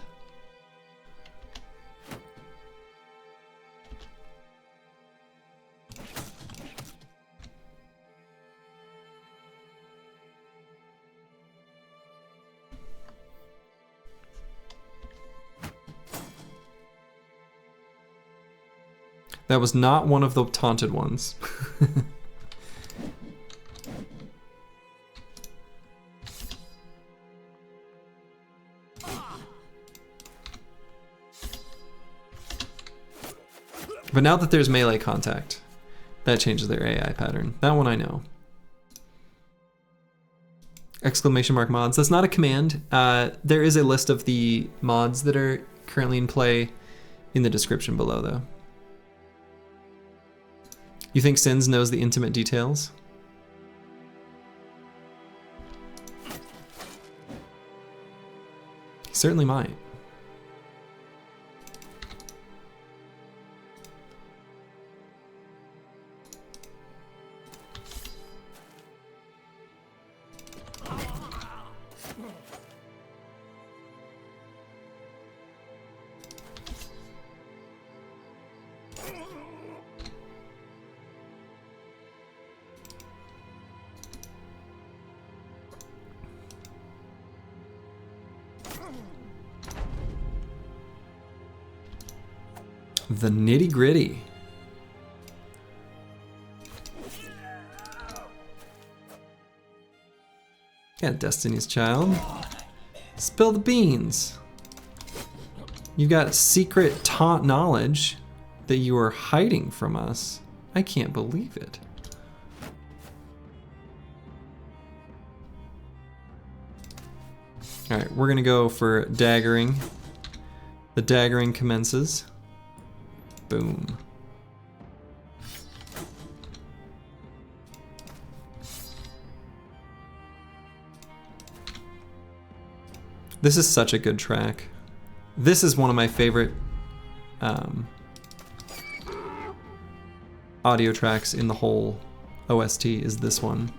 That was not one of the taunted ones. But now that there's melee contact, that changes their AI pattern. That one I know. Exclamation mark mods. That's not a command. There is a list of the mods that are currently in play in the description below, though. You think Sins knows the intimate details? He certainly might. The nitty gritty. Yeah, Destiny's Child. Spill the beans. You got secret taunt knowledge that you are hiding from us. I can't believe it. All right, we're gonna go for daggering. The daggering commences. Boom. This is such a good track. This is one of my favorite audio tracks in the whole OST is this one.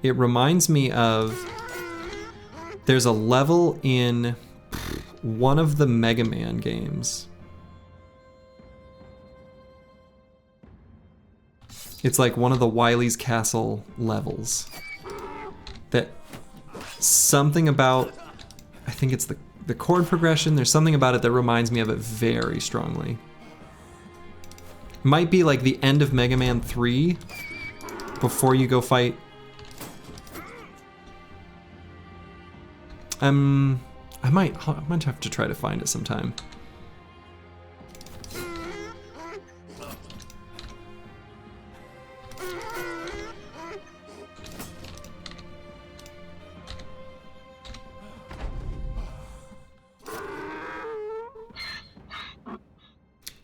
It reminds me of, there's a level in one of the Mega Man games. It's like one of the Wily's Castle levels. That something about, I think it's the chord progression, there's something about it that reminds me of it very strongly. Might be like the end of Mega Man 3 before you go fight. I might have to try to find it sometime.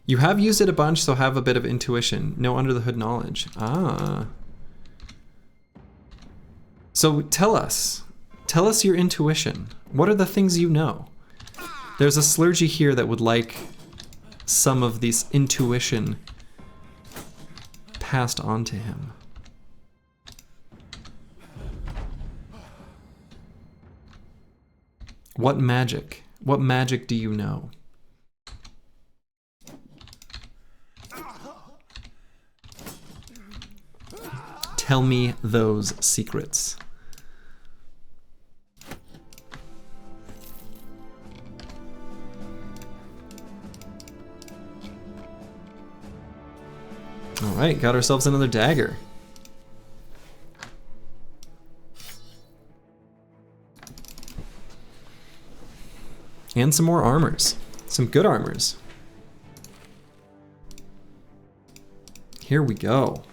You have used it a bunch, so have a bit of intuition. No under the hood knowledge. Ah. So tell us your intuition. What are the things you know? There's a Slurgy here that would like some of this intuition passed on to him. What magic? What magic do you know? Tell me those secrets. All right, got ourselves another dagger. And some more armors. Some good armors. Here we go.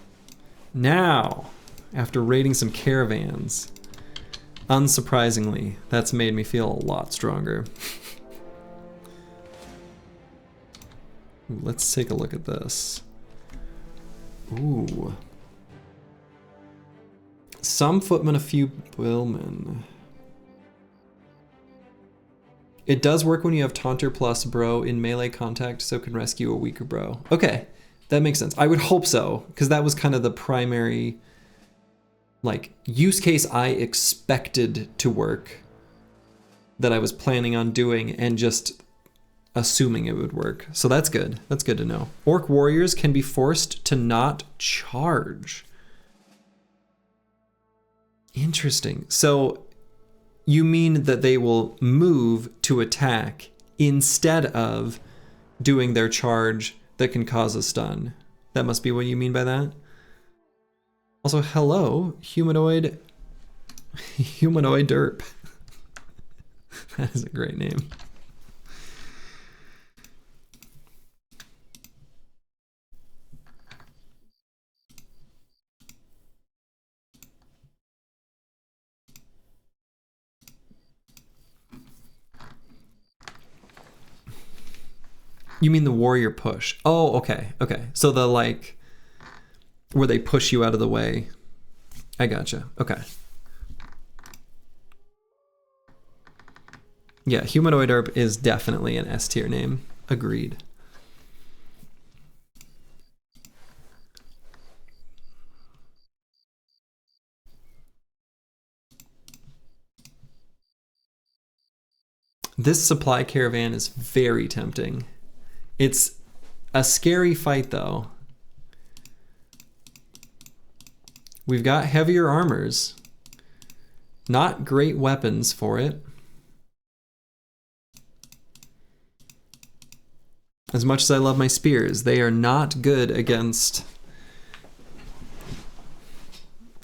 Now, after raiding some caravans, unsurprisingly, that's made me feel a lot stronger. Let's take a look at this. Ooh. Some footmen, a few billmen. It does work when you have Taunter plus bro in melee contact, so can rescue a weaker bro. Okay, that makes sense. I would hope so, because that was kind of the primary, like, use case I expected to work, that I was planning on doing, and just assuming it would work. So that's good. That's good to know. Orc warriors can be forced to not charge. Interesting. So you mean that they will move to attack instead of doing their charge that can cause a stun. That must be what you mean by that. Also, hello, humanoid derp. That is a great name. You mean the warrior push? Oh, okay, okay. So the, like, where they push you out of the way. I gotcha, okay. Yeah, humanoid herb is definitely an S tier name. Agreed. This supply caravan is very tempting. It's a scary fight, though. We've got heavier armors. Not great weapons for it. As much as I love my spears, they are not good against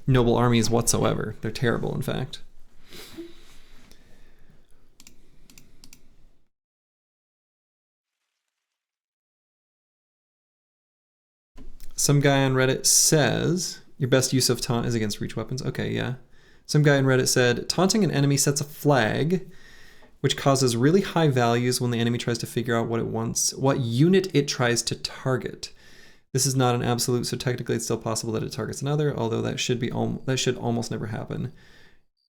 noble armies whatsoever. They're terrible, in fact. Some guy on Reddit says, your best use of taunt is against reach weapons. Okay, yeah. Some guy on Reddit said, taunting an enemy sets a flag, which causes really high values when the enemy tries to figure out what it wants, what unit it tries to target. This is not an absolute, so technically it's still possible that it targets another, although that should almost never happen.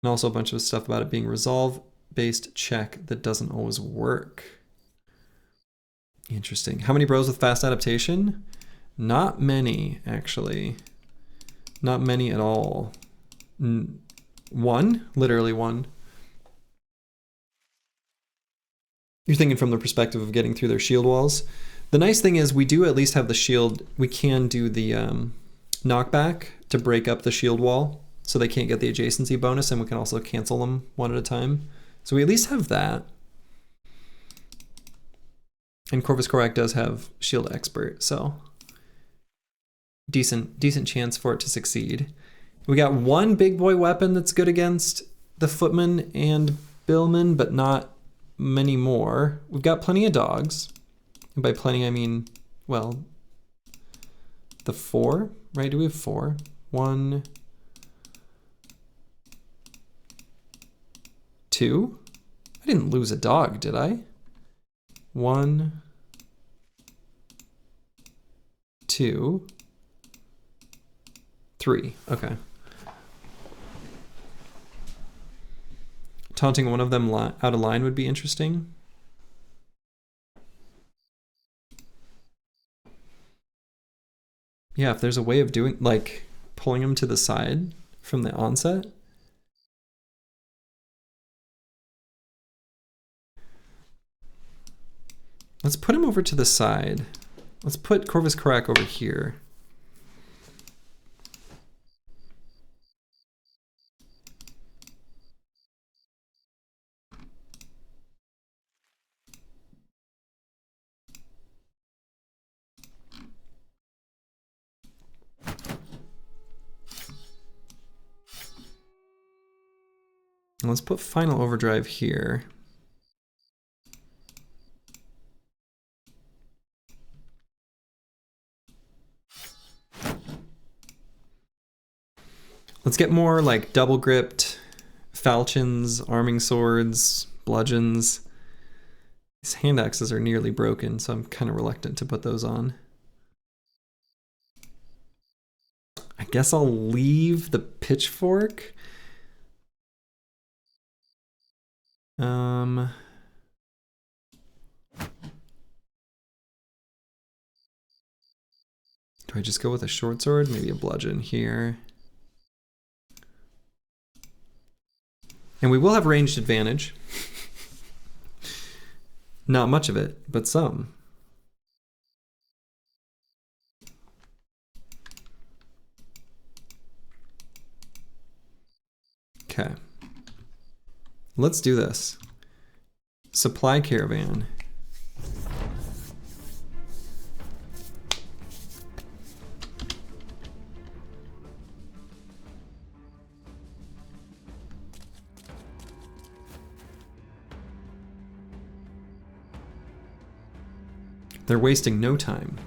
And also a bunch of stuff about it being resolve-based check that doesn't always work. Interesting. How many bros with fast adaptation? Not many, actually. Not many at all. One? Literally one. You're thinking from the perspective of getting through their shield walls. The nice thing is we do at least have the shield. We can do the knockback to break up the shield wall so they can't get the adjacency bonus, and we can also cancel them one at a time. So we at least have that. And Corvus Corax does have shield expert, so decent chance for it to succeed. We got one big boy weapon that's good against the footmen and billmen, but not many more. We've got plenty of dogs. And by plenty, I mean, well, the 4, right? Do we have 4? 1, 2. I didn't lose a dog, did I? 1, 2, 3. Okay. Taunting one of them out of line would be interesting. Yeah, if there's a way of doing, like, pulling them to the side from the onset. Let's put him over to the side. Let's put Corvus Corax over here. Let's put Final Overdrive here. Let's get more like double gripped falchions, arming swords, bludgeons. These hand axes are nearly broken, so I'm kind of reluctant to put those on. I guess I'll leave the pitchfork. Do I just go with a short sword? Maybe a bludgeon here. And we will have ranged advantage. Not much of it, but some. Okay. Let's do this. Supply caravan. They're wasting no time.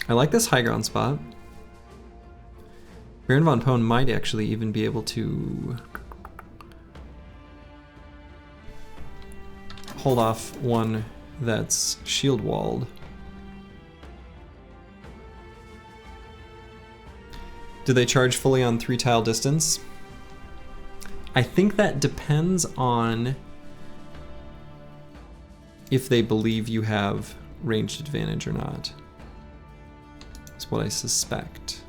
I like this high ground spot. Baron von Pone might actually even be able to hold off one that's shield walled. Do they charge fully on 3 tile distance? I think that depends on if they believe you have ranged advantage or not. That's what I suspect.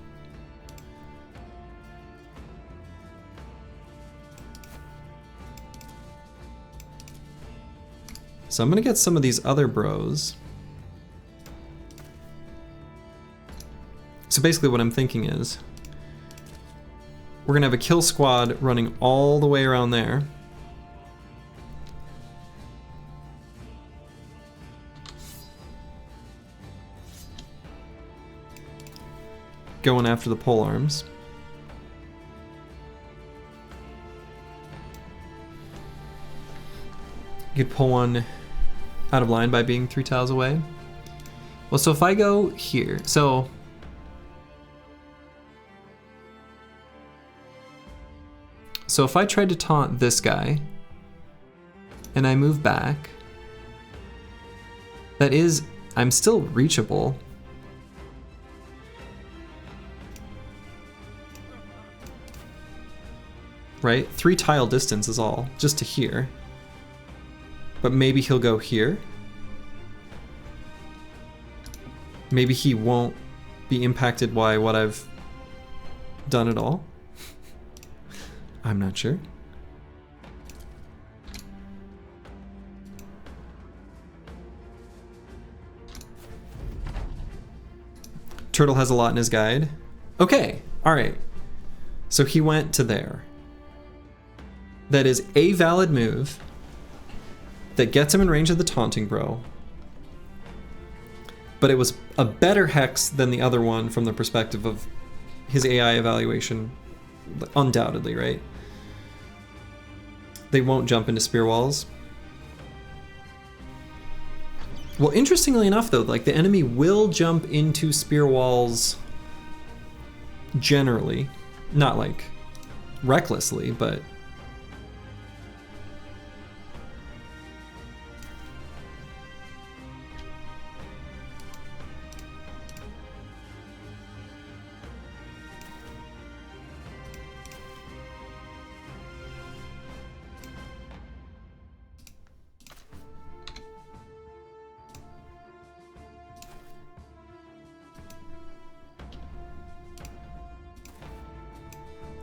So I'm gonna get some of these other bros. So basically what I'm thinking is, we're gonna have a kill squad running all the way around there. Going after the pole arms. You could pull one out of line by being 3 tiles away. Well, so if I go here, so if I tried to taunt this guy and I move back, that is, I'm still reachable. Right? 3 tile distance is all, just to here. But maybe he'll go here. Maybe he won't be impacted by what I've done at all. I'm not sure. Turtle has a lot in his guide. Okay, all right. So he went to there. That is a valid move that gets him in range of the taunting bro. But it was a better hex than the other one from the perspective of his AI evaluation, undoubtedly, right? They won't jump into spear walls. Well, interestingly enough though, like the enemy will jump into spear walls generally, not like recklessly, but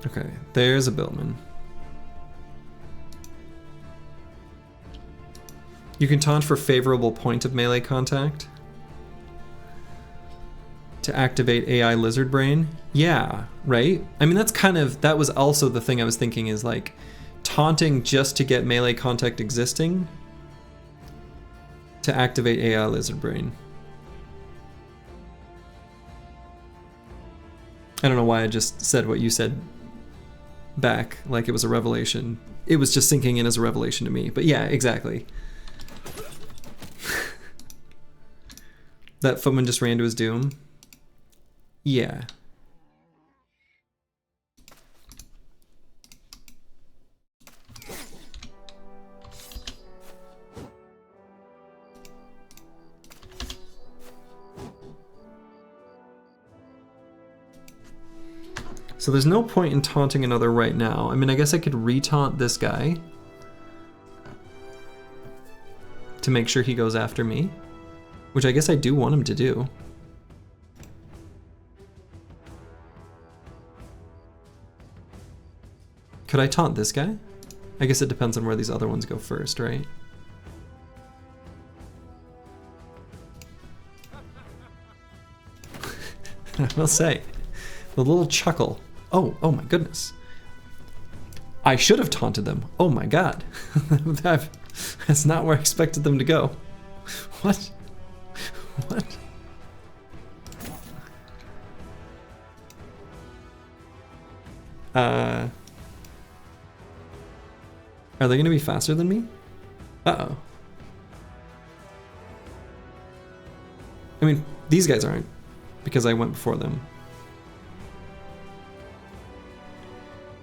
okay, there's a Billman. You can taunt for favorable point of melee contact to activate AI Lizard Brain. Yeah, right? I mean, that's kind of, that was also the thing I was thinking is like taunting just to get melee contact existing to activate AI Lizard Brain. I don't know why I just said what you said back like it was a revelation. It was just sinking in as a revelation to me. But yeah, exactly. That footman just ran to his doom. Yeah. So there's no point in taunting another right now. I mean, I guess I could re-taunt this guy to make sure he goes after me, which I guess I do want him to do. Could I taunt this guy? I guess it depends on where these other ones go first, right? I will say, the little chuckle. Oh my goodness. I should have taunted them. Oh my god. That's not where I expected them to go. What? What? Are they gonna be faster than me? Uh-oh. I mean, these guys aren't, because I went before them.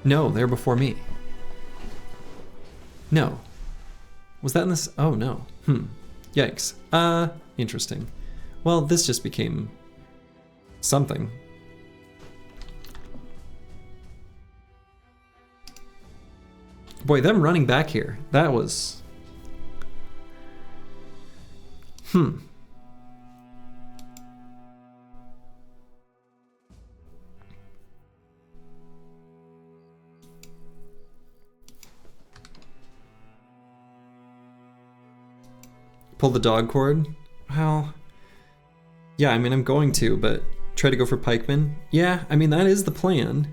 No, they're before me. No. Was that in this? Oh no. Yikes. Interesting. Well, this just became something. Boy, them running back here, that was Pull the dog cord? Well, yeah, I mean, I'm going to, but try to go for pikemen? Yeah, I mean, that is the plan.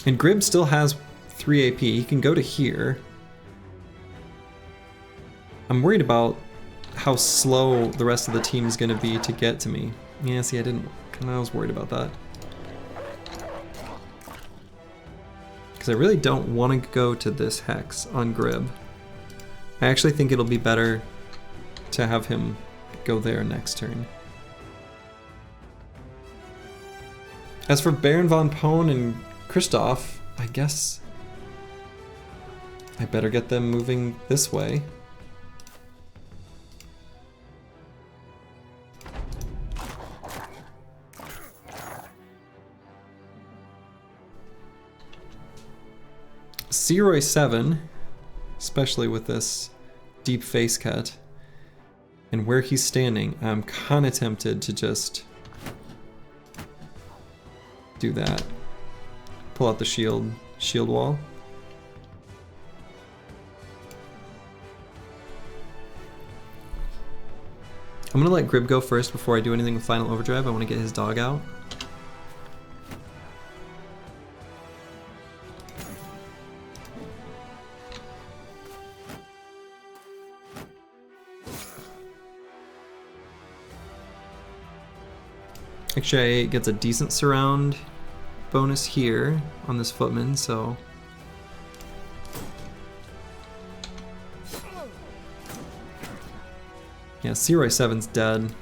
And Grib still has 3 AP. He can go to here. I'm worried about how slow the rest of the team is going to be to get to me. Yeah, see, I was worried about that. Because I really don't want to go to this hex on Grib. I actually think it'll be better to have him go there next turn. As for Baron von Pone and Christoph, I guess I better get them moving this way. Seroy 7, especially with this deep face cut, and where he's standing, I'm kind of tempted to just do that. Pull out the shield wall. I'm gonna let Grib go first before I do anything with Final Overdrive. I want to get his dog out. Actually, gets a decent surround bonus here on this footman, so yeah, Seroy 7's dead.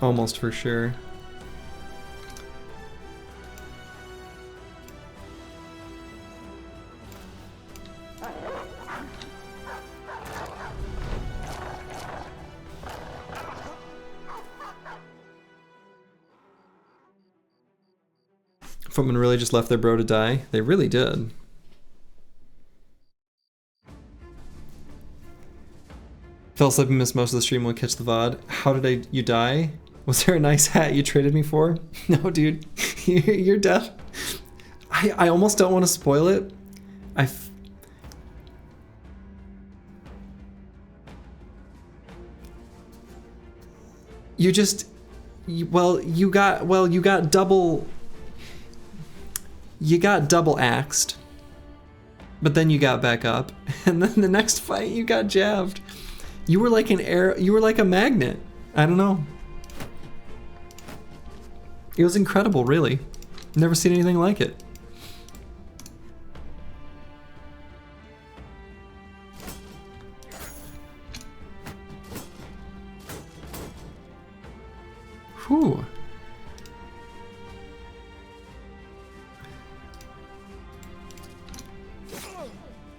Almost for sure. Footmen really just left their bro to die? They really did. Fell asleep and missed most of the stream. Will catch the VOD. How did you die? Was there a nice hat you traded me for? No, dude. You're deaf. I almost don't want to spoil it. You got double axed. But then you got back up. And then the next fight you got jabbed. You were like you were like a magnet. I don't know. It was incredible, really. Never seen anything like it. Whew.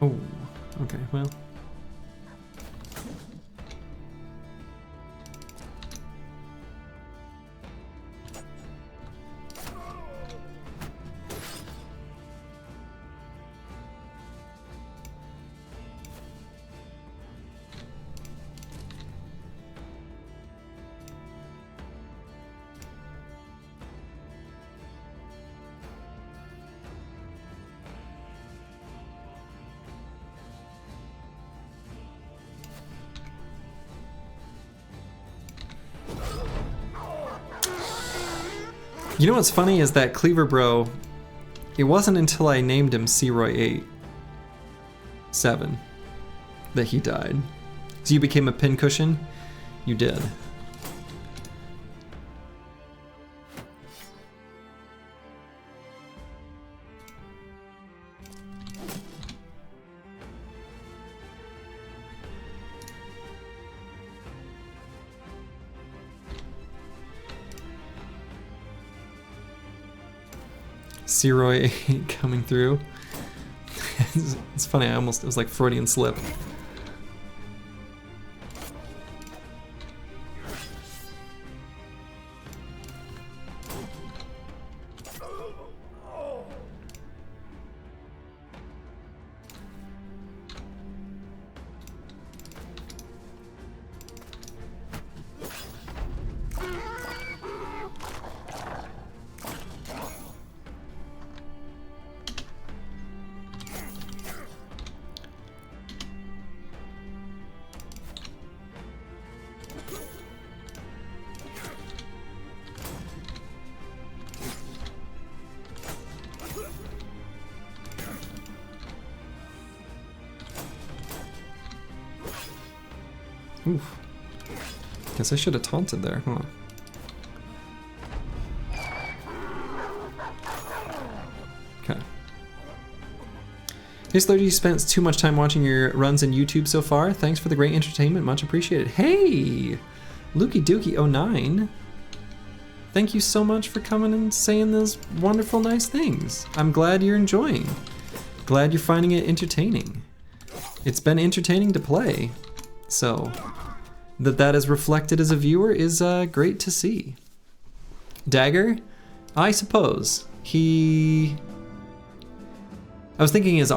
Oh, okay, well. You know what's funny is that Cleaver Bro, it wasn't until I named him Seroy 7 that he died. So you became a pincushion? You did. Seroy coming through. It's funny, it was like Freudian slip. Oof. Guess I should have taunted there, huh? Okay. Hey Slurgy, you spent too much time watching your runs in YouTube so far. Thanks for the great entertainment, much appreciated. Hey! Lukey Dookie09. Thank you so much for coming and saying those wonderful, nice things. I'm glad you're enjoying. Glad you're finding it entertaining. It's been entertaining to play. So, that is reflected as a viewer is great to see. Dagger? I suppose. I was thinking his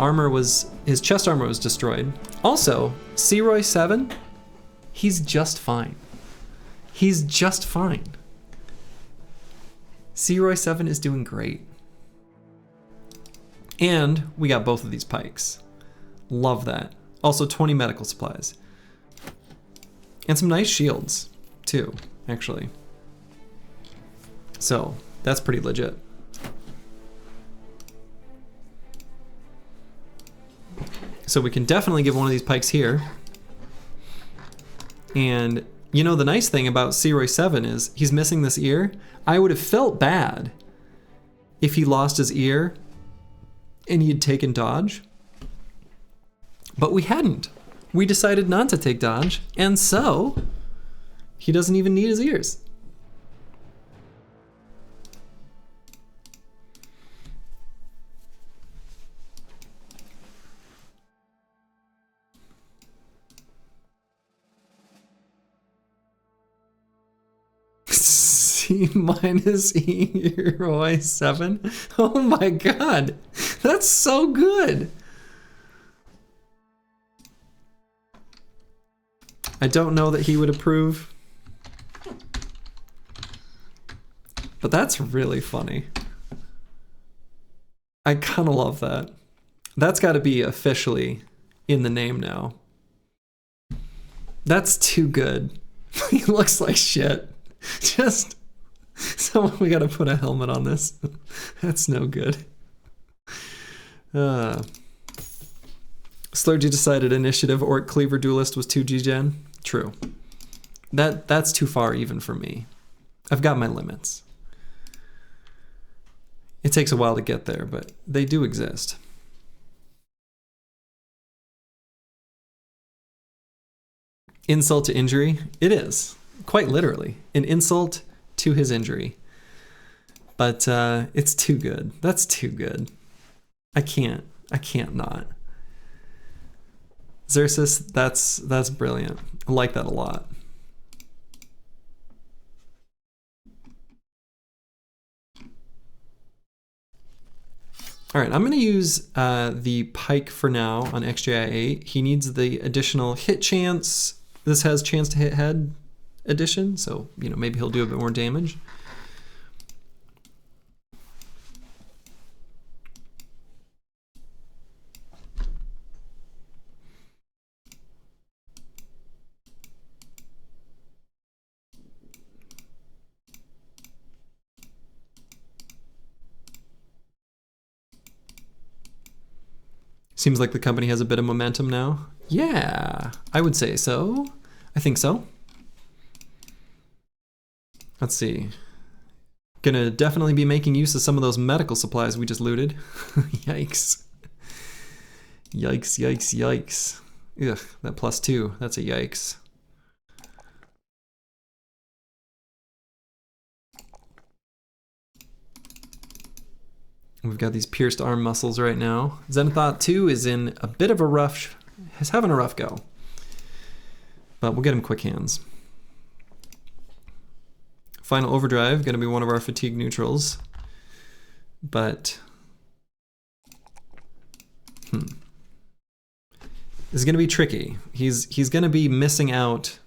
chest armor was destroyed. Also, Seroy 7, he's just fine. He's just fine. Seroy 7 is doing great. And we got both of these pikes. Love that. Also 20 medical supplies. And some nice shields, too, actually. So, that's pretty legit. So we can definitely give one of these pikes here. And, you know, the nice thing about Seroy 7 is he's missing this ear. I would have felt bad if he lost his ear and he had taken dodge. But we hadn't. We decided not to take dodge, and so he doesn't even need his ears. C- EELI 7? Oh my god, that's so good. I don't know that he would approve, but that's really funny. I kind of love that. That's got to be officially in the name now. That's too good. He looks like shit. Just, we got to put a helmet on this. That's no good. Slurgy decided initiative Orc Cleaver Duelist was 2G Gen. True. That's too far even for me. I've got my limits. It takes a while to get there, but they do exist. Insult to injury? It is. Quite literally. An insult to his injury. But it's too good. That's too good. I can't not. Xerxes, that's brilliant. I like that a lot. All right, I'm gonna use the pike for now on XJI8. He needs the additional hit chance. This has chance to hit head addition, so you know maybe he'll do a bit more damage. Seems like the company has a bit of momentum now. Yeah, I would say so. I think so. Let's see. Gonna definitely be making use of some of those medical supplies we just looted. Yikes. Yikes, yikes, yikes. Ugh, that +2, that's a yikes. We've got these pierced arm muscles right now. Zenithot 2 is in a bit of a rough, is having a rough go. But we'll get him quick hands. Final Overdrive, going to be one of our fatigue neutrals. But, this is going to be tricky. He's going to be missing out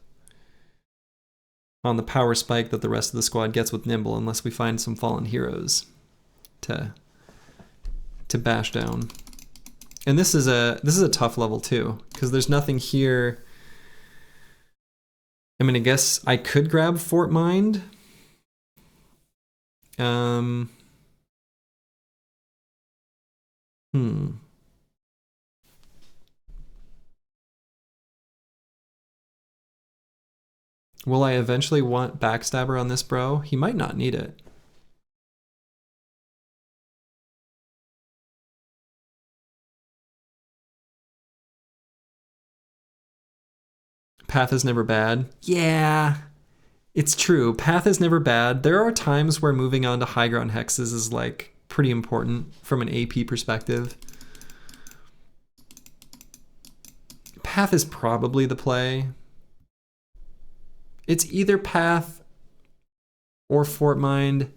on the power spike that the rest of the squad gets with Nimble unless we find some fallen heroes to bash down. And this is a tough level too, because there's nothing here. I mean, I guess I could grab Fort Mind. Will I eventually want Backstabber on this bro? He might not need it. Path is never bad. Yeah, it's true. Path is never bad. There are times where moving on to high ground hexes is like pretty important from an AP perspective. Path is probably the play. It's either Path or Fort Mind.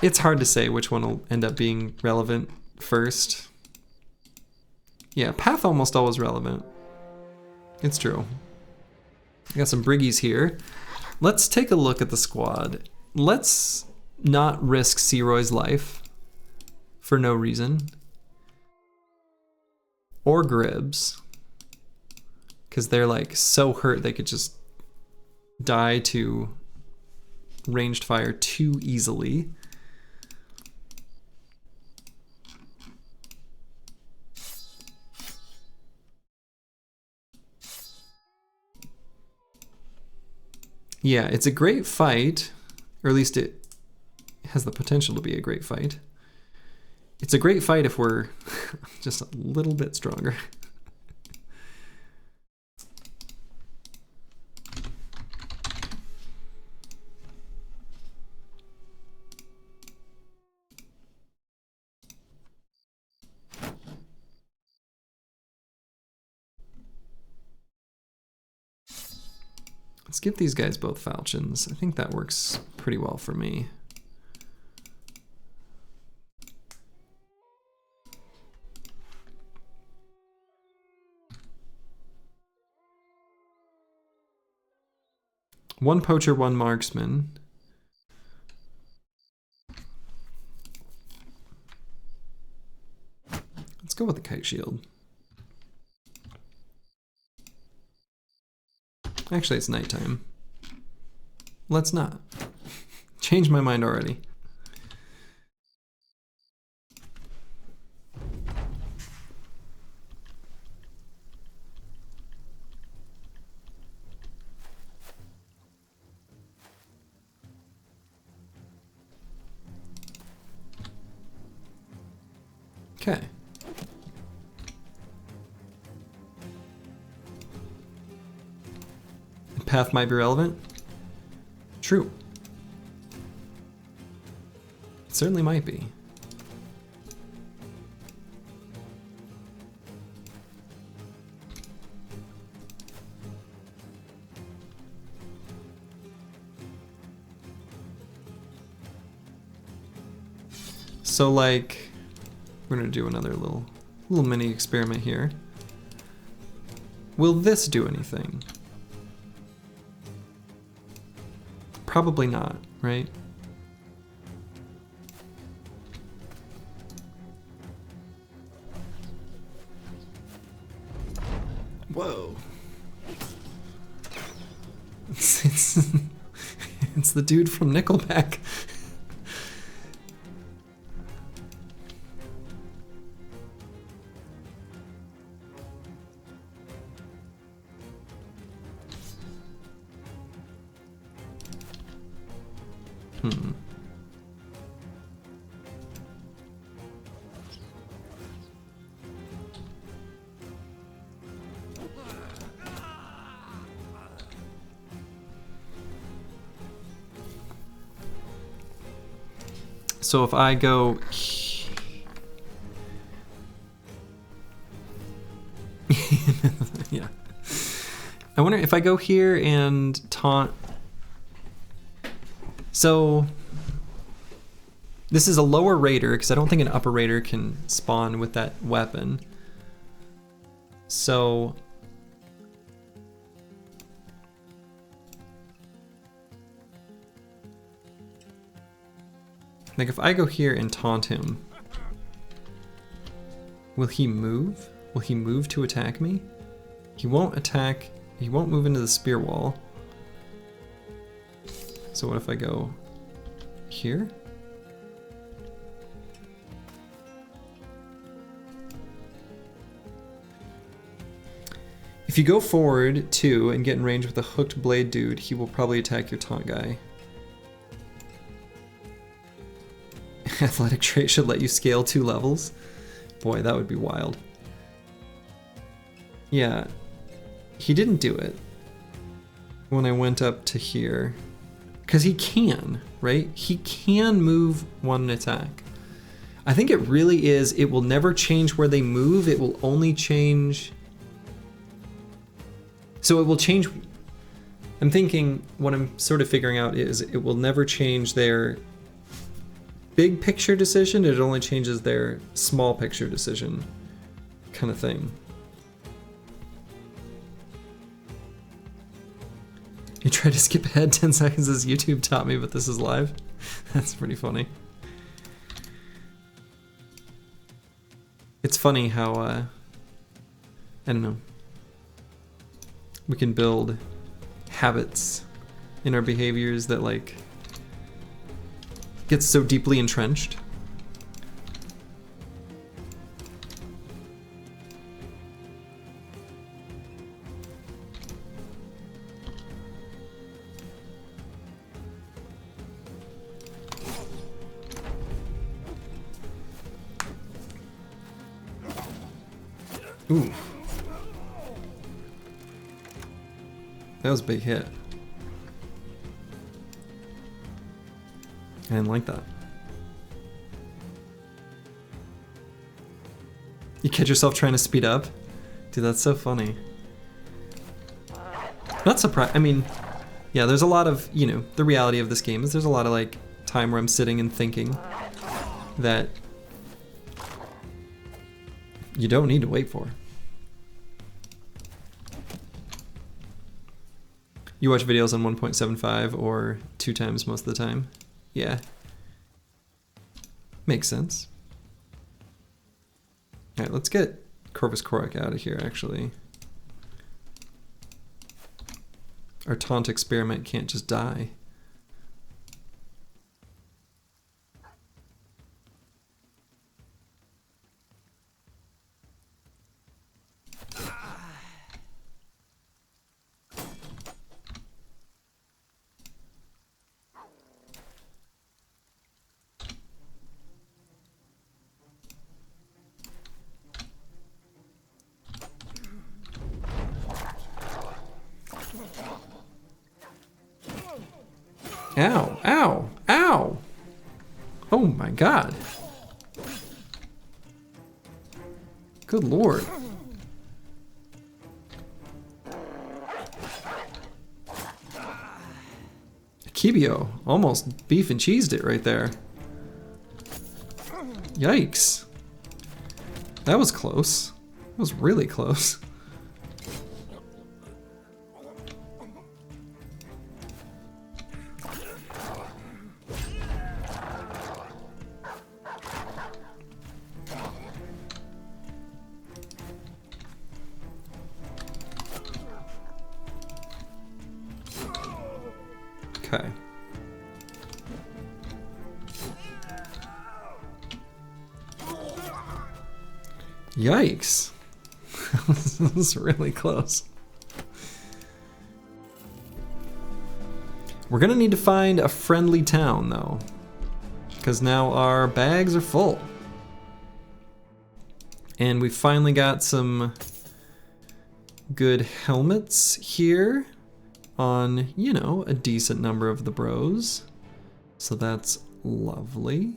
It's hard to say which one will end up being relevant first. Yeah, Path almost always relevant. It's true. I got some Briggies here. Let's take a look at the squad. Let's not risk Seroy's life for no reason. Or Gribbs. Because they're like so hurt they could just die to ranged fire too easily. Yeah, it's a great fight, or at least it has the potential to be a great fight. It's a great fight if we're just a little bit stronger. Let's give these guys both falchions. I think that works pretty well for me. One poacher, one marksman. Let's go with the kite shield. Actually, it's nighttime. Let's not. Change my mind already. Okay. Path might be relevant. True. It certainly might be. So like, we're gonna do another little mini experiment here. Will this do anything? Probably not, right? Whoa. It's the dude from Nickelback. So if I go... yeah. I wonder if I go here and taunt... So... This is a lower raider, because I don't think an upper raider can spawn with that weapon. So... like if I go here and taunt him, will he move? Will he move to attack me? He won't attack, he won't move into the spear wall. So what if I go here? If you go forward 2 and get in range with a hooked blade dude, he will probably attack your taunt guy. Athletic trait should let you scale 2 levels. Boy, that would be wild. Yeah, he didn't do it when I went up to here. Because he can, right? He can move 1 attack. I think it really is, it will never change where they move, it will only change... So it will change... I'm thinking, what I'm sort of figuring out is it will never change their big picture decision, it only changes their small picture decision kind of thing. You tried to skip ahead 10 seconds as YouTube taught me, but this is live. That's pretty funny. It's funny how, I don't know, we can build habits in our behaviors that like gets so deeply entrenched. Ooh. That was a big hit. I didn't like that. You catch yourself trying to speed up? Dude, that's so funny. Not surprised. I mean, yeah, there's a lot of, you know, the reality of this game is there's a lot of like time where I'm sitting and thinking that you don't need to wait for. You watch videos on 1.75 or 2 times most of the time? Yeah. Makes sense. Alright, let's get Corvus Corac out of here, actually. Our taunt experiment can't just die. Ow, ow, ow! Oh my god. Good lord. Akibio almost beef and cheesed it right there. Yikes. That was close. That was really close. Okay. Yikes. That was really close. We're gonna need to find a friendly town though, because now our bags are full. And we finally got some good helmets here on, you know, a decent number of the bros. So that's Lovely.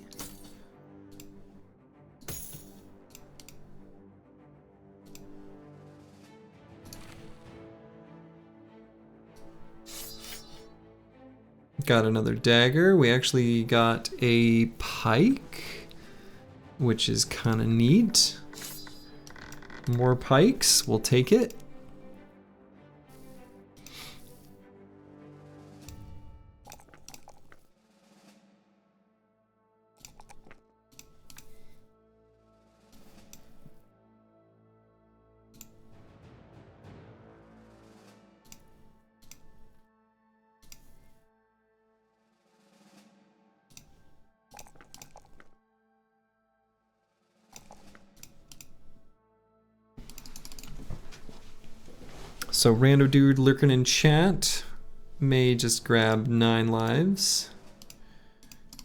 Got another dagger. We actually got a pike, which is kind of neat. More pikes, we'll take it. So rando dude lurking in chat may just grab 9 lives.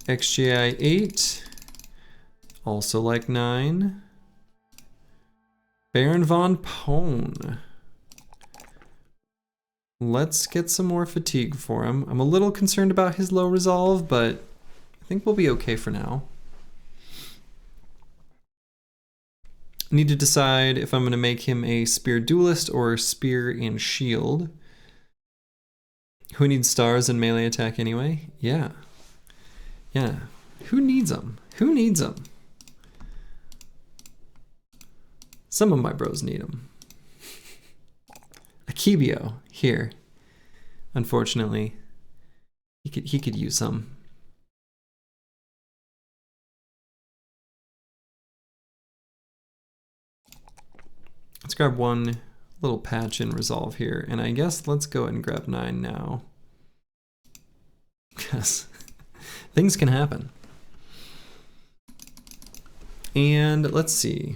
XJI 8, also like 9. Baron von Pone. Let's get some more fatigue for him. I'm a little concerned about his low resolve, but I think we'll be okay for now. Need to decide if I'm going to make him a spear duelist or spear and shield. Who needs stars in melee attack anyway? Yeah. Yeah. Who needs them? Who needs them? Some of my bros need them. Akibio, here. Unfortunately, he could use some. Let's grab one little patch in resolve here, and I guess let's go ahead and grab 9 now. Because things can happen. And let's see.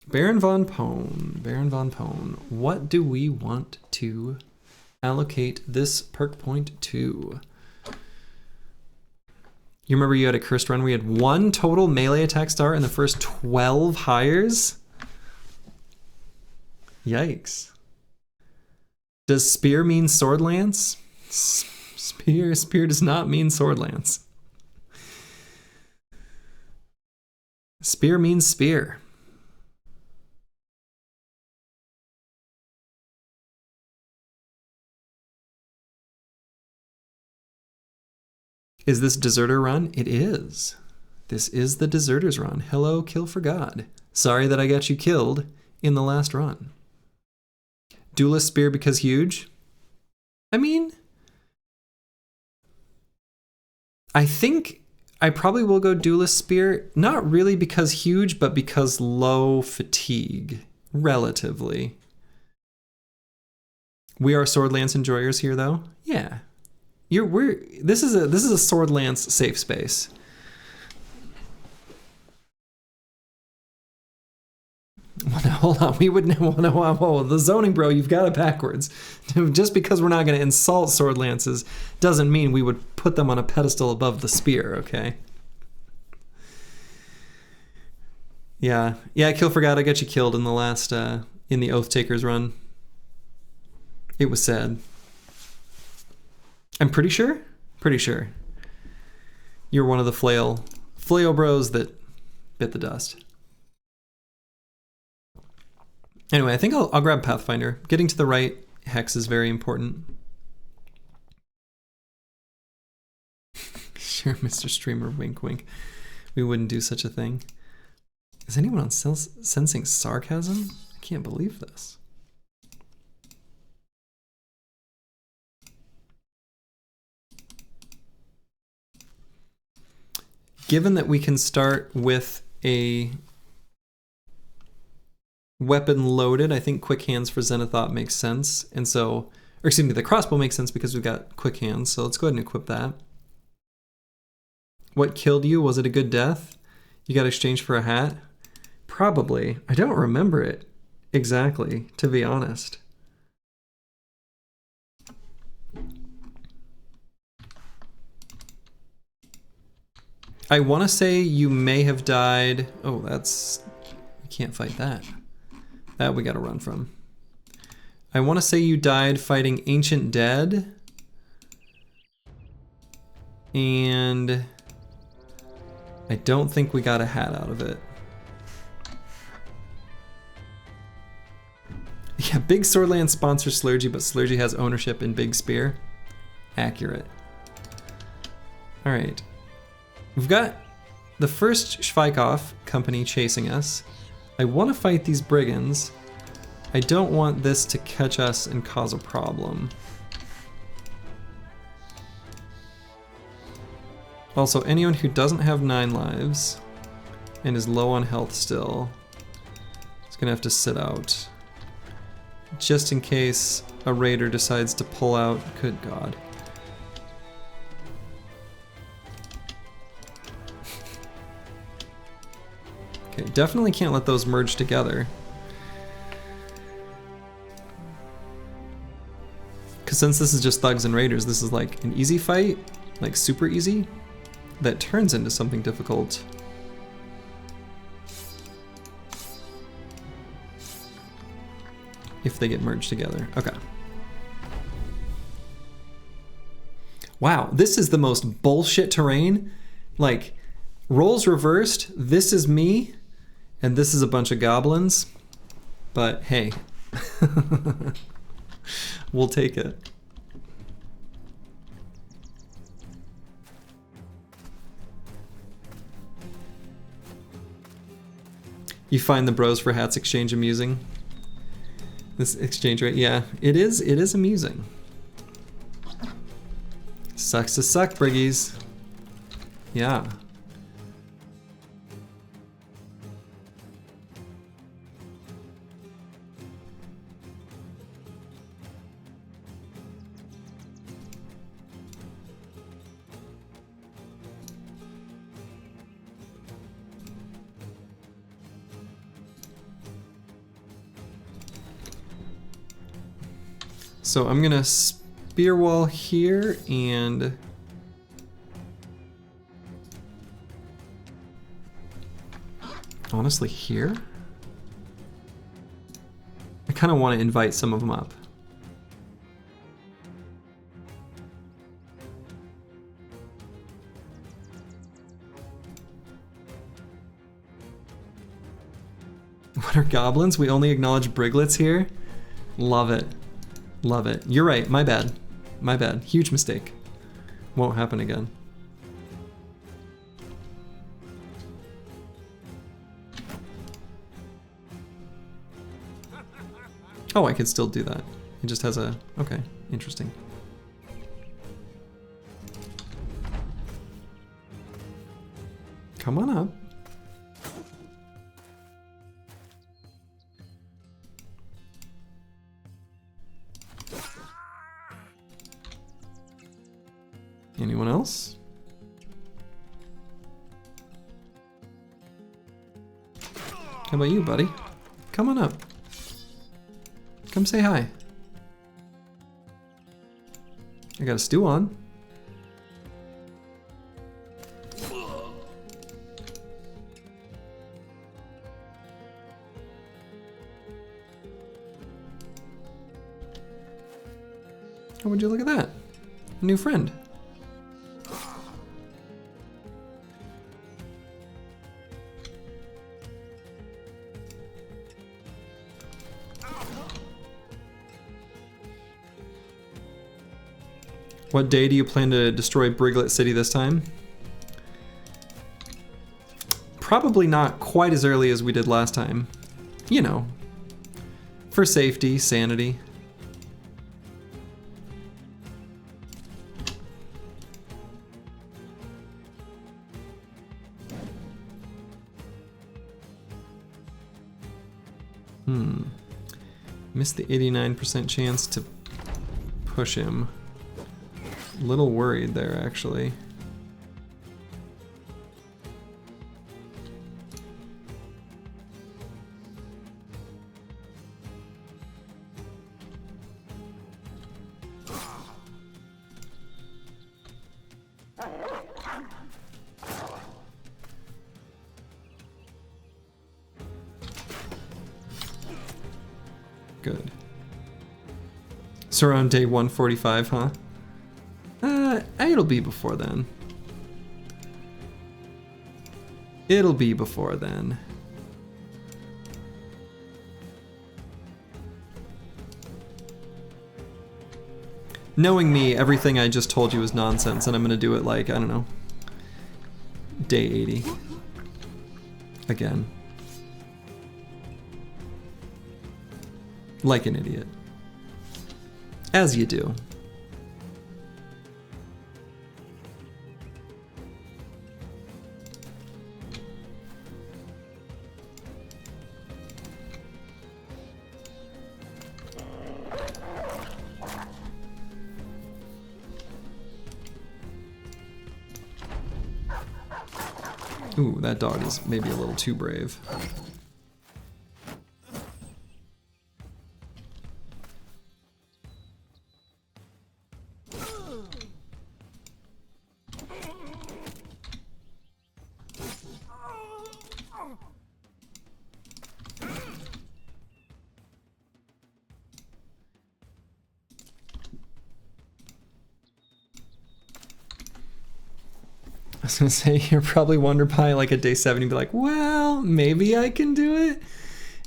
Baron von Pone, Baron von Pone. What do we want to allocate this perk point to? You remember you had a cursed run where you had 1 total melee attack star in the first 12 hires? Yikes. Does spear mean sword lance? Spear does not mean sword lance. Spear means spear. Is this deserter run? It is. This is the deserter's run. Hello, kill for God. Sorry that I got you killed in the last run. Duelist spear because huge? I mean, I think I probably will go duelist spear, not really because huge, but because low fatigue, relatively. We are sword lance enjoyers here though. Yeah. This is a sword lance safe space. Well, now, hold on, we would know. Whoa, the zoning bro, you've got it backwards. Just because we're not going to insult sword lances doesn't mean we would put them on a pedestal above the spear. Okay. Yeah, kill for God. I got you killed in the last in the Oath Takers run. It was sad. I'm pretty sure you're one of the flail bros that bit the dust. Anyway, I think I'll grab Pathfinder. Getting to the right hex is very important. Sure, Mr. Streamer, wink wink. We wouldn't do such a thing. Is anyone on sensing sarcasm? I can't believe this. Given that we can start with a weapon loaded, I think quick hands for Zenithot makes sense. And so, or excuse me, the crossbow makes sense because we've got quick hands. So let's go ahead and equip that. What killed you? Was it a good death? You got exchanged for a hat? Probably. I don't remember it exactly, to be honest. I want to say you may have died. Oh, we can't fight that. That we got to run from. I want to say you died fighting Ancient Dead, And I don't think we got a hat out of it. Yeah, Big Swordland sponsors Slurgy, but Slurgy has ownership in Big Spear. Accurate. All right. We've got the first Schweikhoff company chasing us. I want to fight these brigands. I don't want this to catch us and cause a problem. Also, anyone who doesn't have 9 lives and is low on health still is gonna have to sit out. Just in case a raider decides to pull out. Good God. Okay, definitely can't let those merge together. Because since this is just thugs and raiders, this is like an easy fight, like super easy, that turns into something difficult. If they get merged together. Okay. Wow, this is the most bullshit terrain. Like, roles reversed, this is me, and this is a bunch of goblins. But hey, we'll take it. You find the bros for hats exchange amusing? This exchange rate, yeah, it is amusing. Sucks to suck, briggies. Yeah. So I'm gonna spear wall here and honestly here? I kind of want to invite some of them up. What are goblins? We only acknowledge briglets here? Love it. Love it. You're right. My bad. My bad. Huge mistake. Won't happen again. Oh, I could still do that. It just has a... Okay. Interesting. Come on up. Anyone else? How about you, buddy? Come on up. Come say hi. I got a stew on. Oh, would you look at that? A new friend. What day do you plan to destroy Briglet City this time? Probably not quite as early as we did last time. You know, for safety, sanity. Missed the 89% chance to push him. A little worried there, actually. Good. So around day 145, huh? It'll be before then. It'll be before then. Knowing me, everything I just told you is nonsense, and I'm gonna do it like, I don't know, day 80. Again. Like an idiot. As you do. Ooh, that dog is maybe a little too brave. I was gonna say, you're probably wonder by like at day 70 be like, well, maybe I can do it.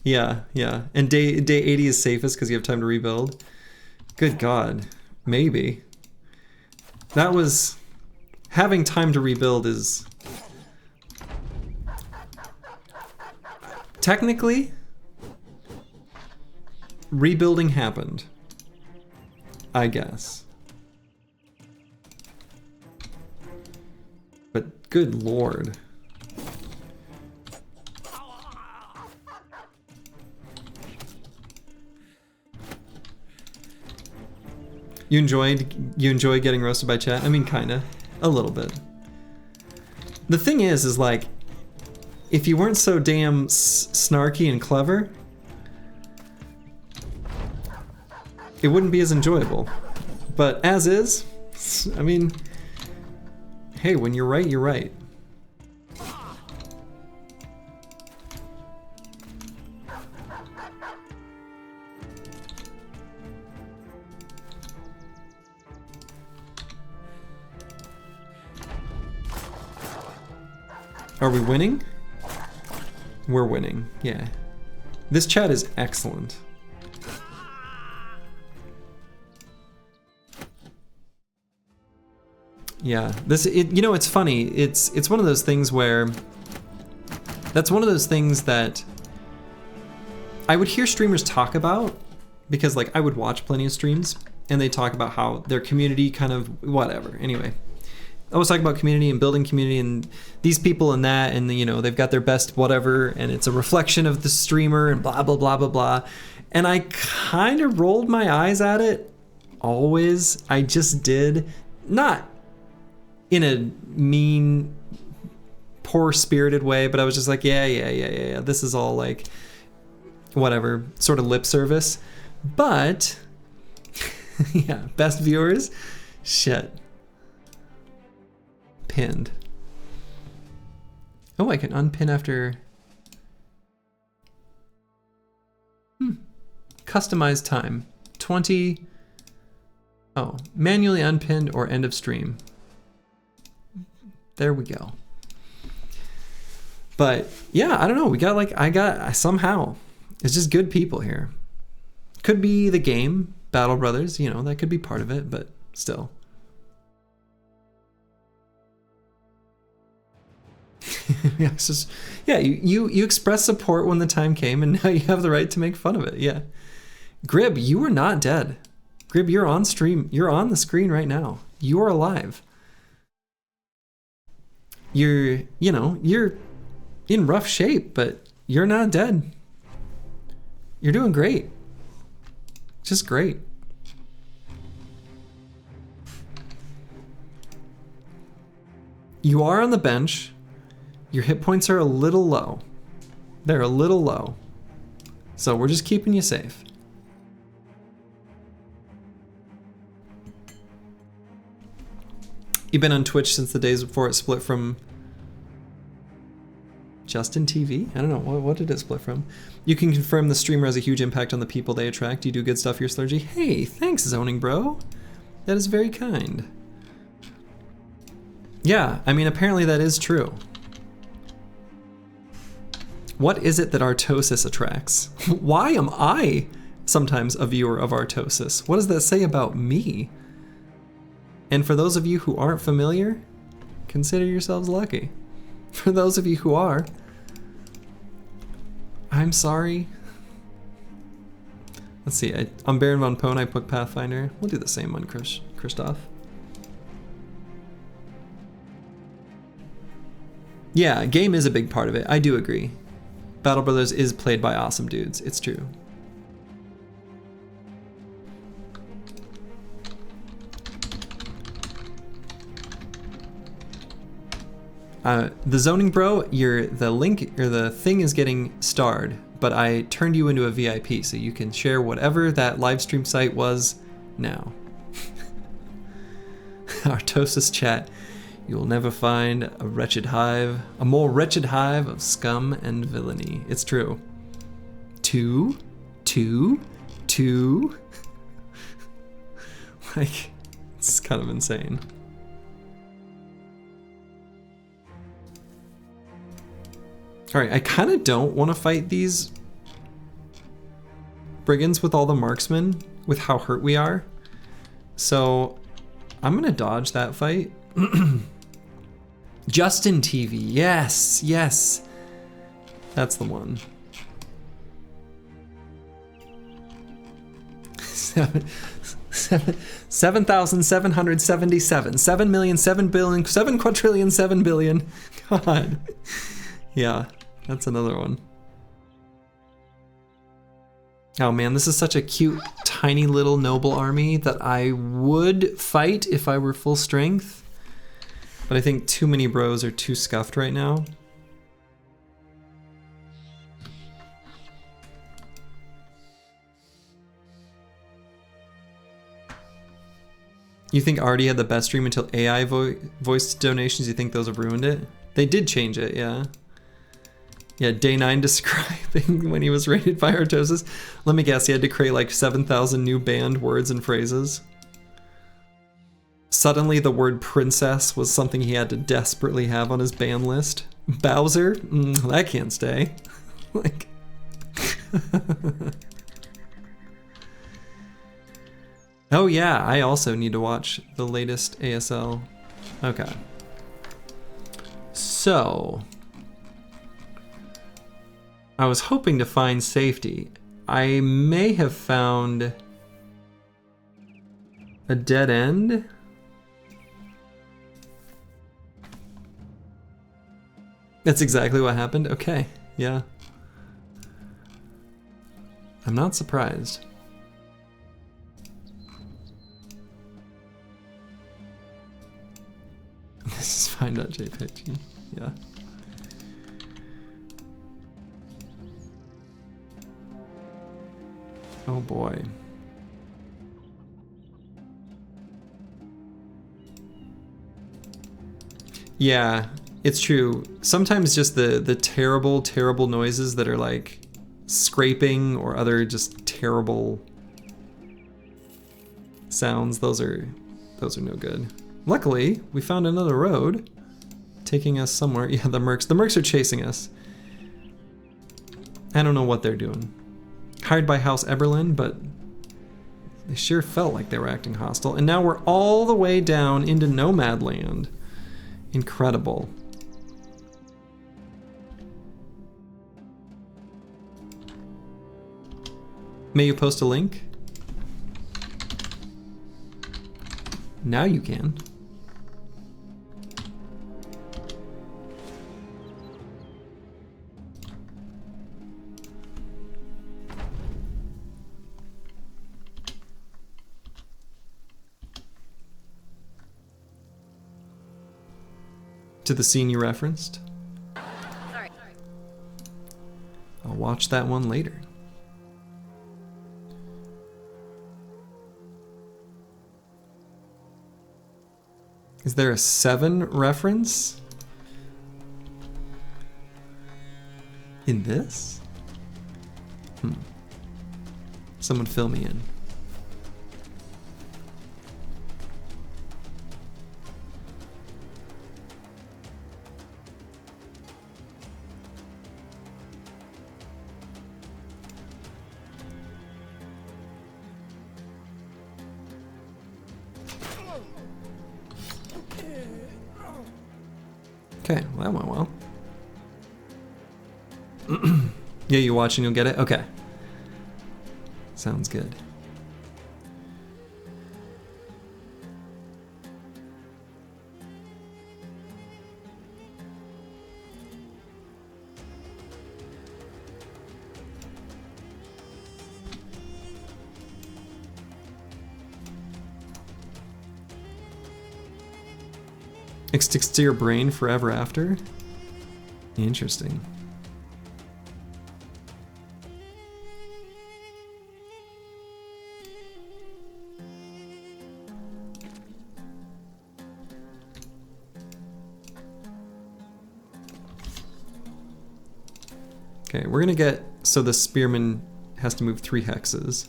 Yeah, yeah. And day 80 is safest because you have time to rebuild. Good God, maybe. That was, having time to rebuild is, technically, rebuilding happened, I guess. But good Lord. You enjoy getting roasted by chat? I mean, kinda. A little bit. The thing is like, if you weren't so damn snarky and clever, it wouldn't be as enjoyable. But as is, I mean, hey, when you're right, you're right. Are we winning? We're winning, yeah. This chat is excellent. Yeah, you know, it's funny. It's one of those things where, that's one of those things that I would hear streamers talk about, because like I would watch plenty of streams and they talk about how their community kind of whatever. Anyway, I was talking about community and building community and these people and that, and you know, they've got their best whatever and it's a reflection of the streamer and blah blah blah blah blah. And I kind of rolled my eyes at it always. I just did, not in a mean, poor-spirited way, but I was just like, yeah, this is all like, whatever, sort of lip service. But, yeah, best viewers, shit. Pinned. Oh, I can unpin after... Customize time. 20... Oh, manually unpinned or end of stream. There we go. But yeah, I don't know. We got like, somehow, it's just good people here. Could be the game, Battle Brothers, you know, that could be part of it, but still. Yeah, it's just, yeah, you expressed support when the time came and now you have the right to make fun of it. Yeah. Grib, you are not dead. Grib, you're on stream. You're on the screen right now. You are alive. You're in rough shape, but you're not dead. You're doing great. Just great. You are on the bench. Your hit points are a little low. They're a little low. So we're just keeping you safe. You've been on Twitch since the days before it split from Justin TV? I don't know, what did it split from? You can confirm the streamer has a huge impact on the people they attract. You do good stuff, your Slurgy. Hey, thanks, Zoning Bro. That is very kind. Yeah, I mean, apparently that is true. What is it that Artosis attracts? Why am I sometimes a viewer of Artosis? What does that say about me? And for those of you who aren't familiar, consider yourselves lucky. For those of you who are, I'm sorry. Let's see, on Baron von Pone I put Pathfinder. We'll do the same on Christoph. Yeah, game is a big part of it. I do agree. Battle Brothers is played by awesome dudes. It's true. The zoning bro, the thing is getting starred, but I turned you into a VIP so you can share whatever that live stream site was now. Artosis chat. You will never find a more wretched hive of scum and villainy. It's true. Two. Like, it's kind of insane. All right, I kind of don't want to fight these brigands with all the marksmen, with how hurt we are. So I'm gonna dodge that fight. Justin TV, yes. That's the one. 7,777. 7 quadrillion, 7 billion. God. Yeah, that's another one. Oh man, this is such a cute, tiny little noble army that I would fight if I were full strength. But I think too many bros are too scuffed right now. You think Artie had the best stream until AI voice donations? You think those have ruined it? They did change it, yeah. Yeah, day 9 describing when he was raided by Artosis. Let me guess, he had to create like 7,000 new banned words and phrases. Suddenly the word princess was something he had to desperately have on his ban list. Bowser? That can't stay. Like... Oh yeah, I also need to watch the latest ASL. Okay. So... I was hoping to find safety. I may have found a dead end. That's exactly what happened? Okay, yeah. I'm not surprised. This is fine.jpg, yeah. Oh boy. Yeah, it's true. Sometimes just the terrible, terrible noises that are like scraping or other just terrible sounds, those are no good. Luckily, we found another road taking us somewhere. Yeah, the mercs are chasing us. I don't know what they're doing. Hired by House Eberlin, but they sure felt like they were acting hostile. And now we're all the way down into Nomad Land. Incredible. May you post a link? Now you can. To the scene you referenced. Sorry. I'll watch that one later. Is there a 7 reference in this? Someone fill me in. Okay, well, that went well. Yeah, you watch and you'll get it? Okay. Sounds good. It sticks to your brain forever after? Interesting. Okay, we're gonna get, so the spearman has to move 3 hexes.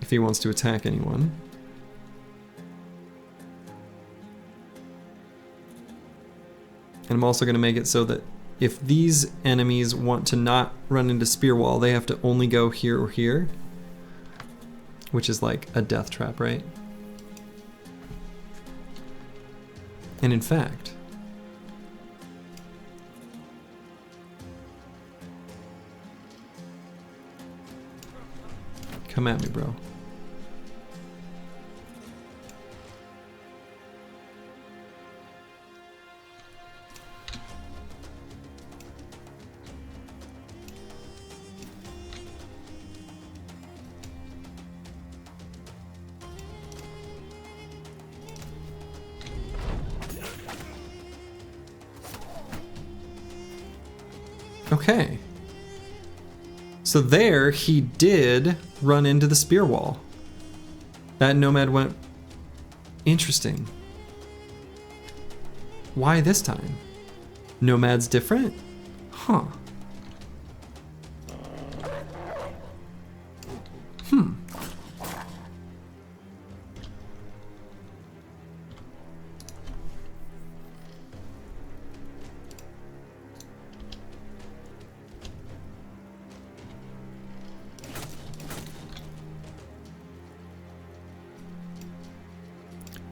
If he wants to attack anyone. And I'm also gonna make it so that if these enemies want to not run into spear wall, they have to only go here or here. Which is like a death trap, right? And in fact, come at me, bro. Okay. So there, he did run into the spear wall. That nomad went... Interesting. Why this time? Nomad's different? Huh.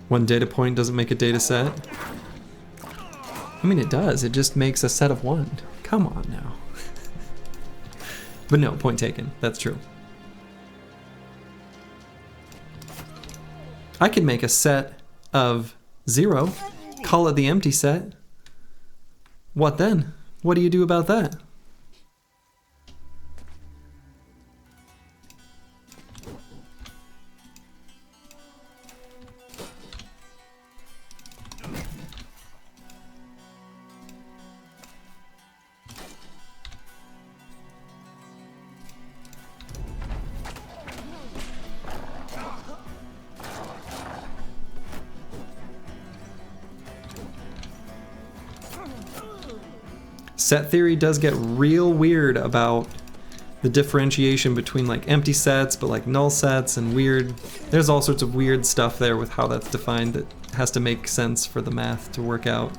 One data point doesn't make a data set. I mean, it does. It just makes a set of 1. Come on now. But no, point taken. That's true. I could make a set of 0. Call it the empty set. What then? What do you do about that? Set theory does get real weird about the differentiation between like empty sets, but like null sets and weird. There's all sorts of weird stuff there with how that's defined that has to make sense for the math to work out.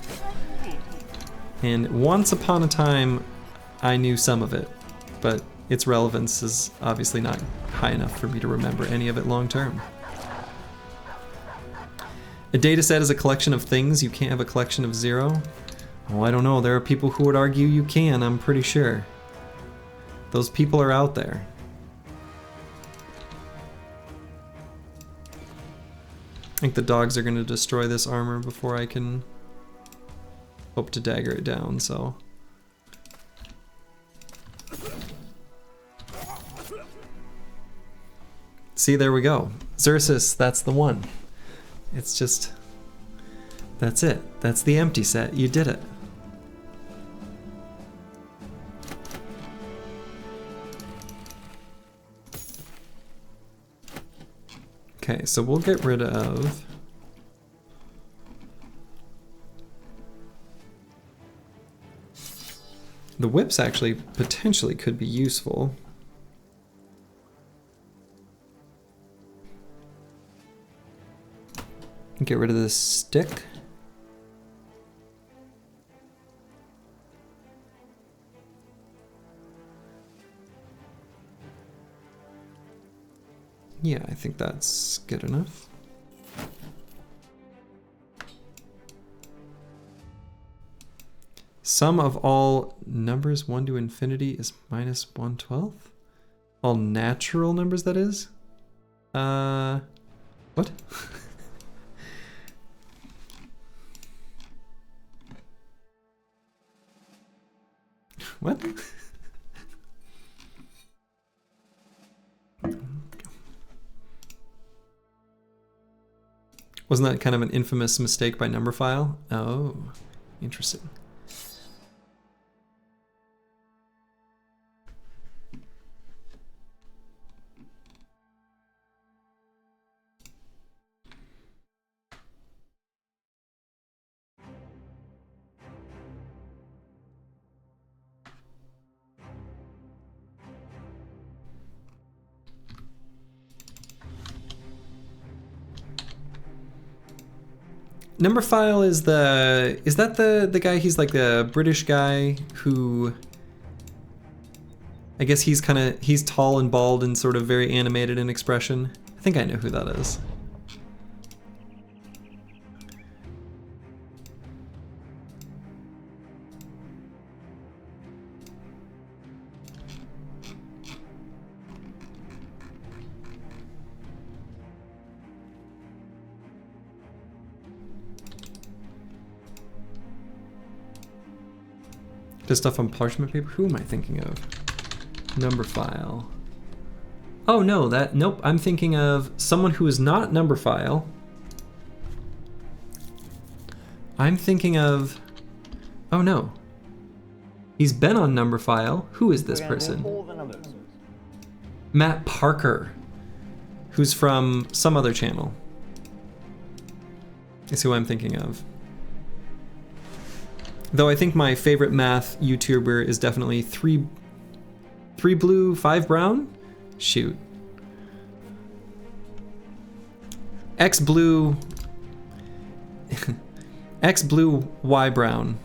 And once upon a time, I knew some of it, but its relevance is obviously not high enough for me to remember any of it long term. A data set is a collection of things. You can't have a collection of 0. Oh, I don't know. There are people who would argue you can, I'm pretty sure. Those people are out there. I think the dogs are going to destroy this armor before I can hope to dagger it down, so... See, there we go. Xerxes, that's the one. It's just... That's it. That's the empty set. You did it. Okay, so we'll get rid of... The whips actually potentially could be useful. Get rid of this stick. Yeah, I think that's good enough. Sum of all numbers 1 to infinity is minus 1/12? All natural numbers, that is? What? What? Wasn't that kind of an infamous mistake by Numberphile? Oh, interesting. Numberphile is that the guy, he's like the British guy who, I guess he's tall and bald and sort of very animated in expression. I think I know who that is. Does stuff on parchment paper? Who am I thinking of? Numberphile. Oh no, nope, I'm thinking of someone who is not Numberphile. I'm thinking of, oh no. He's been on Numberphile. Who is this person? Matt Parker, who's from some other channel. Is who I'm thinking of. Though I think my favorite math YouTuber is definitely 3 blue, 5 brown? Shoot. X blue, X blue, Y brown.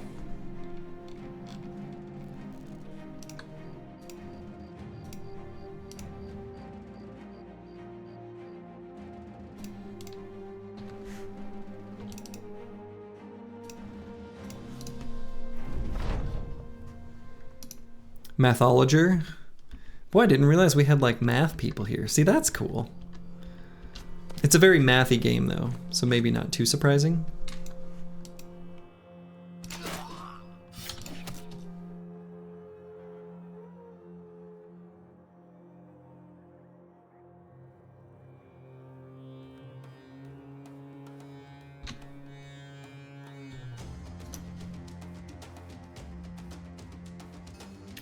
Mathologer. Boy, I didn't realize we had like math people here. See, that's cool. It's a very mathy game though, so maybe not too surprising.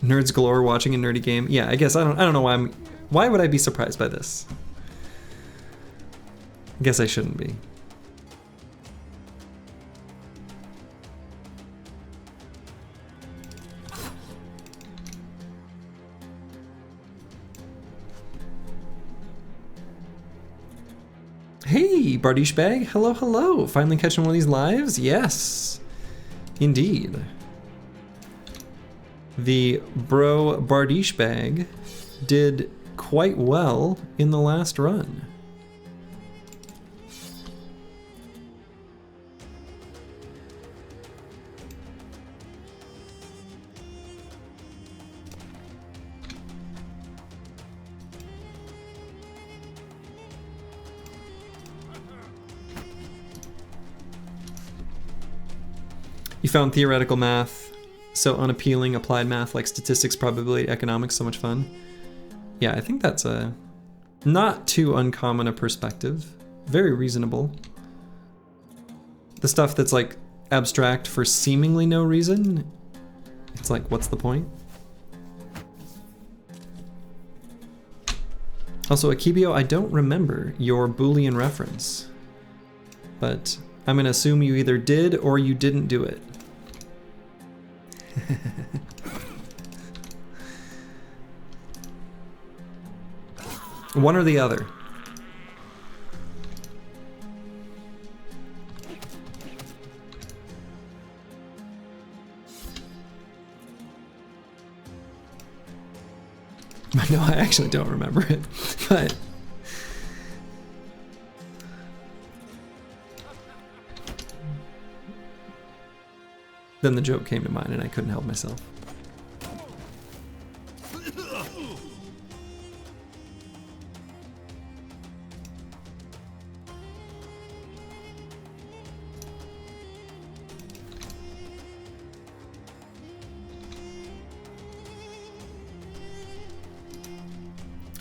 Nerds galore watching a nerdy game. Yeah, I guess I don't know why would I be surprised by this? I guess I shouldn't be. Hey, Bardish Bag. Hello, hello. Finally catching one of these lives? Yes, indeed. The bro Bardish Bag did quite well in the last run. You found theoretical math so unappealing, applied math like statistics, probability, economics, so much fun. Yeah, I think that's a not too uncommon a perspective. Very reasonable. The stuff that's like abstract for seemingly no reason, it's like, what's the point? Also, Akibio, I don't remember your Boolean reference, but I'm gonna assume you either did or you didn't do it. One or the other. No, I actually don't remember it, but Then the joke came to mind and I couldn't help myself.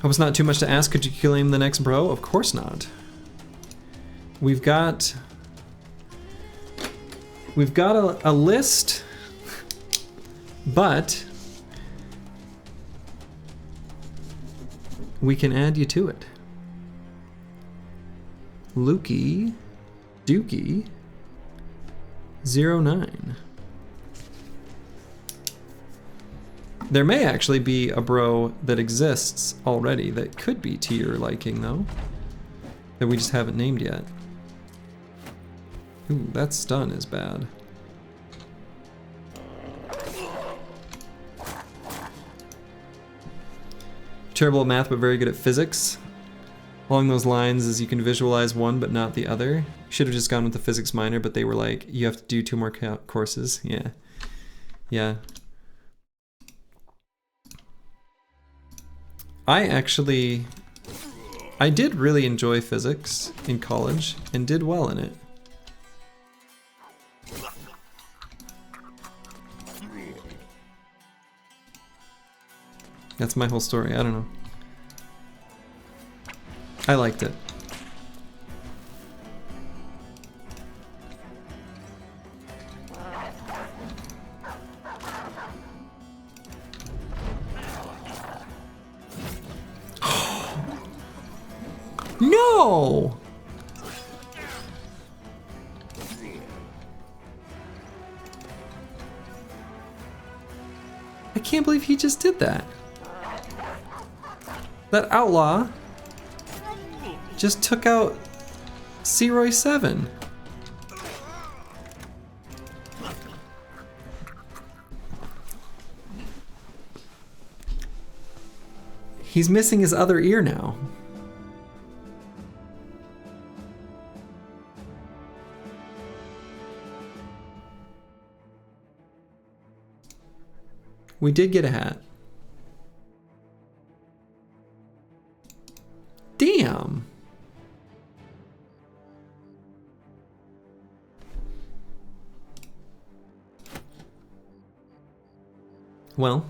Hope it's not too much to ask. Could you claim the next bro? Of course not. We've got a list, but we can add you to it. Lukey Dookie 09. There may actually be a bro that exists already that could be to your liking, though, that we just haven't named yet. Ooh, that stun is bad. Terrible at math, but very good at physics. Along those lines, as you can visualize one but not the other. Should have just gone with the physics minor, but they were like, you have to do 2 more courses. Yeah. Yeah. I did really enjoy physics in college and did well in it. That's my whole story, I don't know. I liked it. No! I can't believe he just did that. That outlaw just took out Seroy 7. He's missing his other ear now. We did get a hat. Damn. Well.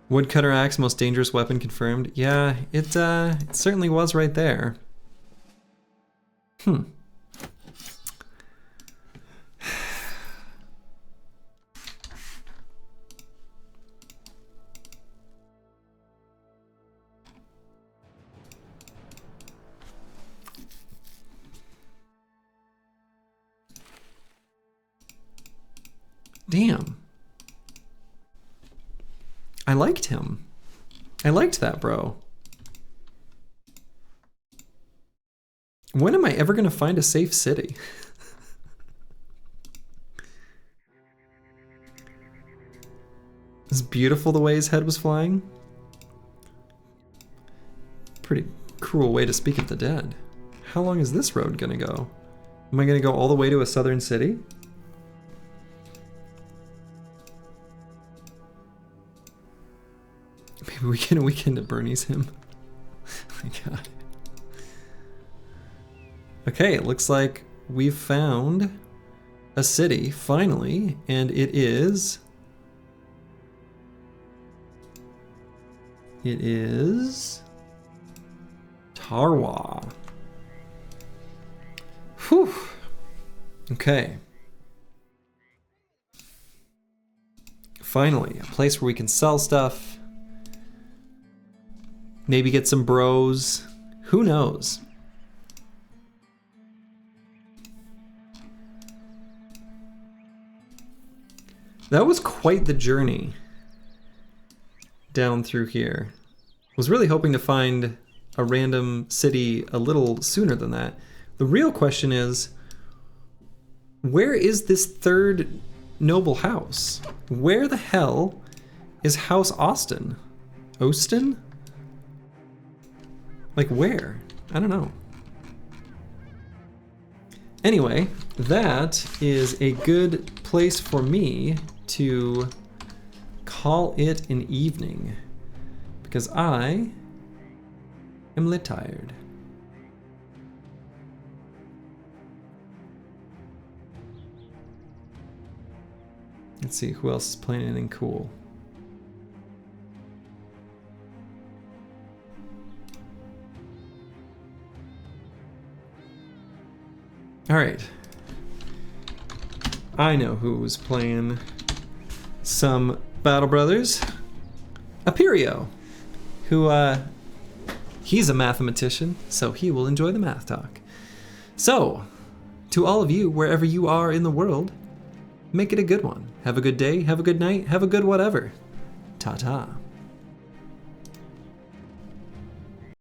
Woodcutter axe, most dangerous weapon confirmed. Yeah, it certainly was right there. Damn. I liked him. I liked that bro. When am I ever gonna find a safe city? It's beautiful the way his head was flying. Pretty cruel way to speak of the dead. How long is this road gonna go? Am I gonna go all the way to a southern city? Maybe we can weekend at Bernie's him. Oh my god. Okay, it looks like we've found a city, finally, and it is... Tarwa. Whew. Okay. Finally, a place where we can sell stuff. Maybe get some bros. Who knows? That was quite the journey down through here. Was really hoping to find a random city a little sooner than that. The real question is, where is this third noble house? Where the hell is House Austin? Austin? Like where? I don't know. Anyway, that is a good place for me to call it an evening, because I am lit tired. Let's see, who else is playing anything cool? All right. I know who was playing some Battle Brothers. Aperio, who, he's a mathematician, so he will enjoy the math talk. So, to all of you, wherever you are in the world, make it a good one. Have a good day, have a good night, have a good whatever. Ta-ta.